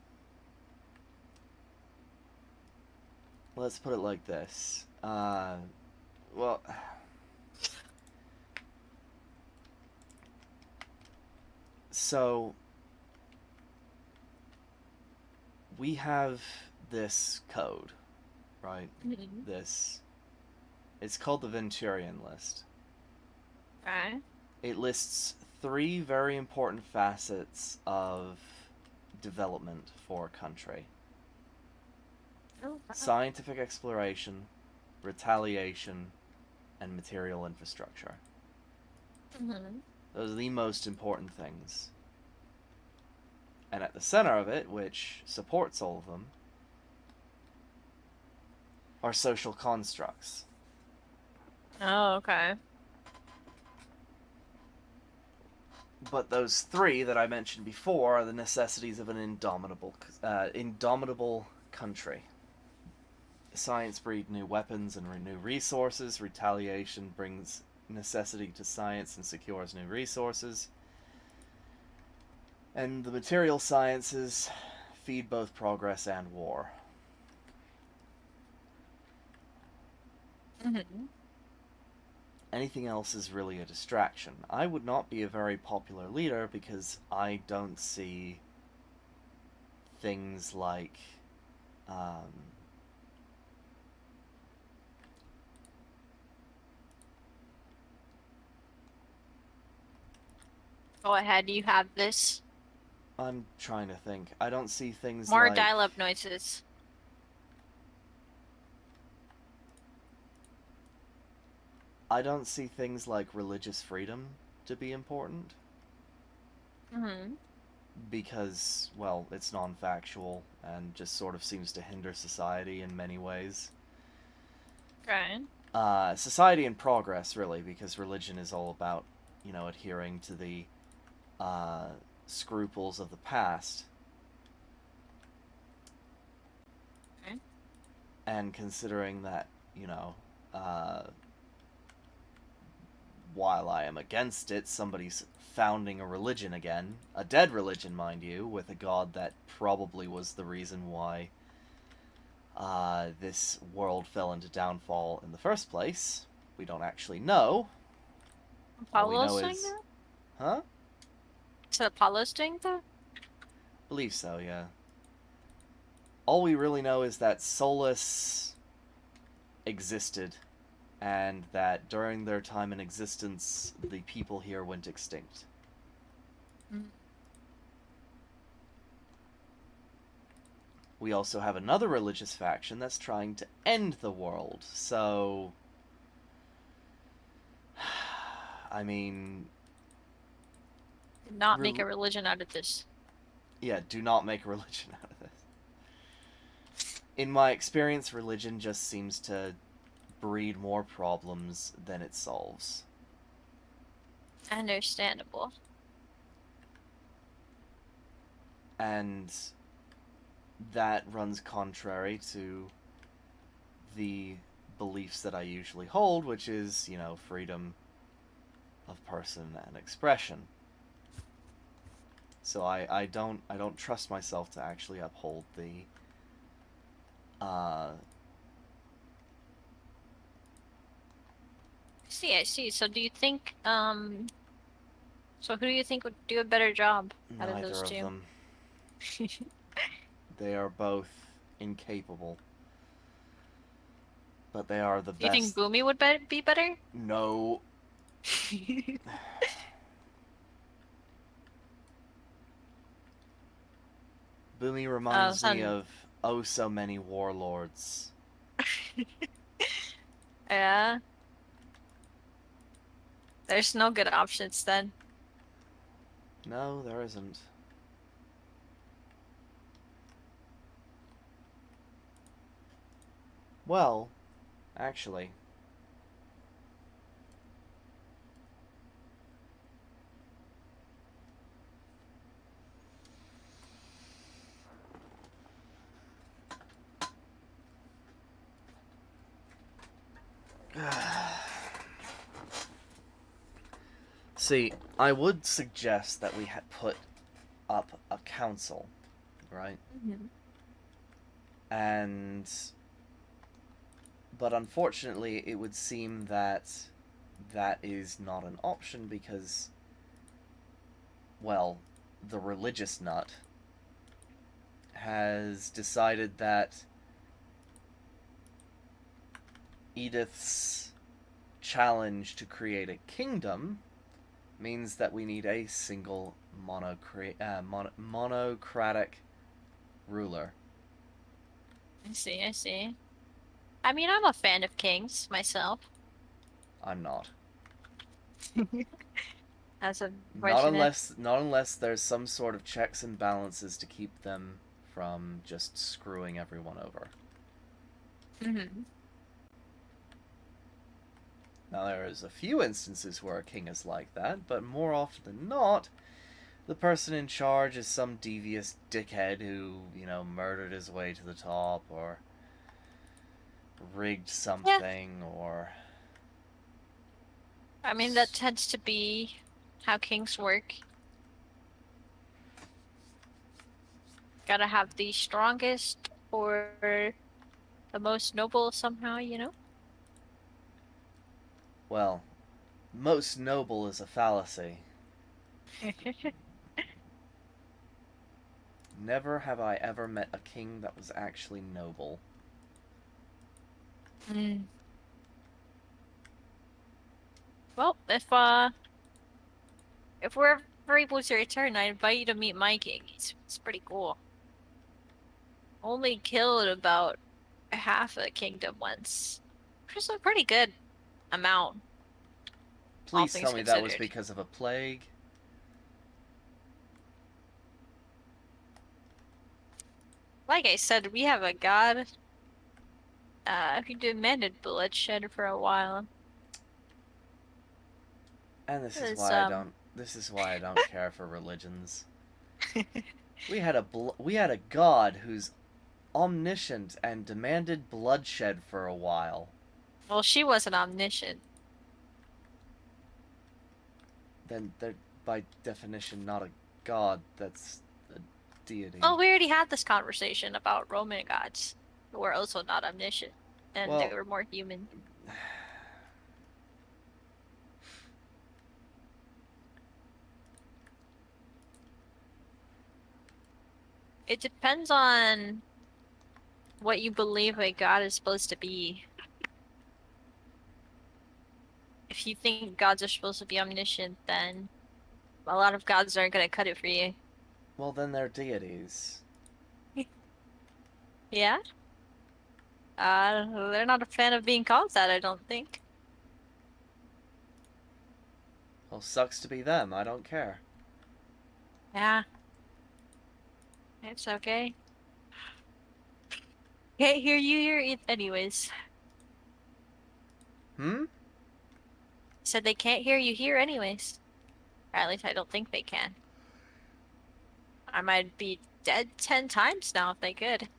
S3: let's put it like this. Well, so we have this code, right? It's called the Venturian list.
S4: Okay.
S3: It lists 3 very important facets of development for a country: scientific exploration, retaliation, and material infrastructure. Those are the most important things. And at the center of it, which supports all of them, are social constructs.
S4: Oh, okay.
S3: But those 3 that I mentioned before are the necessities of an indomitable country. Science breeds new weapons and new resources. Retaliation brings necessity to science and secures new resources. And the material sciences feed both progress and war. Anything else is really a distraction. I would not be a very popular leader because I don't see things like
S4: Go ahead, you have this.
S3: I'm trying to think. I don't see things
S4: More
S3: like
S4: dial-up noises.
S3: I don't see things like religious freedom to be important. Because, well, it's non-factual and just sort of seems to hinder society in many ways.
S4: Okay.
S3: Society in progress, really, because religion is all about, adhering to the scruples of the past.
S4: Okay.
S3: And considering that, while I am against it, somebody's founding a religion again, a dead religion, mind you, with a god that probably was the reason why this world fell into downfall in the first place. We don't actually know.
S4: Apollo's doing that?
S3: Huh?
S4: So Apollo's doing that?
S3: Believe so, yeah. All we really know is that Solus existed, and that during their time in existence, the people here went extinct. We also have another religious faction that's trying to end the world, so... I mean...
S4: Do not make a religion out of this.
S3: Yeah, do not make a religion out of this. In my experience, religion just seems to breed more problems than it solves.
S4: Understandable.
S3: And that runs contrary to the beliefs that I usually hold, which is, you know, freedom of person and expression. So I don't trust myself to actually uphold the
S4: I see. So do you think, so who do you think would do a better job out of
S3: neither
S4: those
S3: of
S4: two?
S3: them. They are both incapable. But they are the
S4: Do you think
S3: best.
S4: Boomy would be better?
S3: No. Boomy reminds me
S4: son.
S3: of oh so many warlords.
S4: Yeah. There's no good options then.
S3: No, there isn't. Well, actually. See, I would suggest that we had put up a council, right?
S4: Mm-hmm.
S3: But unfortunately, it would seem that that is not an option because, well, the religious nut has decided that Edith's challenge to create a kingdom means that we need a single monocratic ruler.
S4: I see. I mean, I'm a fan of kings myself.
S3: I'm not.
S4: That's
S3: Not
S4: unfortunate.
S3: unless there's some sort of checks and balances to keep them from just screwing everyone over.
S4: Mm-hmm.
S3: Now there is a few instances where a king is like that, but more often than not, the person in charge is some devious dickhead who, you know, murdered his way to the top or rigged something or
S4: I mean, that tends to be how kings work. Gotta have the strongest or the most noble somehow, you know?
S3: well, most noble is a fallacy. Never have I ever met a king that was actually noble.
S4: Mm. Well, if we're ever able to return, I invite you to meet my king. It's pretty cool. Only killed about half a kingdom once. Which is a pretty good amount, all
S3: Please
S4: things
S3: tell me that was
S4: considered.
S3: because of a plague.
S4: Like I said, we have a god who demanded bloodshed for a while.
S3: And this is
S4: It's
S3: why I don't care for religions. We had a god who's omniscient and demanded bloodshed for a while.
S4: well, she wasn't omniscient.
S3: Then they're by definition not a god, that's a deity.
S4: Well, we already had this conversation about Roman gods who were also not omniscient, and they
S3: Well,
S4: were more human. It depends on what you believe a god is supposed to be. If you think gods are supposed to be omniscient, then a lot of gods aren't gonna cut it for you.
S3: well, then they're deities.
S4: Yeah? They're not a fan of being called that, I don't think.
S3: Well, sucks to be them, I don't care.
S4: Yeah. It's okay. Can't hear you here anyways. Said they can't hear you here anyways. Or at least I don't think they can. I might be dead 10 times now if they could.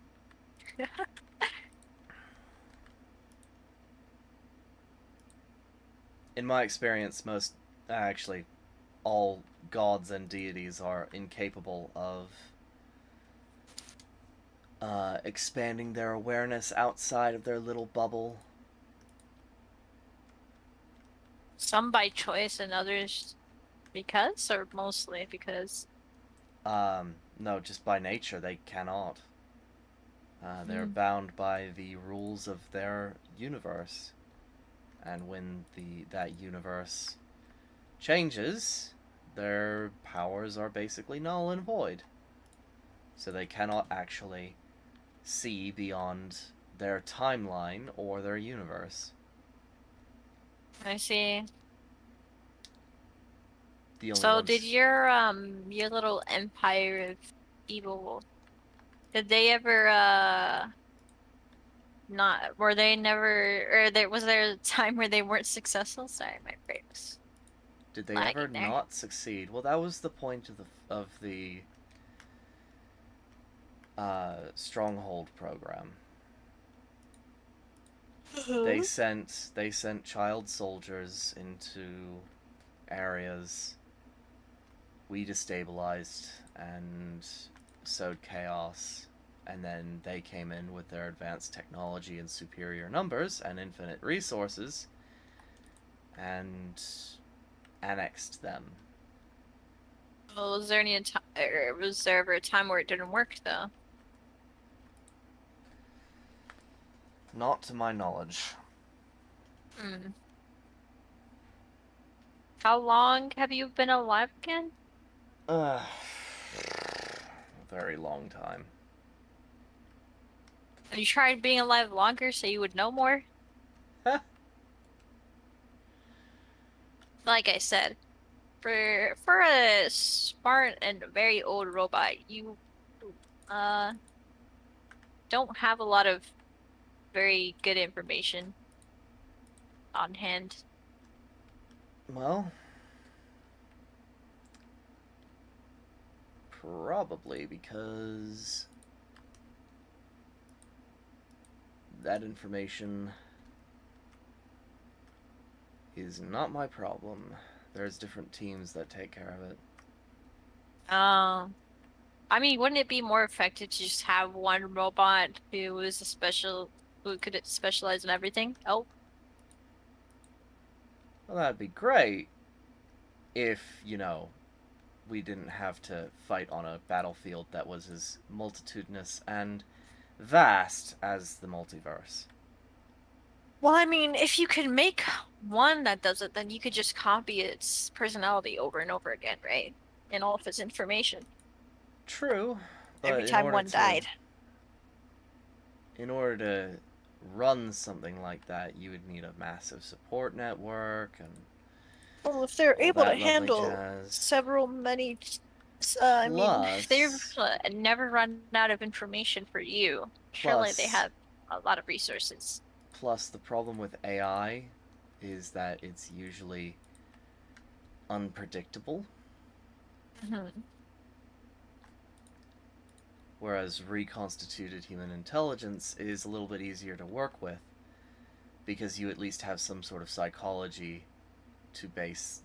S3: In my experience, actually, all gods and deities are incapable of expanding their awareness outside of their little bubble.
S4: Some by choice and others because, or mostly because?
S3: No, just by nature, they cannot. They're bound by the rules of their universe. And when that universe changes, their powers are basically null and void. So they cannot actually see beyond their timeline or their universe.
S4: I see.
S3: The only
S4: So
S3: ones...
S4: did your little empire of evil, did they ever not, were they never, or was there a time where they weren't successful? Sorry, my brain was
S3: Did they ever
S4: lagging there.
S3: not succeed? Well, that was the point of the stronghold program. They sent child soldiers into areas. We destabilized and sowed chaos, and then they came in with their advanced technology and superior numbers and infinite resources and annexed them.
S4: Well, was there any time, or was there ever a time where it didn't work though?
S3: Not to my knowledge.
S4: Hmm. How long have you been alive again?
S3: A very long time.
S4: Have you tried being alive longer so you would know more? Like I said, for a smart and very old robot, you don't have a lot of very good information on hand.
S3: Well, probably because that information is not my problem. There's different teams that take care of it.
S4: I mean, wouldn't it be more effective to just have one robot who could specialize in everything? Oh,
S3: Well, that'd be great if, we didn't have to fight on a battlefield that was as multitudinous and vast as the multiverse.
S4: well, I mean, if you could make one that does it, then you could just copy its personality over and over again, right? And all of its information.
S3: True, but
S4: Every time one died.
S3: In order to run something like that, you would need a massive support network and
S4: Well, if they're
S3: all
S4: able to
S3: that lovely
S4: handle
S3: jazz.
S4: I mean, if they've
S3: Plus-
S4: never run out of information for you, surely they
S3: Plus-
S4: have a lot of resources.
S3: Plus, the problem with AI is that it's usually unpredictable,
S4: Mhm.
S3: whereas reconstituted human intelligence is a little bit easier to work with because you at least have some sort of psychology to base,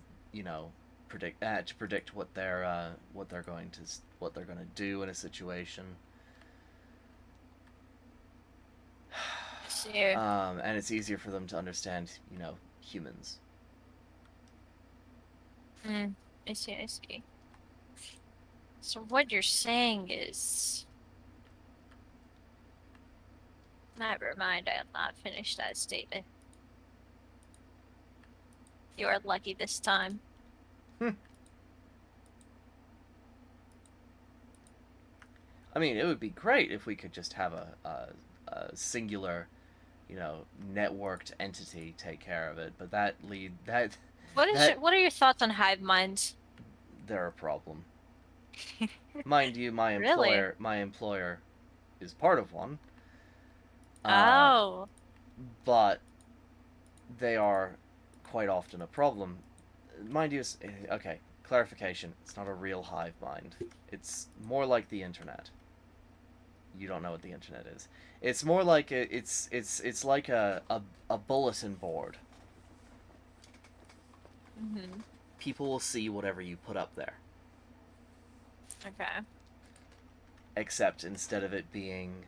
S3: predict what they're going to do in a situation.
S4: So,
S3: And it's easier for them to understand, humans.
S4: I see, I see. So what you're saying is... Never mind, I have not finished that statement. You are lucky this time.
S3: I mean, it would be great if we could just have a singular, networked entity take care of it, but
S4: What are your thoughts on hive minds?
S3: they're a problem. Mind you, my
S4: Really?
S3: employer is part of one.
S4: Oh.
S3: But they are quite often a problem. Mind you, okay, clarification. It's not a real hive mind. It's more like the internet. You don't know what the internet is. It's more like it's like a bulletin board.
S4: Mm-hmm.
S3: People will see whatever you put up there.
S4: Okay.
S3: Except instead of it being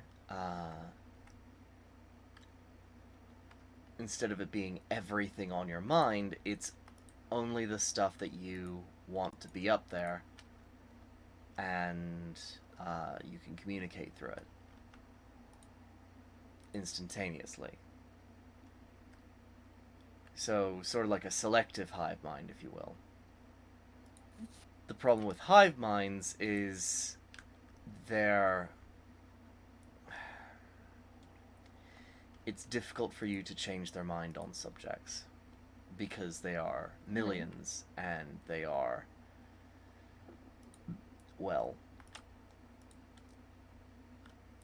S3: everything on your mind, it's only the stuff that you want to be up there, and you can communicate through it instantaneously. So, sort of like a selective hive mind, if you will. The problem with hive minds is it's difficult for you to change their mind on subjects because they are millions and they are, well...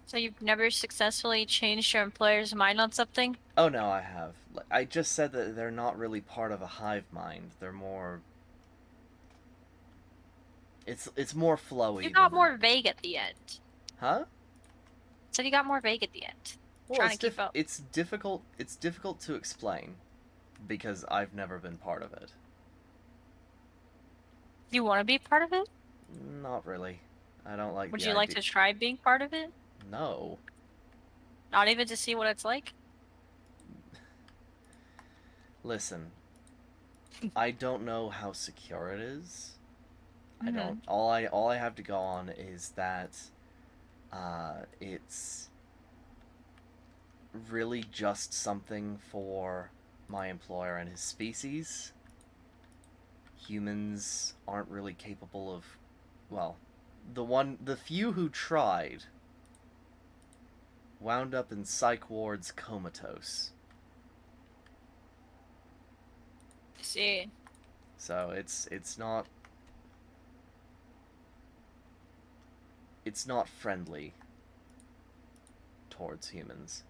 S4: So you've never successfully changed your employer's mind on something?
S3: Oh no, I have. I just said that they're not really part of a hive mind. They're more... It's more flowy.
S4: You got
S3: than
S4: more
S3: that.
S4: vague at the end.
S3: Huh?
S4: So you got more vague at the end.
S3: Well,
S4: Trying to keep up.
S3: It's difficult. It's difficult to explain because I've never been part of it.
S4: You want to be part of it?
S3: Not really. I don't like.
S4: Would
S3: the
S4: you like
S3: idea-
S4: to try being part of it?
S3: No.
S4: Not even to see what it's like?
S3: Listen. I don't know how secure it is. I
S4: Mhm.
S3: don't. All I have to go on is that it's really just something for my employer and his species. Humans aren't really capable of, well, the few who tried wound up in psych wards comatose.
S4: See.
S3: So it's not friendly towards humans.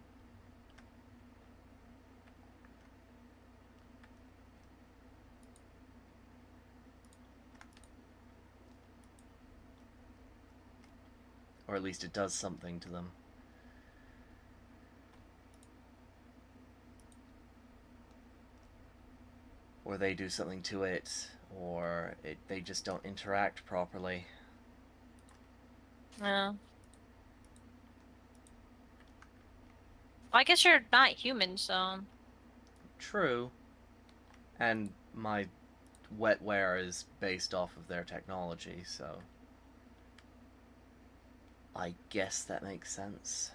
S3: Or at least it does something to them. Or they do something to it, or they just don't interact properly.
S4: No. Well, I guess you're not human, so...
S3: True. And my wetware is based off of their technology, so... I guess that makes sense.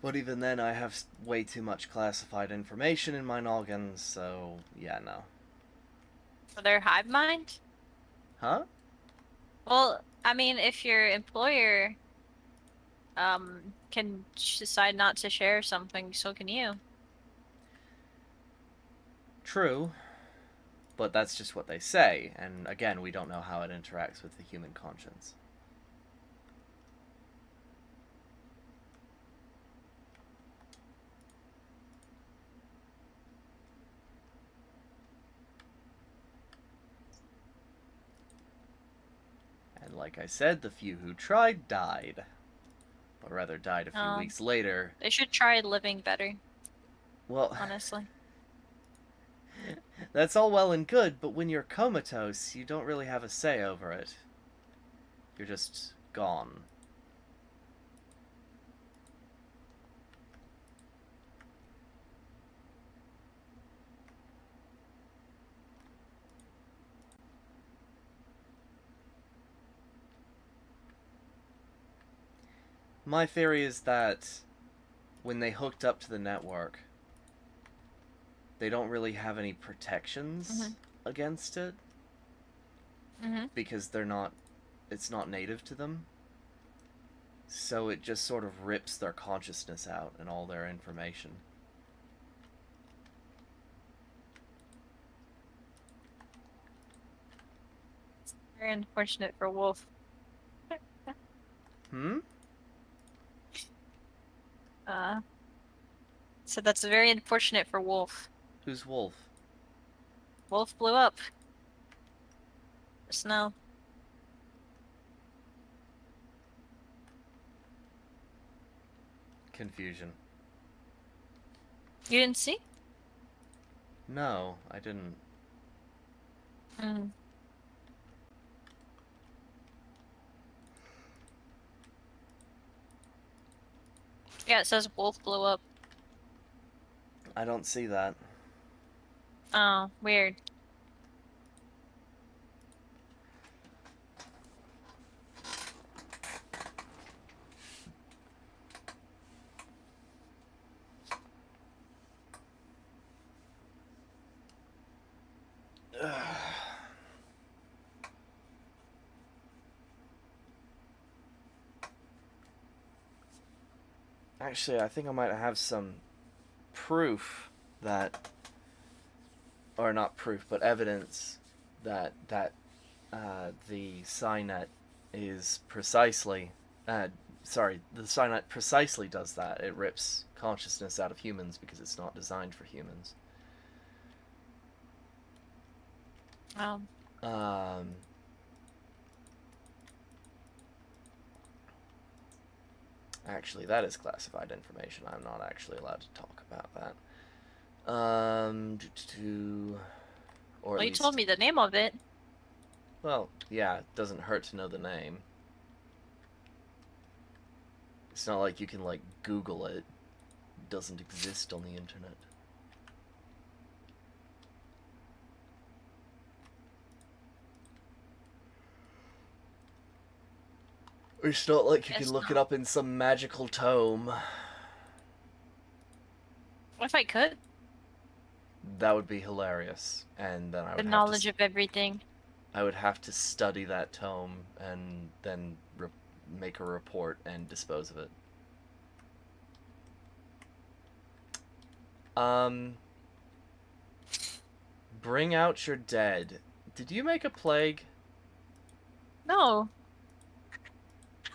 S3: But even then, I have way too much classified information in my noggin, so yeah, no.
S4: For their hive mind?
S3: Huh?
S4: Well, I mean, if your employer can decide not to share something, so can you.
S3: True. But that's just what they say, and again, we don't know how it interacts with the human conscience. And like I said, the few who tried died. Or rather, died a few weeks later.
S4: They should try living better,
S3: Well,
S4: honestly.
S3: that's all well and good, but when you're comatose, you don't really have a say over it. You're just gone. My theory is that when they hooked up to the network, they don't really have any protections against it because it's not native to them. So it just sort of rips their consciousness out and all their information.
S4: Very unfortunate for Wolf.
S3: Hmm?
S4: So that's very unfortunate for Wolf.
S3: Who's Wolf?
S4: Wolf blew up. Just now.
S3: Confusion.
S4: You didn't see?
S3: No, I didn't.
S4: Hmm. Yeah, it says Wolf blew up.
S3: I don't see that.
S4: Oh, weird.
S3: Actually, I think I might have some proof that, or not proof, but evidence that the Cynet is precisely, the Cynet precisely does that. It rips consciousness out of humans because it's not designed for humans. Um, Actually, that is classified information. I'm not actually allowed to talk about that. Or
S4: Well,
S3: at
S4: you
S3: least,
S4: told me the name of it.
S3: well, yeah, it doesn't hurt to know the name. It's not like you can, like, Google it. It doesn't exist on the internet. It's not like you
S4: Guess
S3: can look it
S4: not.
S3: up in some magical tome.
S4: What if I could?
S3: That would be hilarious, and then I
S4: The
S3: would have
S4: knowledge
S3: to
S4: of everything.
S3: I would have to study that tome and then make a report and dispose of it. Bring out your dead. Did you make a plague?
S4: No.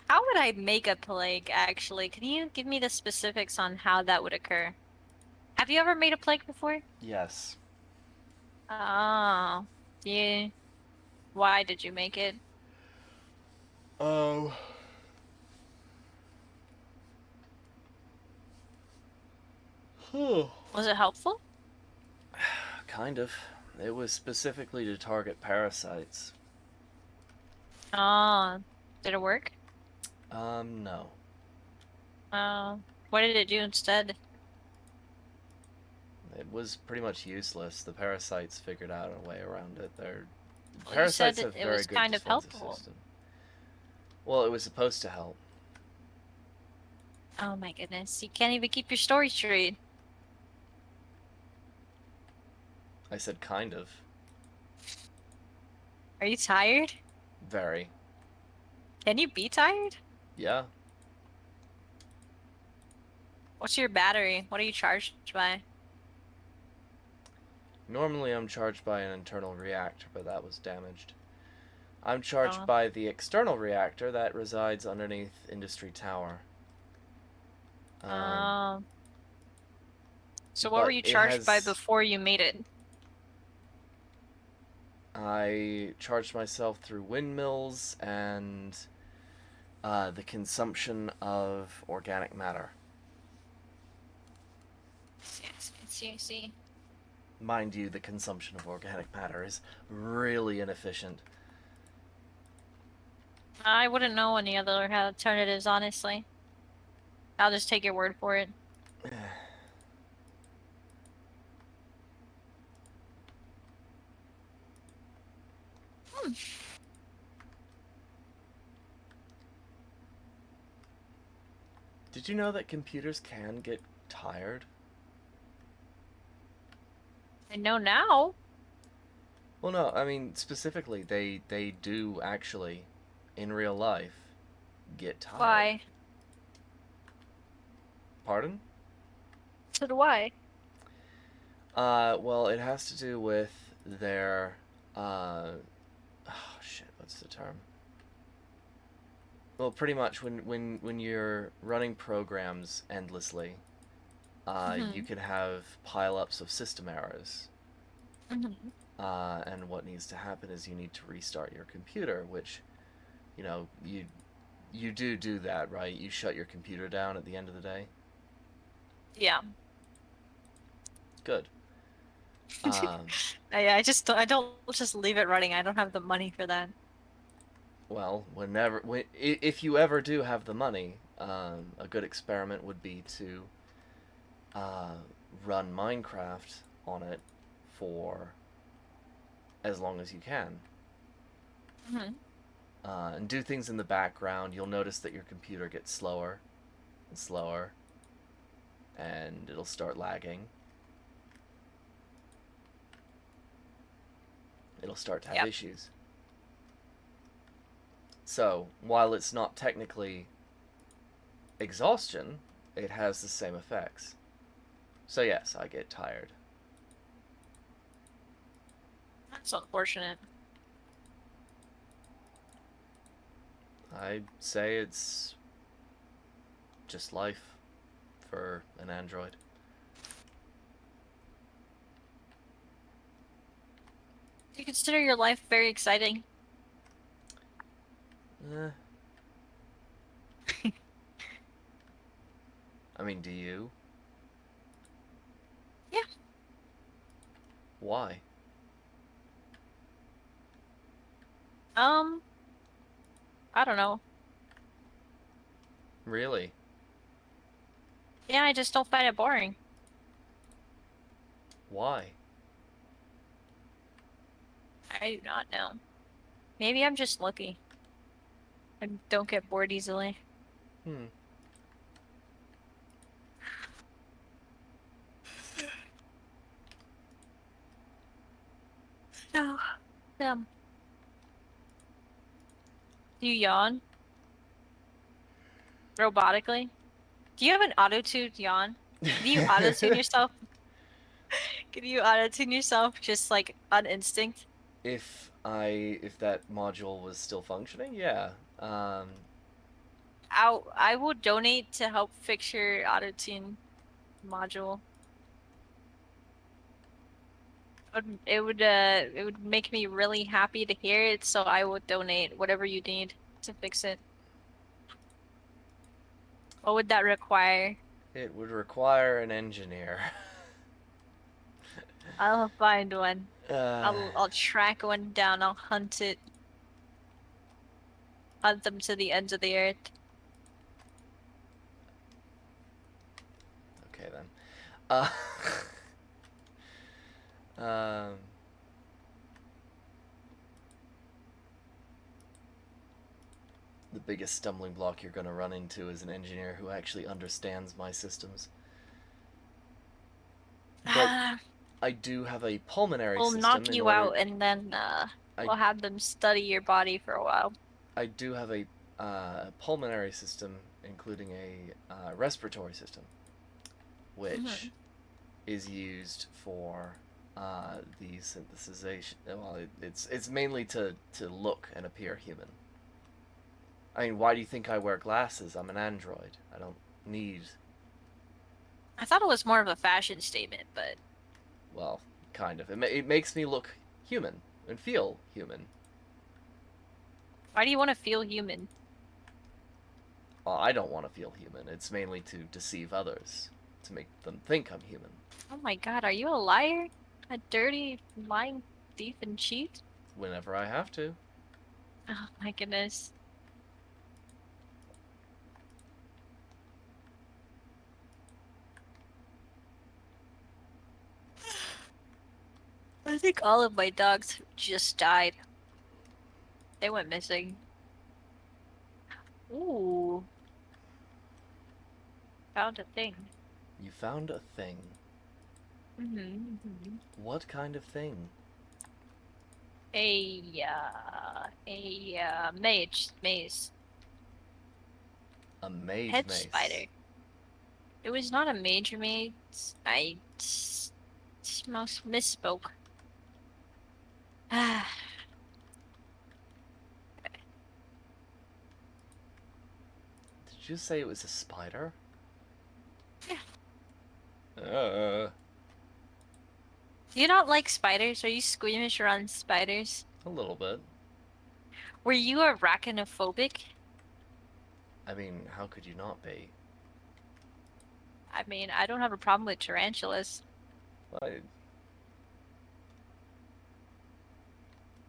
S4: How would I make a plague, actually? Can you give me the specifics on how that would occur? Have you ever made a plague before?
S3: Yes.
S4: Oh. Yeah. Why did you make it?
S3: Oh.
S4: Was it helpful?
S3: Kind of. It was specifically to target parasites.
S4: Oh. Did it work?
S3: No.
S4: Oh. What did it do instead?
S3: It was pretty much useless. The parasites figured out a way around it.
S4: Well, you said
S3: Parasites have
S4: it
S3: very
S4: was
S3: good
S4: kind of
S3: defensive
S4: helpful.
S3: system. Well, it was supposed to help.
S4: Oh my goodness. You can't even keep your story straight.
S3: I said kind of.
S4: Are you tired?
S3: Very.
S4: Can you be tired?
S3: Yeah.
S4: What's your battery? What are you charged by?
S3: Normally I'm charged by an internal reactor, but that was damaged. I'm charged
S4: Oh.
S3: by the external reactor that resides underneath Industry Tower.
S4: So what were
S3: but
S4: you
S3: it
S4: charged by
S3: has-
S4: before you made it?
S3: I charged myself through windmills and the consumption of organic matter.
S4: See.
S3: Mind you, the consumption of organic matter is really inefficient.
S4: I wouldn't know any other alternatives, honestly. I'll just take your word for it.
S3: Did you know that computers can get tired?
S4: I know now.
S3: Well, no, I mean, specifically, they do actually, in real life, get tired.
S4: Why?
S3: Pardon?
S4: So do I.
S3: Well, it has to do with their, oh shit, what's what's the term? Well, pretty much when you're running programs endlessly, you can have pile-ups of system errors. And what needs to happen is you need to restart your computer, which, you know, you do that, right? You shut your computer down at the end of the day.
S4: Yeah.
S3: Good.
S4: I don't just leave it running. I don't have the money for that.
S3: Well, if you ever do have the money, a good experiment would be to run Minecraft on it for as long as you can. And do things in the background. You'll notice that your computer gets slower and slower, and it'll start lagging. It'll start to have issues. So, while it's not technically exhaustion, it has the same effects. So yes, I get tired.
S4: That's unfortunate.
S3: I'd say it's just life for an android.
S4: Do you consider your life very exciting?
S3: I mean, do you?
S4: Yeah.
S3: Why?
S4: I don't know.
S3: Really?
S4: Yeah, I just don't find it boring.
S3: Why?
S4: I do not know. Maybe I'm just lucky. I don't get bored easily. No. Damn. Do you yawn? Robotically? Do you have an auto-tuned yawn? Do you auto-tune yourself? Can you auto-tune yourself just like on instinct?
S3: If that module was still functioning, yeah.
S4: I will donate to help fix your auto-tune module. It would make me really happy to hear it, so I would donate whatever you need to fix it. What would that require?
S3: It would require an engineer.
S4: I'll find one. I'll track one down. I'll hunt it. Hunt them to the ends of the earth.
S3: Okay then. The biggest stumbling block you're going to run into is an engineer who actually understands my systems. But I do have a pulmonary
S4: We'll
S3: system.
S4: knock you out, and then we'll have them study your body for a while.
S3: I do have a pulmonary system, including a respiratory system, which is used for the synthesization. Well, it's mainly to look and appear human. I mean, why do you think I wear glasses? I'm an android. I don't need...
S4: I thought it was more of a fashion statement, but...
S3: Well, kind of. It makes me look human and feel human.
S4: Why do you want to feel human?
S3: Well, I don't want to feel human. It's mainly to deceive others, to make them think I'm human.
S4: Oh my god, are you a liar? A dirty, lying thief and cheat?
S3: Whenever I have to.
S4: Oh my goodness. I think all of my dogs just died. They went missing. Ooh. Found a thing.
S3: You found a thing. What kind of thing?
S4: A maze.
S3: A mage
S4: Head
S3: mace.
S4: spider. It was not a major maze. I misspoke.
S3: Did you say it was a spider?
S4: Yeah.
S3: Do
S4: you not like spiders? Are you squeamish around spiders?
S3: a little bit.
S4: Were you arachnophobic?
S3: I mean, how could you not be?
S4: I mean, I don't have a problem with tarantulas.
S3: I,
S4: I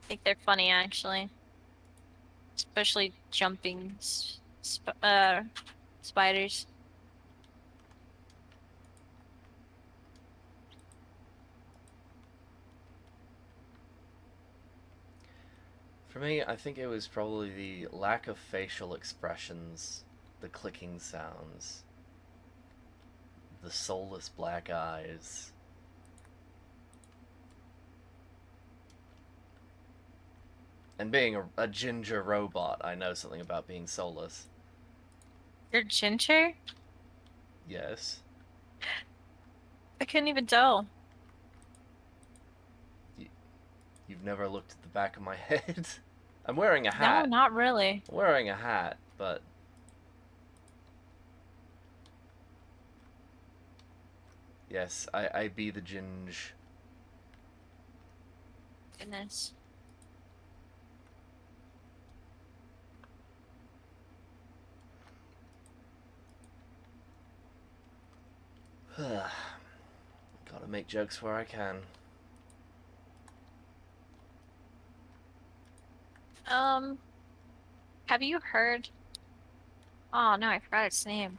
S4: think they're funny, actually. Especially jumping spiders.
S3: for me, I think it was probably the lack of facial expressions, the clicking sounds, the soulless black eyes. And being a ginger robot, I know something about being soulless.
S4: You're ginger?
S3: Yes.
S4: I couldn't even tell.
S3: You've never looked at the back of my head? I'm wearing a hat.
S4: No, not really.
S3: I'm wearing a hat, but... Yes, I be the ginge.
S4: Goodness.
S3: Gotta make jokes where I can.
S4: Have you heard? Oh no, I forgot its name.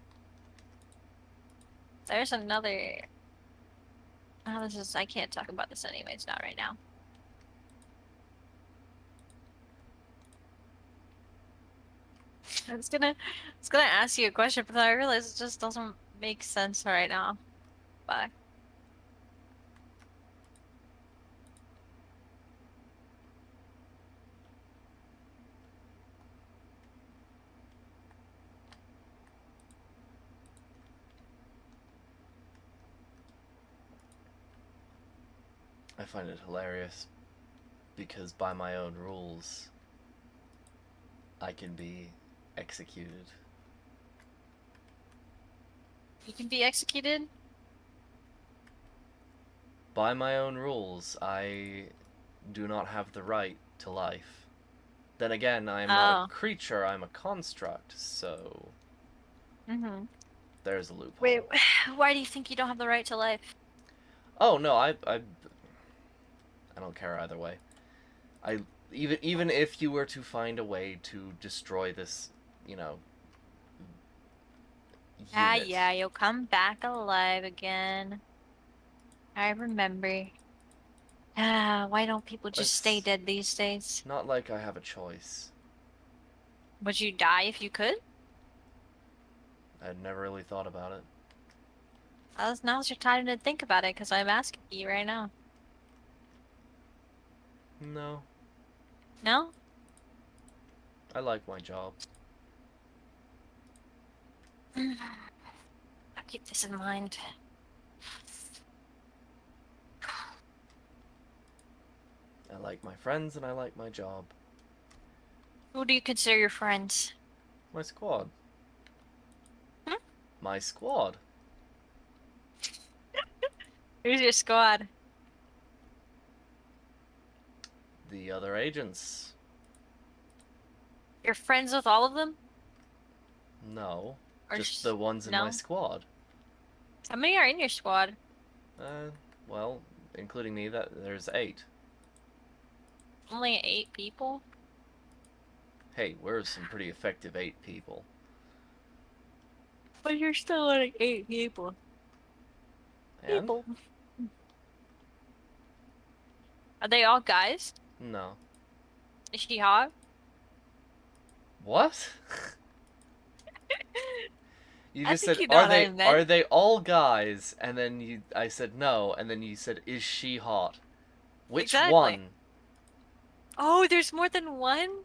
S4: There's another. Oh, I can't talk about this anyways, not right now. I was gonna ask you a question, but then I realized it just doesn't make sense right now. Bye.
S3: I find it hilarious because by my own rules, I can be executed.
S4: You can be executed?
S3: By my own rules, I do not have the right to life. Then again, I am not a creature, I'm a construct, so
S4: Mm-hmm.
S3: there's a loophole.
S4: Wait, why do you think you don't have the right to life?
S3: Oh no, I don't care either way. Even if you were to find a way to destroy this, you know, unit.
S4: Yeah, you'll come back alive again. I remember. Why don't people just stay
S3: It's
S4: dead these days?
S3: not like I have a choice.
S4: Would you die if you could?
S3: I'd never really thought about it.
S4: Now's your time to think about it, because I'm asking you right now.
S3: No,
S4: No?
S3: I like my job.
S4: I'll keep this in mind.
S3: I like my friends and I like my job.
S4: Who do you consider your friends?
S3: My squad.
S4: Hmm?
S3: My squad.
S4: Who's your squad?
S3: The other agents.
S4: You're friends with all of them?
S3: No.
S4: Or
S3: Just the ones in my
S4: no?
S3: squad.
S4: How many are in your squad?
S3: Well, including me, there's 8.
S4: Only 8 people?
S3: Hey, we're some pretty effective 8 people.
S4: But you're still like 8 people.
S3: And?
S4: People. Are they all guys?
S3: No.
S4: Is she hot?
S3: What? You
S4: I
S3: just
S4: think
S3: said,
S4: you know what I meant.
S3: are they all guys? And then I said no, and then you said, is she hot? Which
S4: Exactly.
S3: one?
S4: Oh, there's more than one?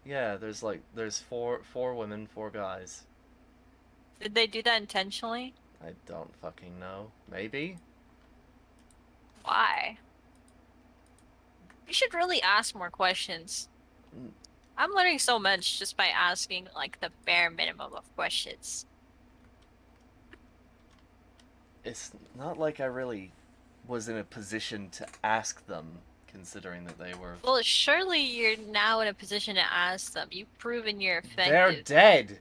S3: Yeah, there's 4 women, 4 guys.
S4: Did they do that intentionally?
S3: I don't fucking know. Maybe?
S4: Why? You should really ask more questions. I'm learning so much just by asking like the bare minimum of questions.
S3: It's not like I really was in a position to ask them, considering that they were.
S4: Well, surely you're now in a position to ask them. You've proven you're
S3: They're
S4: effective.
S3: dead!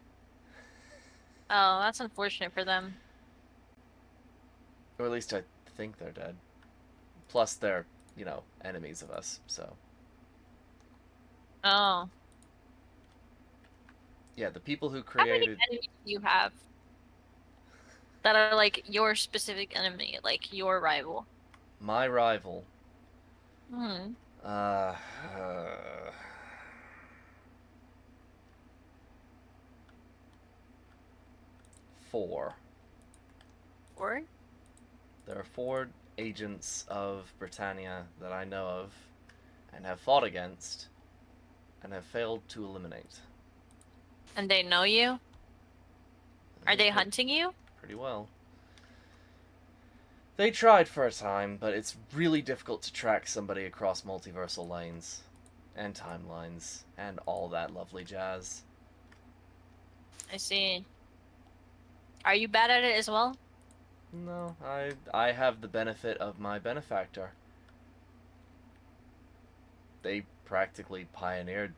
S4: Oh, that's unfortunate for them.
S3: Or at least I think they're dead. Plus, they're, enemies of us, so.
S4: Oh.
S3: Yeah, the people who
S4: How many
S3: created.
S4: enemies do you have that are like your specific enemy, like your rival?
S3: My rival.
S4: Hmm.
S3: Uh. 4.
S4: Or?
S3: There are 4 agents of Britannia that I know of and have fought against and have failed to eliminate.
S4: And they know you? Are they
S3: Pretty-
S4: hunting you?
S3: Pretty well. They tried for a time, but it's really difficult to track somebody across multiversal lanes and timelines and all that lovely jazz.
S4: I see. Are you bad at it as well?
S3: No, I have the benefit of my benefactor. They practically pioneered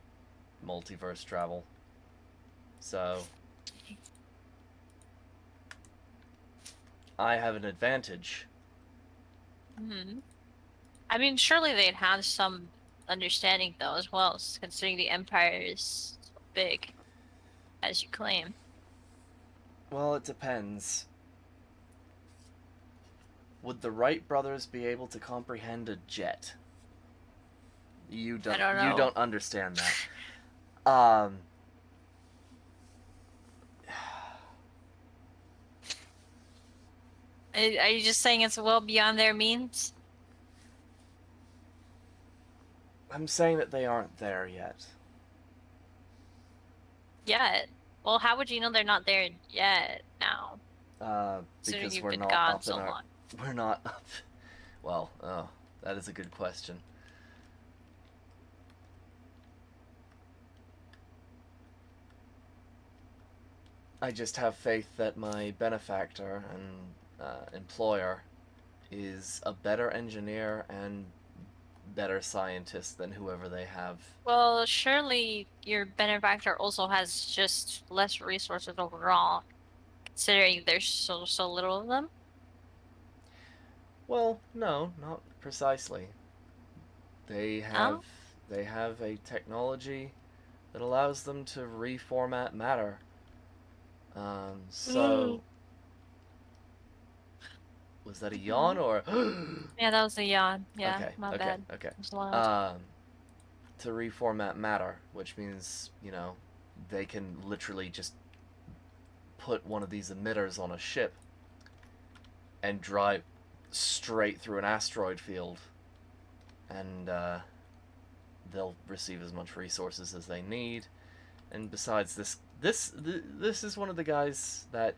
S3: multiverse travel. So I have an advantage.
S4: Hmm. I mean, surely they'd have some understanding though as well, considering the empire is so big, as you claim.
S3: Well, it depends. Would the Wright brothers be able to comprehend a jet? You don't.
S4: I don't know.
S3: You don't understand that. Are
S4: you just saying it's well beyond their means?
S3: I'm saying that they aren't there yet.
S4: Yet. Well, how would you know they're not there yet now? Considering
S3: Because
S4: you've
S3: we're
S4: been
S3: not
S4: gone
S3: up
S4: so
S3: in our.
S4: long.
S3: We're not up. Well, oh, that is a good question. I just have faith that my benefactor and employer is a better engineer and better scientist than whoever they have.
S4: Well, surely your benefactor also has just less resources overall, considering there's so little of them.
S3: Well, no, not precisely. They have
S4: Oh,
S3: they have a technology that allows them to reformat matter. So was that a yawn or?
S4: yeah, that was a yawn. Yeah,
S3: Okay,
S4: my
S3: okay,
S4: bad.
S3: okay.
S4: It was loud.
S3: To reformat matter, which means they can literally just put one of these emitters on a ship and drive straight through an asteroid field, and they'll receive as much resources as they need. And besides, this is one of the guys that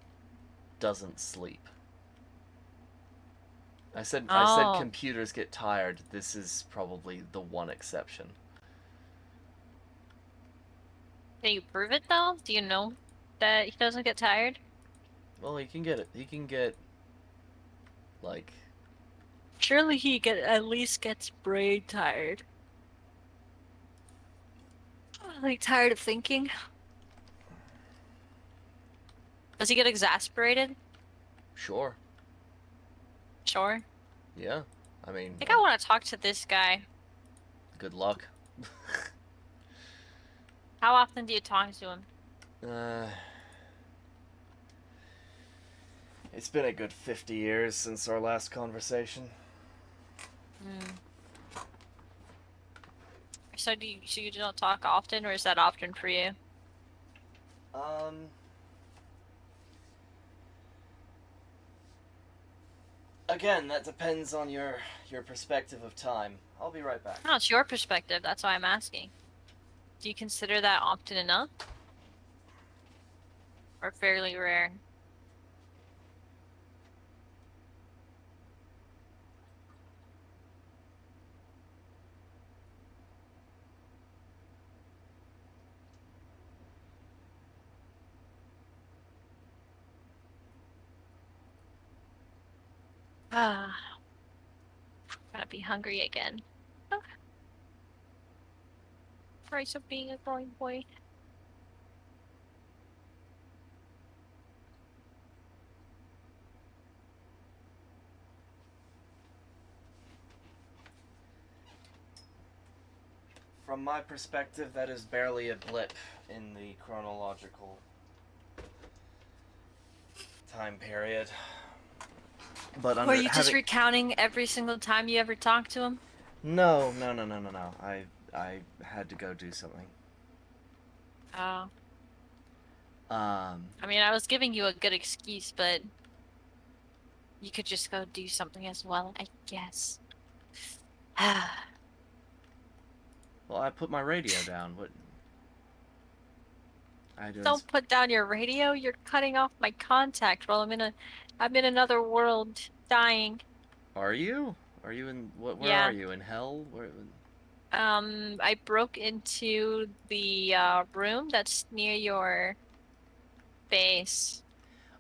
S3: doesn't sleep. I said
S4: Oh,
S3: computers get tired. This is probably the one exception.
S4: can you prove it though? Do you know that he doesn't get tired?
S3: Well, he can get it. He can get like
S4: Surely at least gets brain tired. Like tired of thinking. Does he get exasperated?
S3: sure.
S4: Sure.
S3: Yeah. I mean,
S4: I think I want to talk to this guy.
S3: good luck.
S4: How often do you talk to him?
S3: It's been a good 50 years since our last conversation.
S4: Hmm. So you don't talk often, or is that often for you?
S3: Again, that depends on your perspective of time. I'll be right back.
S4: No, it's your perspective. That's why I'm asking. Do you consider that often enough? Or fairly rare? Ah, gonna be hungry again. Ah, price of being a growing boy.
S3: From my perspective, that is barely a blip in the chronological time period. But
S4: Were you just recounting every single time you ever talked to him?
S3: No. I had to go do something.
S4: Oh.
S3: Um,
S4: I mean, I was giving you a good excuse, but you could just go do something as well, I guess.
S3: well, I put my radio down. What? I do.
S4: Don't put down your radio. You're cutting off my contact while I'm in another world, dying.
S3: Are you? Are you in what? Where
S4: Yeah.
S3: are you? In hell? Where?
S4: I broke into the room that's near your base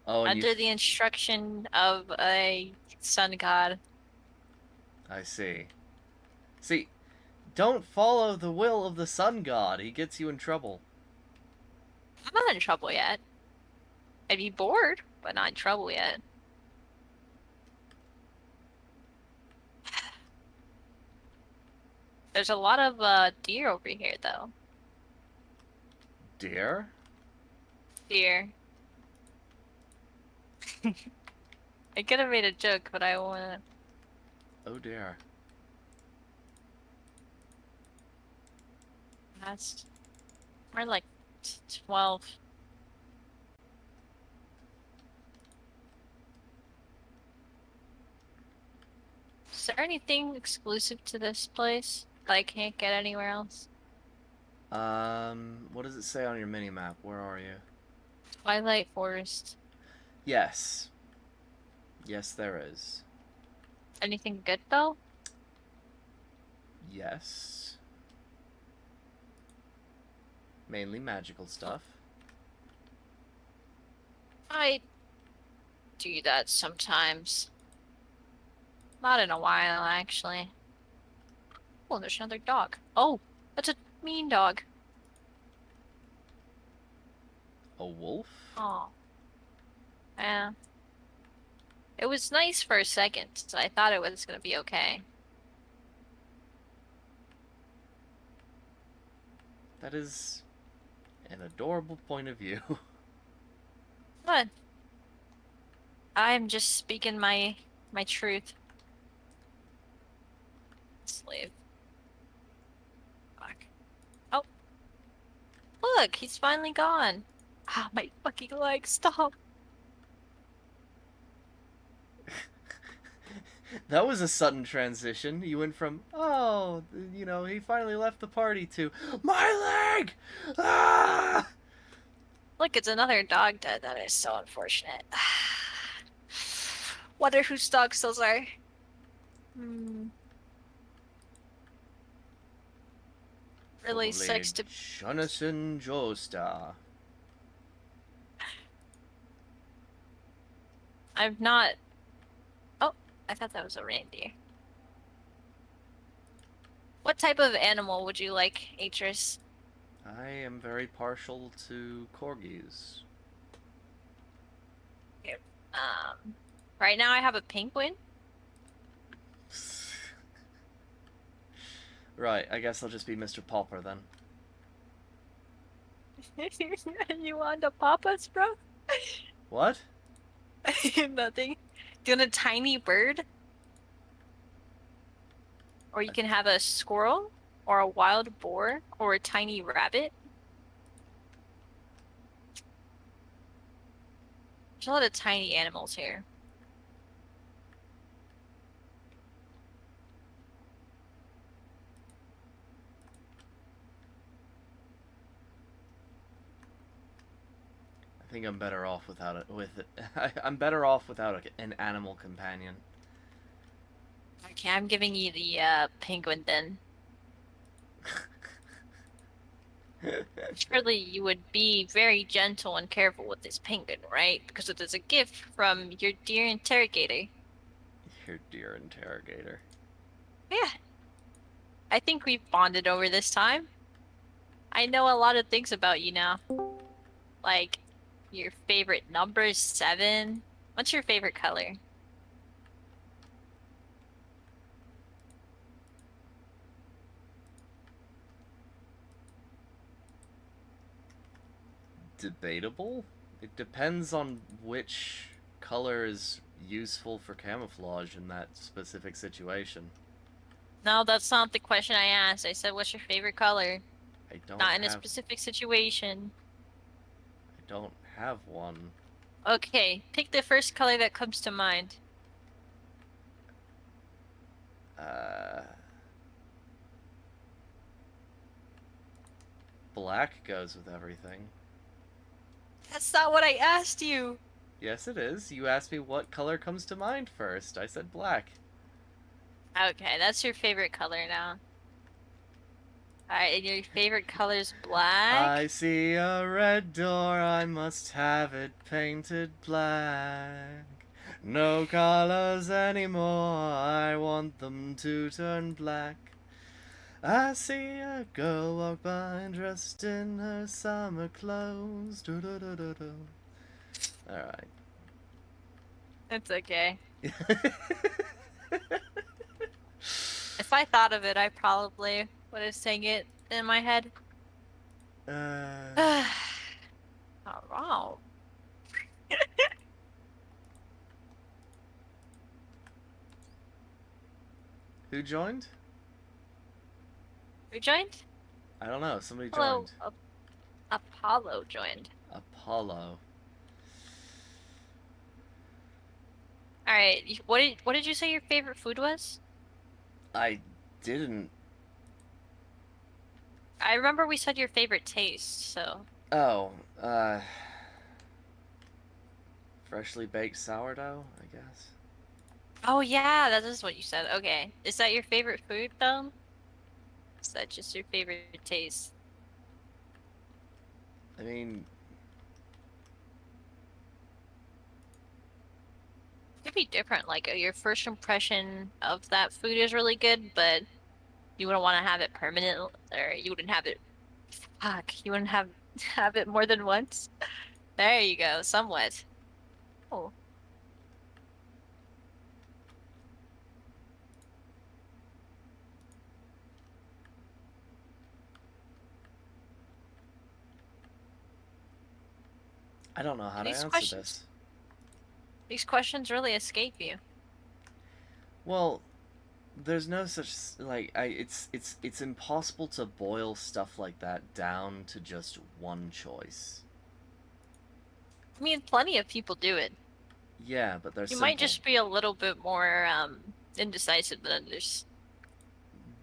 S3: Oh, and
S4: under the instruction of a sun god.
S3: I see. See, don't follow the will of the sun god. He gets you in trouble.
S4: I'm not in trouble yet. I'd be bored, but not in trouble yet. There's a lot of deer over here, though.
S3: Dear?
S4: Deer. I could have made a joke, but I won't.
S3: Oh dear.
S4: That's more like 12. Is there anything exclusive to this place that I can't get anywhere else?
S3: What does it say on your mini map? Where are you?
S4: Twilight Forest.
S3: Yes. Yes, there is.
S4: Anything good though?
S3: Yes. Mainly magical stuff.
S4: I do that sometimes. Not in a while, actually. Oh, there's another dog. Oh, that's a mean dog.
S3: A wolf?
S4: Oh. Yeah. It was nice for a second, so I thought it was gonna be okay.
S3: That is an adorable point of view.
S4: What? I'm just speaking my truth. Slave. Fuck. Oh. Look, he's finally gone. Ah, my fucking leg, stop.
S3: That was a sudden transition. You went from, oh, you know, he finally left the party to, my leg! Ah!
S4: Look, it's another dog dead. That is so unfortunate. Wonder whose dogs those are. Really sucks to.
S3: Jonathan Joestar.
S4: I've not. Oh, I thought that was a reindeer. What type of animal would you like, Atris?
S3: I am very partial to corgis.
S4: Right now I have a penguin.
S3: Right, I guess I'll just be Mr. Pauper then.
S4: You want to pop us, bro?
S3: What?
S4: Nothing. Do you want a tiny bird? Or you can have a squirrel, or a wild boar, or a tiny rabbit. There's a lot of tiny animals here.
S3: I think I'm better off without it. I'm better off without an animal companion.
S4: Okay, I'm giving you the penguin then. Surely you would be very gentle and careful with this penguin, right? Because it is a gift from your dear interrogator.
S3: your dear interrogator.
S4: Yeah. I think we've bonded over this time. I know a lot of things about you now. Like, your favorite number is 7. What's your favorite color?
S3: Debatable? It depends on which color is useful for camouflage in that specific situation.
S4: No, that's not the question I asked. I said, what's your favorite color?
S3: I don't
S4: Not in a
S3: have
S4: specific situation.
S3: I don't have one.
S4: Okay, pick the first color that comes to mind.
S3: Black goes with everything.
S4: That's not what I asked you.
S3: Yes, it is. You asked me what color comes to mind first. I said black.
S4: Okay, that's your favorite color now. Alright, and your favorite color is black?
S3: I see a red door, I must have it painted black. No colors anymore, I want them to turn black. I see a girl walk by dressed in her summer clothes. Do-do-do-do-do. Alright.
S4: It's okay. If I thought of it, I probably would have sang it in my head. Oh, wow.
S3: Who joined?
S4: Who joined?
S3: I don't know. Somebody
S4: Hello,
S3: joined.
S4: Apollo joined.
S3: Apollo.
S4: Alright, what did you say your favorite food was?
S3: I didn't.
S4: I remember we said your favorite taste, so.
S3: Oh, freshly baked sourdough, I guess.
S4: Oh yeah, that is what you said. Okay. Is that your favorite food though? Is that just your favorite taste?
S3: I mean,
S4: Could be different. Like your first impression of that food is really good, but you wouldn't want to have it permanent, or you wouldn't have it. Fuck, you wouldn't have it more than once. There you go, somewhat. Oh,
S3: I don't know how to
S4: These
S3: answer
S4: questions-
S3: this.
S4: these questions really escape you.
S3: Well, there's no such like it's impossible to boil stuff like that down to just one choice.
S4: I mean, plenty of people do it.
S3: Yeah, but they're
S4: You
S3: simple.
S4: might just be a little bit more indecisive than others.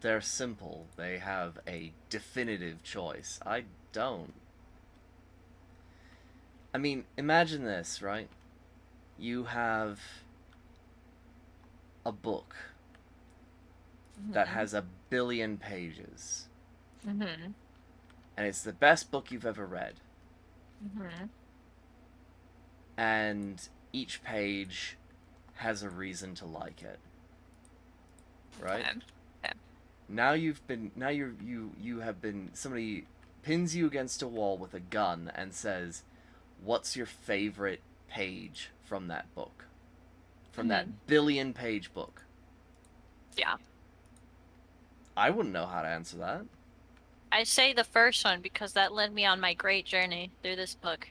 S3: They're simple. They have a definitive choice. I don't. I mean, imagine this, right? You have a book that has 1 billion pages,
S4: Mm-hmm.
S3: and it's the best book you've ever read.
S4: Mm-hmm.
S3: And each page has a reason to like it. Right?
S4: Okay.
S3: Now you have been somebody pins you against a wall with a gun and says, "What's your favorite page from that book? From that 1 billion page book?"
S4: Yeah.
S3: I wouldn't know how to answer that.
S4: I say the first one because that led me on my great journey through this book.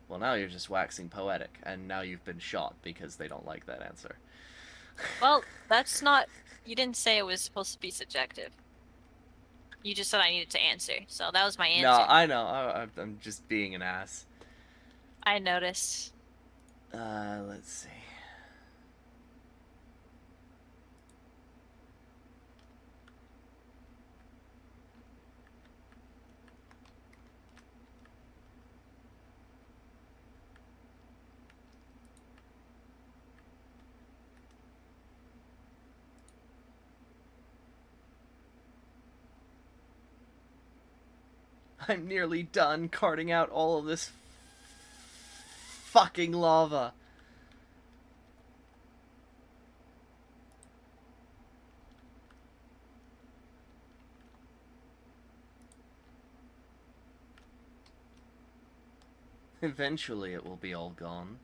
S3: Well, now you're just waxing poetic, and now you've been shot because they don't like that answer.
S4: Well, that's not. You didn't say it was supposed to be subjective. You just said I needed to answer, so that was my answer.
S3: No, I know. I'm just being an ass.
S4: I noticed.
S3: Let's see. I'm nearly done carting out all of this fucking lava. Eventually it will be all gone.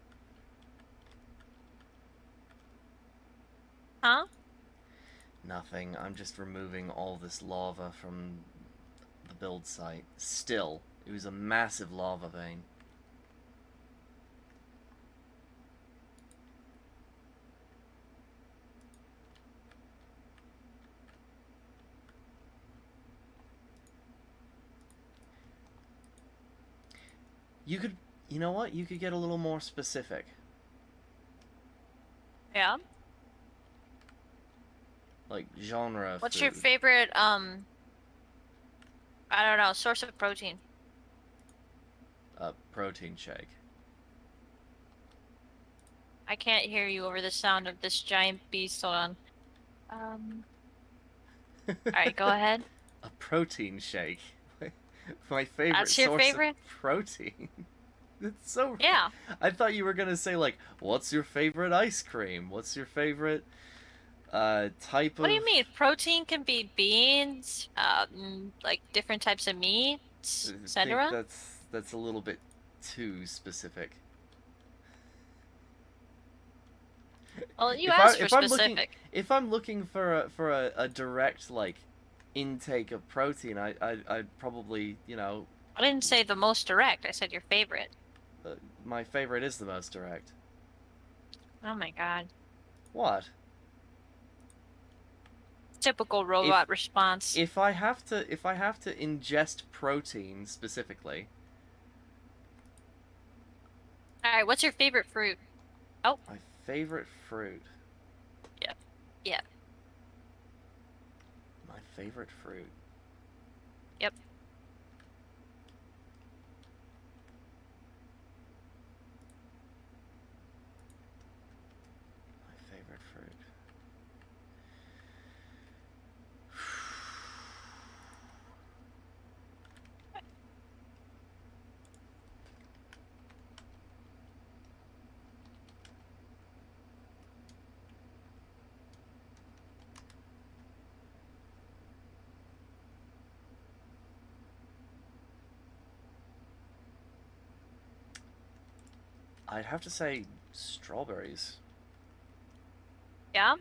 S4: Huh?
S3: Nothing. I'm just removing all this lava from the build site. Still, it was a massive lava vein. You know what? You could get a little more specific.
S4: Yeah.
S3: Like genre.
S4: What's
S3: food.
S4: your favorite I don't know, source of protein?
S3: A protein shake.
S4: I can't hear you over the sound of this giant beast. Hold on. Alright, go ahead.
S3: A protein shake. My favorite
S4: That's your
S3: source
S4: favorite?
S3: of protein. It's so.
S4: Yeah.
S3: I thought you were gonna say like, what's your favorite ice cream? What's your favorite type of?
S4: What do you mean? Protein can be beans, like different types of meats,
S3: I think
S4: etc.
S3: that's a little bit too specific.
S4: Well, you asked for
S3: if I'm looking
S4: specific.
S3: if I'm looking for a direct like intake of protein, I'd probably, you know,
S4: I didn't say the most direct. I said your favorite.
S3: my favorite is the most direct.
S4: Oh my god.
S3: What?
S4: Typical robot response.
S3: If I have to ingest protein specifically,
S4: Alright, what's your favorite fruit? Oh.
S3: my favorite fruit.
S4: Yeah. Yeah.
S3: My favorite fruit.
S4: Yep.
S3: My favorite fruit. I'd have to say strawberries.
S4: Yeah?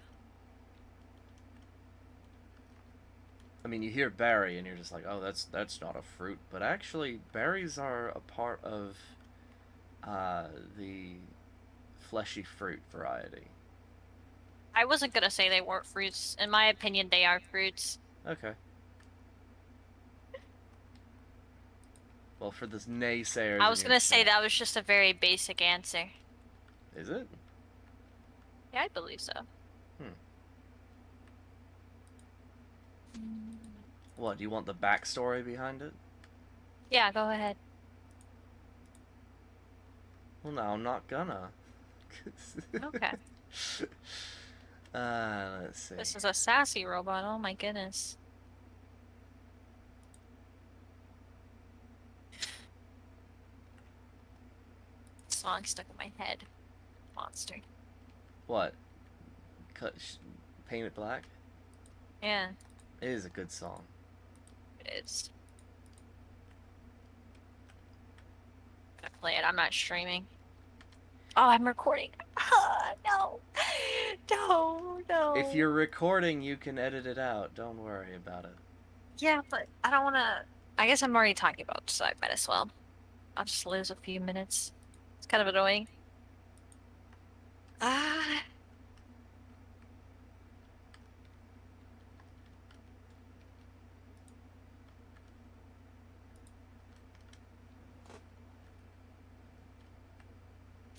S3: I mean, you hear berry and you're just like, oh, that's not a fruit. But actually, berries are a part of the fleshy fruit variety.
S4: I wasn't gonna say they weren't fruits. In my opinion, they are fruits.
S3: Okay. Well, for the naysayers.
S4: I was gonna say that was just a very basic answer.
S3: Is it?
S4: Yeah, I believe so.
S3: What, do you want the backstory behind it?
S4: Yeah, go ahead.
S3: Well, no, I'm not gonna.
S4: Okay.
S3: Let's see.
S4: This is a sassy robot. Oh my goodness. Song stuck in my head. Monster.
S3: What? Paint It Black?
S4: Yeah,
S3: It is a good song.
S4: it is. I'm gonna play it. I'm not streaming. Oh, I'm recording. No. No.
S3: If you're recording, you can edit it out. Don't worry about it.
S4: Yeah, but I don't wanna. I guess I'm already talking about it, so I might as well. I'll just lose a few minutes. It's kind of annoying. Ah.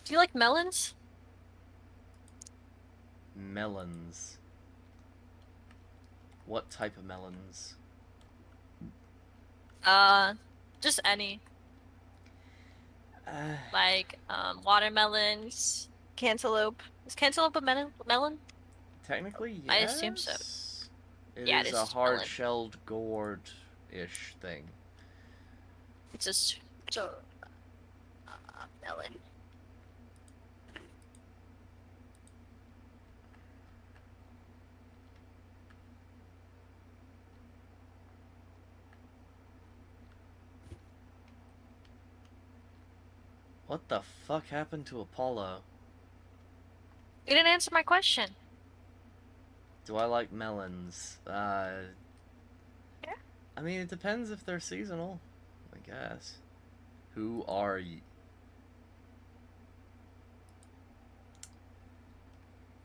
S4: Do you like melons?
S3: Melons. What type of melons?
S4: Just any.
S3: Uh,
S4: Like, watermelons, cantaloupe. Is cantaloupe a melon?
S3: Technically, yes.
S4: I assume so.
S3: It
S4: Yeah,
S3: is
S4: it is
S3: a
S4: just melon.
S3: hard-shelled gourd-ish thing.
S4: It's just melon.
S3: What the fuck happened to Apollo?
S4: You didn't answer my question.
S3: Do I like melons?
S4: Yeah.
S3: I mean, it depends if they're seasonal, I guess. Who are you?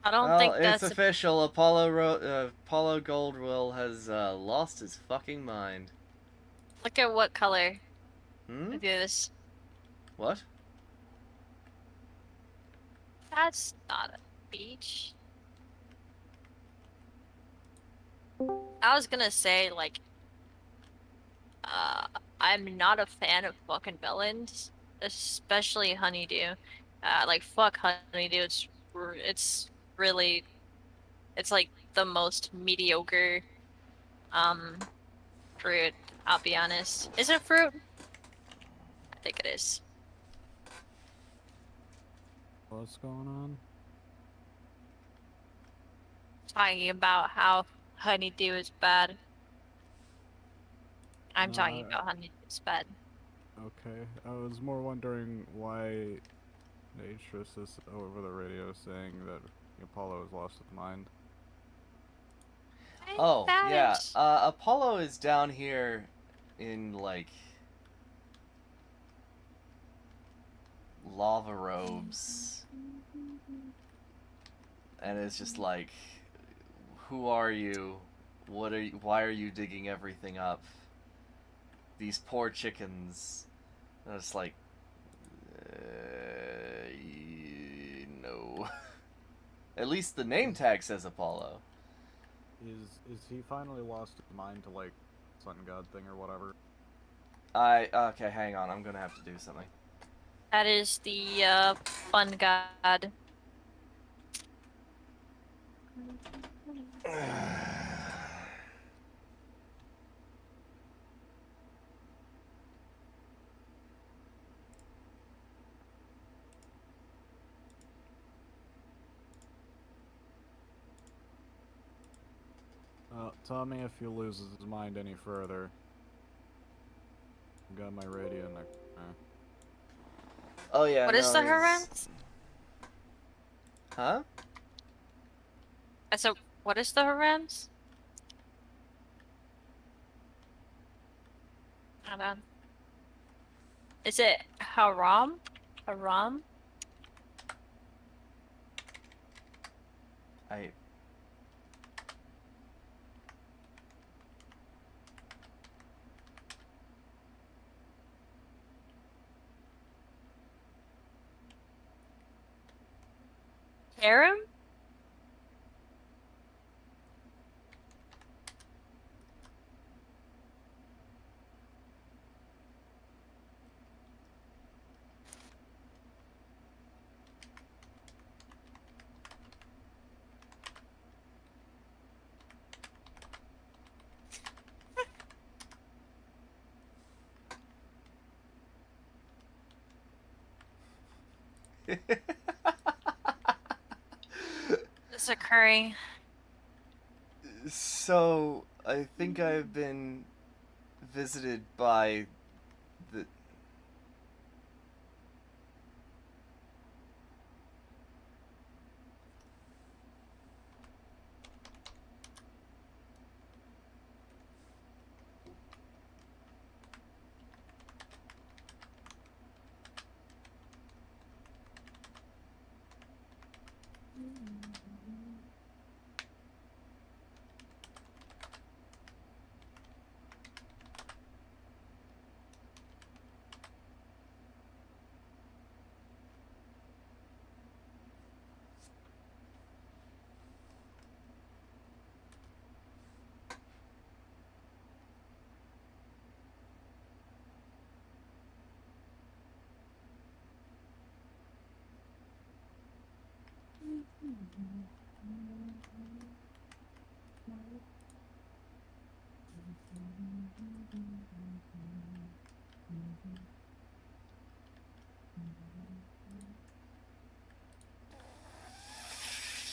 S4: I don't
S3: Well,
S4: think
S3: it's
S4: that's
S3: official. Apollo Goldwill has lost his fucking mind.
S4: Look at what color
S3: Hmm?
S4: it is.
S3: What?
S4: That's not a beach. I was gonna say, like, I'm not a fan of fucking melons, especially honeydew. Like, fuck honeydew. It's really, it's like the most mediocre, um, fruit. I'll be honest. Is it fruit? I think it is.
S2: What's going on?
S4: Talking about how honeydew is bad. I'm talking about honeydew is bad.
S2: Okay, I was more wondering why Natris is over the radio saying that Apollo has lost his mind.
S3: Oh,
S4: That
S3: yeah.
S4: is-
S3: Apollo is down here in, like, lava robes. And it's just like, who are you? Why are you digging everything up? These poor chickens. And it's like, no. At least the name tag says Apollo.
S2: Is he finally lost his mind to like sun god thing or whatever?
S3: Okay, hang on. I'm gonna have to do something.
S4: That is the fun god.
S2: Tell me if he loses his mind any further. Got my radio next.
S3: Oh yeah.
S4: What
S3: no,
S4: is the
S3: he's-
S4: harangue?
S3: Huh?
S4: So, what is the harangue? Hold on. Is it haram? Haram?
S3: I.
S4: Harem? It's occurring.
S3: So I think I've been visited by the.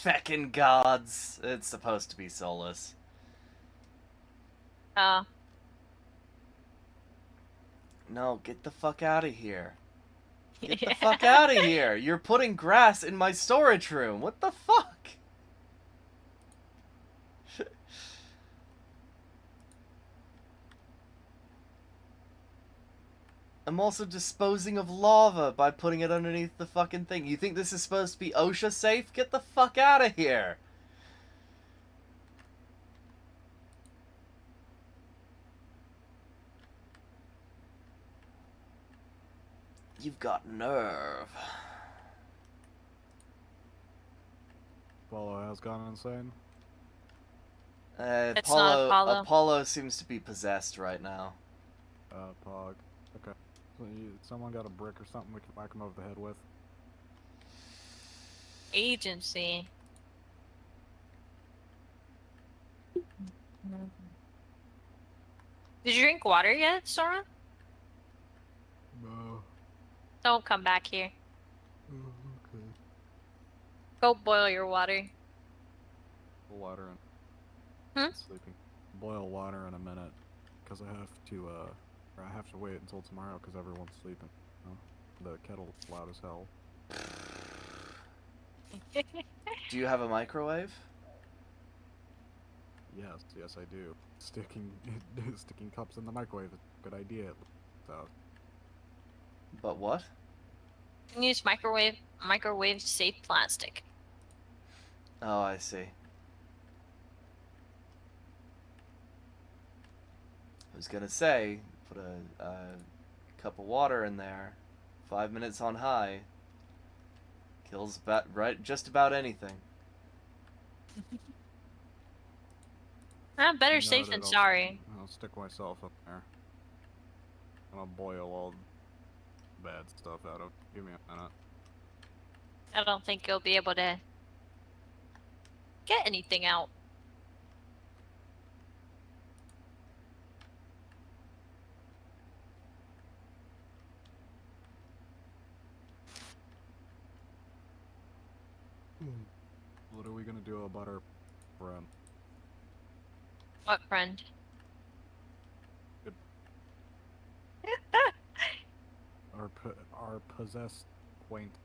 S3: Feckin' gods. It's supposed to be Solus.
S4: Oh.
S3: No, get the fuck out of here. Get the fuck out of here! You're putting grass in my storage room. What the fuck? I'm also disposing of lava by putting it underneath the fucking thing. You think this is supposed to be OSHA safe? Get the fuck out of here! You've got nerve.
S2: Apollo has gone insane.
S4: It's not Apollo.
S3: Apollo seems to be possessed right now.
S2: Pog. Okay. So someone got a brick or something we can whack him over the head with?
S4: Agency. Did you drink water yet, Sora?
S2: No.
S4: Don't come back here.
S2: Okay.
S4: Go boil your water.
S2: Water
S4: Hmm?
S2: and sleeping. Boil water in a minute, because I have to wait until tomorrow because everyone's sleeping. You know? The kettle's loud as hell.
S3: Do you have a microwave?
S2: Yes, I do. Sticking cups in the microwave is a good idea. So.
S3: But what?
S4: You can use microwave safe plastic.
S3: Oh, I see. I was gonna say, put a cup of water in there, 5 minutes on high, kills just about anything.
S4: Better
S2: You
S4: safe
S2: know
S4: than
S2: that
S4: sorry.
S2: I'll stick myself up there. And I'll boil all the bad stuff out of. Give me a minute.
S4: I don't think you'll be able to get anything out.
S2: What are we gonna do about our friend?
S4: What friend?
S2: Good. Our possessed acquaintance.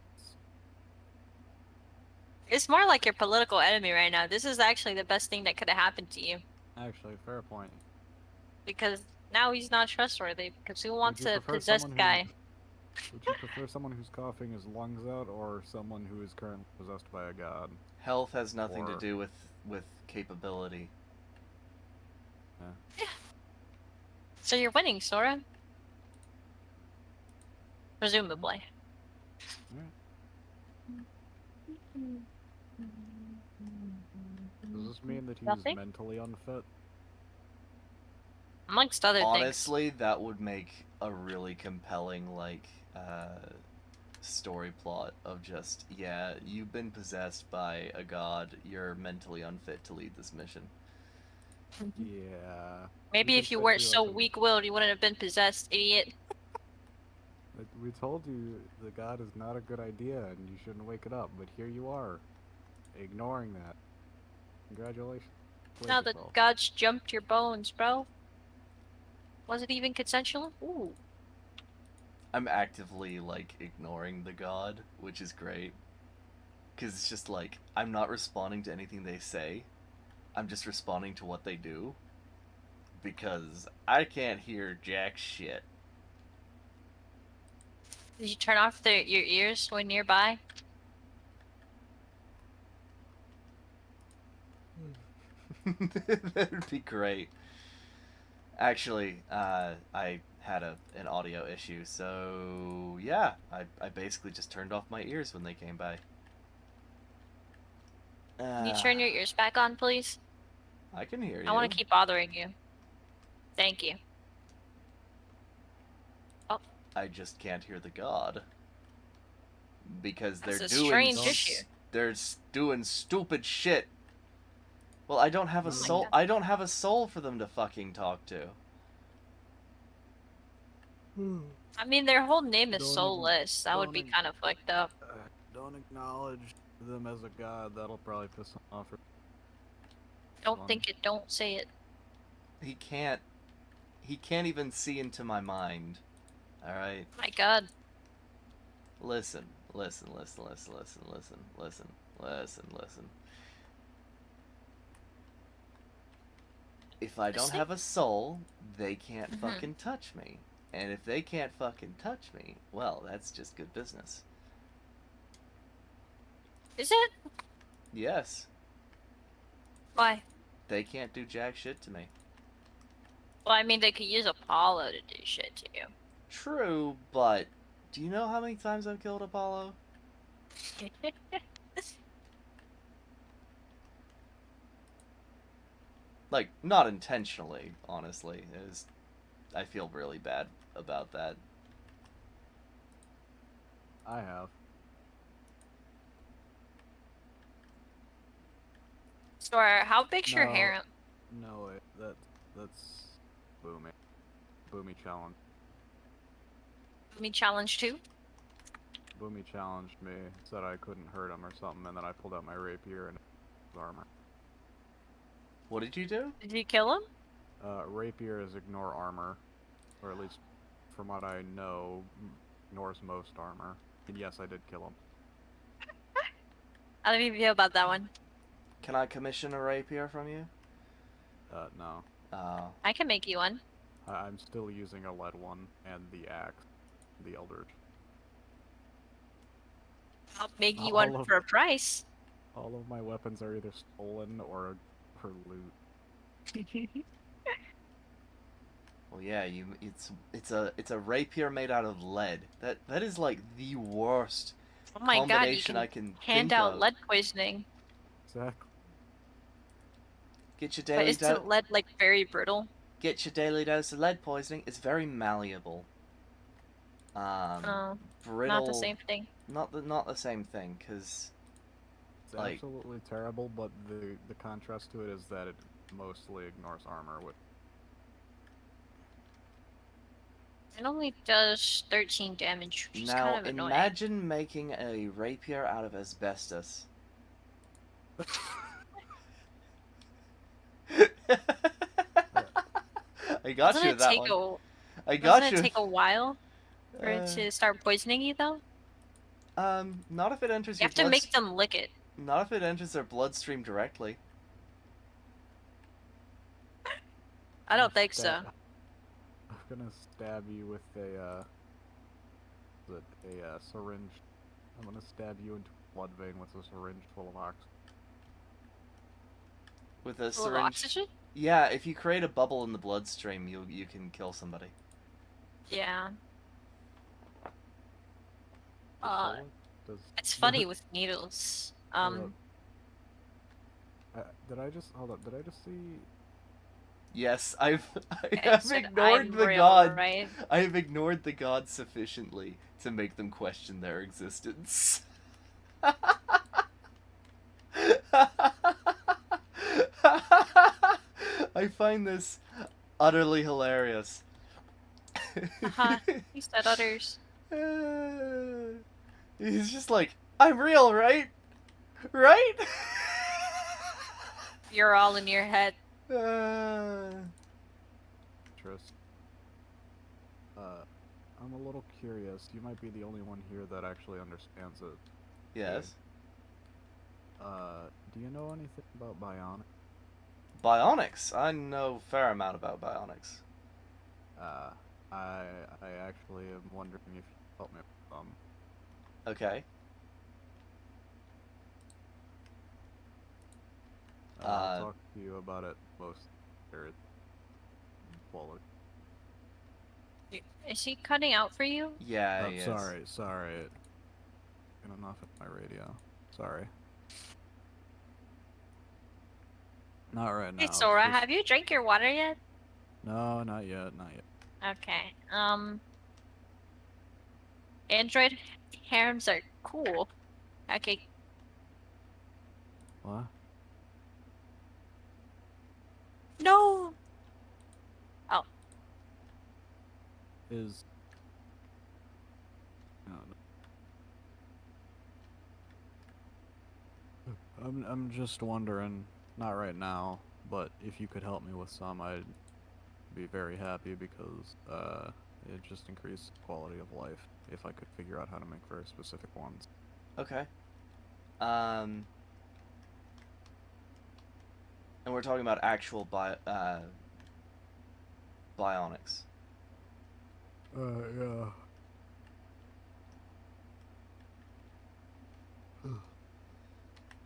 S4: It's more like your political enemy right now. This is actually the best thing that could have happened to you.
S2: Actually, fair point.
S4: Because now he's not trustworthy. Because who wants
S2: Would you
S4: a
S2: prefer
S4: possessed
S2: someone
S4: guy?
S2: Would you prefer someone who's coughing his lungs out, or someone who is currently possessed by a god?
S3: Health has nothing to
S2: Or-
S3: do with capability.
S4: So you're winning, Sora. Presumably.
S2: Does this mean that he's
S4: Nothing?
S2: mentally unfit?
S4: Amongst other things.
S3: Honestly, that would make a really compelling, story plot of just, yeah, you've been possessed by a god, you're mentally unfit to lead this mission.
S2: Yeah.
S4: Maybe
S2: You
S4: if
S2: could
S4: you
S2: set
S4: weren't
S2: you
S4: so
S2: up in-
S4: weak-willed, you wouldn't have been possessed, idiot.
S2: We told you the god is not a good idea and you shouldn't wake it up, but here you are, ignoring that. Congratulations.
S4: Now the
S2: yourself.
S4: gods jumped your bones, bro. Was it even consensual? Ooh.
S3: I'm actively, ignoring the god, which is great. Because it's just I'm not responding to anything they say. I'm just responding to what they do. Because I can't hear jack shit.
S4: Did you turn off your ears when nearby?
S3: That would be great. Actually, I had an audio issue, so yeah, I basically just turned off my ears when they came by.
S4: Can you turn your ears back on, please?
S3: I can hear you.
S4: I want to keep bothering you. Thank you.
S3: I just can't hear the god. Because
S4: That's
S3: they're
S4: a
S3: doing
S4: strange issue.
S3: They're doing stupid shit. Well, I don't have a
S4: Oh my
S3: soul.
S4: God.
S3: I don't have a soul for them to fucking talk to.
S4: I mean, their whole name is
S2: Don't
S4: soulless. That would be
S2: don't
S4: kind of fucked up.
S2: Don't acknowledge them as a god. That'll probably piss them off.
S4: Don't think it, don't say it.
S3: He can't even see into my mind. All right.
S4: My God.
S3: Listen, listen, listen, listen, listen, listen, listen, listen, listen. If I don't
S4: Listening?
S3: have a soul, they can't
S4: Mhm.
S3: fucking touch me. And if they can't fucking touch me, well, that's just good business.
S4: Is it?
S3: Yes,
S4: Why?
S3: they can't do jack shit to me.
S4: Well, I mean, they could use Apollo to do shit to you.
S3: True, but do you know how many times I've killed Apollo? Like, not intentionally, honestly. I feel really bad about that.
S2: I have.
S4: Sora, how big's your
S2: No.
S4: harem?
S2: No, that's Boomy. Boomy challenge.
S4: Me challenge too?
S2: Boomy challenged me, said I couldn't hurt him or something, and then I pulled out my rapier and his armor.
S3: What did you do?
S4: Did you kill him?
S2: Rapier is ignore armor, or at least from what I know, ignores most armor. And yes, I did kill him.
S4: How do you feel about that one?
S3: Can I commission a rapier from you?
S2: No.
S3: Oh.
S4: I can make you one.
S2: I'm still using a lead one and the axe, the eldritch.
S4: I'll make you
S2: All
S4: one
S2: of-
S4: for a price.
S2: All of my weapons are either stolen or for loot.
S3: Well, yeah, it's a rapier made out of lead. That is like the worst
S4: Oh my god, you
S3: combination
S4: can
S3: I can
S4: hand
S3: think
S4: out
S3: of.
S4: lead poisoning.
S2: Exactly.
S3: Get your
S4: But
S3: daily
S4: isn't lead like very brittle?
S3: Get your daily dose of lead poisoning. It's very malleable.
S4: Oh,
S3: Brittle.
S4: not the same thing.
S3: Not the same thing, because
S2: It's
S3: like,
S2: absolutely terrible, but the contrast to it is that it mostly ignores armor. With
S4: It only does 13 damage, which is
S3: now
S4: kind of annoying.
S3: imagine making a rapier out of asbestos. I got
S4: Doesn't
S3: you
S4: it
S3: with that
S4: take
S3: one. I
S4: Doesn't
S3: got
S4: it
S3: you.
S4: take a while for it
S3: Uh,
S4: to start poisoning you though?
S3: Not if it enters
S4: You
S3: your
S4: have to
S3: blood.
S4: make them lick it.
S3: Not if it enters their bloodstream directly.
S4: I don't think so.
S2: I'm gonna stab you with a syringe. I'm gonna stab you into a blood vein with a syringe full of oxygen.
S3: With a
S4: Full of
S3: syringe.
S4: oxygen?
S3: Yeah, if you create a bubble in the bloodstream, you can kill somebody.
S4: Yeah.
S2: Does
S4: It's funny with needles.
S2: Hold did I just hold up? Did I just see?
S3: Yes, I
S4: I
S3: have
S4: said
S3: ignored
S4: I'm
S3: the
S4: real,
S3: god.
S4: right?
S3: I have ignored the god sufficiently to make them question their existence. I find this utterly hilarious.
S4: Haha, he said others.
S3: He's just like, I'm real, right? Right?
S4: You're all in your head.
S2: Interest. I'm a little curious. You might be the only one here that actually understands it.
S3: Yes.
S2: Do you know anything about bionics?
S3: Bionics. I know a fair amount about bionics.
S2: I actually am wondering if you can help me with some.
S3: Okay.
S2: I'll talk to you about it most. Quality.
S4: Is he cutting out for you?
S3: Yeah, he is.
S2: Sorry. Getting off at my radio. Sorry. Not right now.
S4: Hey Sora,
S2: Just-
S4: have you drank your water yet?
S2: No, not yet.
S4: Okay. Android harems are cool. Okay.
S2: What?
S4: No. Oh.
S2: Is... No. I'm just wondering, not right now, but if you could help me with some, I'd be very happy because it just increases quality of life. if I could figure out how to make very specific ones.
S3: Okay. And we're talking about actual bionics.
S2: Yeah.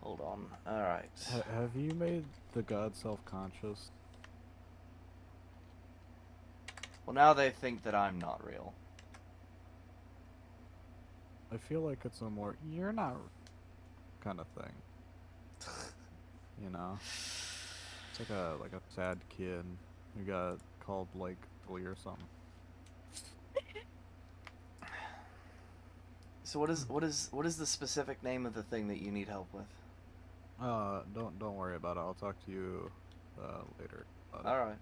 S3: Hold on. All right.
S2: Have you made the god self-conscious?
S3: Well, now they think that I'm not real.
S2: I feel like it's a more "you're not" kind of thing. You know? It's like a sad kid who got called like bully or something.
S3: So what is the specific name of the thing that you need help with?
S2: Don't worry about it. I'll talk to you later.
S3: All right.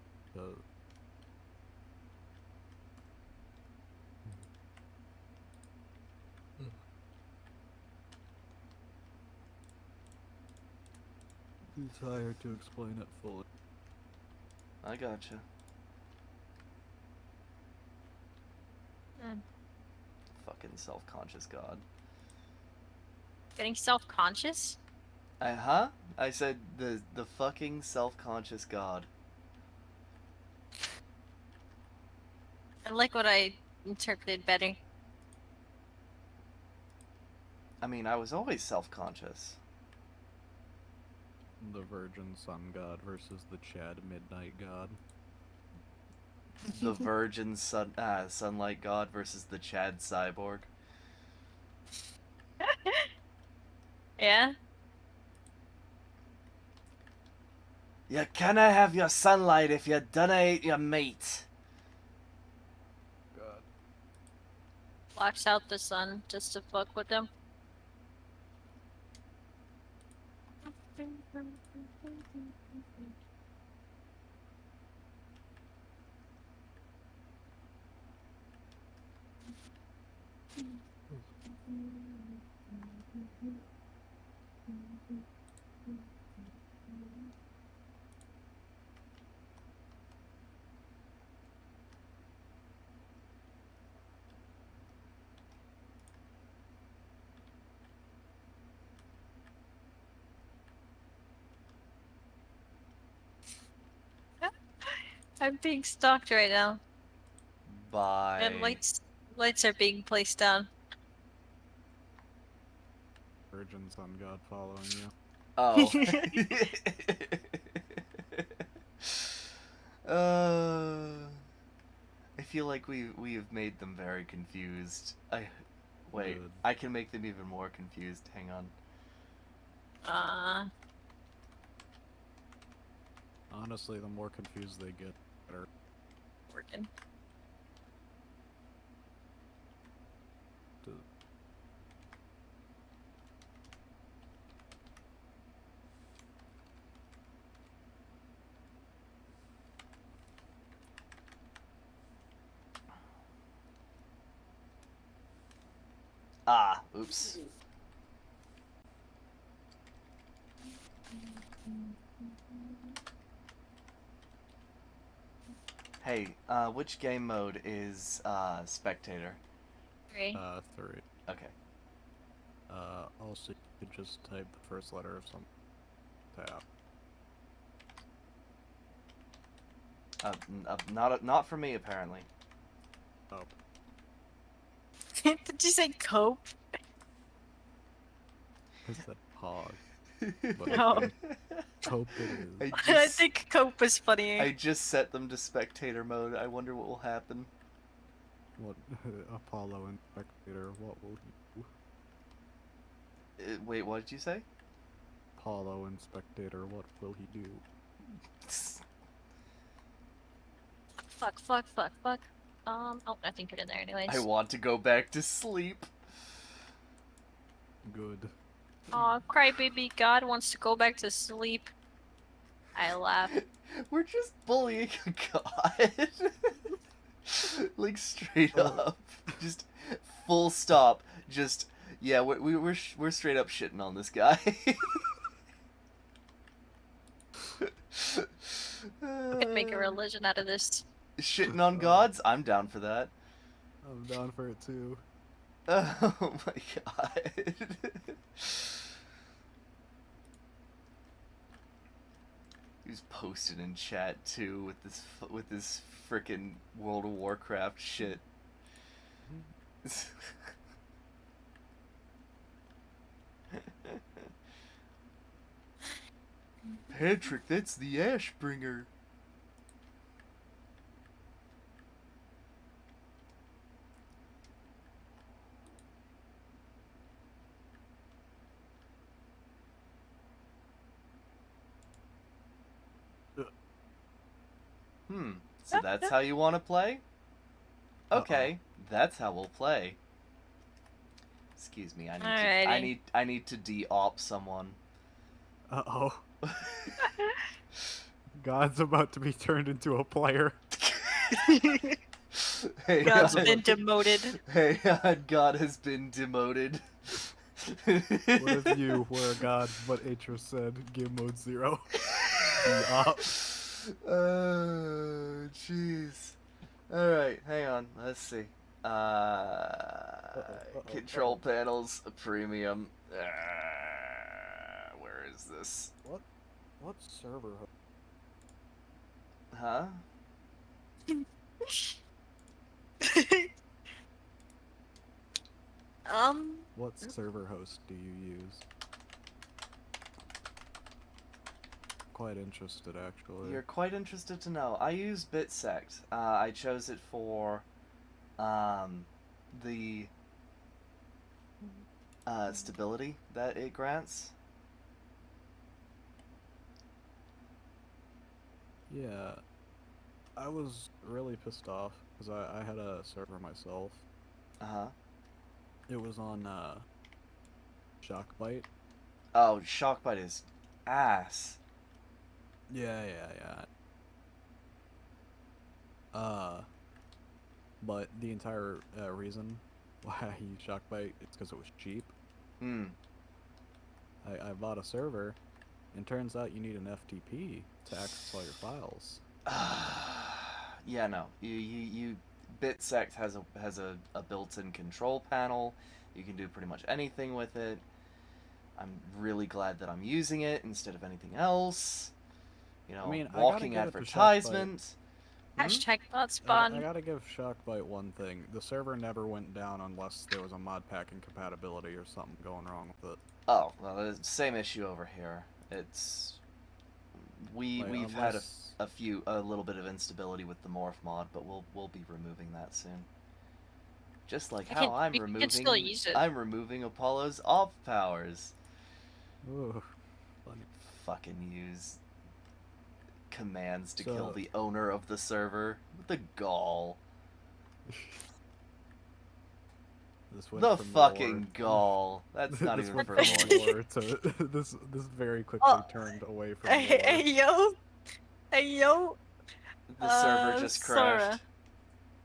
S2: Too tired to explain it fully.
S3: I gotcha.
S4: Hmm.
S3: Fucking self-conscious god.
S4: Getting self-conscious?
S3: Huh? I said the fucking self-conscious god.
S4: I like what I interpreted better.
S3: I mean, I was always self-conscious.
S2: The Virgin Sun God versus the Chad Midnight God.
S3: The virgin sunlight god versus the Chad cyborg.
S4: Yeah?
S3: You canna have your sunlight if you dunna eat your meat.
S2: God.
S4: Blocks out the sun just to fuck with them. I'm being stalked right now.
S3: Bye.
S4: And lights are being placed down.
S2: Virgin Sun God following you.
S3: Oh. I feel like we have made them very confused. Wait.
S2: Good.
S3: I can make them even more confused. Hang on.
S2: Honestly, the more confused they get, the better.
S4: Working.
S3: Ah, oops. Hey, which game mode is spectator?
S4: 3.
S2: 3.
S3: Okay.
S2: Also, you could just type the first letter of some tab.
S3: Not for me apparently.
S2: Oh.
S4: Did you say cope?
S2: I said pog. But
S4: No.
S2: okay. Hope it is.
S4: I think cope is funnier.
S3: I just set them to spectator mode. I wonder what will happen.
S2: What Apollo and Spectator, what will he do?
S3: Wait, what did you say?
S2: Apollo and Spectator, what will he do?
S4: Fuck. Oh, nothing put in there anyways.
S3: I want to go back to sleep.
S2: Good.
S4: Aw, crybaby God wants to go back to sleep. I laugh.
S3: We're just bullying a god. Like straight up. Just full stop. Just yeah, we're straight up shitting on this guy.
S4: We could make a religion out of this.
S3: Shitting on gods? I'm down for that.
S2: I'm down for it too.
S3: Oh my god. He's posted in chat too with this frickin' World of Warcraft shit. Patrick, that's the Ashbringer. So that's how you want to play? Okay, that's how we'll play. Excuse me, I need to de-op someone.
S2: Uh-oh. God's about to be turned into a player.
S3: Hey,
S4: God's
S3: God.
S4: been demoted.
S3: Hey, God has been demoted.
S2: What if you were a god, but Atros said game mode 0? De-op.
S3: Oh, jeez. Alright, hang on. Let's see. Control panels, premium. Where is this?
S2: What server?
S3: Huh?
S2: What server host do you use? Quite interested, actually.
S3: You're quite interested to know. I use Bitsect. I chose it for the stability that it grants.
S2: Yeah, I was really pissed off because I had a server myself.
S3: Uh-huh.
S2: It was on Shockbyte.
S3: Oh, Shockbyte is ass.
S2: Yeah. But the entire reason why I used Shockbyte is because it was cheap. I bought a server, and turns out you need an FTP to access all your files.
S3: Yeah, no. You Bitsect has a built-in control panel. You can do pretty much anything with it. I'm really glad that I'm using it instead of anything else. You know,
S2: I mean,
S3: walking
S2: I gotta give it to
S3: advertisement.
S4: Hashtag not spawn.
S2: I gotta give Shockbyte one thing. The server never went down unless there was a mod pack incompatibility or something going wrong with it.
S3: Oh, well, the same issue over here. It's we've had a little bit of instability with the morph mod, but we'll be removing that soon. Just like how I'm removing Apollo's off powers.
S2: Ooh, funny.
S3: Fucking use commands to kill the owner of the server. The gall. The fucking gall. That's not even for lore.
S2: This very quickly turned away from lore.
S4: Hey yo.
S3: The server just crashed.
S4: Sora.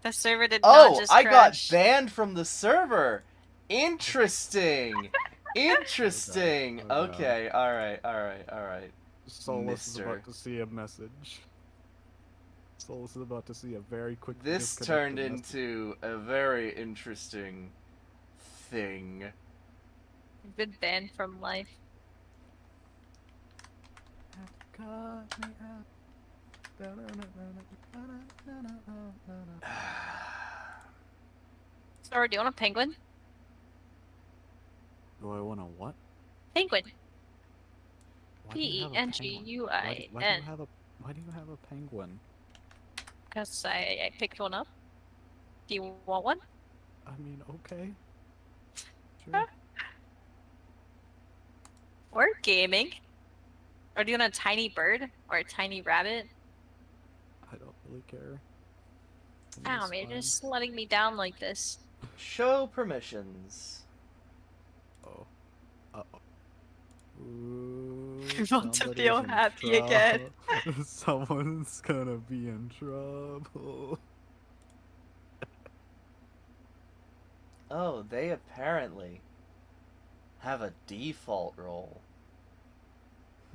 S4: The server did not just crash.
S3: I got banned from the server. Interesting. Interesting. Okay, alright.
S2: Solus is about to see a message. Solus is about to see a very quick.
S3: This turned into a very interesting thing.
S4: You've been banned from life. Sora, do you want a penguin?
S2: Do I want a what?
S4: Penguin.
S2: Why do you have a
S4: Penguin.
S2: Why do you have a penguin?
S4: Because I picked one up. Do you want one?
S2: I mean, okay. Sure.
S4: Or gaming. Or do you want a tiny bird? Or a tiny rabbit?
S2: I don't really care.
S4: Ow, man, you're just letting me down like this.
S3: Show permissions.
S2: Oh. Uh-oh. Ooh,
S4: You want to
S2: somebody's
S4: feel
S2: in
S4: happy again.
S2: Someone's gonna be in trouble.
S3: Oh, they apparently have a default role.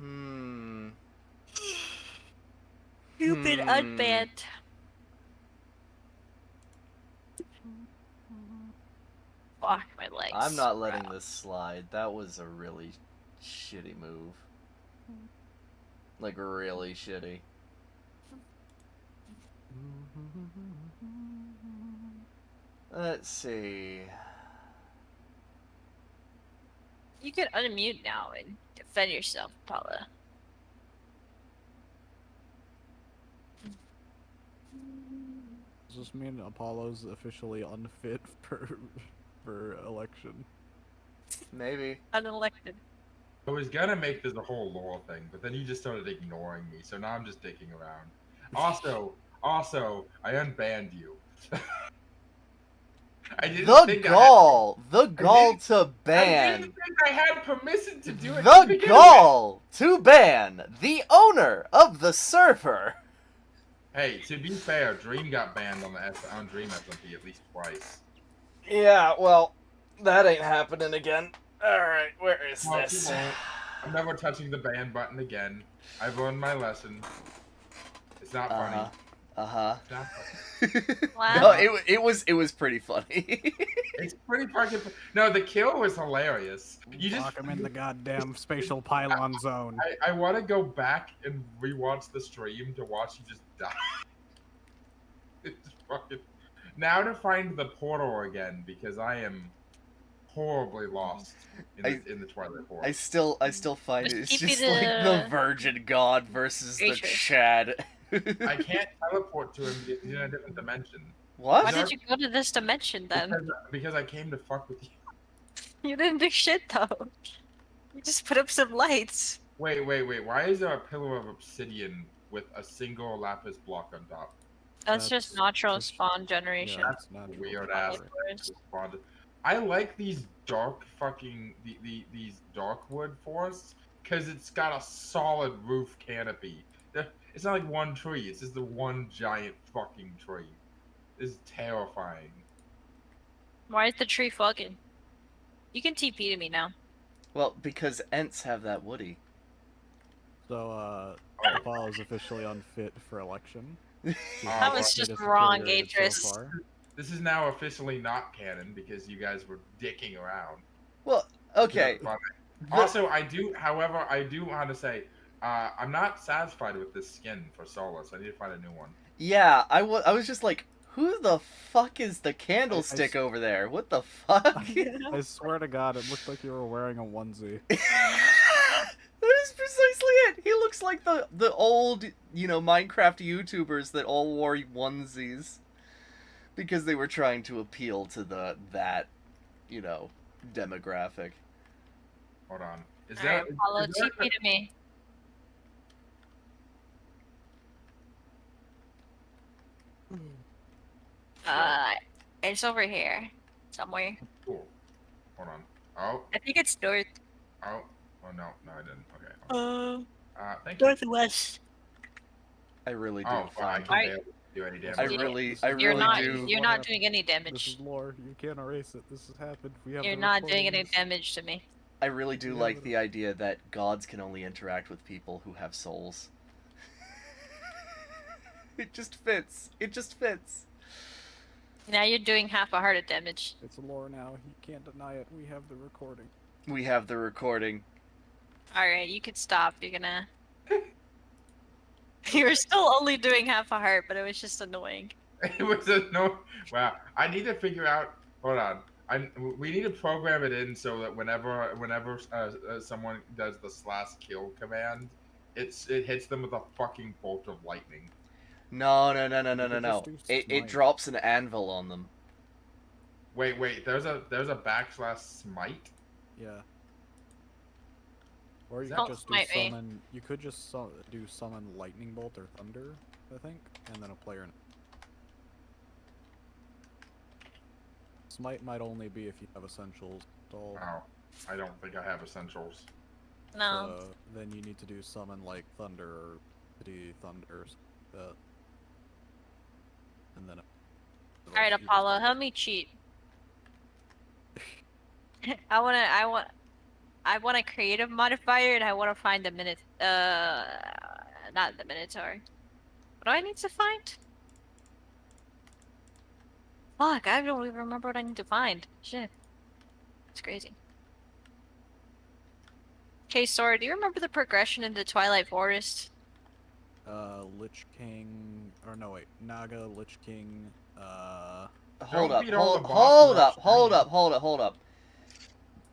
S4: You've been unbanned. Fuck my legs.
S3: I'm not letting
S4: bro.
S3: this slide. That was a really shitty move. Like, really shitty. Let's see.
S4: You can unmute now and defend yourself, Paula.
S2: Does this mean Apollo's officially unfit for election?
S3: Maybe.
S4: Unelected.
S6: I was gonna make this a whole lore thing, but then you just started ignoring me, so now I'm just dicking around. Also, I unbanned you. I didn't
S3: The
S6: think
S3: gall! The gall
S6: didn't-
S3: to
S6: I
S3: ban!
S6: didn't think I had permission to do it. to
S3: The
S6: begin
S3: gall to ban the owner of the server!
S6: with. Hey, to be fair, Dream got banned on Dream SMP at least twice.
S3: Yeah, well, that ain't happening again. Alright, where is
S6: Well,
S3: this?
S6: you won't. I'm never touching the ban button again. I've learned my lesson. It's not funny.
S3: Uh-huh.
S6: It's not funny.
S4: Wow.
S3: No, it was pretty funny.
S6: It's pretty fucking. No, the kill was hilarious. You just.
S2: Lock him in the goddamn spatial pylon zone.
S6: I want to go back and rewatch the stream to watch you just die. It's fucking. Now to find the portal again because I am horribly lost in the Twilight Forest.
S3: I still find
S4: Just
S3: it. It's
S4: keep
S3: just
S4: it,
S3: like the Virgin God versus the
S4: Rachel.
S3: Chad.
S6: I can't teleport to him because he's in a different dimension.
S3: What?
S4: Why did you go to this dimension then?
S6: Because I came to fuck with you.
S4: You didn't do shit though. You just put up some lights.
S6: Wait. Why is there a pillar of obsidian with a single lapis block on top?
S4: That's just
S2: That's
S4: natural
S2: just-
S4: spawn generation.
S2: Yeah, it's not
S6: Weird ass.
S4: Forest.
S6: I like these dark fucking these dark wood forests because it's got a solid roof canopy. It's not like one tree. It's just the one giant fucking tree. This is terrifying.
S4: Why is the tree fucking? You can TP to me now.
S3: Well, because Ents have that woody.
S2: So, Apollo's officially unfit for election.
S4: That was just wrong, Atris.
S6: This is now officially not canon because you guys were dicking around.
S3: Well, okay.
S6: But also, I do want to say, I'm not satisfied with this skin for Solus. I need to find a new one.
S3: Yeah, I was just like, who the fuck is the candlestick over there? What the fuck?
S2: I swear to God, it looked like you were wearing a onesie.
S3: That is precisely it. He looks like the old, Minecraft YouTubers that all wore onesies because they were trying to appeal to that demographic.
S6: Hold on. Is
S4: Alright,
S6: there?
S4: follow
S6: is there
S4: TP to me. It's over here. Somewhere.
S6: Cool. Hold on. Oh.
S4: I think it's north.
S6: Oh. Oh no, I didn't. Okay. Thank you.
S4: Northwest.
S3: I really do
S6: Oh, well, I
S3: find.
S6: can barely do any damage.
S3: I
S4: Yeah.
S3: really
S4: You're not.
S3: do.
S4: You're not doing any
S2: This
S4: damage.
S2: is lore. You can't erase it. This has happened. We have
S4: You're
S2: the
S4: not doing any
S2: recordings.
S4: damage to me.
S3: I really do
S2: Yeah,
S3: like
S2: but-
S3: the idea that gods can only interact with people who have souls. It just fits. It just fits.
S4: Now you're doing half a heart of damage.
S2: It's a lore now. You can't deny it. We have the recording.
S3: We have the recording.
S4: Alright, you could stop. You're gonna. You were still only doing half a heart, but it was just annoying.
S6: It was a no. Wow. I need to figure out. Hold on. We need to program it in so that whenever someone does the /kill command, it hits them with a fucking bolt of lightning.
S3: No.
S2: could just do
S3: It
S2: smite.
S3: drops an anvil on them.
S6: Wait. There's a /smite.
S2: Yeah. Or you
S6: Don't
S2: could just do
S4: smite me.
S2: summon. You could just do summon lightning bolt or thunder, I think, and then a player. Smite might only be if you have essentials installed.
S6: Oh, I don't think I have essentials.
S4: No.
S2: So then you need to do summon like thunder or city thunders. And then.
S4: Alright, Apollo, help me cheat. I want a creative modifier, and I want to find the not the Minotaur. What do I need to find? Fuck, I don't even remember what I need to find. Shit. It's crazy. Okay, Sora, do you remember the progression into Twilight Forest?
S2: Lich King, or no wait, Naga, Lich King,
S3: Hold up,
S6: beat all the
S3: hold
S6: bosses off
S3: up.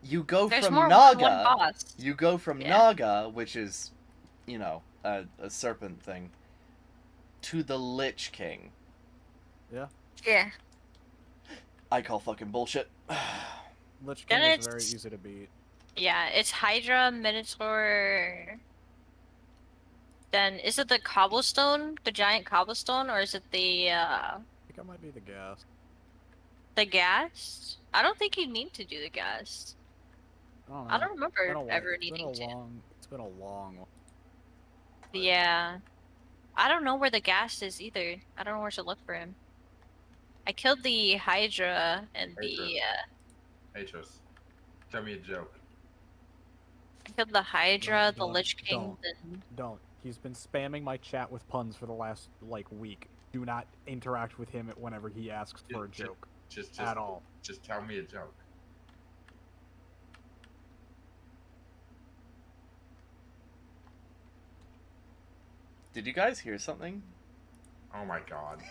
S3: You go
S4: There's
S3: from
S4: more than one
S3: Naga.
S4: boss.
S3: You go from
S4: Yeah.
S3: Naga, which is, you know, a serpent thing, to the Lich King.
S4: Yeah.
S3: I call fucking bullshit.
S2: Lich King
S4: Then
S2: is very
S4: it's-
S2: easy to beat.
S4: Yeah, it's Hydra, Minotaur. Then is it the cobblestone, the giant cobblestone, or is it
S2: I think it might be the gas.
S4: the gas? I don't think you need to do the gas.
S2: I don't know.
S4: I don't
S2: It's been
S4: remember
S2: a while-
S4: ever
S2: it's been
S4: needing
S2: a
S4: to.
S2: long. It's been a long.
S4: Yeah. I don't know where the gas is either. I don't know where to look for him. I killed the Hydra and the
S6: Atros, tell me a joke.
S4: I killed the Hydra, the
S2: Don't-
S4: Lich King,
S2: don't.
S4: then
S2: Don't. He's been spamming my chat with puns for the last like week. Do not interact with him whenever he asks for a joke
S6: Just
S2: at all.
S6: Just tell me a joke.
S3: Did you guys hear something?
S6: Oh my god.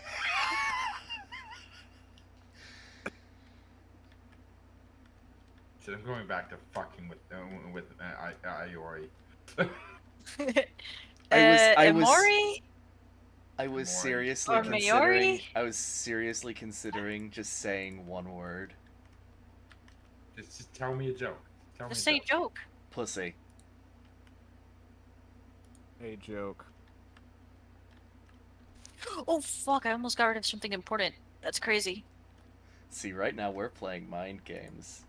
S6: So I'm going back to fucking with Iori.
S3: I was
S4: Mori?
S3: I was
S6: Mori.
S3: seriously
S4: Or
S3: considering.
S4: Mayori?
S3: I was seriously considering just saying one word.
S6: Just tell me a joke. Tell
S4: Just
S6: me
S4: say
S6: a joke.
S4: joke.
S3: Pussy.
S2: A joke.
S4: Oh fuck, I almost got rid of something important. That's crazy.
S3: See, right now we're playing mind games.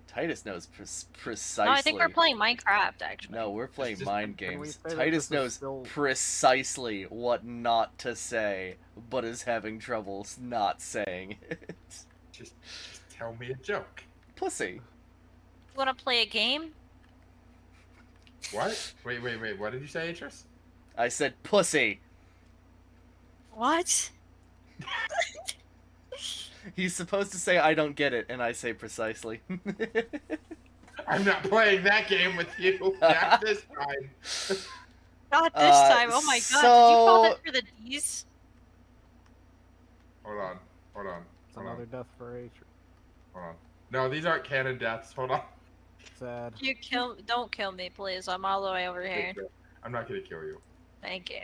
S3: Titus knows precisely.
S4: No, I think we're playing Minecraft actually.
S3: No, we're playing
S6: just-
S3: mind
S2: Can we
S3: games.
S2: say that
S3: Titus
S2: this is
S3: knows
S2: still-
S3: precisely what not to say, but is having trouble not saying it.
S6: Just tell me a joke.
S3: Pussy.
S4: You wanna play a game?
S6: What? Wait. What did you say, Atros?
S3: I said pussy.
S4: What?
S3: He's supposed to say I don't get it, and I say precisely.
S6: I'm not playing that game with you. Not this time.
S4: Not this time. Oh my god, did you fall that for the D's?
S6: Hold on.
S2: It's another death for H.
S6: Hold on. No, these aren't canon deaths. Hold on.
S2: Sad.
S4: Don't kill me, please. I'm all the way over here.
S6: I'm not gonna kill you.
S4: Thank you.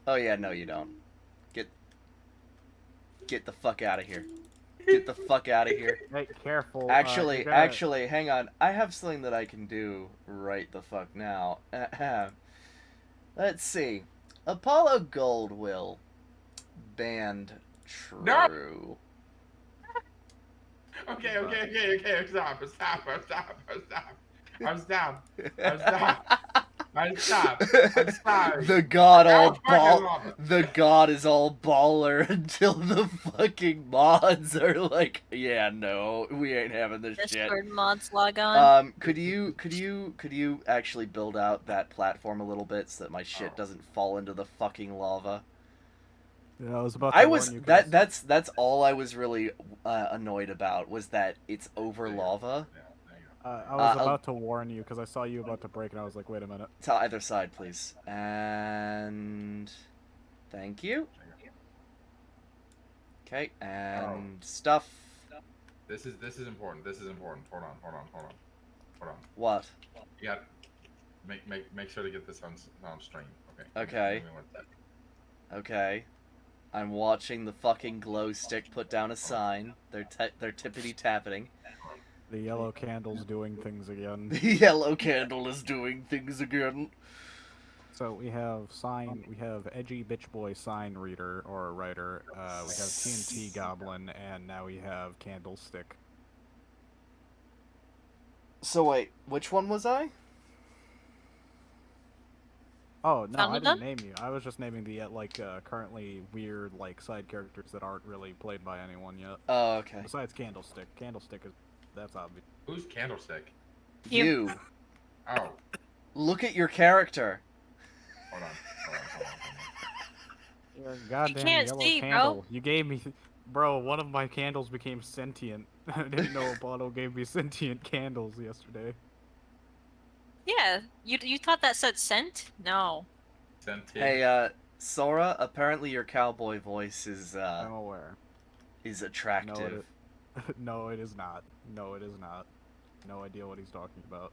S3: Oh yeah, no you don't. Get the fuck out of here. Get the fuck out of here.
S2: Hey, careful.
S3: Actually,
S2: you gotta-
S3: actually, hang on. I have something that I can do right the fuck now. Let's see. Apollo Goldwill. Banned true.
S6: No! Okay. I'm stop. I'm sorry.
S3: The god
S6: Now
S3: all
S6: fucking
S3: ball.
S6: lava.
S3: The god is all baller until the fucking mods are like, yeah, no, we ain't having this shit.
S4: Discord mods log on.
S3: Could you actually build out that platform a little bit so that my shit doesn't fall into the fucking lava?
S2: Yeah, I was about to
S3: I
S2: warn
S3: was
S2: you 'cause-
S3: that's all I was really annoyed about was that it's over
S6: There you go.
S3: lava.
S6: Yeah, there you
S2: I was
S3: I'll-
S2: about to warn you because I saw you about to break, and I was like, wait a minute.
S3: To either side, please. And thank you.
S6: go.
S3: Okay, and stuff.
S6: This is important. Hold on.
S3: What?
S6: You got make sure to get this on stream. Okay.
S3: Okay.
S6: Give me 1 sec.
S3: Okay. I'm watching the fucking glow stick put down a sign. They're tippity tapping.
S2: The yellow candle's doing things again.
S3: The yellow candle is doing things again.
S2: So we have edgy bitch boy sign reader or writer. We have TNT goblin, and now we have candlestick.
S3: So wait, which one was I?
S2: Oh no,
S4: Found
S2: I
S4: it
S2: didn't
S4: done?
S2: name you. I was just naming the currently weird side characters that aren't really played by anyone yet.
S3: Oh, okay.
S2: Besides candlestick. Candlestick that's obvious.
S6: Who's Candlestick?
S4: You.
S6: Oh,
S3: Look at your character.
S6: hold on.
S2: You're a goddamn
S4: can't
S2: yellow
S4: see, bro.
S2: candle. You gave me Bro, one of my candles became sentient. I didn't know a bottle gave me sentient candles yesterday.
S4: Yeah, you thought that said scent? No.
S6: Sent it.
S3: Hey, Sora, apparently your cowboy voice
S2: I'm aware.
S3: is
S2: No,
S3: attractive.
S2: no, it is not. No, it is not. No idea what he's talking about.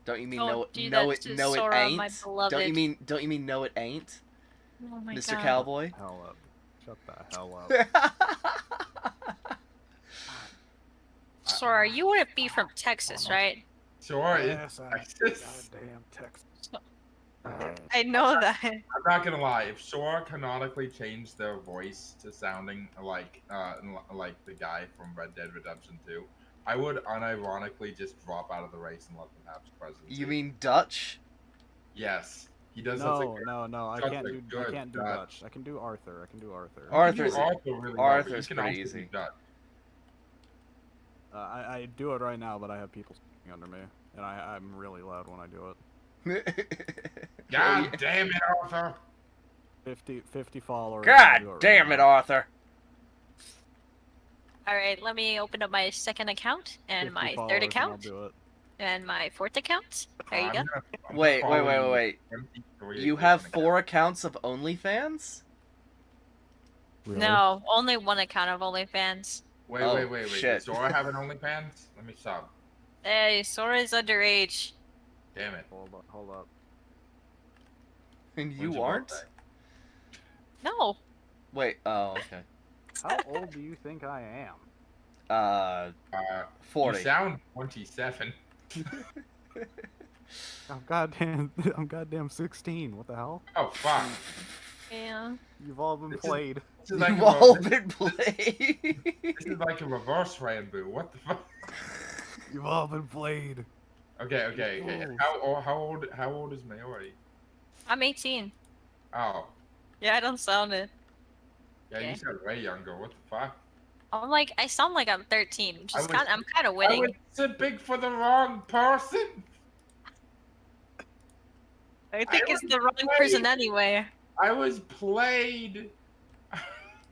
S3: Don't you mean
S4: Don't do
S3: no
S4: that
S3: it
S4: to
S3: no it
S4: Sora,
S3: ain't?
S4: my beloved.
S3: Don't you mean no it ain't,
S4: Oh my
S3: Mr.
S4: god.
S3: Cowboy?
S2: Hell up. Shut the hell up.
S4: Sora, you wouldn't be from Texas, right?
S6: Sure,
S2: Yes,
S6: it's
S2: I
S6: Texas.
S2: goddamn Texas.
S4: I know that.
S6: I'm not gonna lie. If Sora canonically changed their voice to sounding like the guy from Red Dead Redemption 2, I would unironically just drop out of the race and let them have presidency.
S3: You mean Dutch?
S6: Yes, he does.
S2: No, no, I
S6: such
S2: can't
S6: a
S2: do
S6: good Dutch.
S2: Dutch. I can do Arthur. I can do Arthur.
S3: Arthur's
S6: You can do Arthur really well, but
S3: Arthur's
S6: you can
S3: pretty
S6: also do
S3: easy.
S6: Dutch.
S2: I do it right now, but I have people speaking under me, and I'm really loud when I do it.
S6: God damn it, Arthur!
S2: 50 followers.
S3: God
S2: I'll do
S3: damn
S2: right
S3: it,
S2: now.
S3: Arthur!
S4: Alright, let me open up my second account, and
S2: 50
S4: my
S2: followers
S4: third
S2: and I'll
S4: account,
S2: do it.
S4: and my fourth account. There you go.
S6: I'm
S3: Wait,
S6: gonna follow
S3: wait.
S6: 23
S3: You have 4 accounts of OnlyFans?
S2: Really?
S4: No, only one account of OnlyFans.
S6: Wait.
S3: Shit.
S6: Does Sora have an OnlyFans? Let me sub.
S4: Hey, Sora's underage.
S6: Damn it.
S2: Hold up.
S3: And
S6: When's
S3: you
S6: your
S3: aren't?
S6: birthday?
S4: No.
S3: Wait, oh, okay.
S2: How old do you think I am?
S3: 40.
S6: You sound 27.
S2: I'm goddamn 16. What the hell?
S6: Oh fuck.
S4: Yeah.
S2: You've all been
S6: This is-
S2: played.
S6: This is like
S3: You've
S6: a,
S3: all
S6: this,
S3: been played.
S6: this is like a reverse Rambo. What the fuck?
S2: You've all been played.
S6: Okay.
S2: Fools.
S6: How old is Mayori?
S4: I'm 18.
S6: Oh,
S4: Yeah, I don't sound it.
S6: yeah,
S4: Okay.
S6: you sound way younger. What the fuck?
S4: I sound like I'm 13, which
S6: I
S4: is
S6: was-
S4: I'm kind of
S6: I
S4: winning.
S6: was simping for the wrong person.
S4: I think
S6: I
S4: it's
S6: was
S4: the wrong
S6: played.
S4: person anyway.
S6: I was played.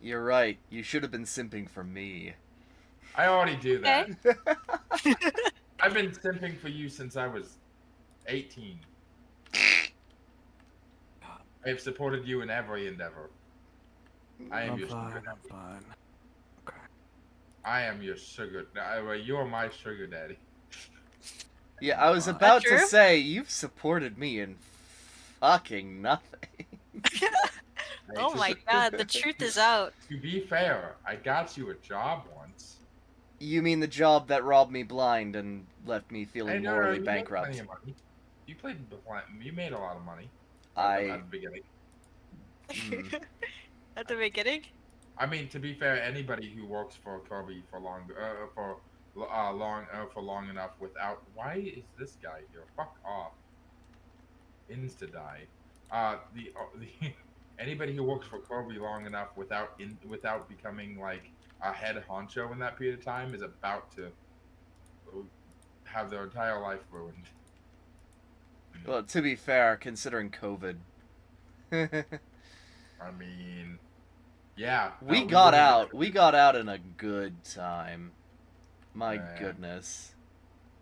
S3: You're right. You should have been simping for me.
S6: I already do that.
S4: Okay.
S6: I've been simping for you since I was 18. I have supported you in every endeavor. I am your sugar.
S2: I'm fine.
S6: I am your sugar. You are my sugar daddy.
S3: Yeah, I was
S2: That's
S3: about to
S4: true?
S3: say, you've supported me in fucking nothing.
S4: Oh my god, the truth is out.
S6: To be fair, I got you a job once.
S3: You mean the job that robbed me blind and left me
S6: Hey,
S3: feeling
S6: no,
S3: morally
S6: you made
S3: bankrupt?
S6: plenty of money. You made a lot of money.
S3: I-
S6: At the beginning.
S4: At the beginning?
S6: I mean, to be fair, anybody who works for Kirby for long enough without, why is this guy here? Fuck off. Insta die. The anybody who works for Kirby long enough without becoming like a head honcho in that period of time is about to have their entire life ruined.
S3: Well, to be fair, considering COVID.
S6: I mean, yeah.
S3: We
S6: no,
S3: got
S6: wouldn't
S3: out.
S6: have-
S3: We got out in a good time. My
S6: Yeah.
S3: goodness.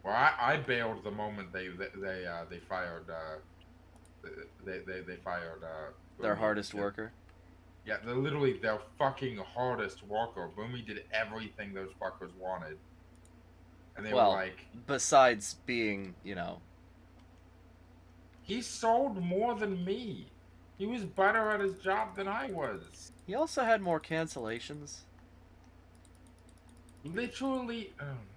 S6: Well, I bailed the moment they fired they fired
S3: Their
S6: Boomy.
S3: hardest worker.
S6: Yeah, they're literally their fucking hardest worker. Boomy did everything those fuckers wanted, and they
S3: Well,
S6: were like,
S3: besides being, you know,
S6: he sold more than me. He was better at his job than I was.
S3: he also had more cancellations.
S6: Literally,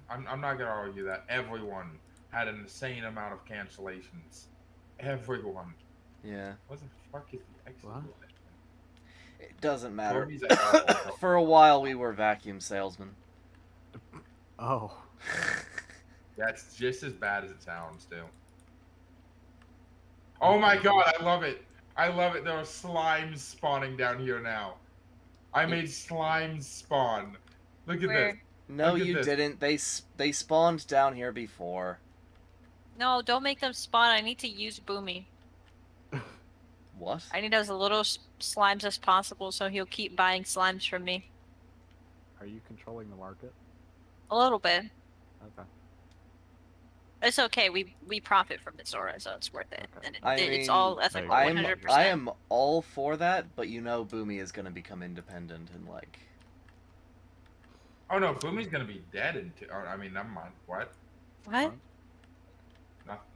S6: I'm not gonna argue that. Everyone had an insane amount of cancellations. Everyone.
S3: Yeah,
S6: What the fuck is the exit?
S2: What?
S3: it doesn't matter.
S6: Kirby's a hellhole.
S3: For a while, we were vacuum salesmen.
S2: Oh.
S6: That's just as bad as it sounds, too. Oh my god, I love it. I love it. There are slimes spawning down here now. I made slimes spawn. Look at
S4: Where?
S6: this.
S3: No,
S6: Look at
S3: you
S6: this.
S3: didn't. They spawned down here before.
S4: No, don't make them spawn. I need to use Boomy.
S3: What?
S4: I need as little slimes as possible so he'll keep buying slimes from me.
S2: Are you controlling the market?
S4: A little bit.
S2: Okay.
S4: It's okay. We profit from this aura, so it's worth it.
S2: Okay.
S4: And
S3: I
S4: it's
S3: mean,
S4: all ethical,
S2: I
S3: I
S2: am-
S3: am
S4: 100%.
S3: I am all for that, but you know, Boomy is gonna become independent and like.
S6: Oh no, Boomy's gonna be dead in two. Oh, I mean, never mind. What?
S4: What?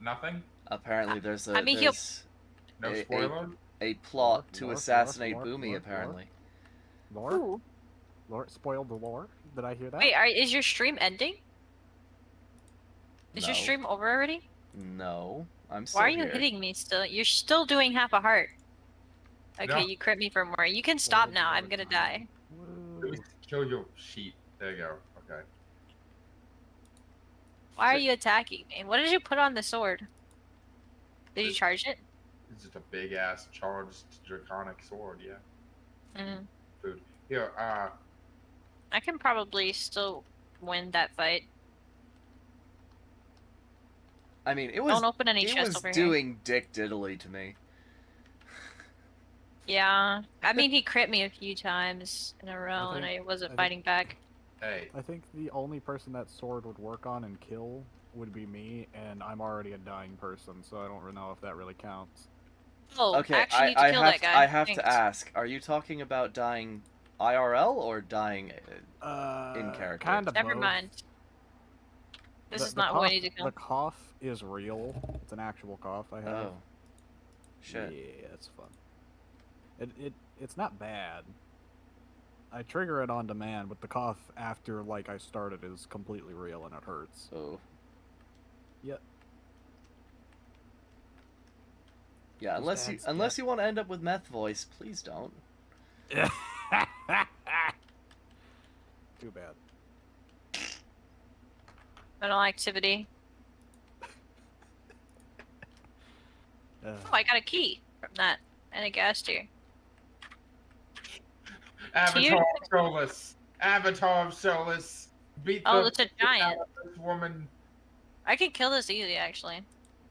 S6: Nothing?
S3: Apparently, there's
S4: I mean, he'll-
S6: No
S3: a-
S6: spoiler?
S3: a plot to
S2: Lore,
S3: assassinate
S2: lore,
S3: Boomy.
S2: lore,
S3: Apparently,
S2: Lore?
S4: Ooh.
S2: Lore? Spoiled the lore? Did I hear that?
S4: Wait, is your stream ending? Is your
S3: No.
S4: stream over already?
S3: no, I'm still
S4: Why are you
S3: here.
S4: hitting me still? You're still doing half a heart. Okay,
S6: No.
S4: you crit me for more. You can stop now. I'm gonna die.
S2: Woo.
S6: Kill your sheep. There you go. Okay.
S4: Why are you attacking me? What did you put on the sword? Did you charge it?
S6: It's just a big ass charged draconic sword, yeah.
S4: Mm.
S6: Food. Here,
S4: I can probably still win that fight.
S3: I mean, it was
S4: Don't open any
S3: it
S4: chests
S3: was
S4: over here.
S3: doing dick diddly to me.
S4: Yeah. I mean, he crit me a few times in a row,
S2: I
S4: and I
S2: think-
S4: wasn't
S2: I think-
S4: fighting back.
S6: hey.
S2: I think the only person that sword would work on and kill would be me, and I'm already a dying person, so I don't really know if that really counts.
S4: Oh,
S3: Okay,
S4: actually need to
S3: I
S4: kill
S3: have
S4: that guy.
S3: I have
S4: Thanks.
S3: to ask: are you talking about dying IRL or dying? In character.
S2: Kind of
S4: Never
S2: both.
S4: mind. This
S2: The-
S4: is
S2: the
S4: not who I
S2: cough-
S4: need to kill.
S2: The cough is real. It's an actual cough I have.
S3: Oh, shit.
S2: Yeah, it's fun. It's not bad. I trigger it on demand, but the cough after like I started is completely real and it hurts.
S3: Oh.
S2: Yep.
S3: Yeah,
S2: Those
S3: unless
S2: dads
S3: you want to end up with meth voice, please don't.
S2: Too bad.
S4: Mental activity.
S2: Uh,
S4: Oh, I got a key from that. And a gas tier.
S6: Avatar of Solus. Avatar of Solus. Beat
S4: Oh,
S6: the
S4: that's a
S6: fuck out
S4: giant.
S6: of this woman.
S4: I can kill this easy, actually.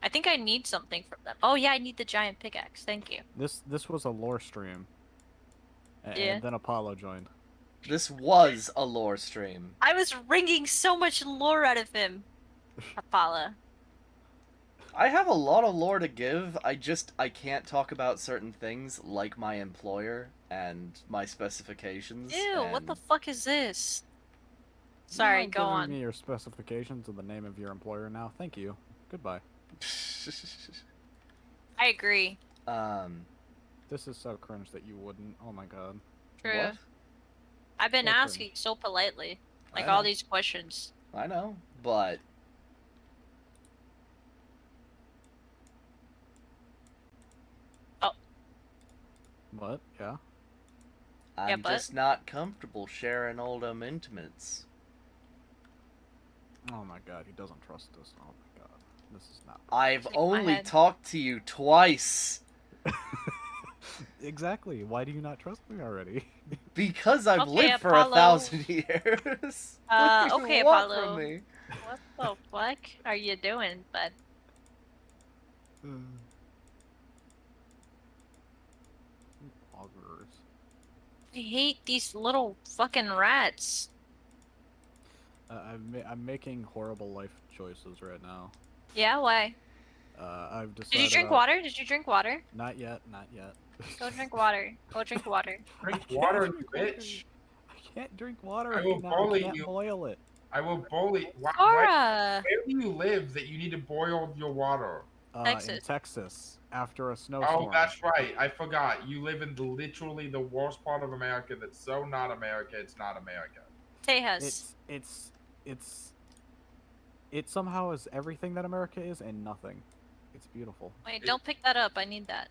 S4: I think I need something from them. Oh, yeah, I need the giant pickaxe. Thank you.
S2: this was a lore stream.
S4: Yeah.
S2: And then Apollo joined.
S3: This was a lore stream.
S4: I was wringing so much lore out of him. Apollo.
S3: I have a lot of lore to give. I can't talk about certain things like my employer and my specifications.
S4: Ew, what the
S3: and-
S4: fuck is this? Sorry,
S2: You're
S4: go
S2: giving
S4: on.
S2: me your specifications and the name of your employer now. Thank you. Goodbye.
S4: I agree.
S2: This is so cringe that you wouldn't. Oh my god.
S4: True.
S3: What?
S4: I've been
S2: So
S4: asking
S2: cringe.
S4: so politely. Like
S3: I
S4: all
S3: know.
S4: these questions.
S3: I know, but
S2: What? Yeah?
S3: I'm
S4: but-
S3: just not comfortable sharing all them intimates.
S2: Oh my god, he doesn't trust us. Oh my god. This is not.
S3: I've
S4: Shake my
S3: only
S4: head.
S3: talked to you twice
S2: Exactly. Why do you not trust me already?
S3: because I've
S4: Okay,
S3: lived for
S4: Apollo.
S3: 1,000 years. What do you
S4: Okay,
S3: want
S4: Apollo.
S3: from me?
S4: What the fuck are you doing, bud?
S2: Augurs.
S4: I hate these little fucking rats.
S2: I'm making horrible life choices right now.
S4: Yeah, why?
S2: I've decided.
S4: Did you drink water? Did you drink water?
S2: Not yet. Not yet.
S4: Go drink water. Go drink water.
S6: Drink
S2: I
S6: water,
S2: can't
S6: you
S2: drink water.
S6: bitch.
S2: I can't drink water
S6: I
S2: right
S6: will
S2: now.
S6: bully
S2: I can't
S6: you.
S2: boil it.
S6: I will bully. Why,
S4: Cora!
S6: where do you live that you need to boil your water?
S2: In
S4: Texas.
S2: Texas, after a snowstorm.
S6: Oh, that's right. I forgot. You live in literally the worst part of America that's so not America, it's not America.
S4: Tejas.
S2: It somehow is everything that America is and nothing. It's beautiful.
S4: Wait, don't pick that up. I need that.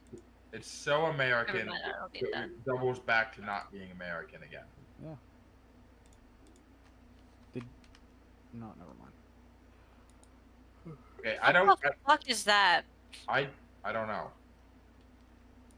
S6: It's so American,
S4: Never mind, I don't
S6: it
S4: need that.
S6: doubles back to not being American again.
S2: No, never mind.
S6: Okay,
S4: What the fuck is that?
S6: I don't know.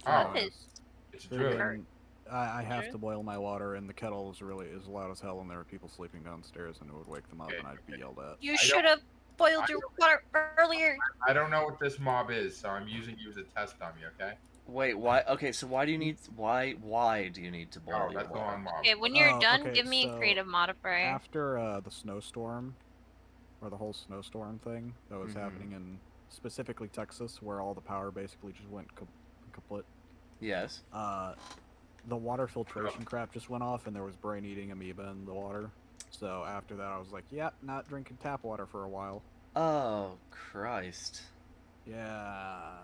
S2: Uh,
S6: Oh,
S4: What is-
S6: it's
S2: Friggin-
S6: druid.
S2: I have
S4: Sure.
S2: to boil my water, and the kettle is loud as hell, and there are people sleeping downstairs, and it would wake them up,
S6: Okay,
S2: and I'd be
S6: okay.
S2: yelled at.
S4: You
S6: I
S4: should have boiled your water earlier.
S6: I don't know what this mob is, so I'm using you as a test dummy, okay?
S3: Wait, why? Okay, so why do you need to boil
S6: Oh,
S3: your
S6: that's the
S3: water?
S6: wrong mob.
S4: Okay, when you're
S2: Oh,
S4: done,
S2: okay,
S4: give me a
S2: so
S4: creative modifier.
S2: After the snowstorm, or the whole snowstorm thing that was
S3: Mhm.
S2: happening in specifically Texas, where all the power basically just went kaput,
S3: Yes.
S2: the water filtration crap just went off, and there was brain-eating amoeba in the water. So after that, I was like, "Yep, not drinking tap water for a while."
S3: Oh Christ.
S2: Yeah.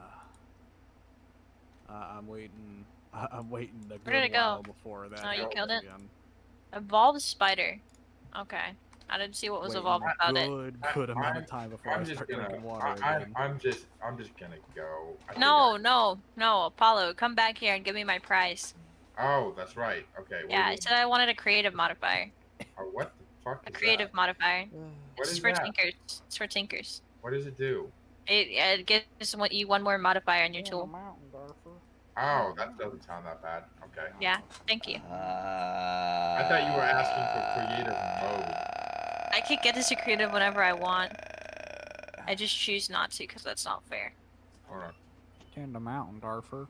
S2: I'm waiting. I'm waiting a
S4: Where did
S2: good
S4: it go?
S2: while before that
S4: Oh, you
S2: happens
S4: killed it?
S2: again.
S4: Evolved spider. Okay. I didn't see what was
S2: Waiting
S4: evolved
S2: a
S4: about it.
S2: good amount of time before I
S6: I'm just
S2: start
S6: gonna.
S2: drinking water again.
S6: I'm just gonna go. I think
S4: No, Apollo, come back here and give me my prize.
S6: Oh, that's right. Okay.
S4: Yeah, I
S6: Wait,
S4: said I wanted a creative modifier.
S6: what the fuck
S4: A
S6: is
S4: creative
S6: that?
S4: modifier.
S6: What
S4: It's
S6: is
S4: for
S6: that?
S4: tinkers. It's for tinkers.
S6: What does it do?
S4: It gives you one more modifier on your
S2: Yeah,
S4: tool.
S2: mountain, Darfur.
S6: Oh, that doesn't sound that bad. Okay.
S4: Yeah, thank you.
S6: I thought you were asking for creative mode.
S4: I could get this to creative whenever I want. I just choose not to because that's not fair.
S6: Hold on.
S2: In the mountain, Darfur.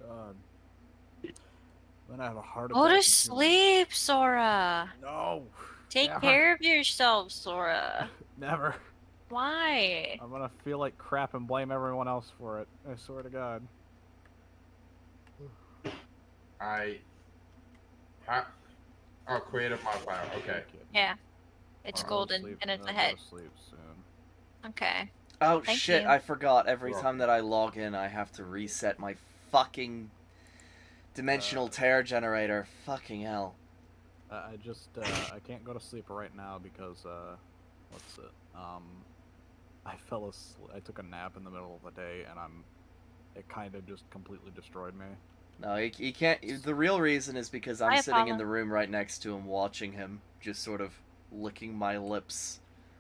S2: God. Then I have a heart attack.
S4: Go to
S2: as soon as-
S4: sleep, Sora.
S2: No.
S4: Take
S2: Never.
S4: care of yourself, Sora.
S2: Never.
S4: Why?
S2: I'm gonna feel like crap and blame everyone else for it. I swear to God.
S6: Oh, creative modifier. Okay.
S4: Yeah. It's
S2: I'll go to
S4: golden
S2: sleep-
S4: and it's
S2: I'll
S4: a
S2: go
S4: head.
S2: to sleep soon.
S4: Okay.
S3: Oh
S4: Thank
S3: shit,
S4: you.
S3: I forgot. Every
S6: You're
S3: time that I log in, I have to reset my fucking dimensional tear generator. Fucking hell.
S2: I just I can't go to sleep right now because what's it? I fell asleep. I took a nap in the middle of the day, and it kind of just completely destroyed me.
S3: No, you can't. The real reason is because I'm
S4: Hi,
S3: sitting in
S4: Apollo.
S3: the room right next to him, watching him, just sort of licking my lips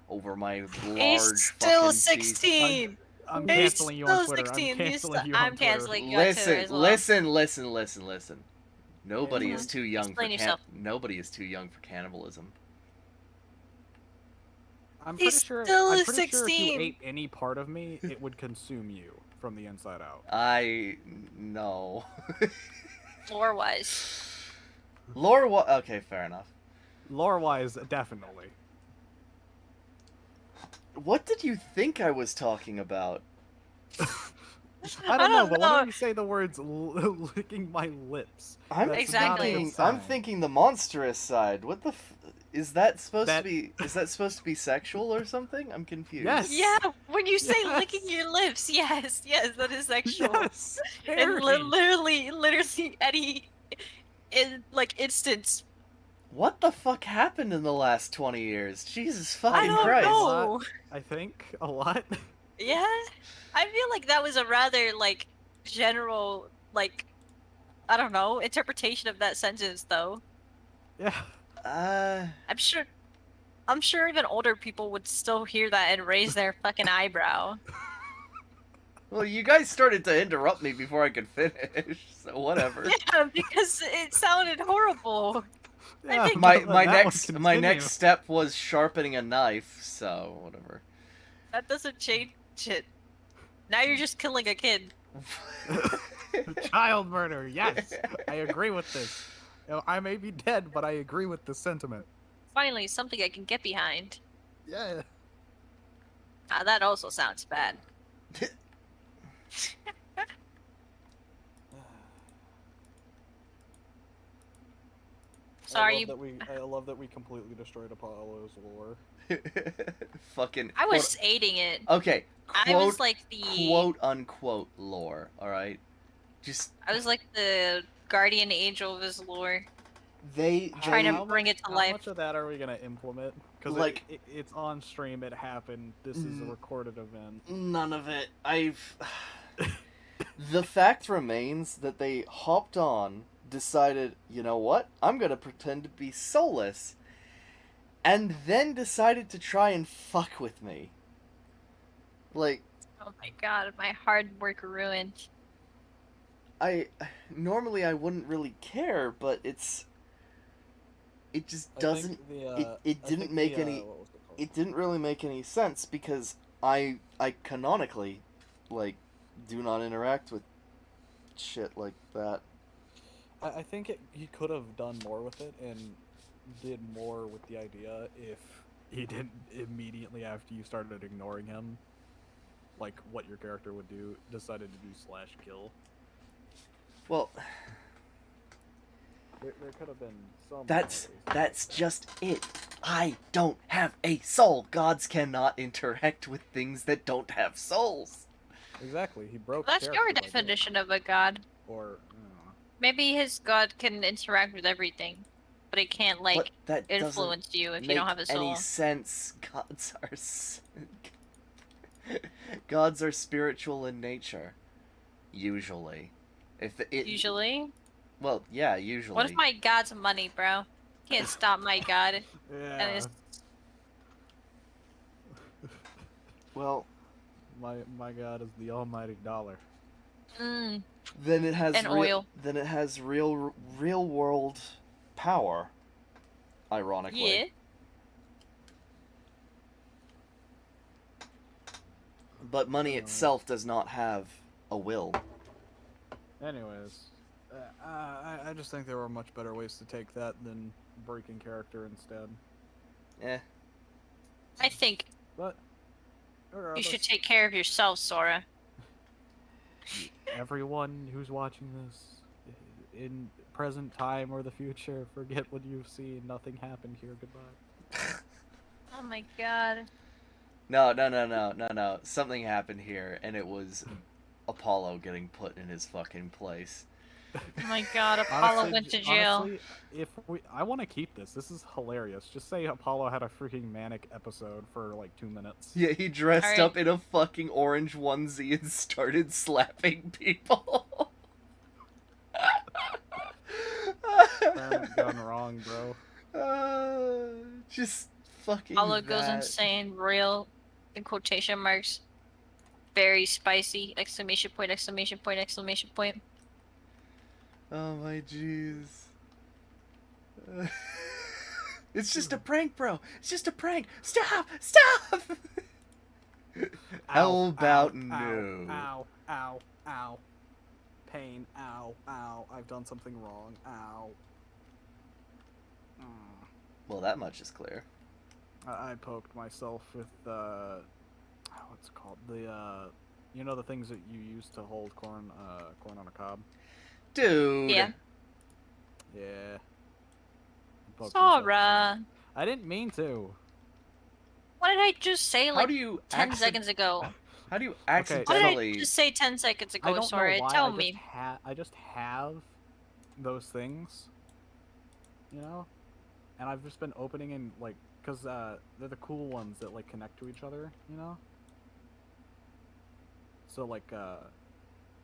S3: over my large
S4: He's still
S3: fucking teeth.
S4: 16.
S2: I'm
S4: He's
S2: canceling you
S4: still
S2: on Twitter.
S4: 16.
S2: I'm canceling you on
S4: I'm
S2: Twitter.
S4: canceling you on Twitter as well.
S3: Listen. Nobody is too young
S4: Explain
S3: for
S4: yourself.
S3: nobody is too young for cannibalism.
S2: I'm
S4: He's
S2: pretty sure.
S4: still
S2: I'm pretty sure if
S4: 16.
S2: you ate any part of me, it would consume you from the inside out.
S3: No.
S4: Floor wise.
S3: Okay, fair enough.
S2: Lore-wise, definitely.
S3: What did you think I was talking about?
S2: I don't know, but
S4: know.
S2: whenever you say the words licking my lips,
S3: I'm
S2: that's
S4: Exactly.
S2: not a good
S3: I'm
S2: sign.
S3: thinking the monstrous side. What the is that supposed
S2: That-
S3: to be? Is that supposed to be sexual or something? I'm confused.
S2: Yes.
S4: Yeah, when you say
S2: Yes.
S4: licking your lips, yes, that is sexual.
S2: Yes.
S4: And
S2: Harry.
S4: literally any instance.
S3: What the fuck happened in the last 20 years? Jesus
S4: I
S3: fucking
S4: don't
S3: Christ.
S4: know.
S2: I think a lot.
S4: Yeah, I feel like that was a rather general I don't know interpretation of that sentence though.
S2: Yeah.
S4: I'm sure even older people would still hear that and raise their fucking eyebrow.
S3: Well, you guys started to interrupt me before I could finish, so whatever.
S4: Yeah, because it sounded horrible.
S2: Yeah,
S4: think-
S3: my
S2: but that would
S3: my
S2: continue.
S3: next step was sharpening a knife, so whatever.
S4: That doesn't change it. Now you're just killing a kid.
S2: Child murder. Yes, I agree with this. You know, I may be dead, but I agree with the sentiment.
S4: Finally, something I can get behind.
S2: Yeah.
S4: That also sounds bad. So are you?
S2: I love that we completely destroyed Apollo's lore.
S3: Fucking.
S4: I was aiding it.
S3: Okay.
S4: I was like the
S3: quote unquote lore. All right. Just
S4: I was like the guardian angel of his lore.
S3: they
S4: Trying to
S2: How
S4: bring
S2: much-
S4: it to
S2: how
S4: life.
S2: much of that are we gonna implement? Because
S3: Like-
S2: it's on stream. It happened. This is a recorded event.
S3: None of it. The fact remains that they hopped on, decided, you know what? I'm gonna pretend to be soulless, and then decided to try and fuck with me. Like,
S4: Oh my god, my hard work ruined.
S3: normally I wouldn't really care, but it's it just
S2: I think
S3: doesn't. It didn't make any.
S2: What was it called?
S3: It didn't really make any sense because I canonically, like, do not interact with shit like that.
S2: I think he could have done more with it and did more with the idea if he didn't immediately after you started ignoring him, like what your character would do, decided to do /kill.
S3: Well,
S2: There could have been some.
S3: that's just it. I don't have a soul. Gods cannot interact with things that don't have souls.
S2: Exactly. He broke.
S4: That's your
S2: character by doing
S4: definition
S2: that.
S4: of a god.
S2: Or
S4: Maybe his god can interact with everything, but it can't like
S3: But that
S4: influence you if
S3: doesn't
S4: you don't
S3: make
S4: have a soul.
S3: any sense. Gods are spiritual in nature, usually. If it
S4: Usually.
S3: Well, yeah, usually.
S4: What if my god's money, bro? Can't stop my god. And
S2: yeah.
S4: it's
S3: Well,
S2: My god is the almighty dollar.
S3: then it has
S4: And oil.
S3: Then it has real world power. Ironically.
S4: yeah.
S3: But money itself does not have a will.
S2: Anyways, I just think there were much better ways to take that than breaking character instead.
S3: Eh.
S4: I think
S2: But
S4: you should take care of yourself, Sora.
S2: everyone who's watching this, in present time or the future, forget what you've seen. Nothing happened here. Goodbye.
S4: Oh my god.
S3: No. Something happened here, and it was Apollo getting put in his fucking place.
S4: Oh my god, Apollo went to jail.
S2: Honestly, I want to keep this. This is hilarious. Just say Apollo had a freaking manic episode for like 2 minutes.
S3: Yeah, he dressed
S4: Alright.
S3: up in a fucking orange onesie and started slapping people.
S2: Haven't gone wrong, bro.
S3: Just fucking
S4: Apollo goes
S3: that.
S4: insane, real, in quotation marks. Very spicy! Exclamation point! Exclamation point! Exclamation point!
S3: Oh my jeez. It's just a prank, bro. It's just a prank. Stop! Stop! How about no?
S2: Ow. Pain. Ow. I've done something wrong. Ow.
S3: Well, that much is clear.
S2: I poked myself with what's it called? The you know the things that you use to hold corn on a cob?
S3: Dude.
S4: Yeah.
S2: Yeah. Poked myself with
S4: Sora!
S2: it. I didn't mean to.
S4: What did I just say
S3: How
S4: like
S3: do you
S4: 10 seconds ago?
S3: How do you
S2: Okay.
S4: What did
S3: accidentally?
S4: I just say 10 seconds
S2: I
S4: ago,
S2: don't
S4: Sora?
S2: know why.
S4: Tell me.
S2: I just have those things, you know, and I've just been opening and like, cause they're the cool ones that like connect to each other, you know. So like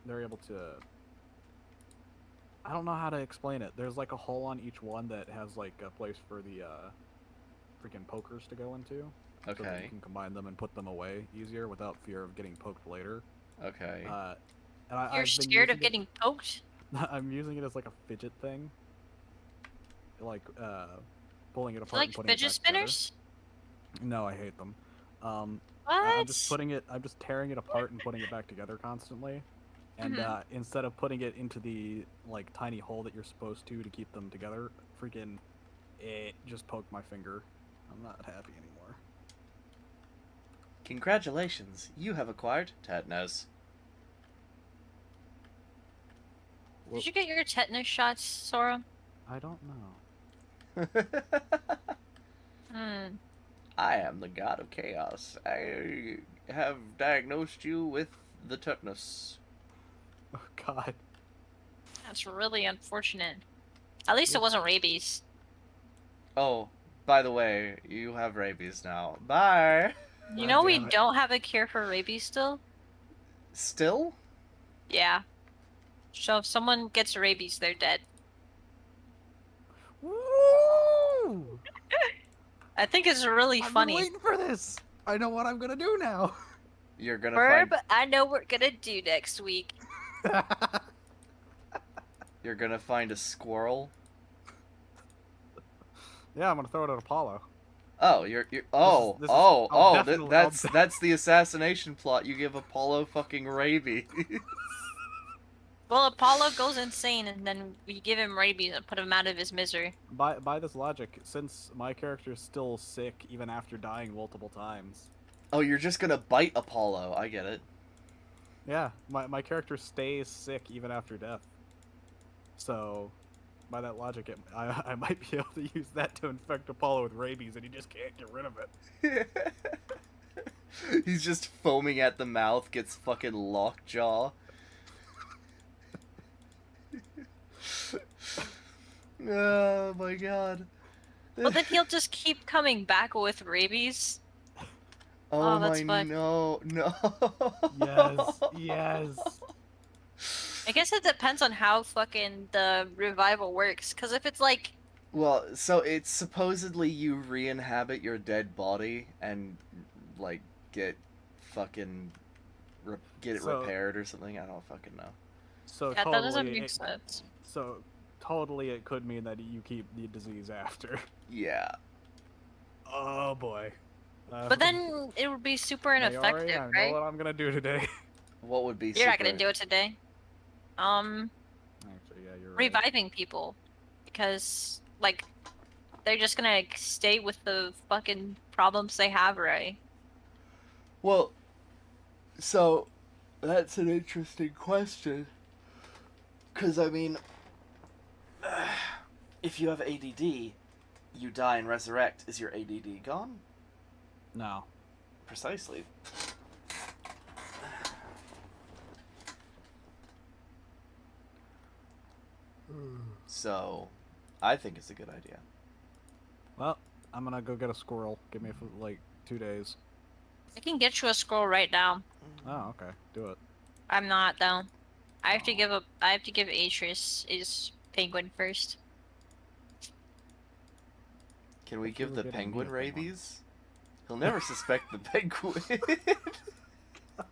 S2: they're able to. I don't know how to explain it. There's like a hole on each one that has like a place for the freaking pokers to go into. So that
S3: Okay.
S2: you can combine them and put them away easier without fear of getting poked later.
S3: Okay.
S2: And I've
S4: You're
S2: been
S4: scared of
S2: using it-
S4: getting poked?
S2: I'm using it as like a fidget thing. Like pulling it apart
S4: Like
S2: and putting it
S4: fidget
S2: back together.
S4: spinners?
S2: No, I hate them.
S4: What?
S2: I'm just tearing it apart and putting it back together constantly. And instead of putting it into the like tiny hole that you're supposed to keep them together, freaking it just poked my finger. I'm not happy anymore.
S3: Congratulations, you have acquired tetanus.
S4: Did you get your tetanus shots, Sora?
S2: I don't know.
S3: I am the god of chaos. I have diagnosed you with the tetanus.
S2: Oh God.
S4: That's really unfortunate. At least it wasn't rabies.
S3: Oh, by the way, you have rabies now. Bye.
S4: You
S2: God
S4: know we
S2: damn it.
S4: don't have a cure for rabies still?
S3: Still?
S4: Yeah. So if someone gets rabies, they're dead.
S2: Woo!
S4: I think it's really
S2: I've been
S4: funny.
S2: waiting for this. I know what I'm gonna do now.
S3: You're gonna
S4: Verb,
S3: find
S4: I know what we're gonna do next week.
S3: you're gonna find a squirrel.
S2: Yeah, I'm gonna throw it at Apollo.
S3: Oh, oh,
S2: this is-
S3: oh,
S2: I'll
S3: oh,
S2: definitely-
S3: that's the assassination plot. You give Apollo fucking rabies.
S4: Well, Apollo goes insane, and then we give him rabies and put him out of his misery.
S2: By this logic, since my character is still sick even after dying multiple times.
S3: Oh, you're just gonna bite Apollo. I get it.
S2: Yeah, my character stays sick even after death. So, by that logic, I might be able to use that to infect Apollo with rabies, and he just can't get rid of it.
S3: He's just foaming at the mouth, gets fucking lockjaw. Oh my god.
S4: Well, then he'll just keep coming back with rabies.
S3: Oh,
S4: Oh, that's
S3: my
S4: fun.
S3: no.
S2: Yes, yes.
S4: I guess it depends on how fucking the revival works. Because if it's like,
S3: Well, so it's supposedly you re-inhabit your dead body and like get fucking get it
S2: So-
S3: repaired or something. I don't fucking know.
S2: So
S4: yeah, that
S2: totally,
S4: doesn't make sense.
S2: So totally, it could mean that you keep the disease after.
S3: Yeah.
S2: Oh boy.
S4: But then it would be super ineffective,
S2: I know
S4: right?
S2: what I'm gonna do today.
S3: What would be
S4: You're not gonna do it today.
S2: Actually, yeah, you're right.
S4: Reviving people. Because, like, they're just gonna stay with the fucking problems they have, right?
S3: Well, so that's an interesting question. Because, I mean, if you have ADD, you die and resurrect. Is your ADD gone?
S2: No.
S3: Precisely. So, I think it's a good idea.
S2: Well, I'm gonna go get a squirrel. Give me like 2 days.
S4: I can get you a scroll right now.
S2: Oh, okay. Do it.
S4: I'm not, though. I have to give Atreus his penguin first.
S3: Can we
S2: If you
S3: give
S2: were
S3: the
S2: getting
S3: penguin
S2: me a penguin.
S3: rabies? He'll never suspect the penguin.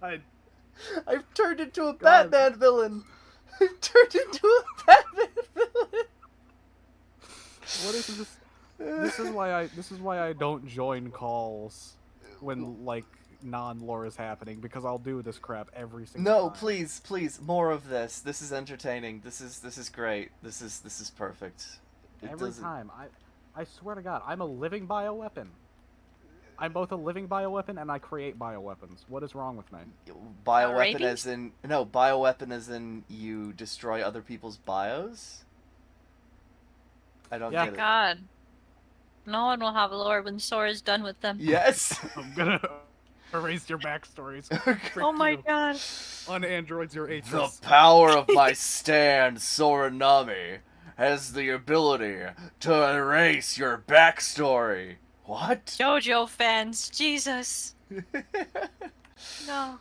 S3: I've turned into a
S2: God.
S3: Batman villain. I've turned into a Batman villain.
S2: What is this? This is why I don't join calls when like non-lore is happening, because I'll do this crap every single
S3: No,
S2: time.
S3: please, more of this. This is entertaining. This is great. This is perfect. It
S2: Every
S3: doesn't-
S2: time. I swear to God, I'm a living bioweapon. I'm both a living bioweapon and I create bioweapons. What is wrong with me?
S3: Bioweapon
S4: rabies?
S3: as in no, bioweapon as in you destroy other people's bios? I don't
S2: Yeah.
S3: get it.
S4: God. No one will have lore when Sora is done with them.
S3: Yes.
S2: I'm gonna erase your backstories. Frick
S4: Oh my
S2: you.
S4: god.
S2: Unandroids your
S3: The
S2: Atreus.
S3: power of my stand, Soranami, has the ability to erase your backstory. What?
S4: JoJo fans, Jesus. No.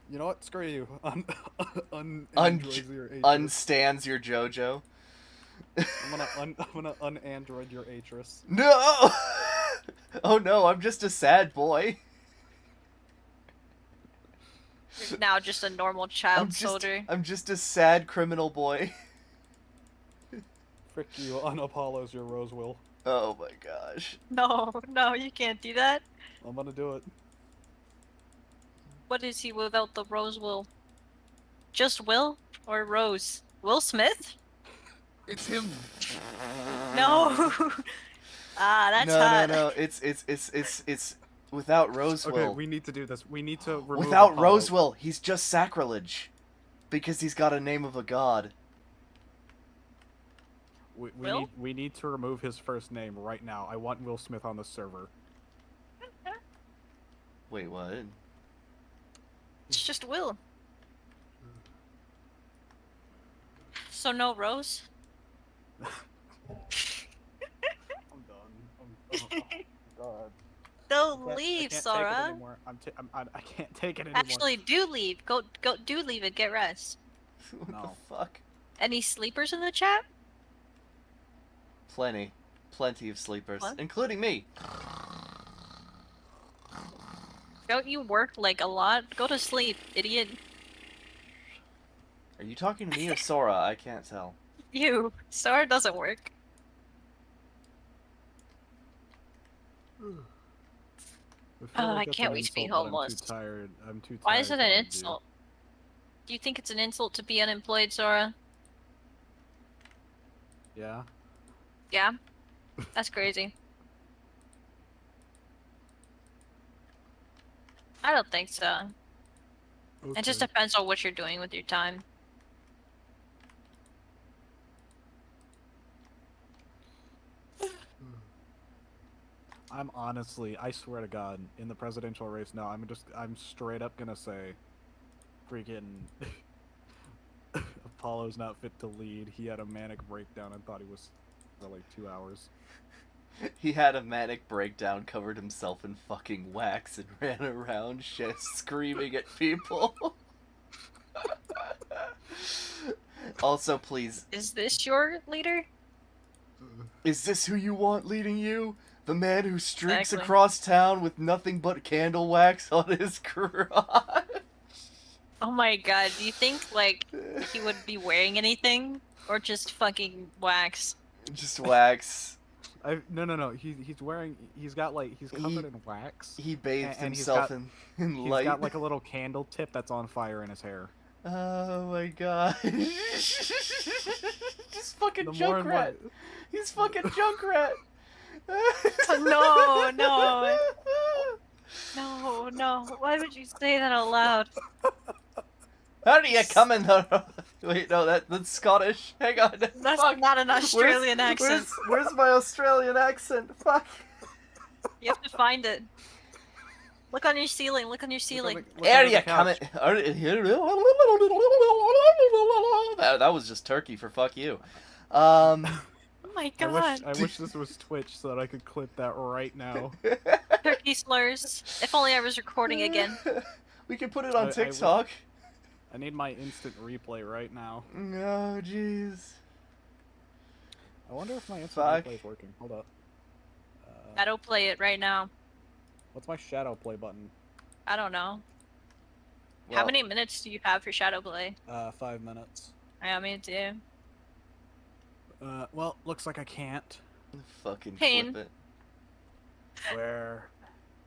S2: You know what? Screw you.
S3: Un-
S2: Unandroids your Atreus.
S3: Unstands your JoJo.
S2: I'm gonna unandroid your Atreus.
S3: No! Oh no, I'm just a sad boy.
S4: You're now just a normal child soldier.
S3: I'm just a sad criminal boy.
S2: Frick you. Unapollo's your Rosewill.
S3: Oh my gosh.
S4: No, no, you can't do that.
S2: I'm gonna do it.
S4: What is he without the Rose Will? Just Will or Rose? Will Smith?
S2: It's him.
S4: No. That's hot.
S3: No. It's without Rosewill.
S2: Okay, we need to do this. We need to remove
S3: Without
S2: Apollo.
S3: Rosewill, he's just sacrilege. Because he's got a name of a god.
S4: Will?
S2: We need to remove his first name right now. I want Will Smith on the server.
S3: Wait, what?
S4: It's just Will. So no Rose?
S2: I'm done. God.
S4: Don't leave, Sora.
S2: I can't take it anymore.
S4: Actually, do leave. Go, do leave and get rest.
S3: What
S2: No.
S3: the fuck?
S4: Any sleepers in the chat?
S3: Plenty of sleepers,
S4: What?
S3: including me.
S4: Don't you work like a lot? Go to sleep, idiot.
S3: Are you talking to me or Sora? I can't tell.
S4: You. Sora doesn't work.
S2: feel
S4: I
S2: that's
S4: can't
S2: an
S4: wait to be
S2: insult, but
S4: homeless.
S2: I'm too tired. I'm too tired.
S4: Why is it
S2: to
S4: an
S2: argue.
S4: insult? Do you think it's an insult to be unemployed, Sora?
S2: Yeah.
S4: Yeah? That's crazy. I don't think so. It just
S2: Okay.
S4: depends on what you're doing with your time.
S2: I'm honestly, I swear to God, in the presidential race now, I'm straight up gonna say, freaking, Apollo's not fit to lead. He had a manic breakdown and thought he was for like 2 hours.
S3: He had a manic breakdown, covered himself in fucking wax, and ran around screaming at people. Also, please,
S4: Is this your leader?
S3: is this who you want leading you? The man who streaks
S4: Exactly.
S3: across town with nothing but candle wax on his crotch?
S4: Oh my god, do you think, like, he would be wearing anything? Or just fucking wax?
S3: Just wax.
S2: No. He's got like, he's covered in wax.
S3: He bathed
S2: and he's
S3: himself
S2: got-
S3: in
S2: He's
S3: light.
S2: got like a little candle tip that's on fire in his hair.
S3: Oh my god. Just fucking
S2: The more and
S3: Junkrat. He's fucking Junkrat.
S4: No, no. No, no. Why would you say that out loud?
S3: How do you come in the... Wait, no, that's Scottish. Hang on.
S4: That's
S3: Fuck.
S4: not an Australian accent.
S3: Where's my Australian accent? Fuck.
S4: You have to find it. Look on your ceiling, look on your ceiling.
S3: How do you come in... That was just turkey for fuck you.
S4: Oh my god.
S2: I wish this was Twitch so that I could clip that right now.
S4: Turkey slurs. If only I was recording again.
S3: We can put it on
S2: I
S3: TikTok.
S2: I need my instant replay right now.
S3: No, jeez.
S2: I wonder if my instant
S3: Fuck.
S2: replay is working. Hold up.
S4: Shadow play it right now.
S2: What's my shadow play button?
S4: I don't know. How
S3: Well,
S4: many minutes do you have for shadow play?
S2: 5 minutes.
S4: I mean, too.
S2: Well, looks like I can't.
S3: fucking
S4: Pain.
S3: clip it.
S2: Where?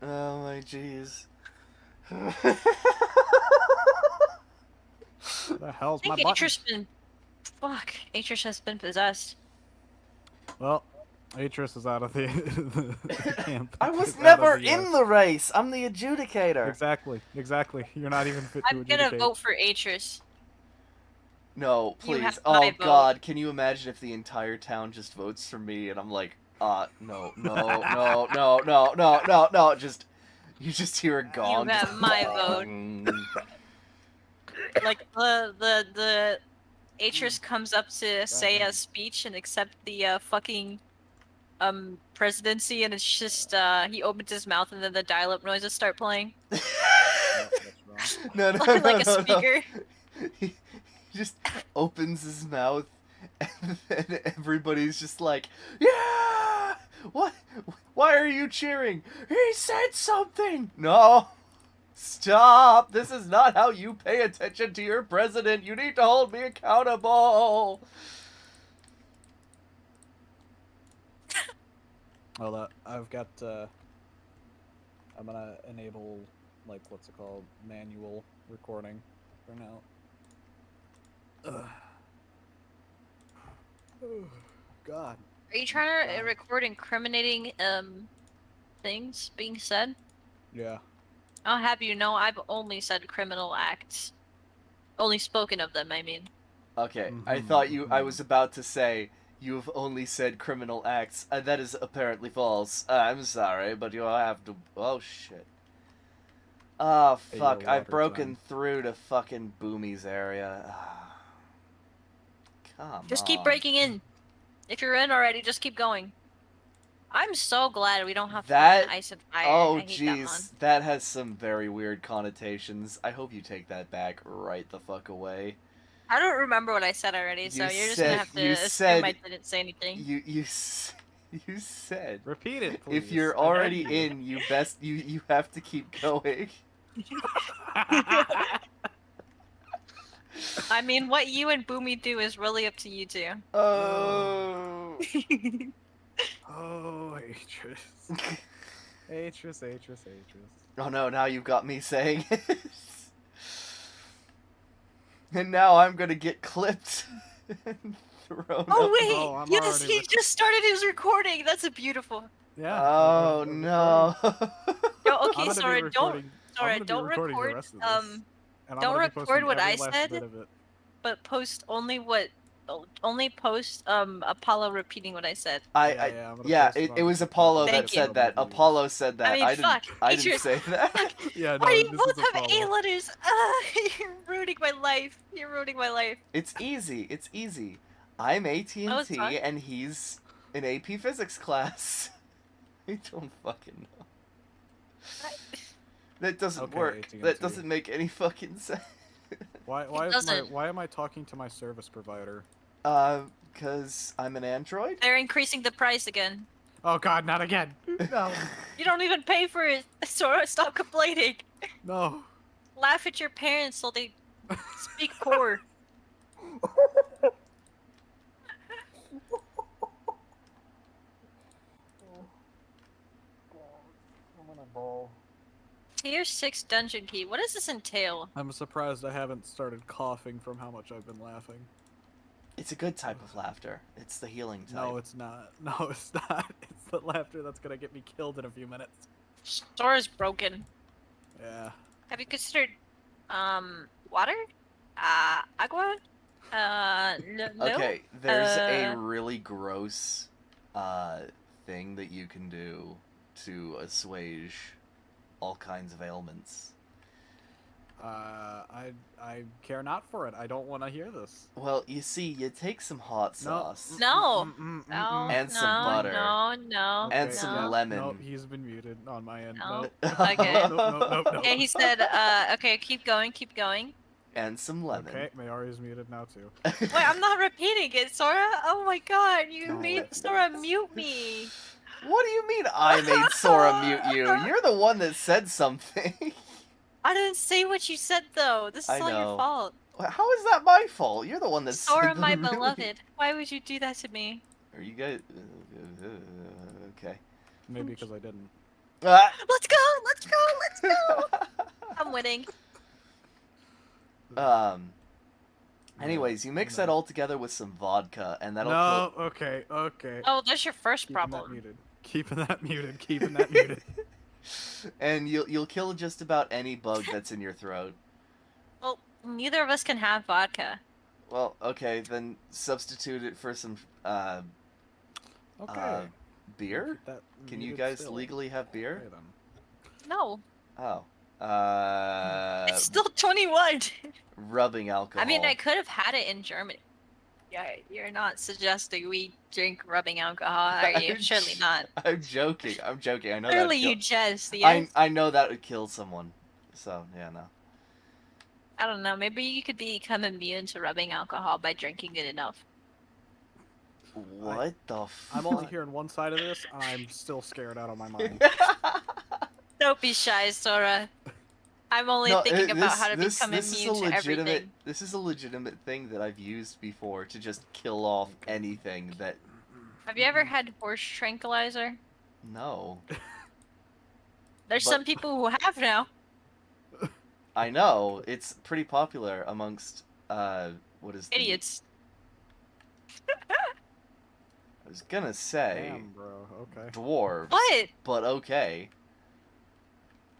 S3: Oh my jeez.
S2: The hell's
S4: I
S2: my
S4: think
S2: button?
S4: Atris been... Fuck. Atris has been possessed.
S2: Well, Atris is out of the, the camp.
S3: I was
S2: Is out
S3: never
S2: of
S3: in the race. I'm the adjudicator.
S2: Exactly. You're not even fit to
S4: I'm
S2: adjudicate.
S4: gonna vote for Atris.
S3: No,
S4: You
S3: please.
S4: have
S3: Oh
S4: my vote.
S3: god, can you imagine if the entire town just votes for me and I'm like, no, just you just hear a gong.
S4: have
S3: just
S4: my vote.
S3: bong.
S4: Like, the Atris comes up to say a speech and accept the, fucking, presidency, and it's just, he opens his mouth and then the dial-up noises start playing.
S3: No,
S4: Like a speaker.
S3: He just opens his mouth and then everybody's just like, yeah! What? Why are you cheering? He said something! No! Stop! This is not how you pay attention to your president! You need to hold me accountable!
S2: Well, I've got, I'm gonna enable, like, what's it called? Manual recording for now. Oh, God.
S4: Are you trying to record incriminating, things being said?
S2: Yeah.
S4: I'll have you know I've only said criminal acts. Only spoken of them, I mean.
S3: Okay, I thought I was about to say, you've only said criminal acts. That is apparently false. I'm sorry, but you'll have to... Oh, shit. Oh, fuck.
S2: Hey,
S3: I've
S2: water
S3: broken
S2: time.
S3: through to fucking Boomy's area. Come
S4: Just
S3: on.
S4: keep breaking in. If you're in already, just keep going. I'm so glad we don't have
S3: That-
S4: fucking ice and fire.
S3: Oh,
S4: I hate that one.
S3: jeez. That has some very weird connotations. I hope you take that back right the fuck away.
S4: I don't remember what I said already, so
S3: You
S4: you're just
S3: said-
S4: gonna have to
S3: you
S4: assume
S3: said-
S4: I didn't say anything.
S3: You said...
S2: Repeat it, please.
S3: If you're already in, you have to keep going.
S4: I mean, what you and Boomy do is really up to you two.
S3: Oh.
S2: Oh, Atris. Atris.
S3: Oh no, now you've got me saying it. And now I'm gonna get clipped and thrown
S4: Oh
S3: up.
S4: wait,
S2: Oh, I'm
S4: yes,
S2: already
S4: he
S2: rec-
S4: just started his recording. That's a beautiful.
S2: Yeah.
S3: Oh
S2: I'm
S3: no.
S4: Yo,
S2: I'm
S4: okay,
S2: gonna be
S4: Sora,
S2: recording.
S4: Sora,
S2: I'm gonna
S4: don't
S2: be recording the
S4: record.
S2: rest of this, and I'm
S4: Don't
S2: gonna be posting
S4: record what
S2: every
S4: I
S2: last
S4: said,
S2: bit of it.
S4: but post only post Apollo repeating what I said.
S3: I
S2: I'm gonna
S3: yeah,
S2: post
S3: it
S2: on
S3: was
S2: TikTok
S3: Apollo
S2: and
S3: that
S4: Thank
S2: get
S4: you.
S3: said that.
S2: double views.
S3: Apollo said that.
S4: I mean,
S3: didn't
S4: fuck,
S3: I didn't
S4: Atris,
S3: say that.
S4: fuck.
S2: Yeah,
S4: Why
S2: no,
S4: do you
S2: this
S4: both
S2: is
S4: have
S2: Apollo.
S4: A letters? You're ruining my life. You're ruining my life.
S3: It's easy. It's easy. I'm AT&T
S4: Oh, it's fine.
S3: and he's in AP physics class. I don't fucking know. That doesn't
S2: Okay,
S3: work.
S2: AT&T.
S3: That doesn't make any fucking sense.
S4: doesn't.
S2: Why am I talking to my service provider?
S3: Because I'm an android?
S4: They're increasing the price again.
S2: Oh God, not again! No,
S4: You don't even pay for it, Sora. Stop complaining.
S2: no.
S4: Laugh at your parents so they speak poor. Tier 6 dungeon key. What does this entail?
S2: I'm surprised I haven't started coughing from how much I've been laughing.
S3: It's a good type of laughter. It's the healing type.
S2: No, it's not. No, it's not. It's the laughter that's gonna get me killed in a few minutes.
S4: Sora's broken.
S2: Yeah.
S4: Have you considered, water? Agua? No?
S3: Okay, there's a
S4: Uh,
S3: really gross thing that you can do to assuage all kinds of ailments.
S2: I care not for it. I don't want to hear this.
S3: Well, you see, you take some hot sauce
S4: No.
S2: Mm-mm-mm-mm-mm.
S4: No,
S3: And some
S4: no,
S3: butter.
S4: no,
S3: and
S2: Okay,
S3: some
S4: no.
S3: lemon.
S2: No, he's been muted on my end.
S4: No.
S2: No.
S4: Okay.
S2: No.
S4: Okay, he said, okay, keep going.
S3: And some lemon.
S2: Okay, Mayari's muted now too.
S4: Wait, I'm not repeating it, Sora. Oh my god, you
S3: No.
S4: made Sora mute me.
S3: What do you mean I made Sora mute you? You're the one that said something.
S4: I didn't say what you said though. This is
S3: I
S4: all
S3: know.
S4: your fault.
S3: How is that my fault? You're the one that
S4: Sora,
S3: said the
S4: my
S3: mute.
S4: beloved. Why would you do that to me?
S3: Are you guys... okay.
S2: Maybe because I didn't.
S3: Ah!
S4: Let's go! Let's go! Let's go! I'm winning.
S3: Anyways, you mix
S2: No.
S3: that all together with some vodka, and that'll
S2: No. Okay. Okay.
S4: Oh, that's your first
S2: Keeping that
S4: problem.
S2: muted. Keeping that muted. Keeping that muted.
S3: and you'll kill just about any bug that's in your throat.
S4: Well, neither of us can have vodka.
S3: Well, okay, then substitute it for some
S2: Okay.
S3: beer.
S2: Keep that
S3: Can you
S2: muted
S3: guys
S2: still.
S3: legally have beer?
S2: Okay, then.
S4: No,
S3: Oh,
S4: it's still 21.
S3: rubbing alcohol.
S4: I mean, I could have had it in Germany. Yeah, you're not suggesting we drink rubbing alcohol, are you? Surely not.
S3: I'm joking. I'm joking. I know
S4: Surely
S3: that.
S4: you jest, yes?
S3: I know that would kill someone. So yeah, no.
S4: I don't know. Maybe you could become immune to rubbing alcohol by drinking it enough.
S3: What the fuck?
S2: I'm only hearing one side of this, and I'm still scared out of my mind.
S4: Don't be shy, Sora. I'm only thinking about how to become immune to everything.
S3: This is a legitimate thing that I've used before to just kill off anything that.
S4: Have you ever had horse tranquilizer?
S3: No.
S4: There's
S3: But-
S4: some people who have now.
S3: I know it's pretty popular amongst what is the-
S4: Idiots.
S3: I was gonna say
S2: Damn, bro. Okay.
S3: dwarves.
S4: What?
S3: But okay.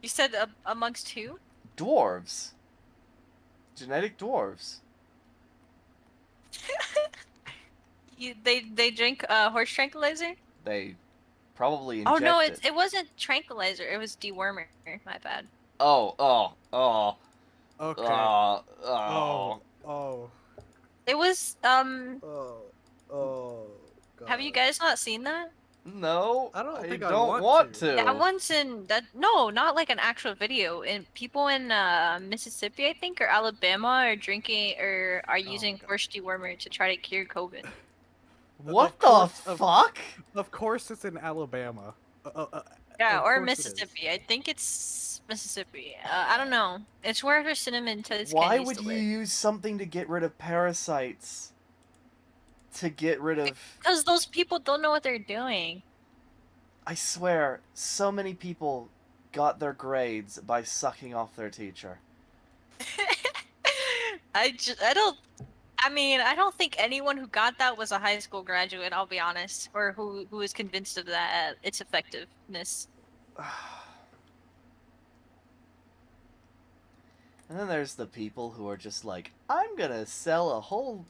S4: You said amongst who?
S3: Dwarves. Genetic dwarves.
S4: They drink horse tranquilizer?
S3: They probably
S4: Oh
S3: inject
S4: no,
S3: it.
S4: it wasn't tranquilizer. It was dewormer. My bad.
S3: Oh.
S2: Okay.
S3: Oh.
S2: Oh.
S4: It was
S2: Oh.
S4: Have you guys not seen that?
S3: No,
S2: I don't think I
S3: don't
S2: want
S3: to.
S4: That one's in that. No, not like an actual video. And people in Mississippi, I think, or Alabama, are drinking or are using
S2: God.
S4: horse dewormer to try to cure COVID.
S3: What
S2: Of
S3: the
S2: course-
S3: fuck?
S2: Of course, it's in Alabama.
S4: Yeah,
S2: Of
S4: or
S2: course it is.
S4: Mississippi. I think it's Mississippi. I don't know. It's where her cinnamon toast
S3: Why
S4: candy
S3: would
S4: used
S3: you
S4: to live.
S3: use something to get rid of parasites? To get rid of.
S4: Because those people don't know what they're doing.
S3: I swear, so many people got their grades by sucking off their teacher.
S4: I don't think anyone who got that was a high school graduate, I'll be honest, or who was convinced of that its effectiveness.
S3: And then there's the people who are just like, I'm gonna sell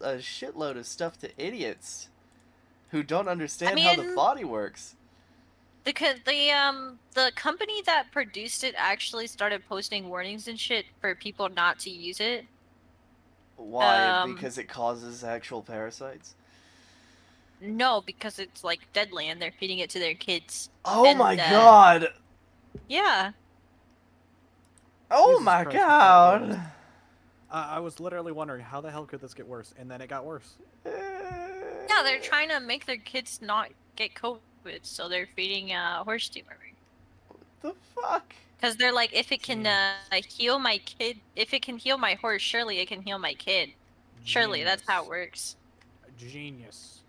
S3: a shitload of stuff to idiots who don't understand how the
S4: mean-
S3: body works.
S4: The company that produced it actually started posting warnings and shit for people not to use it.
S3: Why? Because it causes actual parasites?
S4: No, because it's like deadly and they're feeding it to their kids.
S3: Oh
S4: And,
S3: my god!
S4: Yeah.
S3: Oh
S2: Jesus
S3: my
S2: Christ, it's got worse.
S3: god!
S2: I was literally wondering how the hell could this get worse, and then it got worse.
S4: Yeah, they're trying to make their kids not get COVID, so they're feeding horse dewormer.
S3: The fuck?
S4: Because they're like, if it can heal my kid, if it can heal my horse, surely it can heal my kid. Surely, that's how it works.
S2: Genius.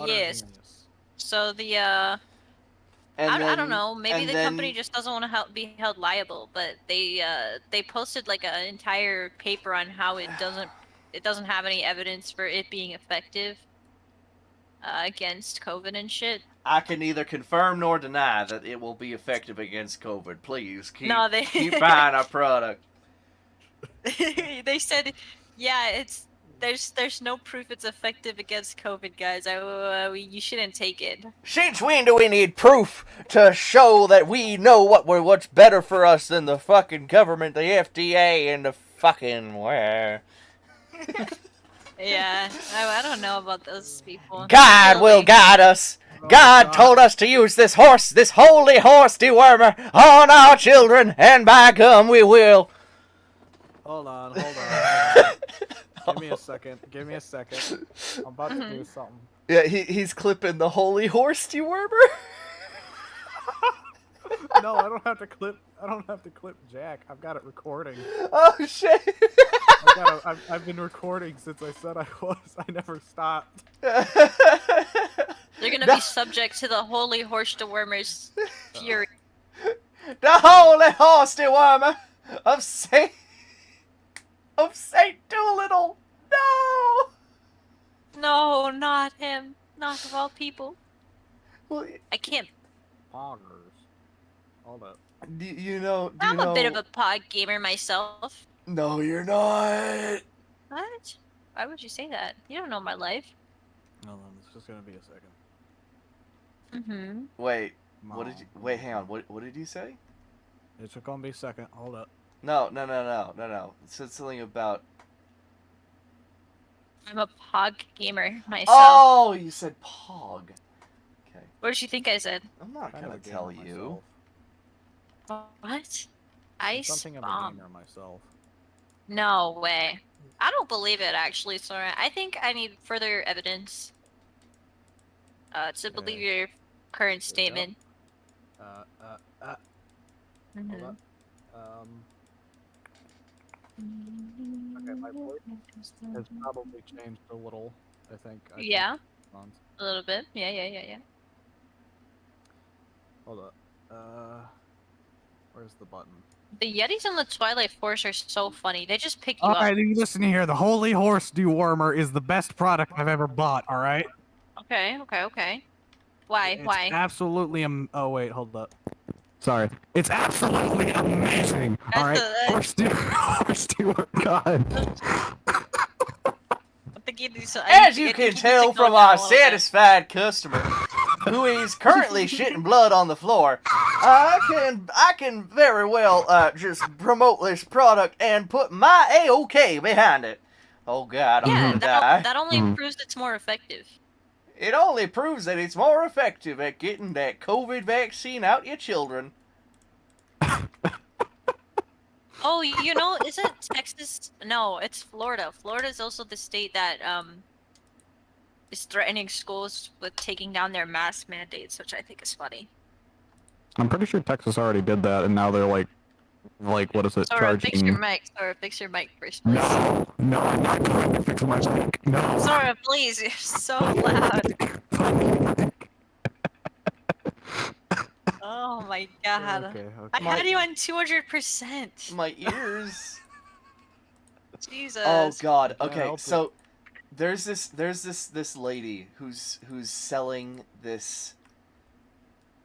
S4: Yes.
S2: Genius.
S4: So the
S3: And
S4: I don't know. Maybe
S3: and
S4: the
S3: then-
S4: company just doesn't want to be held liable. But they posted like an entire paper on how it doesn't have any evidence for it being effective against COVID and shit.
S3: I can neither confirm nor deny that it will be effective against COVID. Please keep keep buying our product.
S4: They said, yeah, there's no proof it's effective against COVID, guys. You shouldn't take it.
S3: Since when do we need proof to show that we know what's better for us than the fucking government, the FDA, and the fucking where?
S4: Yeah, I don't know about those people.
S3: God will guide us. God told us to use this holy horse dewormer on our children, and by gum we will.
S2: Hold on. Give me a second. I'm about to do something.
S3: Yeah, he's clipping the holy horse dewormer.
S2: No, I don't have to clip Jack. I've got it recording.
S3: Oh shit!
S2: I've been recording since I said I was. I never stopped.
S4: They're gonna be subject to the holy horse dewormer's fury.
S3: The holy horse dewormer of Saint Doolittle. No.
S4: No, not him. Not of all people.
S3: Well,
S4: I can't.
S2: Poggers. Hold up.
S3: do you know?
S4: I'm a bit of a pod gamer myself.
S3: No, you're not.
S4: What? Why would you say that? You don't know my life.
S2: Hold on. It's just gonna be a second.
S4: Mm-hmm.
S3: Wait. What did you? Wait, hang on. What did you say?
S2: It's gonna be a second. Hold up.
S3: No. It said something about.
S4: I'm a pog gamer myself.
S3: Oh, you said Pog. Okay.
S4: What did you think I said?
S3: I'm not
S2: Kind
S3: gonna
S2: of a
S3: tell
S2: gamer
S3: you.
S2: myself.
S4: What?
S2: I'm
S4: Ice
S2: something of a
S4: bomb.
S2: gamer myself.
S4: No way. I don't believe it, actually, Sora. I think I need further evidence to believe
S2: Okay.
S4: your current statement.
S2: Hold
S4: Mhm.
S2: up. Okay, my voice has probably changed a little. I think.
S4: Yeah, a little bit. Yeah.
S2: Hold up. Where's the button?
S4: The Yetis in the Twilight Forest are so funny. They just pick you
S2: All
S4: up.
S2: right, you listen here. The Holy Horse Dewormer is the best product I've ever bought. All right.
S4: Okay. Why?
S2: It's
S4: Why?
S2: absolutely oh wait, hold up. Sorry. It's absolutely amazing. All right. Horse Dewormer. God.
S4: I'm thinking these-
S3: As you
S4: it
S3: can
S4: needs to
S3: tell
S4: go
S3: from
S4: down
S3: our
S4: a little bit.
S3: satisfied customer, who is currently shitting blood on the floor, I can very well just promote this product and put my A-OK behind it. Oh God, I'm
S4: Yeah,
S3: gonna die.
S4: that only proves it's more effective.
S3: It only proves that it's more effective at getting that COVID vaccine out your children.
S4: Oh, you know, isn't Texas? No, it's Florida. Florida is also the state that is threatening schools with taking down their mask mandates, which I think is funny.
S2: I'm pretty sure Texas already did that, and now they're like what is it?
S4: Sora, fix your mic. Sora, fix your mic first, please.
S2: No, I'm not going to fix my mic. No.
S4: Sora, please, you're so loud. my god.
S2: Okay,
S4: I
S2: okay.
S4: had you on 200%.
S3: My ears.
S4: Jesus.
S3: Oh God.
S2: Can't
S3: Okay,
S2: help it.
S3: so there's this lady who's selling this,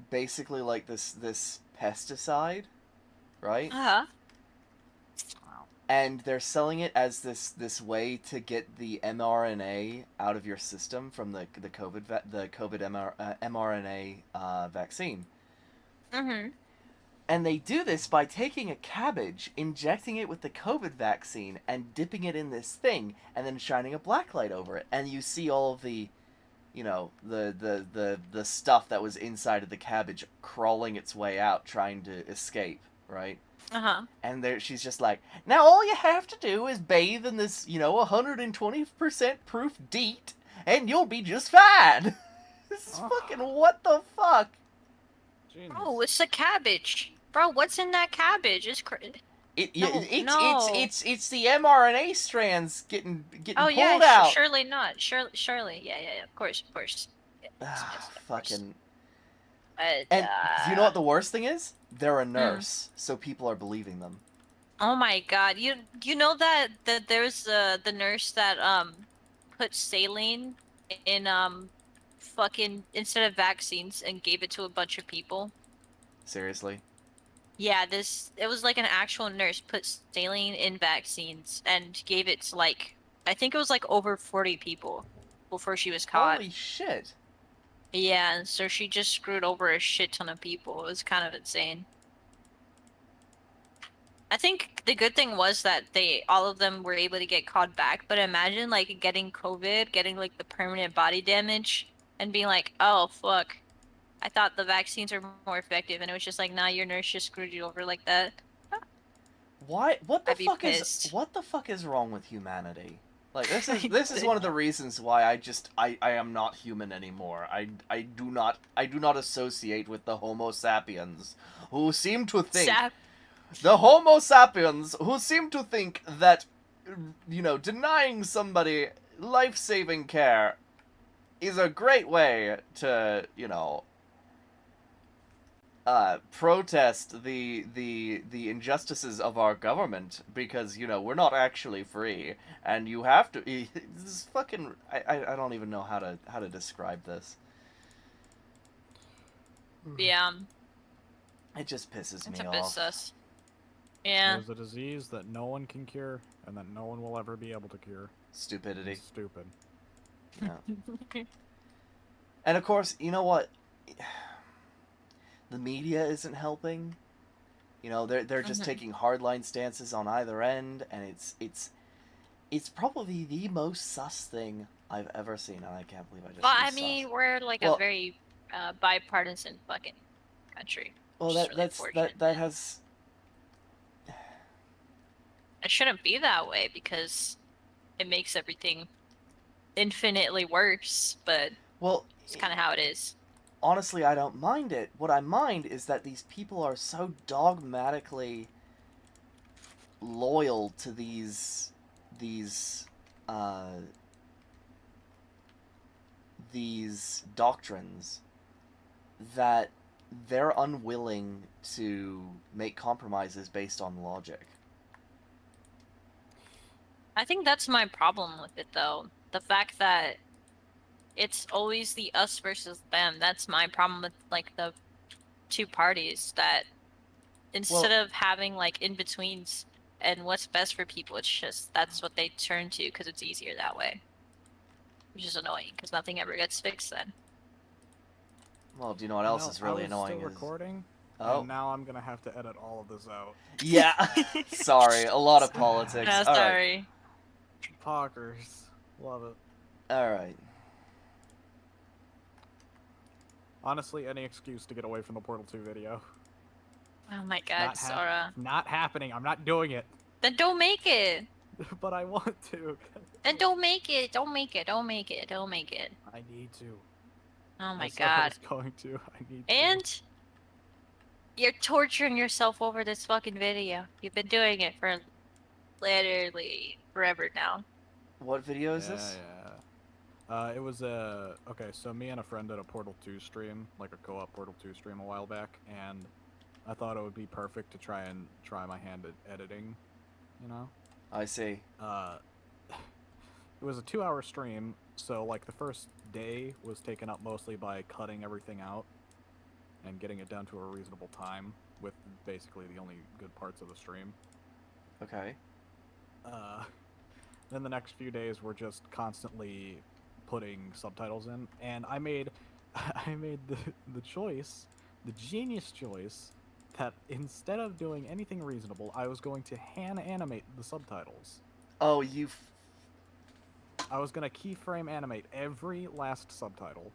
S3: basically like this pesticide, right?
S4: Uh-huh.
S3: And they're selling it as this way to get the mRNA out of your system from the COVID mRNA vaccine.
S4: Mm-hmm.
S3: And they do this by taking a cabbage, injecting it with the COVID vaccine, and dipping it in this thing, and then shining a black light over it. And you see all of the, you know, the stuff that was inside of the cabbage crawling its way out, trying to escape, right?
S4: Uh-huh.
S3: And there, she's just like, now all you have to do is bathe in this, 120% proof DEET, and you'll be just fine. This is fucking what the fuck?
S4: Bro, it's a cabbage. Bro, what's in that cabbage? It's
S3: It's the mRNA strands getting
S4: Oh
S3: pulled
S4: yeah,
S3: out.
S4: surely not. Surely. Yeah. Of course. Yes, of course.
S3: Fucking.
S4: But,
S3: And do you know what the worst thing is? They're a
S4: Hmm.
S3: nurse, so people are believing them.
S4: Oh my god, you know that there's the nurse that put saline in fucking instead of vaccines and gave it to a bunch of people.
S3: Seriously.
S4: Yeah, it was like an actual nurse put saline in vaccines and gave it to like I think it was like over 40 people before she was caught.
S3: Holy shit.
S4: Yeah, and so she just screwed over a shit ton of people. It was kind of insane. I think the good thing was that all of them were able to get called back, but imagine like getting COVID, getting like the permanent body damage, and being like, oh fuck, I thought the vaccines are more effective, and it was just like, nah, your nurse just screwed you over like that.
S3: Why? What the
S4: I'd be
S3: fuck
S4: pissed.
S3: what the fuck is wrong with humanity? Like this is one of the reasons why I am not human anymore. I do not associate with the Homo sapiens who seem to think the Homo sapiens who seem to think that denying somebody life-saving care is a great way to, protest the injustices of our government because we're not actually free and you have to. This is fucking. I don't even know how to describe this.
S4: Yeah,
S3: It just pisses
S4: it's
S3: me
S4: a bit
S3: off.
S4: sus. Yeah.
S2: There's a disease that no one can cure and that no one will ever be able to cure.
S3: Stupidity.
S2: It's stupid.
S3: Yeah. And of course, you know what? The media isn't helping. They're just taking hardline stances on either end, and it's probably the most sus thing I've ever seen, and I can't believe I just.
S4: Well,
S3: said
S4: I
S3: sus.
S4: mean, we're like
S3: Well-
S4: a very bipartisan fucking country.
S3: Well,
S4: which is really
S3: that
S4: unfortunate.
S3: has.
S4: It shouldn't be that way because it makes everything infinitely worse, but
S3: Well,
S4: it's kind of how it is.
S3: honestly, I don't mind it. What I mind is that these people are so dogmatically loyal to these doctrines that they're unwilling to make compromises based on logic.
S4: I think that's my problem with it, though. The fact that it's always the us versus them. That's my problem with like the two parties. That instead of having like in betweens and what's best for people, it's just that's what they turn to because it's easier that way. Which is annoying because nothing ever gets fixed then.
S3: Well, do you know what else is really annoying?
S2: Still
S3: Is
S2: recording.
S3: oh
S2: And now I'm gonna have to edit all of this out.
S3: yeah, sorry, a lot of politics.
S4: No,
S3: All right,
S4: sorry.
S2: Poggers. Love it.
S3: all right.
S2: Honestly, any excuse to get away from the Portal 2 video.
S4: Oh my god,
S2: Not
S4: Sora.
S2: Not happening. I'm not doing it.
S4: Then don't make it.
S2: But I want to.
S4: Then don't make it. Don't make it. Don't make it. Don't make it.
S2: I need to.
S4: Oh my
S2: I said I
S4: god.
S2: was going to. I need to.
S4: And you're torturing yourself over this fucking video. You've been doing it for literally forever now.
S3: What video is this?
S2: Yeah. It was okay, so me and a friend did a Portal 2 stream, like a co-op Portal 2 stream a while back, and I thought it would be perfect to try my hand at editing, you know?
S3: I see.
S2: It was a 2-hour stream, so like the first day was taken up mostly by cutting everything out and getting it down to a reasonable time with basically the only good parts of the stream.
S3: Okay.
S2: Then the next few days were just constantly putting subtitles in, and I made the choice, the genius choice, that instead of doing anything reasonable, I was going to hand animate the subtitles.
S3: Oh, you.
S2: I was gonna keyframe animate every last subtitle.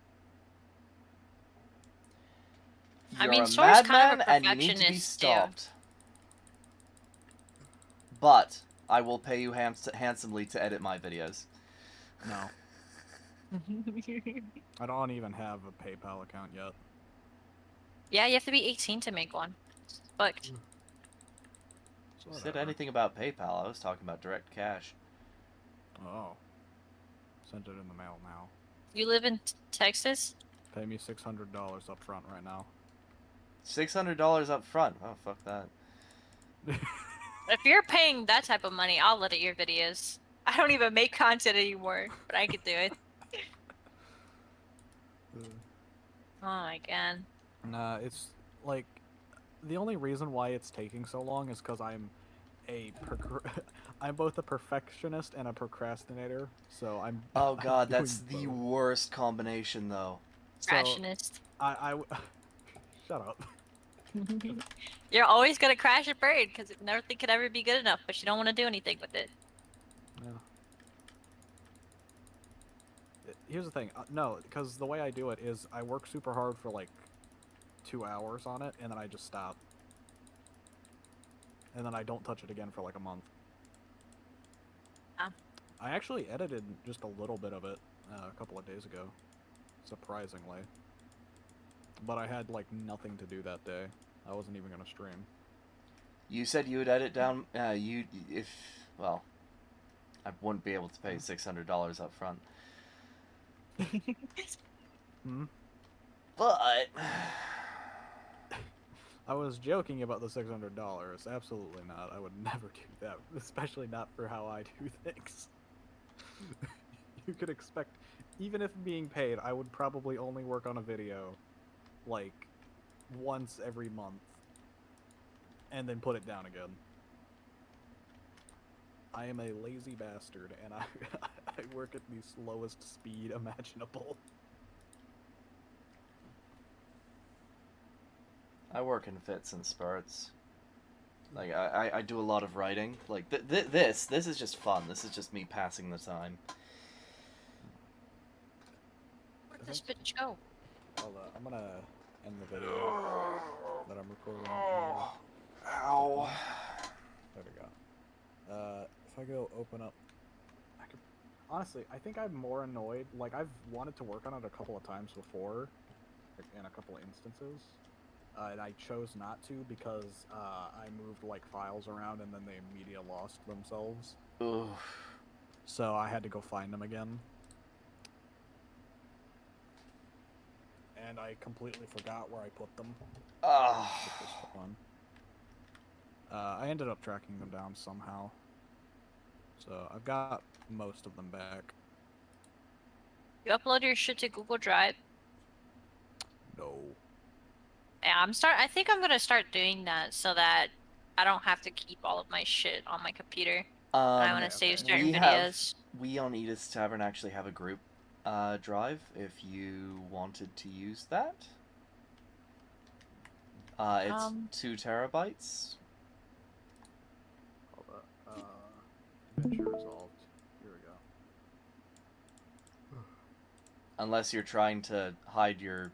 S4: I
S3: You're
S4: mean,
S3: a
S4: Sora's kind of
S3: madman
S4: a
S3: and you need to be
S4: perfectionist, too.
S3: stopped. But I will pay you handsomely to edit my videos.
S2: No, I don't even have a PayPal account yet.
S4: Yeah, you have to be 18 to make one. It's fucked.
S3: You said
S2: Whatever.
S3: anything about PayPal? I was talking about direct cash.
S2: Oh. Sent it in the mail now.
S4: You live in Texas?
S2: Pay me $600 up front right now.
S3: $600 up front. Oh, fuck that.
S4: If you're paying that type of money, I'll edit your videos. I don't even make content anymore, but I could do it. Oh my god.
S2: Nah, it's like the only reason why it's taking so long is because I'm I'm both a perfectionist and a procrastinator. So I'm.
S3: Oh
S2: I'm
S3: god,
S2: doing
S3: that's the
S2: both.
S3: worst combination, though.
S2: So
S4: Crashionist.
S2: shut up.
S4: You're always gonna crash and burn because nothing could ever be good enough, but you don't want to do anything with it.
S2: Yeah. Here's the thing. No, because the way I do it is I work super hard for like 2 hours on it, and then I just stop. And then I don't touch it again for like a month.
S4: Ah.
S2: I actually edited just a little bit of it a couple of days ago, surprisingly. But I had like nothing to do that day. I wasn't even gonna stream.
S3: You said you would edit down. Well, I wouldn't be able to pay $600 up front.
S2: Hmm?
S3: But
S2: I was joking about the $600. Absolutely not. I would never do that, especially not for how I do things. You could expect, even if being paid, I would probably only work on a video like once every month and then put it down again. I am a lazy bastard and I work at the slowest speed imaginable.
S3: I work in fits and spurts. Like I do a lot of writing. Like this is just fun. This is just me passing the time.
S4: Where'd this bitch go?
S2: Hold on, I'm gonna end the video that I'm recording.
S3: Ow.
S2: There we go. If I go open up, I could, honestly, I think I'm more annoyed. Like, I've wanted to work on it a couple of times before, like, in a couple of instances, and I chose not to because I moved like files around and then they immediately lost themselves.
S3: Ugh.
S2: So I had to go find them again. And I completely forgot where I put them.
S3: Ah.
S2: Which was fun. I ended up tracking them down somehow. So I've got most of them back.
S4: You upload your shit to Google Drive.
S2: No.
S4: Yeah, I think I'm gonna start doing that so that I don't have to keep all of my shit on my computer. I want
S3: Um,
S4: to save
S2: okay.
S4: certain
S3: we
S4: videos.
S3: we on Edith's Tavern actually have a group drive if you wanted to use that. It's 2 terabytes.
S2: Hold up. Adventure resolved. Here we go.
S3: Unless you're trying to hide your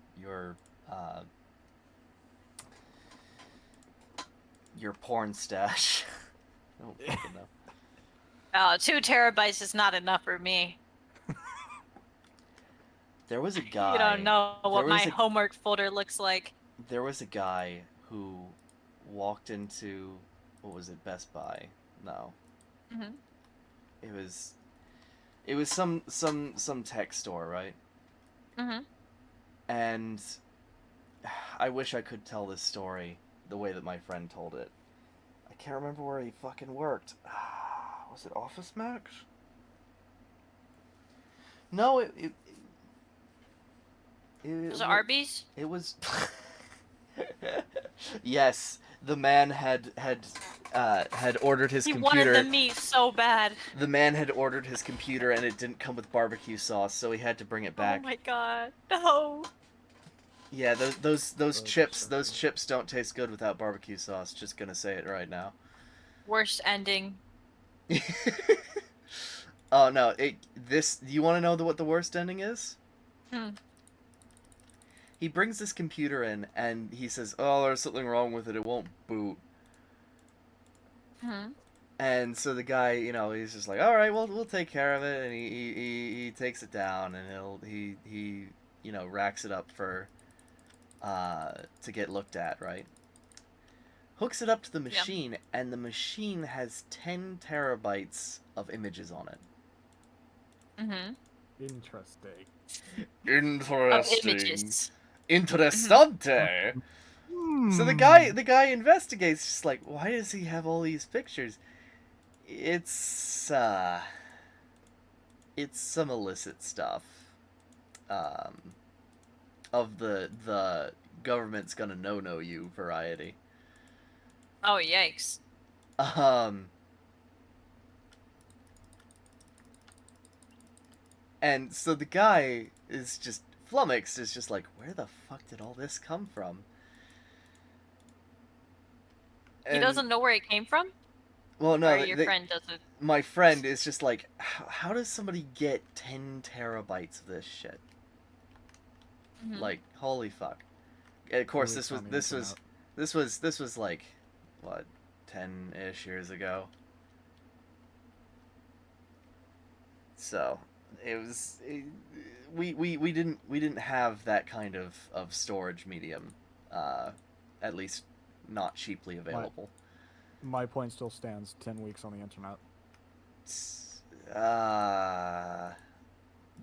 S3: porn stash. I don't fucking know.
S4: Oh, 2 terabytes is not enough for me.
S3: There was a guy.
S4: You don't know what
S3: there
S4: my
S3: was a-
S4: homework folder looks like.
S3: There was a guy who walked into, what was it, Best Buy? No.
S4: Mhm.
S3: It was some tech store, right?
S4: Mhm.
S3: And I wish I could tell this story, the way that my friend told it. I can't remember where he fucking worked. Was it Office Max? No, it
S4: Was it Arby's?
S3: It was. Yes, the man had ordered his
S4: He
S3: computer.
S4: wanted the meat so bad.
S3: The man had ordered his computer and it didn't come with barbecue sauce, so he had to bring it back.
S4: Oh my god, no.
S3: Yeah, those
S2: Those
S3: chips
S2: are
S3: those chips don't taste good without barbecue sauce. Just gonna say it right now.
S4: Worst ending.
S3: Oh no! You want to know what the worst ending is?
S4: Hmm.
S3: He brings this computer in and he says, "Oh, there's something wrong with it. It won't boot."
S4: Hmm.
S3: And so the guy, he's just like, "All right, well, we'll take care of it." And he takes it down and he racks it up for to get looked at, right? Hooks it up to the machine, and the machine has 10 terabytes of images on it.
S4: Mm-hmm.
S2: Interesting.
S4: Of images.
S3: Interessante. So the guy investigates, just like, why does he have all these pictures? It's some illicit stuff. Of the government's gonna no you variety.
S4: Oh, yikes.
S3: And so the guy is just flummoxed, is just like, where the fuck did all this come from?
S4: He
S3: And-
S4: doesn't know where it came from?
S3: Well, no,
S4: Or your friend doesn't?
S3: my friend is just like, how does somebody get 10 terabytes of this shit?
S4: Mhm.
S3: Like, holy fuck. And of course,
S2: Really
S3: this
S2: funny
S3: was like, what, 10-ish years ago. So we didn't have that kind of storage medium, at least not cheaply available.
S2: My point still stands. 10 weeks on the internet.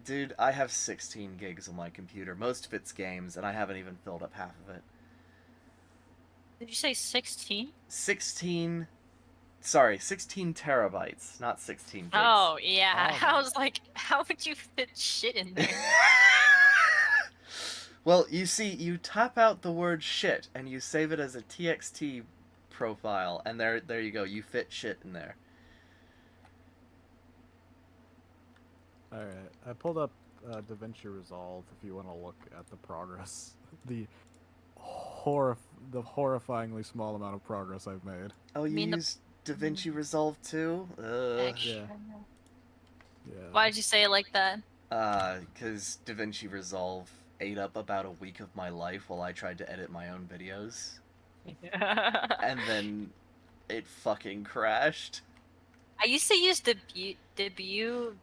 S3: Dude, I have 16 gigs on my computer. Most of it's games, and I haven't even filled up half of it.
S4: Did you say 16?
S3: 16 terabytes, not 16 gigs.
S4: Oh, yeah.
S2: Oh,
S4: I was like, how would you fit shit in there?
S3: Well, you see, you tap out the word shit, and you save it as a TXT profile, and there you go. You fit shit in there.
S2: Alright, I pulled up DaVinci Resolve if you want to look at the progress. The horrifyingly small amount of progress I've made.
S3: Oh, you
S4: mean the-
S3: use DaVinci Resolve too?
S4: Extra.
S2: Yeah.
S4: Why'd you say it like that?
S3: Because DaVinci Resolve ate up about a week of my life while I tried to edit my own videos. And then it fucking crashed.
S4: I used to use debut.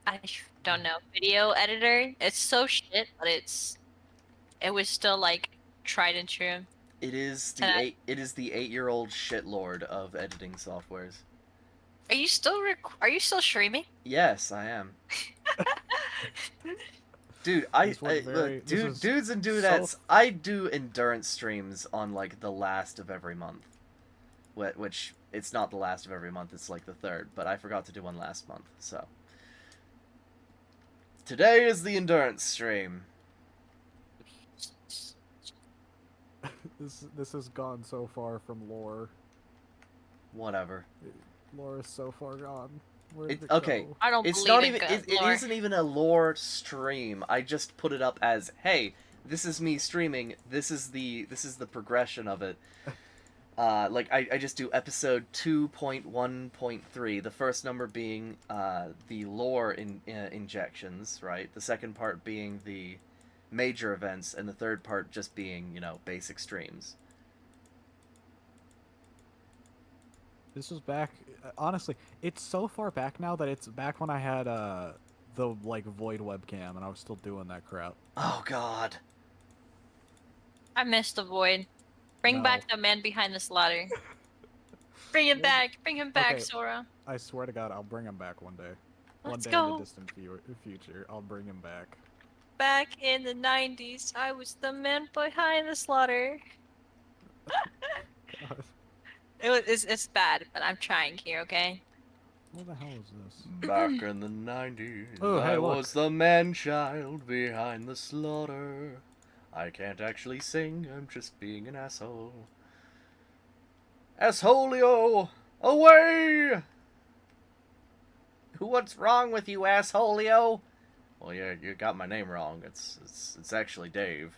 S4: I don't know, video editor. It's so shit, but it was still like tried and true.
S3: It is
S4: And
S3: the 8-year-old shitlord of editing softwares.
S4: Are you still streaming?
S3: Yes, I am. Dude,
S2: This was very- this was
S3: dudes and
S2: so
S3: dudettes, I do endurance streams on like the last of every month. Which it's not the last of every month, it's like the third, but I forgot to do one last month, so. Today is the endurance stream.
S2: This has gone so far from lore.
S3: Whatever.
S2: Lore is so far gone. Where
S3: It-
S2: did it
S3: okay.
S2: go?
S4: I don't
S3: It's
S4: believe
S3: not
S4: in
S3: even.
S4: God,
S3: It
S4: lore.
S3: isn't even a lore stream. I just put it up as, hey, this is me streaming. This is the progression of it. Like I just do episode 2.1.3. The first number being the lore injections, right? The second part being the major events, and the third part just being basic streams.
S2: This was back. Honestly, it's so far back now that it's back when I had the like Void webcam and I was still doing that crap.
S3: Oh God.
S4: I missed the void. Bring
S2: No.
S4: back the man behind the slaughter. Bring him back. Bring him back,
S2: Okay.
S4: Sora.
S2: I swear to God, I'll bring him back one day. One
S4: Let's
S2: day in
S4: go.
S2: the distant future, I'll bring him back.
S4: Back in the 90s, I was the man behind the slaughter.
S2: God.
S4: It's bad, but I'm trying here, okay?
S2: What the hell is this?
S3: Back in the 90s,
S2: Oh, hey,
S3: I
S2: look.
S3: was the man-child behind the slaughter. I can't actually sing, I'm just being an asshole. Assholio, away! What's wrong with you, assholio? Well, yeah, you got my name wrong. It's actually Dave.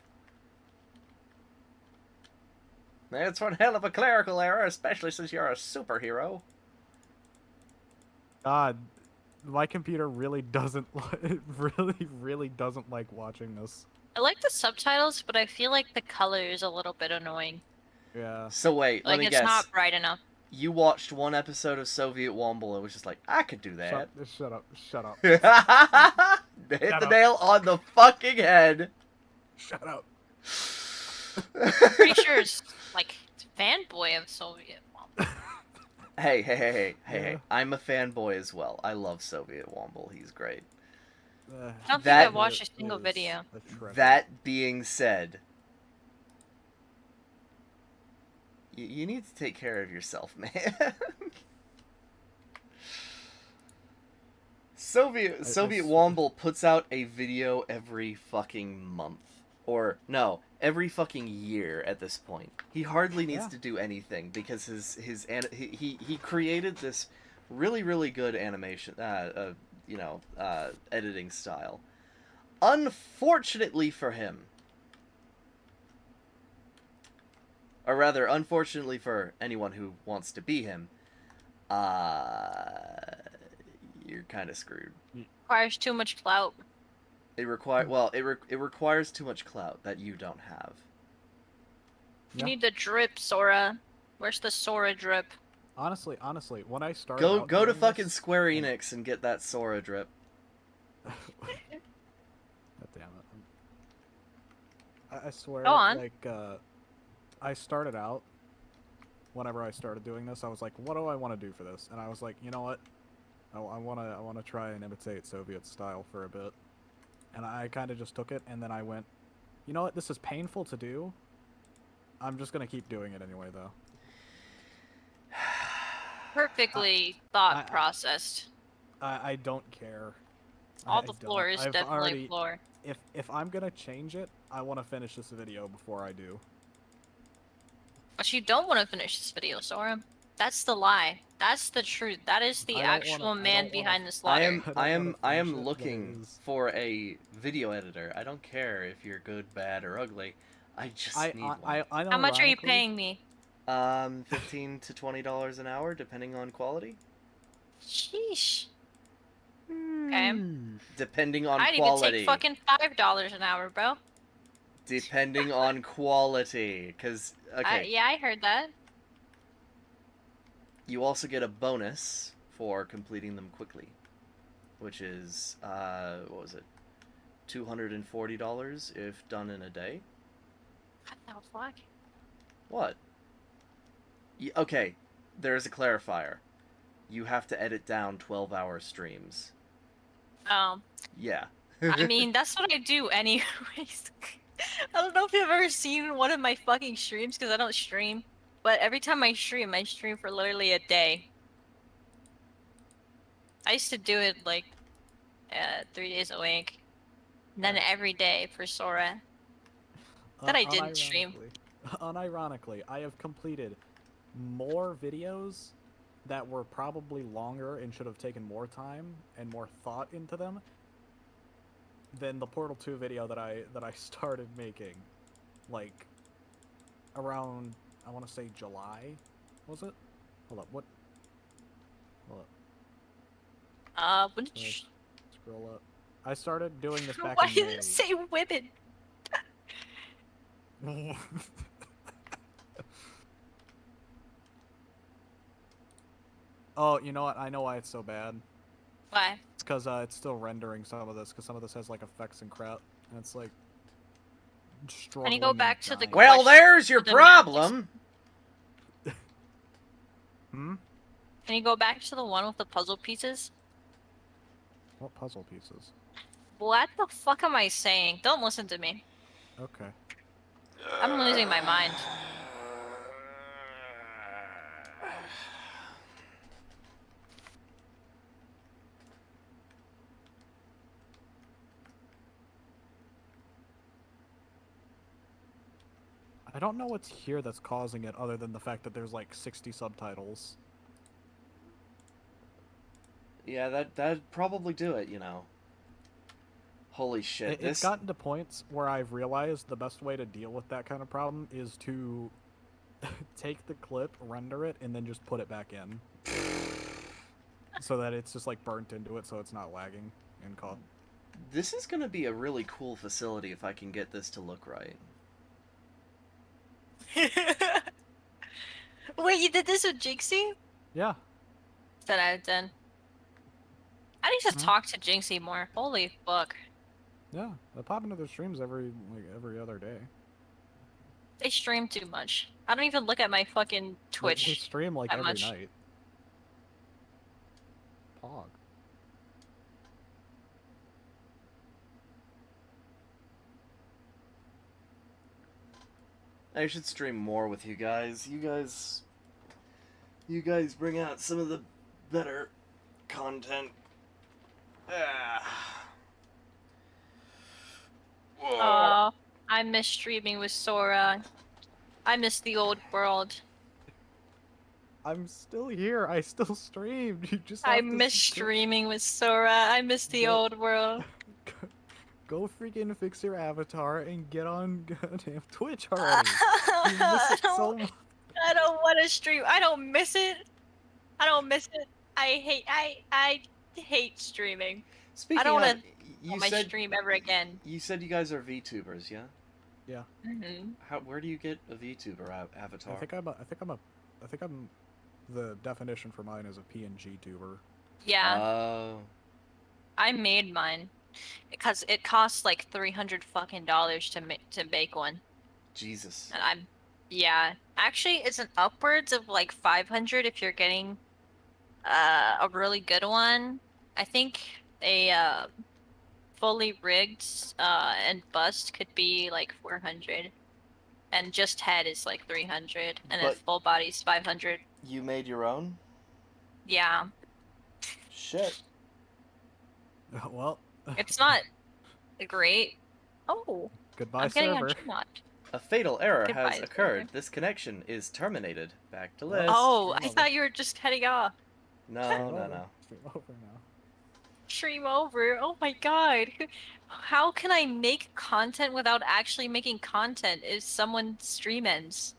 S3: It's one hell of a clerical error, especially since you're a superhero.
S2: God, my computer really doesn't. It really doesn't like watching this.
S4: I like the subtitles, but I feel like the color is a little bit annoying.
S2: Yeah.
S3: So wait, let
S4: Like
S3: me
S4: it's
S3: guess.
S4: not bright enough.
S3: You watched one episode of Soviet Womble and was just like, I could do that.
S2: Shut up. Shut up.
S3: Hit the
S2: up.
S3: nail on the fucking head.
S2: Shut up.
S4: Pretty sure it's like fanboy of Soviet.
S3: Hey.
S2: Yeah.
S3: I'm a fanboy as well. I love Soviet Womble. He's great.
S4: I don't think
S3: That
S4: I've watched a single
S2: is
S4: video.
S2: a treasure.
S3: That being said, you need to take care of yourself, man. Soviet Womble puts out a video every fucking month. Or, no, every fucking year at this point. He hardly needs
S2: Yeah.
S3: to do anything because he created this really good animation, editing style. Unfortunately for him, or rather, unfortunately for anyone who wants to be him, you're kind of screwed.
S4: Requires too much clout.
S3: It requires too much clout that you don't have.
S4: You
S2: Yeah.
S4: need the drip, Sora. Where's the Sora drip?
S2: Honestly, when I started
S3: Go
S2: out
S3: to
S2: doing
S3: fucking
S2: this-
S3: Square Enix and get that Sora drip.
S2: God damn it. I swear,
S4: Go on.
S2: like, I started out, whenever I started doing this, I was like, what do I want to do for this? And I was like, you know what? I want to try and imitate Soviet style for a bit. And I kind of just took it, and then I went, you know what? This is painful to do. I'm just going to keep doing it anyway, though.
S4: Perfectly thought
S2: I-
S4: processed.
S2: I don't care.
S4: All
S2: I
S4: the
S2: don't.
S4: floor is
S2: I've
S4: definitely
S2: already,
S4: floor.
S2: If I'm going to change it, I want to finish this video before I do.
S4: But you don't want to finish this video, Sora. That's the lie. That's the truth. That is the
S2: I don't
S4: actual
S2: wanna- I
S4: man
S2: don't wanna-
S4: behind the
S3: I
S4: slaughter.
S3: am
S2: I don't
S3: I am
S2: wanna
S3: I
S2: finish
S3: am
S2: it, but it
S3: looking
S2: is.
S3: for a video editor. I don't care if you're good, bad, or ugly. I just need one.
S4: How much are you
S2: unironically-
S4: paying me?
S3: $15 to $20 an hour, depending on quality.
S4: Sheesh. Okay.
S3: Depending on
S4: I'd even
S3: quality.
S4: take fucking $5 an hour, bro.
S3: Depending on quality, because okay,
S4: Yeah, I heard that.
S3: you also get a bonus for completing them quickly, which is what was it, $240 if done in a day.
S4: What the fuck?
S3: What? Okay, there's a clarifier. You have to edit down 12-hour streams. Yeah.
S4: I mean, that's what I do anyways. I don't know if you've ever seen one of my fucking streams, because I don't stream. But every time I stream for literally a day. I used to do it, like, 3 days a week. And then every day for Sora. That I didn't stream.
S2: Unironically, I have completed more videos that were probably longer and should have taken more time and more thought into them than the Portal 2 video that I started making, like, around, I want to say July, was it? Hold up, what? Hold up,
S4: When did you...
S2: scroll up. I started doing this back
S4: Why
S2: in
S4: did
S2: May.
S4: it say women?
S2: Oh, you know what? I know why it's so bad.
S4: Why?
S2: It's because it's still rendering some of this, because some of this has, like, effects and crap, and it's, like, struggling.
S4: Can you go
S2: and
S4: back to the
S2: dying.
S3: Well,
S4: question
S3: there's your
S4: for the math.
S3: problem.
S2: Hmm?
S4: Can you go back to the one with the puzzle pieces?
S2: What puzzle pieces?
S4: What the fuck am I saying? Don't listen to me.
S2: Okay.
S4: I'm losing my mind.
S2: I don't know what's here that's causing it other than the fact that there's like 60 subtitles.
S3: Yeah, that'd probably do it, you know. Holy shit,
S2: It's gotten to points where I've realized the best way to deal with that kind of problem is to take the clip, render it, and then just put it back in. So that it's just like burnt into it so it's not lagging and caught.
S3: This is gonna be a really cool facility if I can get this to look right.
S4: Wait, you did this with Jinxie?
S2: Yeah.
S4: 10 out of 10. I need to
S2: Hmm.
S4: talk to Jinxie more. Holy fuck.
S2: Yeah. I pop into their streams every other day.
S4: They stream too much. I don't even look at my fucking
S2: They
S4: Twitch
S2: stream like
S4: that
S2: every
S4: much.
S2: night. Pog.
S3: I should stream more with you guys. You guys bring out some of the better content.
S4: Oh, I miss streaming with Sora. I miss the old world.
S2: I'm still here. I still streamed. You just
S4: I
S2: have to
S4: miss streaming with Sora. I miss the
S2: Go-
S4: old world.
S2: Go freaking fix your avatar and get on goddamn Twitch already. You miss
S4: I
S2: it so
S4: don't,
S2: much.
S4: I don't want to stream. I don't miss it. I don't miss it. I hate streaming.
S3: Speaking
S4: don't
S3: of,
S4: wanna
S3: you
S4: my
S3: said
S4: stream ever again.
S3: you said you guys are VTubers, yeah?
S2: Yeah.
S3: Where do you get a VTuber avatar?
S2: I think I'm the definition for mine is a PNG tuber.
S4: Yeah,
S3: Oh.
S4: I made mine because it costs like $300 fucking to make one.
S3: Jesus.
S4: And yeah, actually, it's an upwards of like 500 if you're getting a really good one. I think a fully rigged and bust could be like 400, and just head is like 300, and then
S3: But-
S4: full body's 500.
S3: You made your own?
S4: Yeah,
S3: Shit.
S2: Well,
S4: it's not great. Oh,
S2: goodbye
S4: I'm getting
S2: server.
S4: a Gmod.
S3: A fatal error
S4: Goodbye,
S3: has occurred.
S4: server.
S3: This connection is terminated. Back to list.
S4: Oh, I
S2: Stream over.
S4: thought you were just heading off.
S3: No,
S2: Stream
S3: no,
S2: over.
S3: no.
S2: Stream over now.
S4: Stream over. Oh my god. How can I make content without actually making content if someone's stream ends?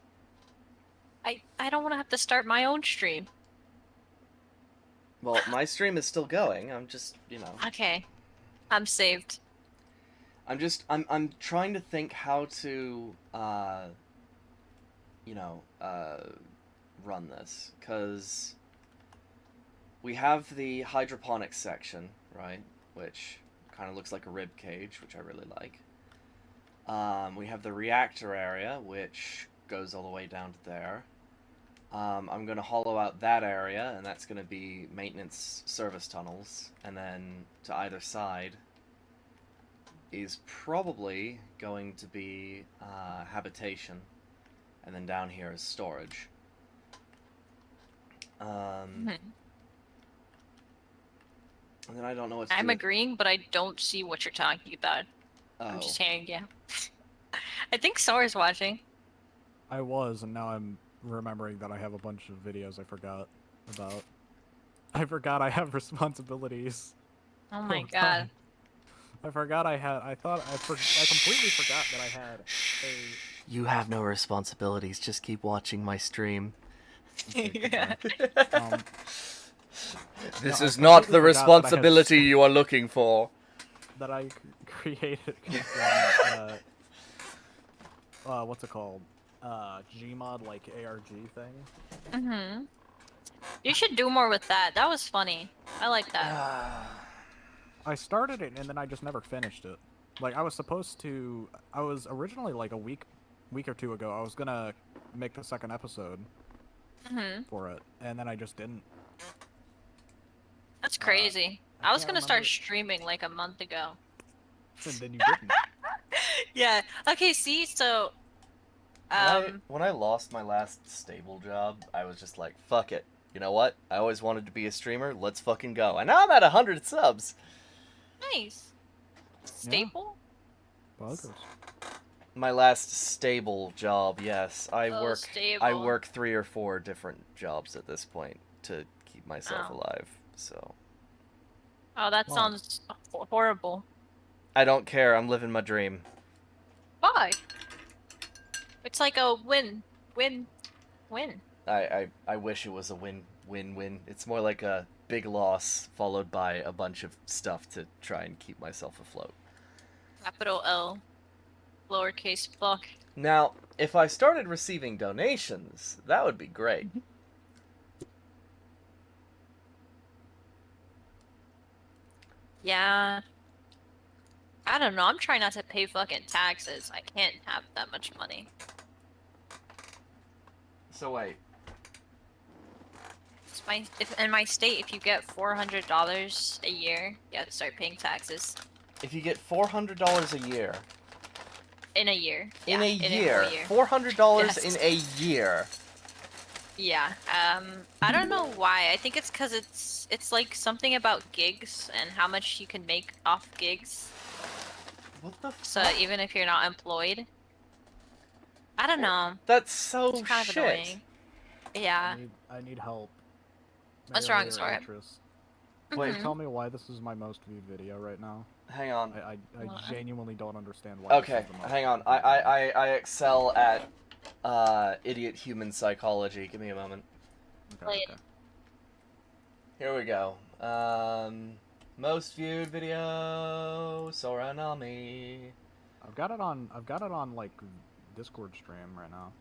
S4: I don't want to have to start my own stream.
S3: Well, my stream is still going. I'm just, you know.
S4: Okay. I'm saved.
S3: I'm trying to think how to run this, cuz we have the hydroponics section, right, which kind of looks like a rib cage, which I really like. We have the reactor area, which goes all the way down to there. I'm going to hollow out that area, and that's going to be maintenance service tunnels, and then to either side is probably going to be habitation, and then down here is storage.
S4: Mhm.
S3: And then I don't know what to
S4: I'm
S3: do.
S4: agreeing, but I don't see what you're talking about. I'm just hearing you. I think Sora's watching.
S2: I was, and now I'm remembering that I have a bunch of videos I forgot about. I forgot I have responsibilities.
S4: Oh my
S2: Oh,
S4: god.
S2: I forgot I had. I completely forgot that I had a.
S3: You have no responsibilities. Just keep watching my stream.
S4: Yeah.
S2: Um,
S3: This
S2: No, I
S3: is not
S2: completely
S3: the
S2: forgot that I had
S3: responsibility you are looking for.
S2: that I created. What's it called? Gmod like ARG thing.
S4: Mhm. You should do more with that. That was funny. I like that.
S2: I started it and then I just never finished it. Like I was supposed to. I was originally like a week or two ago. I was gonna make the second episode
S4: Mhm.
S2: for it, and then I just didn't.
S4: That's crazy.
S2: I
S4: I was
S2: can't
S4: gonna start
S2: remember-
S4: streaming like a month ago.
S2: And then you didn't.
S4: Yeah. Okay. See. So.
S3: When I lost my last stable job, I was just like, fuck it. You know what? I always wanted to be a streamer. Let's fucking go. And now I'm at 100 subs.
S4: Nice. Staple.
S2: Buggers.
S3: My last stable job, yes. I
S4: Oh, stable.
S3: work 3 or 4 different jobs at this point to keep myself
S4: Oh.
S3: alive. So
S4: Oh, that
S2: Well,
S4: sounds horrible.
S3: I don't care. I'm living my dream.
S4: Why? It's like a win, win, win.
S3: I wish it was a win-win-win. It's more like a big loss followed by a bunch of stuff to try and keep myself afloat.
S4: Capital L, lowercase fuck.
S3: Now, if I started receiving donations, that would be great.
S4: Yeah. I don't know. I'm trying not to pay fucking taxes. I can't have that much money.
S3: So wait,
S4: It's in my state, if you get $400 a year, you have to start paying taxes
S3: if you get $400 a year,
S4: in a year.
S3: in
S4: Yeah,
S3: a
S4: in
S3: year,
S4: whole year.
S3: $400
S4: Yes.
S3: in a year.
S4: Yeah. I don't know why. I think it's because it's like something about gigs and how much you can make off gigs.
S3: What the
S4: So
S3: fuck?
S4: even if you're not employed, I don't know.
S3: That's so
S4: It's kind of
S3: shit.
S4: annoying. Yeah.
S2: I need help.
S4: What's
S2: Melee
S4: wrong,
S2: or
S4: Sora?
S2: Atris.
S3: Wait,
S4: Mhm.
S2: Tell me why this is my most viewed video right now.
S3: hang on.
S2: I
S4: What?
S2: genuinely don't understand why.
S3: Okay,
S2: this is the most
S3: hang on.
S2: viewed video.
S3: I excel at idiot human psychology. Give me a moment.
S2: Okay,
S4: Wait.
S2: okay.
S3: Here we go. Most viewed video, Sora Nami.
S2: I've got it on like Discord stream right now.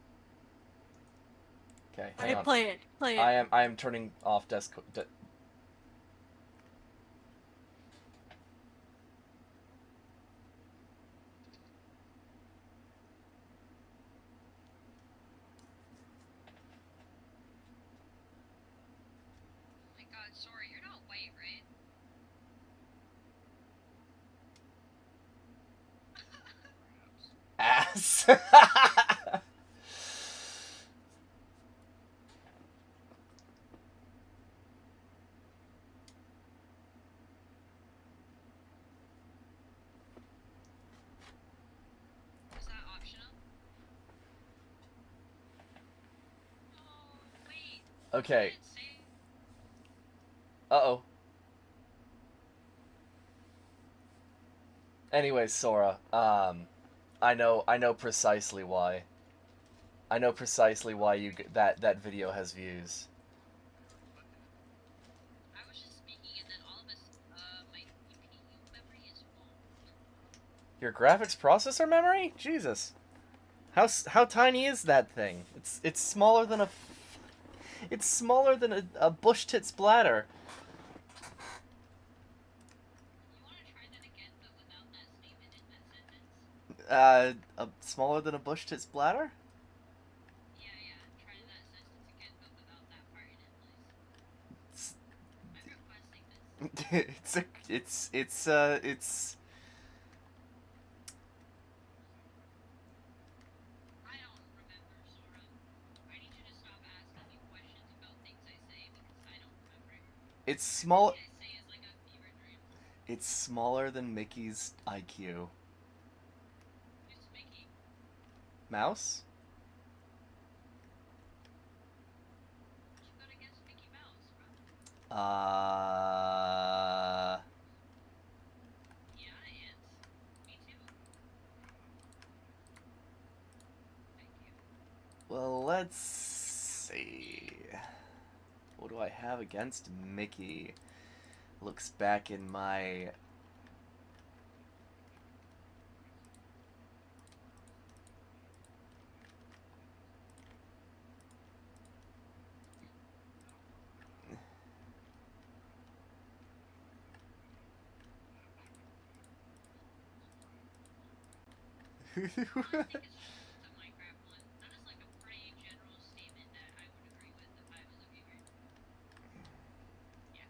S3: Okay, hang on.
S4: Play it. Play it.
S3: I am turning off desk.
S4: Oh my god, sorry, you're not white, right?
S3: Ass.
S4: Is that optional? Oh, wait.
S3: Okay.
S4: Did it say-
S3: Uh-oh. Anyways, Sora, I know precisely why. I know precisely why that video has views.
S4: I was just speaking and then all of us, my CPU memory is full.
S3: Your graphics processor memory? Jesus. How tiny is that thing? It's smaller than a bush tit's bladder.
S4: You want to try that again, but without that statement in that sentence?
S3: Smaller than a bush tit's bladder?
S4: Yeah, try that sentence again, but without that part in it, please. I'm requesting this.
S3: it's
S4: I don't remember, Sora. I need you to stop asking me questions about things I say because I don't remember.
S3: it's small.
S4: Everything I say is like a fever dream.
S3: It's smaller than Mickey's IQ.
S4: Who's Mickey?
S3: Mouse?
S4: What you got against Mickey Mouse, bro? Yeah, ants. Me too. Thank you.
S3: Well, let's see. What do I have against Mickey? Looks back in my...
S4: I think it's just the Minecraft one. That is like a pretty general statement that I would agree with if I was a viewer. Yeah.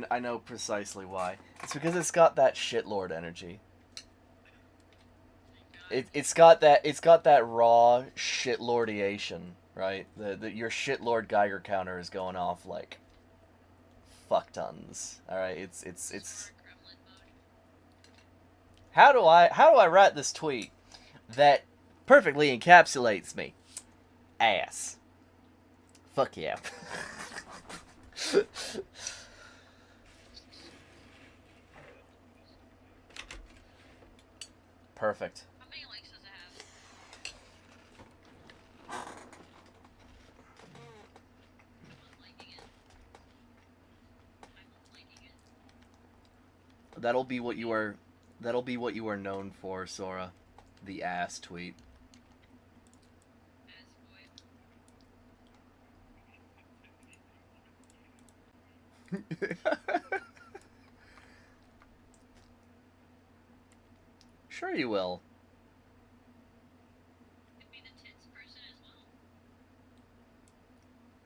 S3: I know precisely why. It's because it's got that shitlord energy. It's got that raw shitlordiation, right? Your shitlord Geiger counter is going off like fucktons. All right, it's. How do I write this tweet that perfectly encapsulates me? Ass. Fuck yeah. Perfect.
S4: How many likes does it have?
S3: That'll be what you are. That'll be what you are known for, Sora. The ass tweet. Sure you will.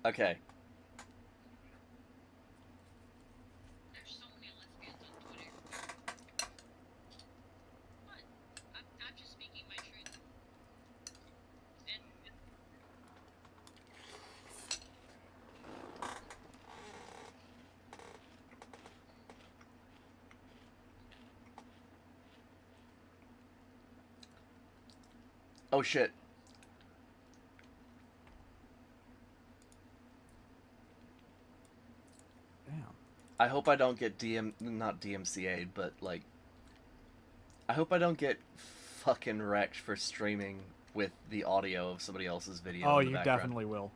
S3: Okay.
S4: There's so many lesbians on Twitter. What? I'm just speaking my truth. And
S3: Oh shit.
S2: Damn.
S3: I hope I don't get not DMCA'd, but like, I hope I don't get fucking wrecked for streaming with the audio of somebody else's video.
S2: Oh,
S3: in the
S2: you
S3: background.
S2: definitely will.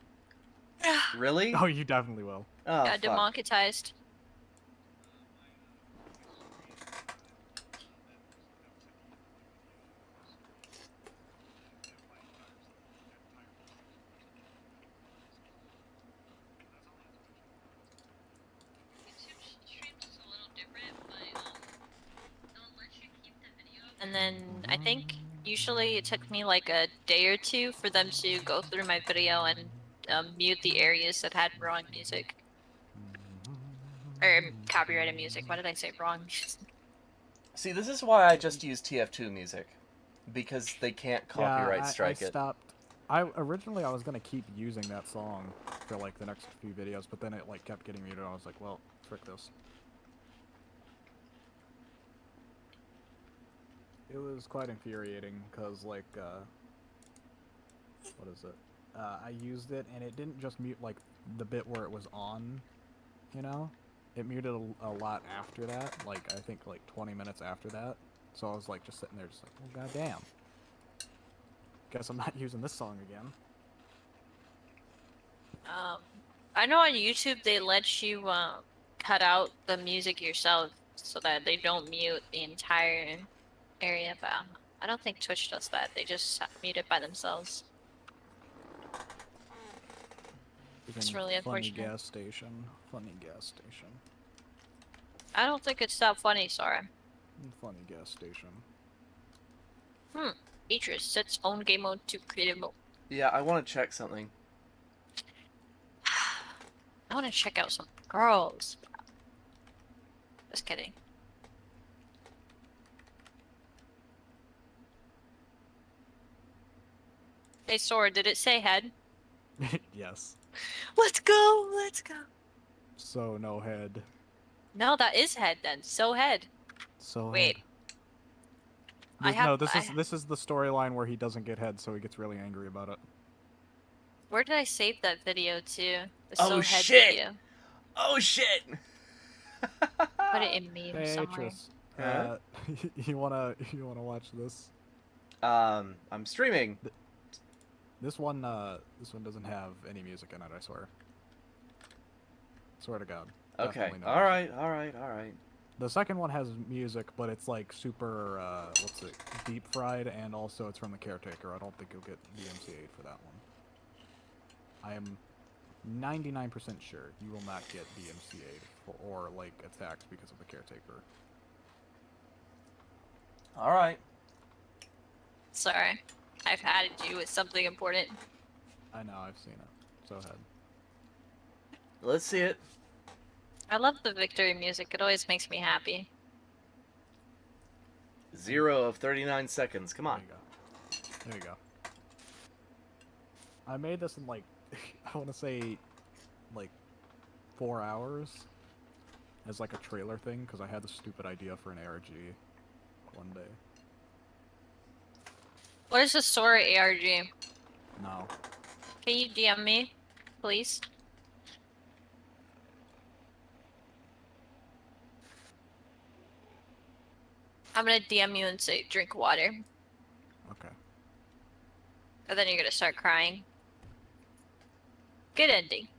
S3: Really?
S2: Oh, you definitely will.
S3: Oh,
S4: got
S3: fuck.
S4: demonetized. And then I think usually it took me like a day or two for them to go through my video and mute the areas that had wrong music. Or copyrighted music. Why did I say wrong?
S3: See, this is why I just use TF2 music. Because they can't copyright
S2: I
S3: strike it.
S2: stopped. Originally I was gonna keep using that song for like the next few videos, but then it like kept getting muted. I was like, well, frick this. It was quite infuriating because like what is it? I used it and it didn't just mute like the bit where it was on, you know? It muted a lot after that, like I think like 20 minutes after that. So I was like just sitting there just like, oh goddamn. Guess I'm not using this song again.
S4: I know on YouTube they let you cut out the music yourself so that they don't mute the entire area, but I don't think Twitch does that. They just mute it by themselves. It's really
S2: Funny
S4: unfortunate.
S2: gas station. Funny gas station.
S4: I don't think it's that funny, Sora.
S2: Funny gas station.
S4: Beatrice sets own game mode to creative mode.
S3: Yeah, I want to check something.
S4: I want to check out some girls. Just kidding. Hey, Sora, did it say head?
S2: Yes.
S4: Let's go! Let's go!
S2: So no head.
S4: No, that is head then. So head.
S2: So
S4: Wait.
S2: head.
S4: I have-
S2: no, this
S4: I
S2: is
S4: ha-
S2: this is the storyline where he doesn't get head, so he gets really angry about it.
S4: Where did I save that video to? The
S3: Oh,
S4: So head
S3: shit!
S4: video.
S3: Oh shit!
S4: Put it in meme somewhere.
S2: Beatrice,
S3: Huh?
S2: you wanna watch this?
S3: I'm streaming.
S2: This one doesn't have any music in it, I swear. Swear to God.
S3: Okay.
S2: Definitely not.
S3: Alright.
S2: The second one has music, but it's like super, deep fried, and also it's from the Caretaker. I don't think you'll get DMCA'd for that one. I am 99% sure you will not get DMCA'd or like attacked because of the Caretaker.
S3: Alright.
S4: Sorry. I've added you with something important.
S2: I know, I've seen it. So ahead.
S3: Let's see it.
S4: I love the victory music. It always makes me happy.
S3: 0 of 39 seconds. Come on.
S2: There you go. I made this in like, I want to say, like 4 hours. as like a trailer thing because I had the stupid idea for an ARG one day.
S4: What is the story ARG?
S2: No.
S4: Can you DM me, please? I'm gonna DM you and say drink water,
S2: Okay.
S4: and then you're gonna start crying. Good ending.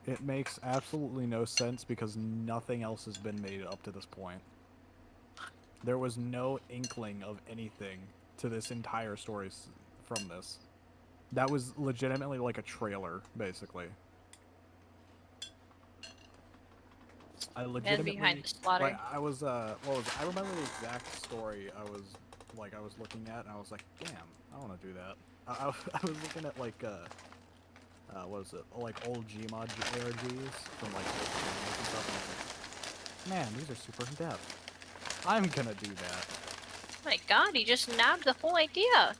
S2: It makes absolutely no sense because nothing else has been made up to this point. There was no inkling of anything to this entire story from this. That was legitimately like a trailer, basically. I
S4: Man
S2: legitimately
S4: behind the slaughter.
S2: like I was I remember the exact story I was looking at and I was like, damn, I want to do that. I was looking at like what is it? Like old Gmod ARGs from like old channels and stuff and I was like, man, these are super in depth. I'm gonna do that.
S4: Oh my god, he just nabbed the whole idea.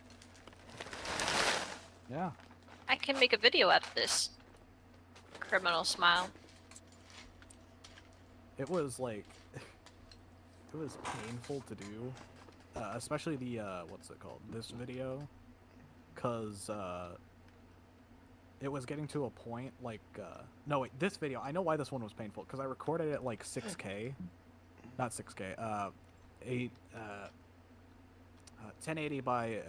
S2: Yeah.
S4: I can make a video out of this. Criminal smile.
S2: It was like it was painful to do. Especially the what's it called? This video. Cause it was getting to a point like no wait, this video, I know why this one was painful, because I recorded it like 6K. Not 6K, 1080 by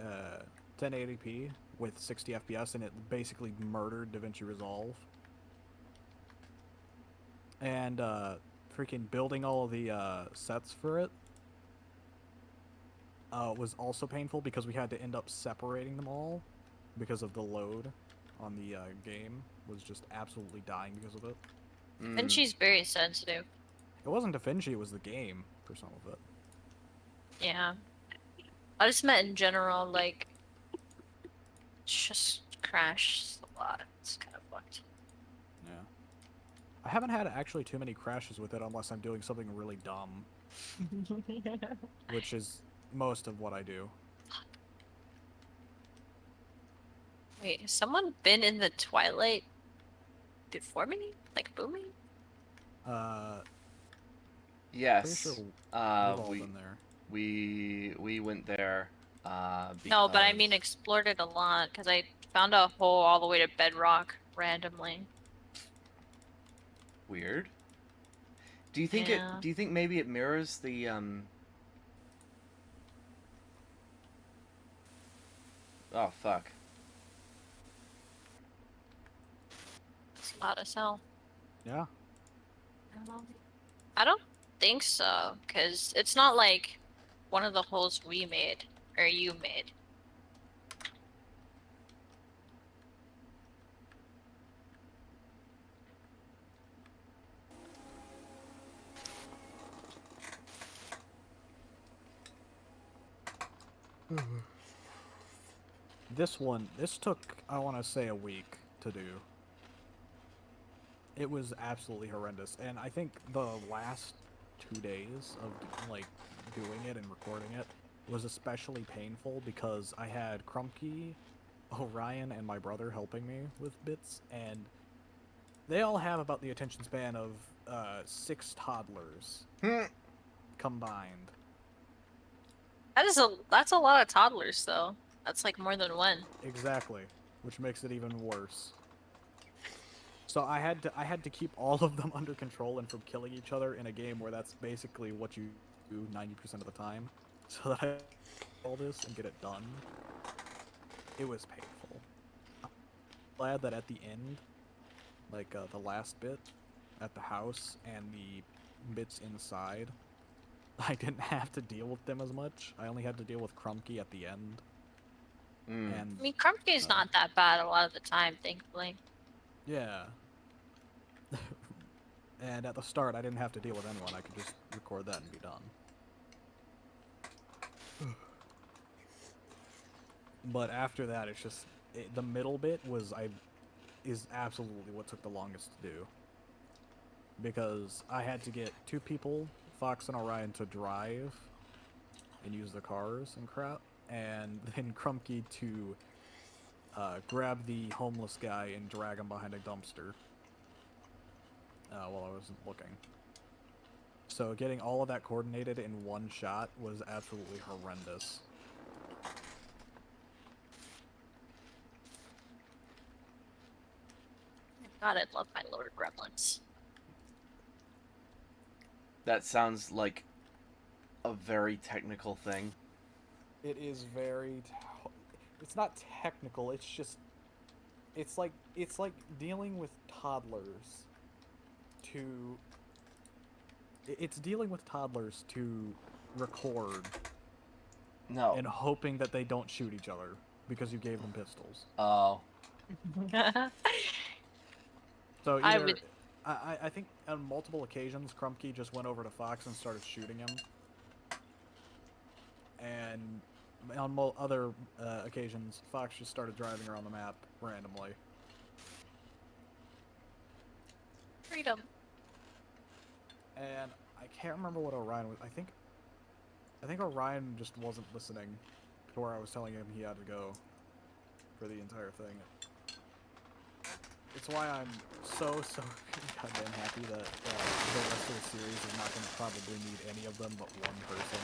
S2: 1080p with 60 FPS, and it basically murdered DaVinci Resolve. And freaking building all of the sets for it was also painful because we had to end up separating them all because of the load on the game was just absolutely dying because of it.
S4: And she's very sensitive.
S2: It wasn't DaVinci, it was the game for some of it.
S4: Yeah. I just meant in general, like, it's just crashes a lot. It's kind of fucked.
S2: Yeah. I haven't had actually too many crashes with it unless I'm doing something really dumb, which is most of what I do.
S4: Wait, has someone been in the Twilight before me? Like booming?
S2: Pretty
S3: Yes.
S2: sure we've
S3: Uh,
S2: all
S3: we
S2: been there.
S3: we went there.
S4: No, but I
S3: Because-
S4: mean explored it a lot because I found a hole all the way to bedrock randomly.
S3: Weird. Do you think
S4: Yeah.
S3: Do you think maybe it mirrors the Oh fuck.
S4: It's loud as hell.
S2: Yeah.
S4: I don't think so, because it's not like one of the holes we made or you made.
S2: This took, I want to say, a week to do. It was absolutely horrendous, and I think the last 2 days of like doing it and recording it was especially painful because I had Crumpkey, Orion, and my brother helping me with bits, and they all have about the attention span of 6 toddlers combined.
S4: That's a lot of toddlers though. That's like more than one.
S2: Exactly, which makes it even worse. So I had to keep all of them under control and from killing each other in a game where that's basically what you do 90% of the time. So that I all this and get it done. It was painful. I'm glad that at the end, like the last bit at the house and the bits inside, I didn't have to deal with them as much. I only had to deal with Crumpkey at the end. And
S4: I mean, Crumpkey's not that bad a lot of the time, thankfully.
S2: yeah. And at the start, I didn't have to deal with anyone. I could just record that and be done. But after that, it's just the middle bit is absolutely what took the longest to do. Because I had to get 2 people, Fox and Orion, to drive and use the cars and crap, and then Krumke to grab the homeless guy and drag him behind a dumpster while I wasn't looking. So getting all of that coordinated in one shot was absolutely horrendous.
S4: God, I love my Lord Gremlins.
S3: That sounds like a very technical thing.
S2: It is very. It's not technical. It's just. It's like dealing with toddlers. It's dealing with toddlers to record
S3: No.
S2: and hoping that they don't shoot each other because you gave them pistols.
S3: Oh.
S2: So
S4: I
S2: either
S4: would-
S2: I think on multiple occasions Krumke just went over to Fox and started shooting him, and on other occasions Fox just started driving around the map randomly.
S4: Freedom.
S2: And I can't remember what Orion was. I think Orion just wasn't listening to where I was telling him he had to go for the entire thing. It's why I'm so goddamn happy that the rest of the series is not going to probably need any of them but one person.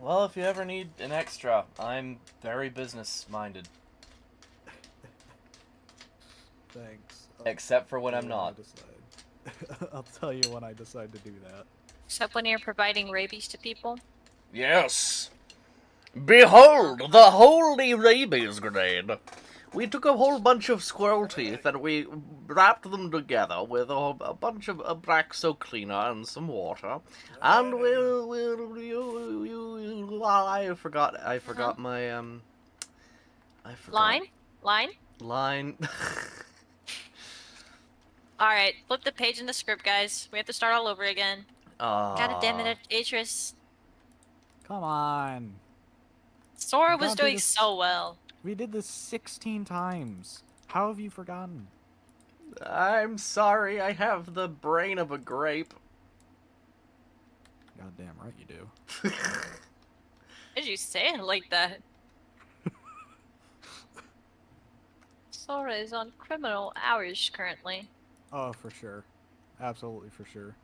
S3: Well, if you ever need an extra, I'm very business-minded.
S2: Thanks.
S3: Except for when
S2: tell
S3: I'm
S2: you
S3: not.
S2: I decide. I'll tell you when I decide to do that.
S4: Except when you're providing rabies to people.
S3: Yes! Behold, the holy rabies grenade! We took a whole bunch of squirrel teeth and we wrapped them together with a bunch of Abraxo cleaner and some water. And I forgot my, I forgot
S4: Line?
S3: line.
S4: Alright, flip the page in the script, guys. We have to start all over again. God damn it, Atreus.
S2: Come on.
S4: Sora
S2: We've
S4: was
S2: gone through
S4: doing
S2: this-
S4: so well.
S2: We did this 16 times. How have you forgotten?
S3: I'm sorry, I have the brain of a grape.
S2: Goddamn right you do.
S4: Did you say it like that? Sora is on criminal hours currently.
S2: Oh, for sure. Absolutely for sure.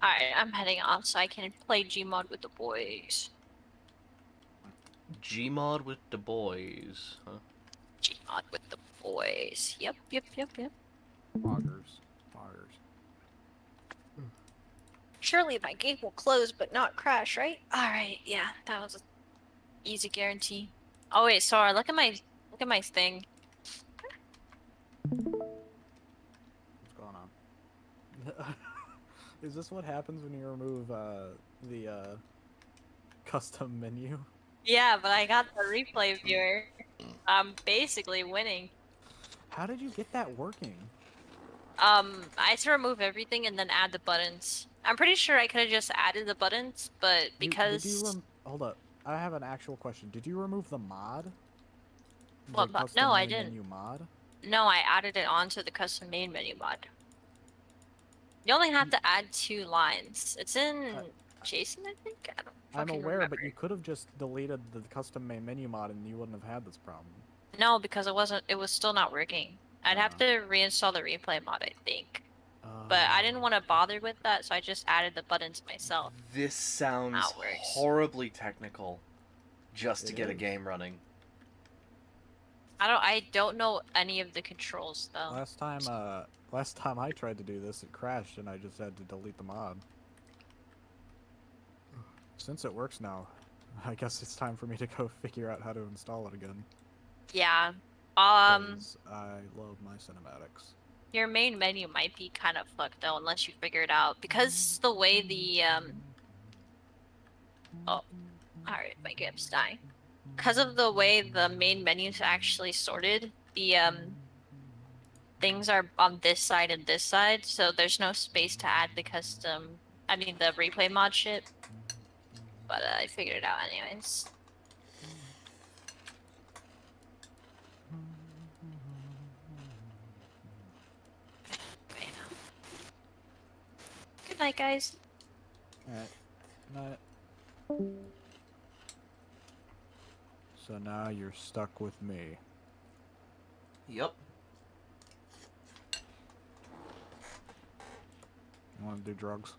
S4: Alright, I'm heading off so I can play Gmod with the boys.
S3: Gmod with the boys, huh?
S4: Gmod with the boys. Yep.
S2: Poggers.
S4: Surely my game will close but not crash, right? Alright, yeah, that was an easy guarantee. Oh wait, Sora, look at my thing.
S2: What's going on? Is this what happens when you remove the custom menu?
S4: Yeah, but I got the replay viewer. I'm basically winning.
S2: How did you get that working?
S4: I had to remove everything and then add the buttons. I'm pretty sure I could have just added the buttons, but because
S2: Hold up. I have an actual question. Did you remove the mod?
S4: What
S2: The
S4: mod?
S2: custom
S4: No, I
S2: main
S4: didn't.
S2: menu mod?
S4: no, I added it onto the custom main menu mod. You only have to add 2 lines. It's in Jason, I think. I don't
S2: I'm
S4: fucking
S2: aware,
S4: remember.
S2: but you could have just deleted the custom main menu mod and you wouldn't have had this problem.
S4: No, because it wasn't. It was still not working. I'd have
S2: Uh-huh.
S4: to reinstall the replay mod, I think. But I didn't want to bother with that, so I just added the buttons myself.
S3: This sounds
S4: How it works.
S3: horribly technical just to
S2: It
S3: get a
S2: is.
S3: game running.
S4: I don't know any of the controls though.
S2: Last time I tried to do this, it crashed and I just had to delete the mod. Since it works now, I guess it's time for me to go figure out how to install it again.
S4: Yeah.
S2: 'Cause I love my cinematics.
S4: Your main menu might be kind of fucked though, unless you figure it out. Because the way the oh, alright, my game's dying. Because of the way the main menu's actually sorted, the things are on this side and this side, so there's no space to add the the replay mod shit. But I figured it out anyways. Okay. Good night, guys.
S2: Alright. So now you're stuck with me.
S3: Yep.
S2: You want to do drugs?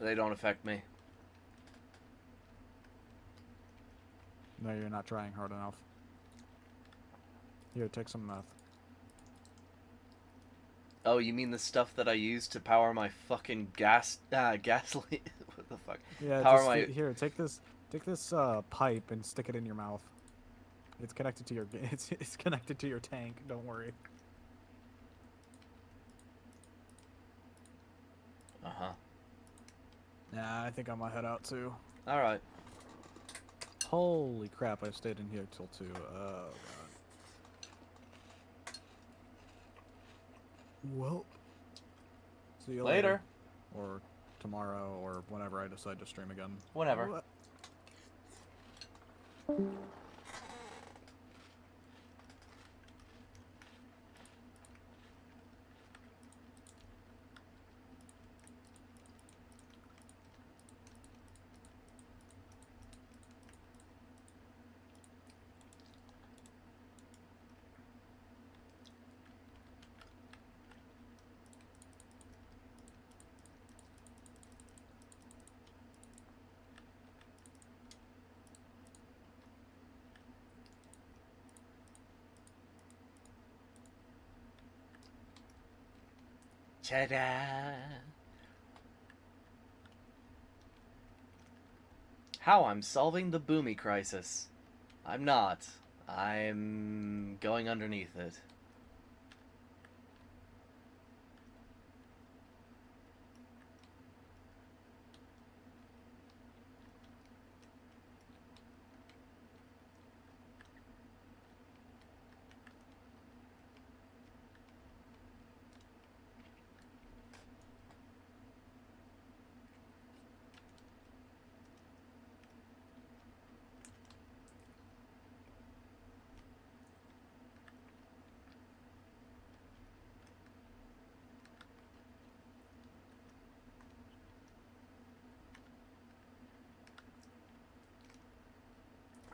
S3: They don't affect me.
S2: No, you're not trying hard enough. Here, take some meth.
S3: Oh, you mean the stuff that I use to power my fucking gasoline? What the fuck?
S2: Yeah,
S3: Power
S2: just
S3: my...
S2: here. Take this pipe and stick it in your mouth. It's connected to your it's connected to your tank. Don't worry.
S3: Uh-huh.
S2: Nah, I think I might head out too.
S3: Alright.
S2: Holy crap! I stayed in here till 2. Oh god. Well. See you later. Or tomorrow, or whenever I decide to stream again.
S3: Whenever.
S2: What?
S3: Ta-da! How I'm solving the boomy crisis. I'm not. I'm going underneath it.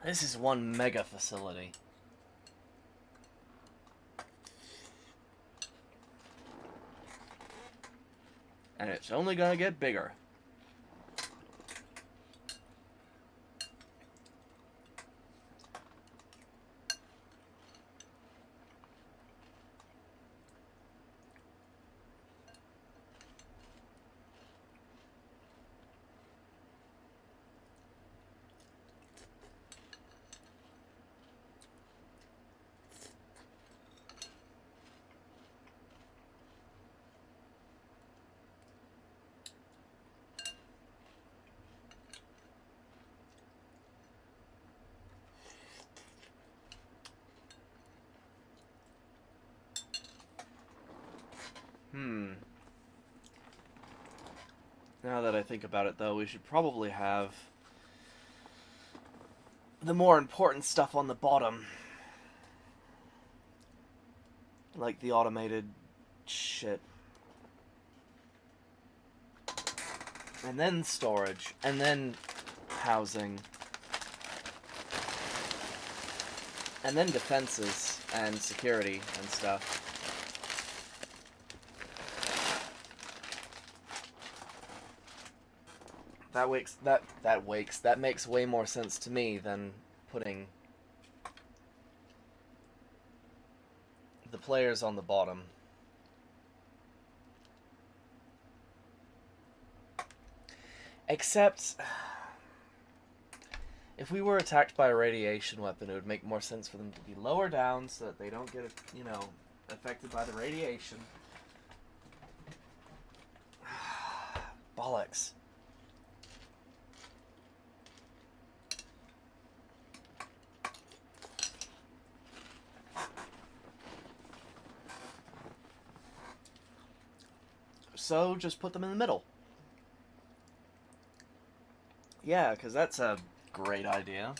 S3: This is one mega facility. And it's only gonna get bigger. Now that I think about it, though, we should probably have the more important stuff on the bottom. Like the automated shit. And then storage. And then housing. And then defenses and security and stuff. That makes way more sense to me than putting the players on the bottom. Except, if we were attacked by a radiation weapon, it would make more sense for them to be lower down so that they don't get, affected by the radiation. Bollocks. So, just put them in the middle. Yeah, because that's a great idea.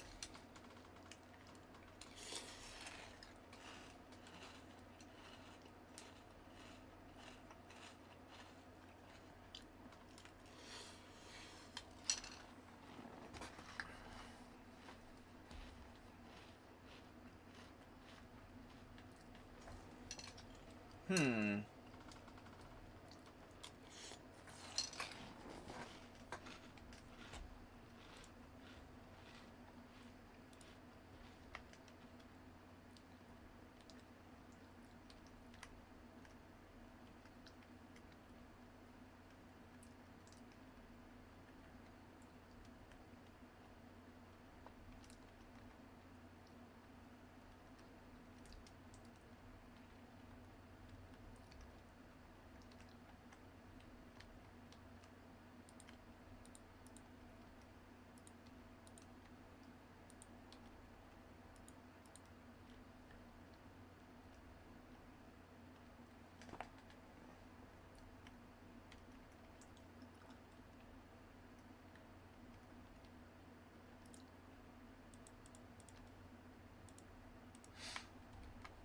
S3: Hmm.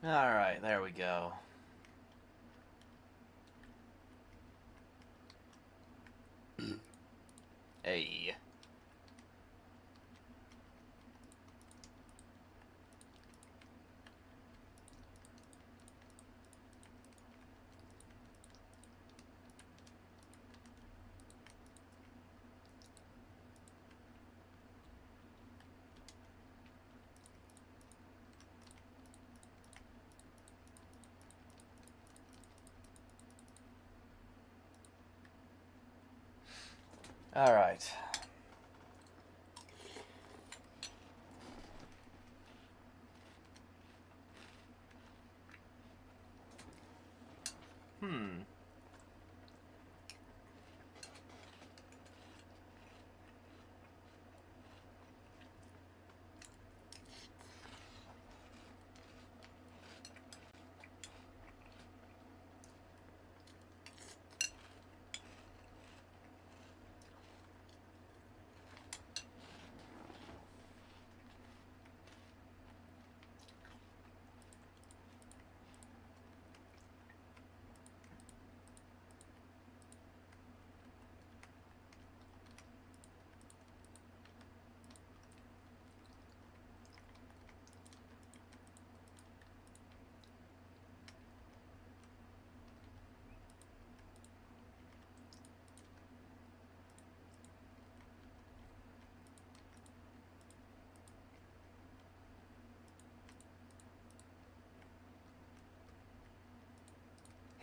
S3: Alright, there we go. Hey. Alright. Hmm.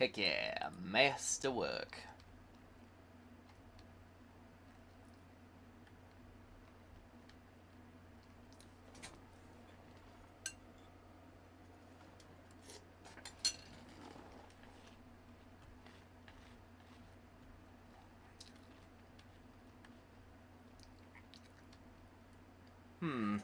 S3: Heck yeah, masterwork. Hmm.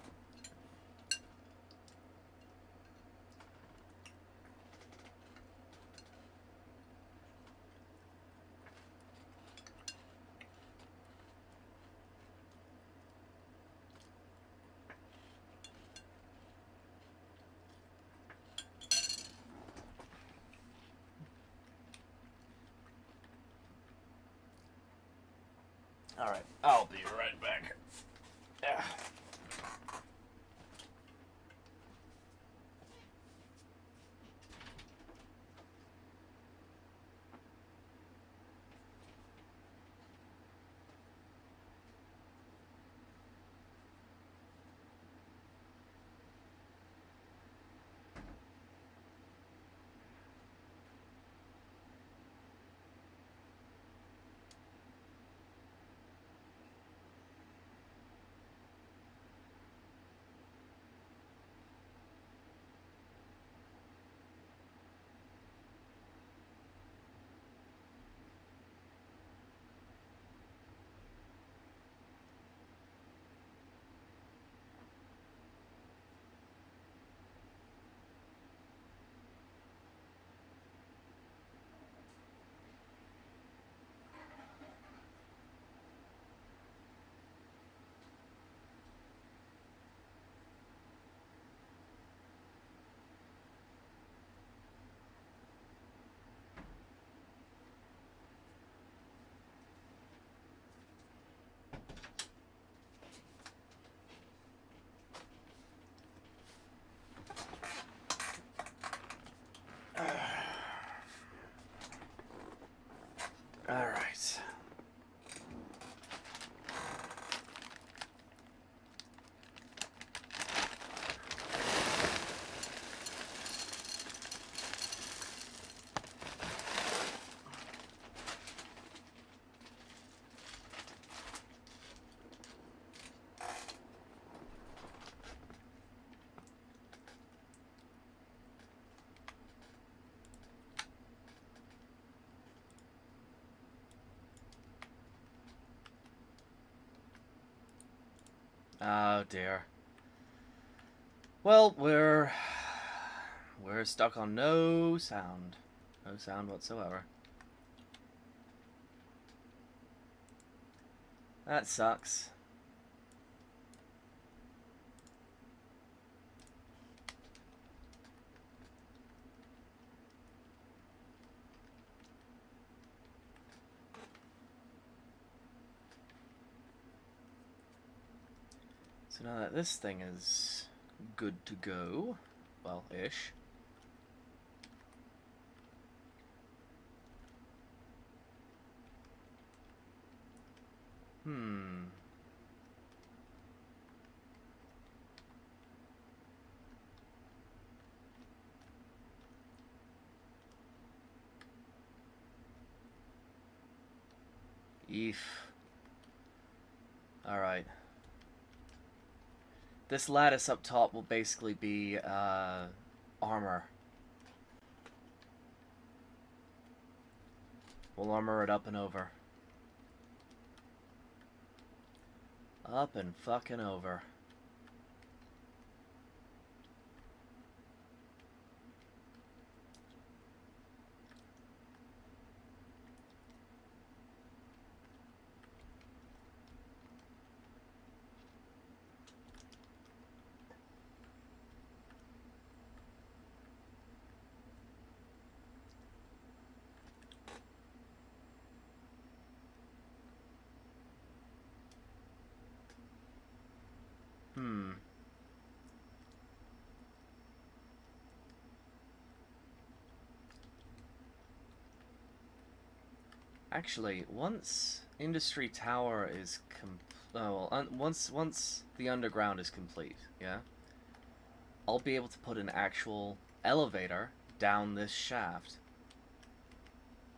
S3: Alright, I'll be right back. Yeah. Oh dear. Well, we're stuck on no sound. No sound whatsoever. That sucks. So now that this thing is good to go, well, ish. Hmm. Eef. Alright. This lattice up top will basically be, armor. We'll armor it up and over. Up and fucking over. Hmm. Actually, once Industry Tower is once the underground is complete, yeah, I'll be able to put an actual elevator down this shaft.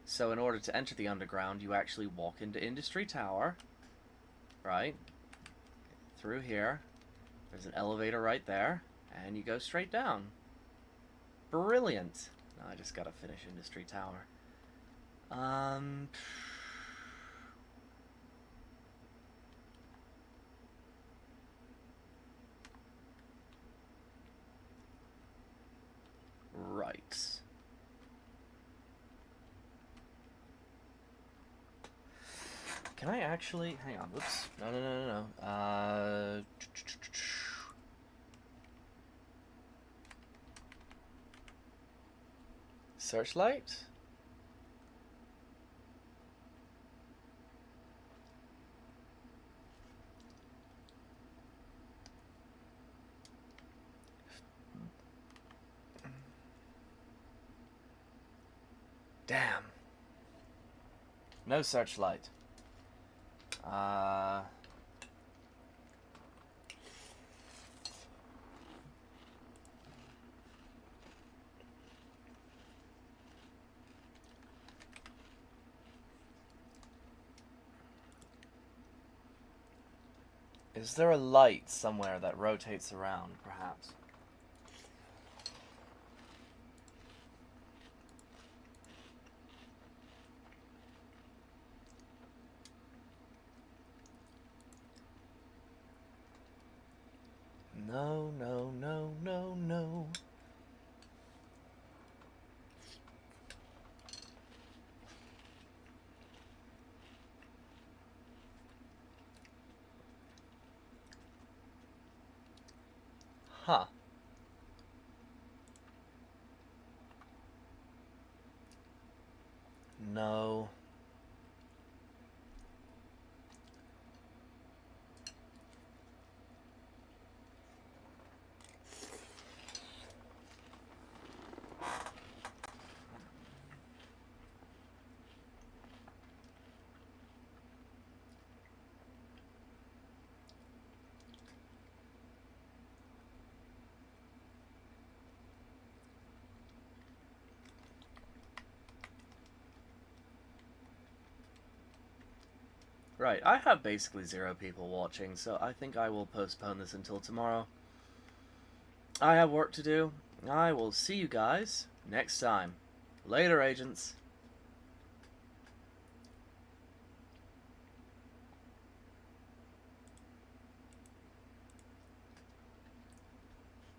S3: So in order to enter the underground, you actually walk into Industry Tower, right? Through here. There's an elevator right there, and you go straight down. Brilliant. Now I just gotta finish Industry Tower. Right. Can I actually... Hang on, whoops. No. Searchlight? Damn. No searchlight. Is there a light somewhere that rotates around, perhaps? No. Huh. No. Right, I have basically 0 people watching, so I think I will postpone this until tomorrow. I have work to do. I will see you guys next time. Later, agents.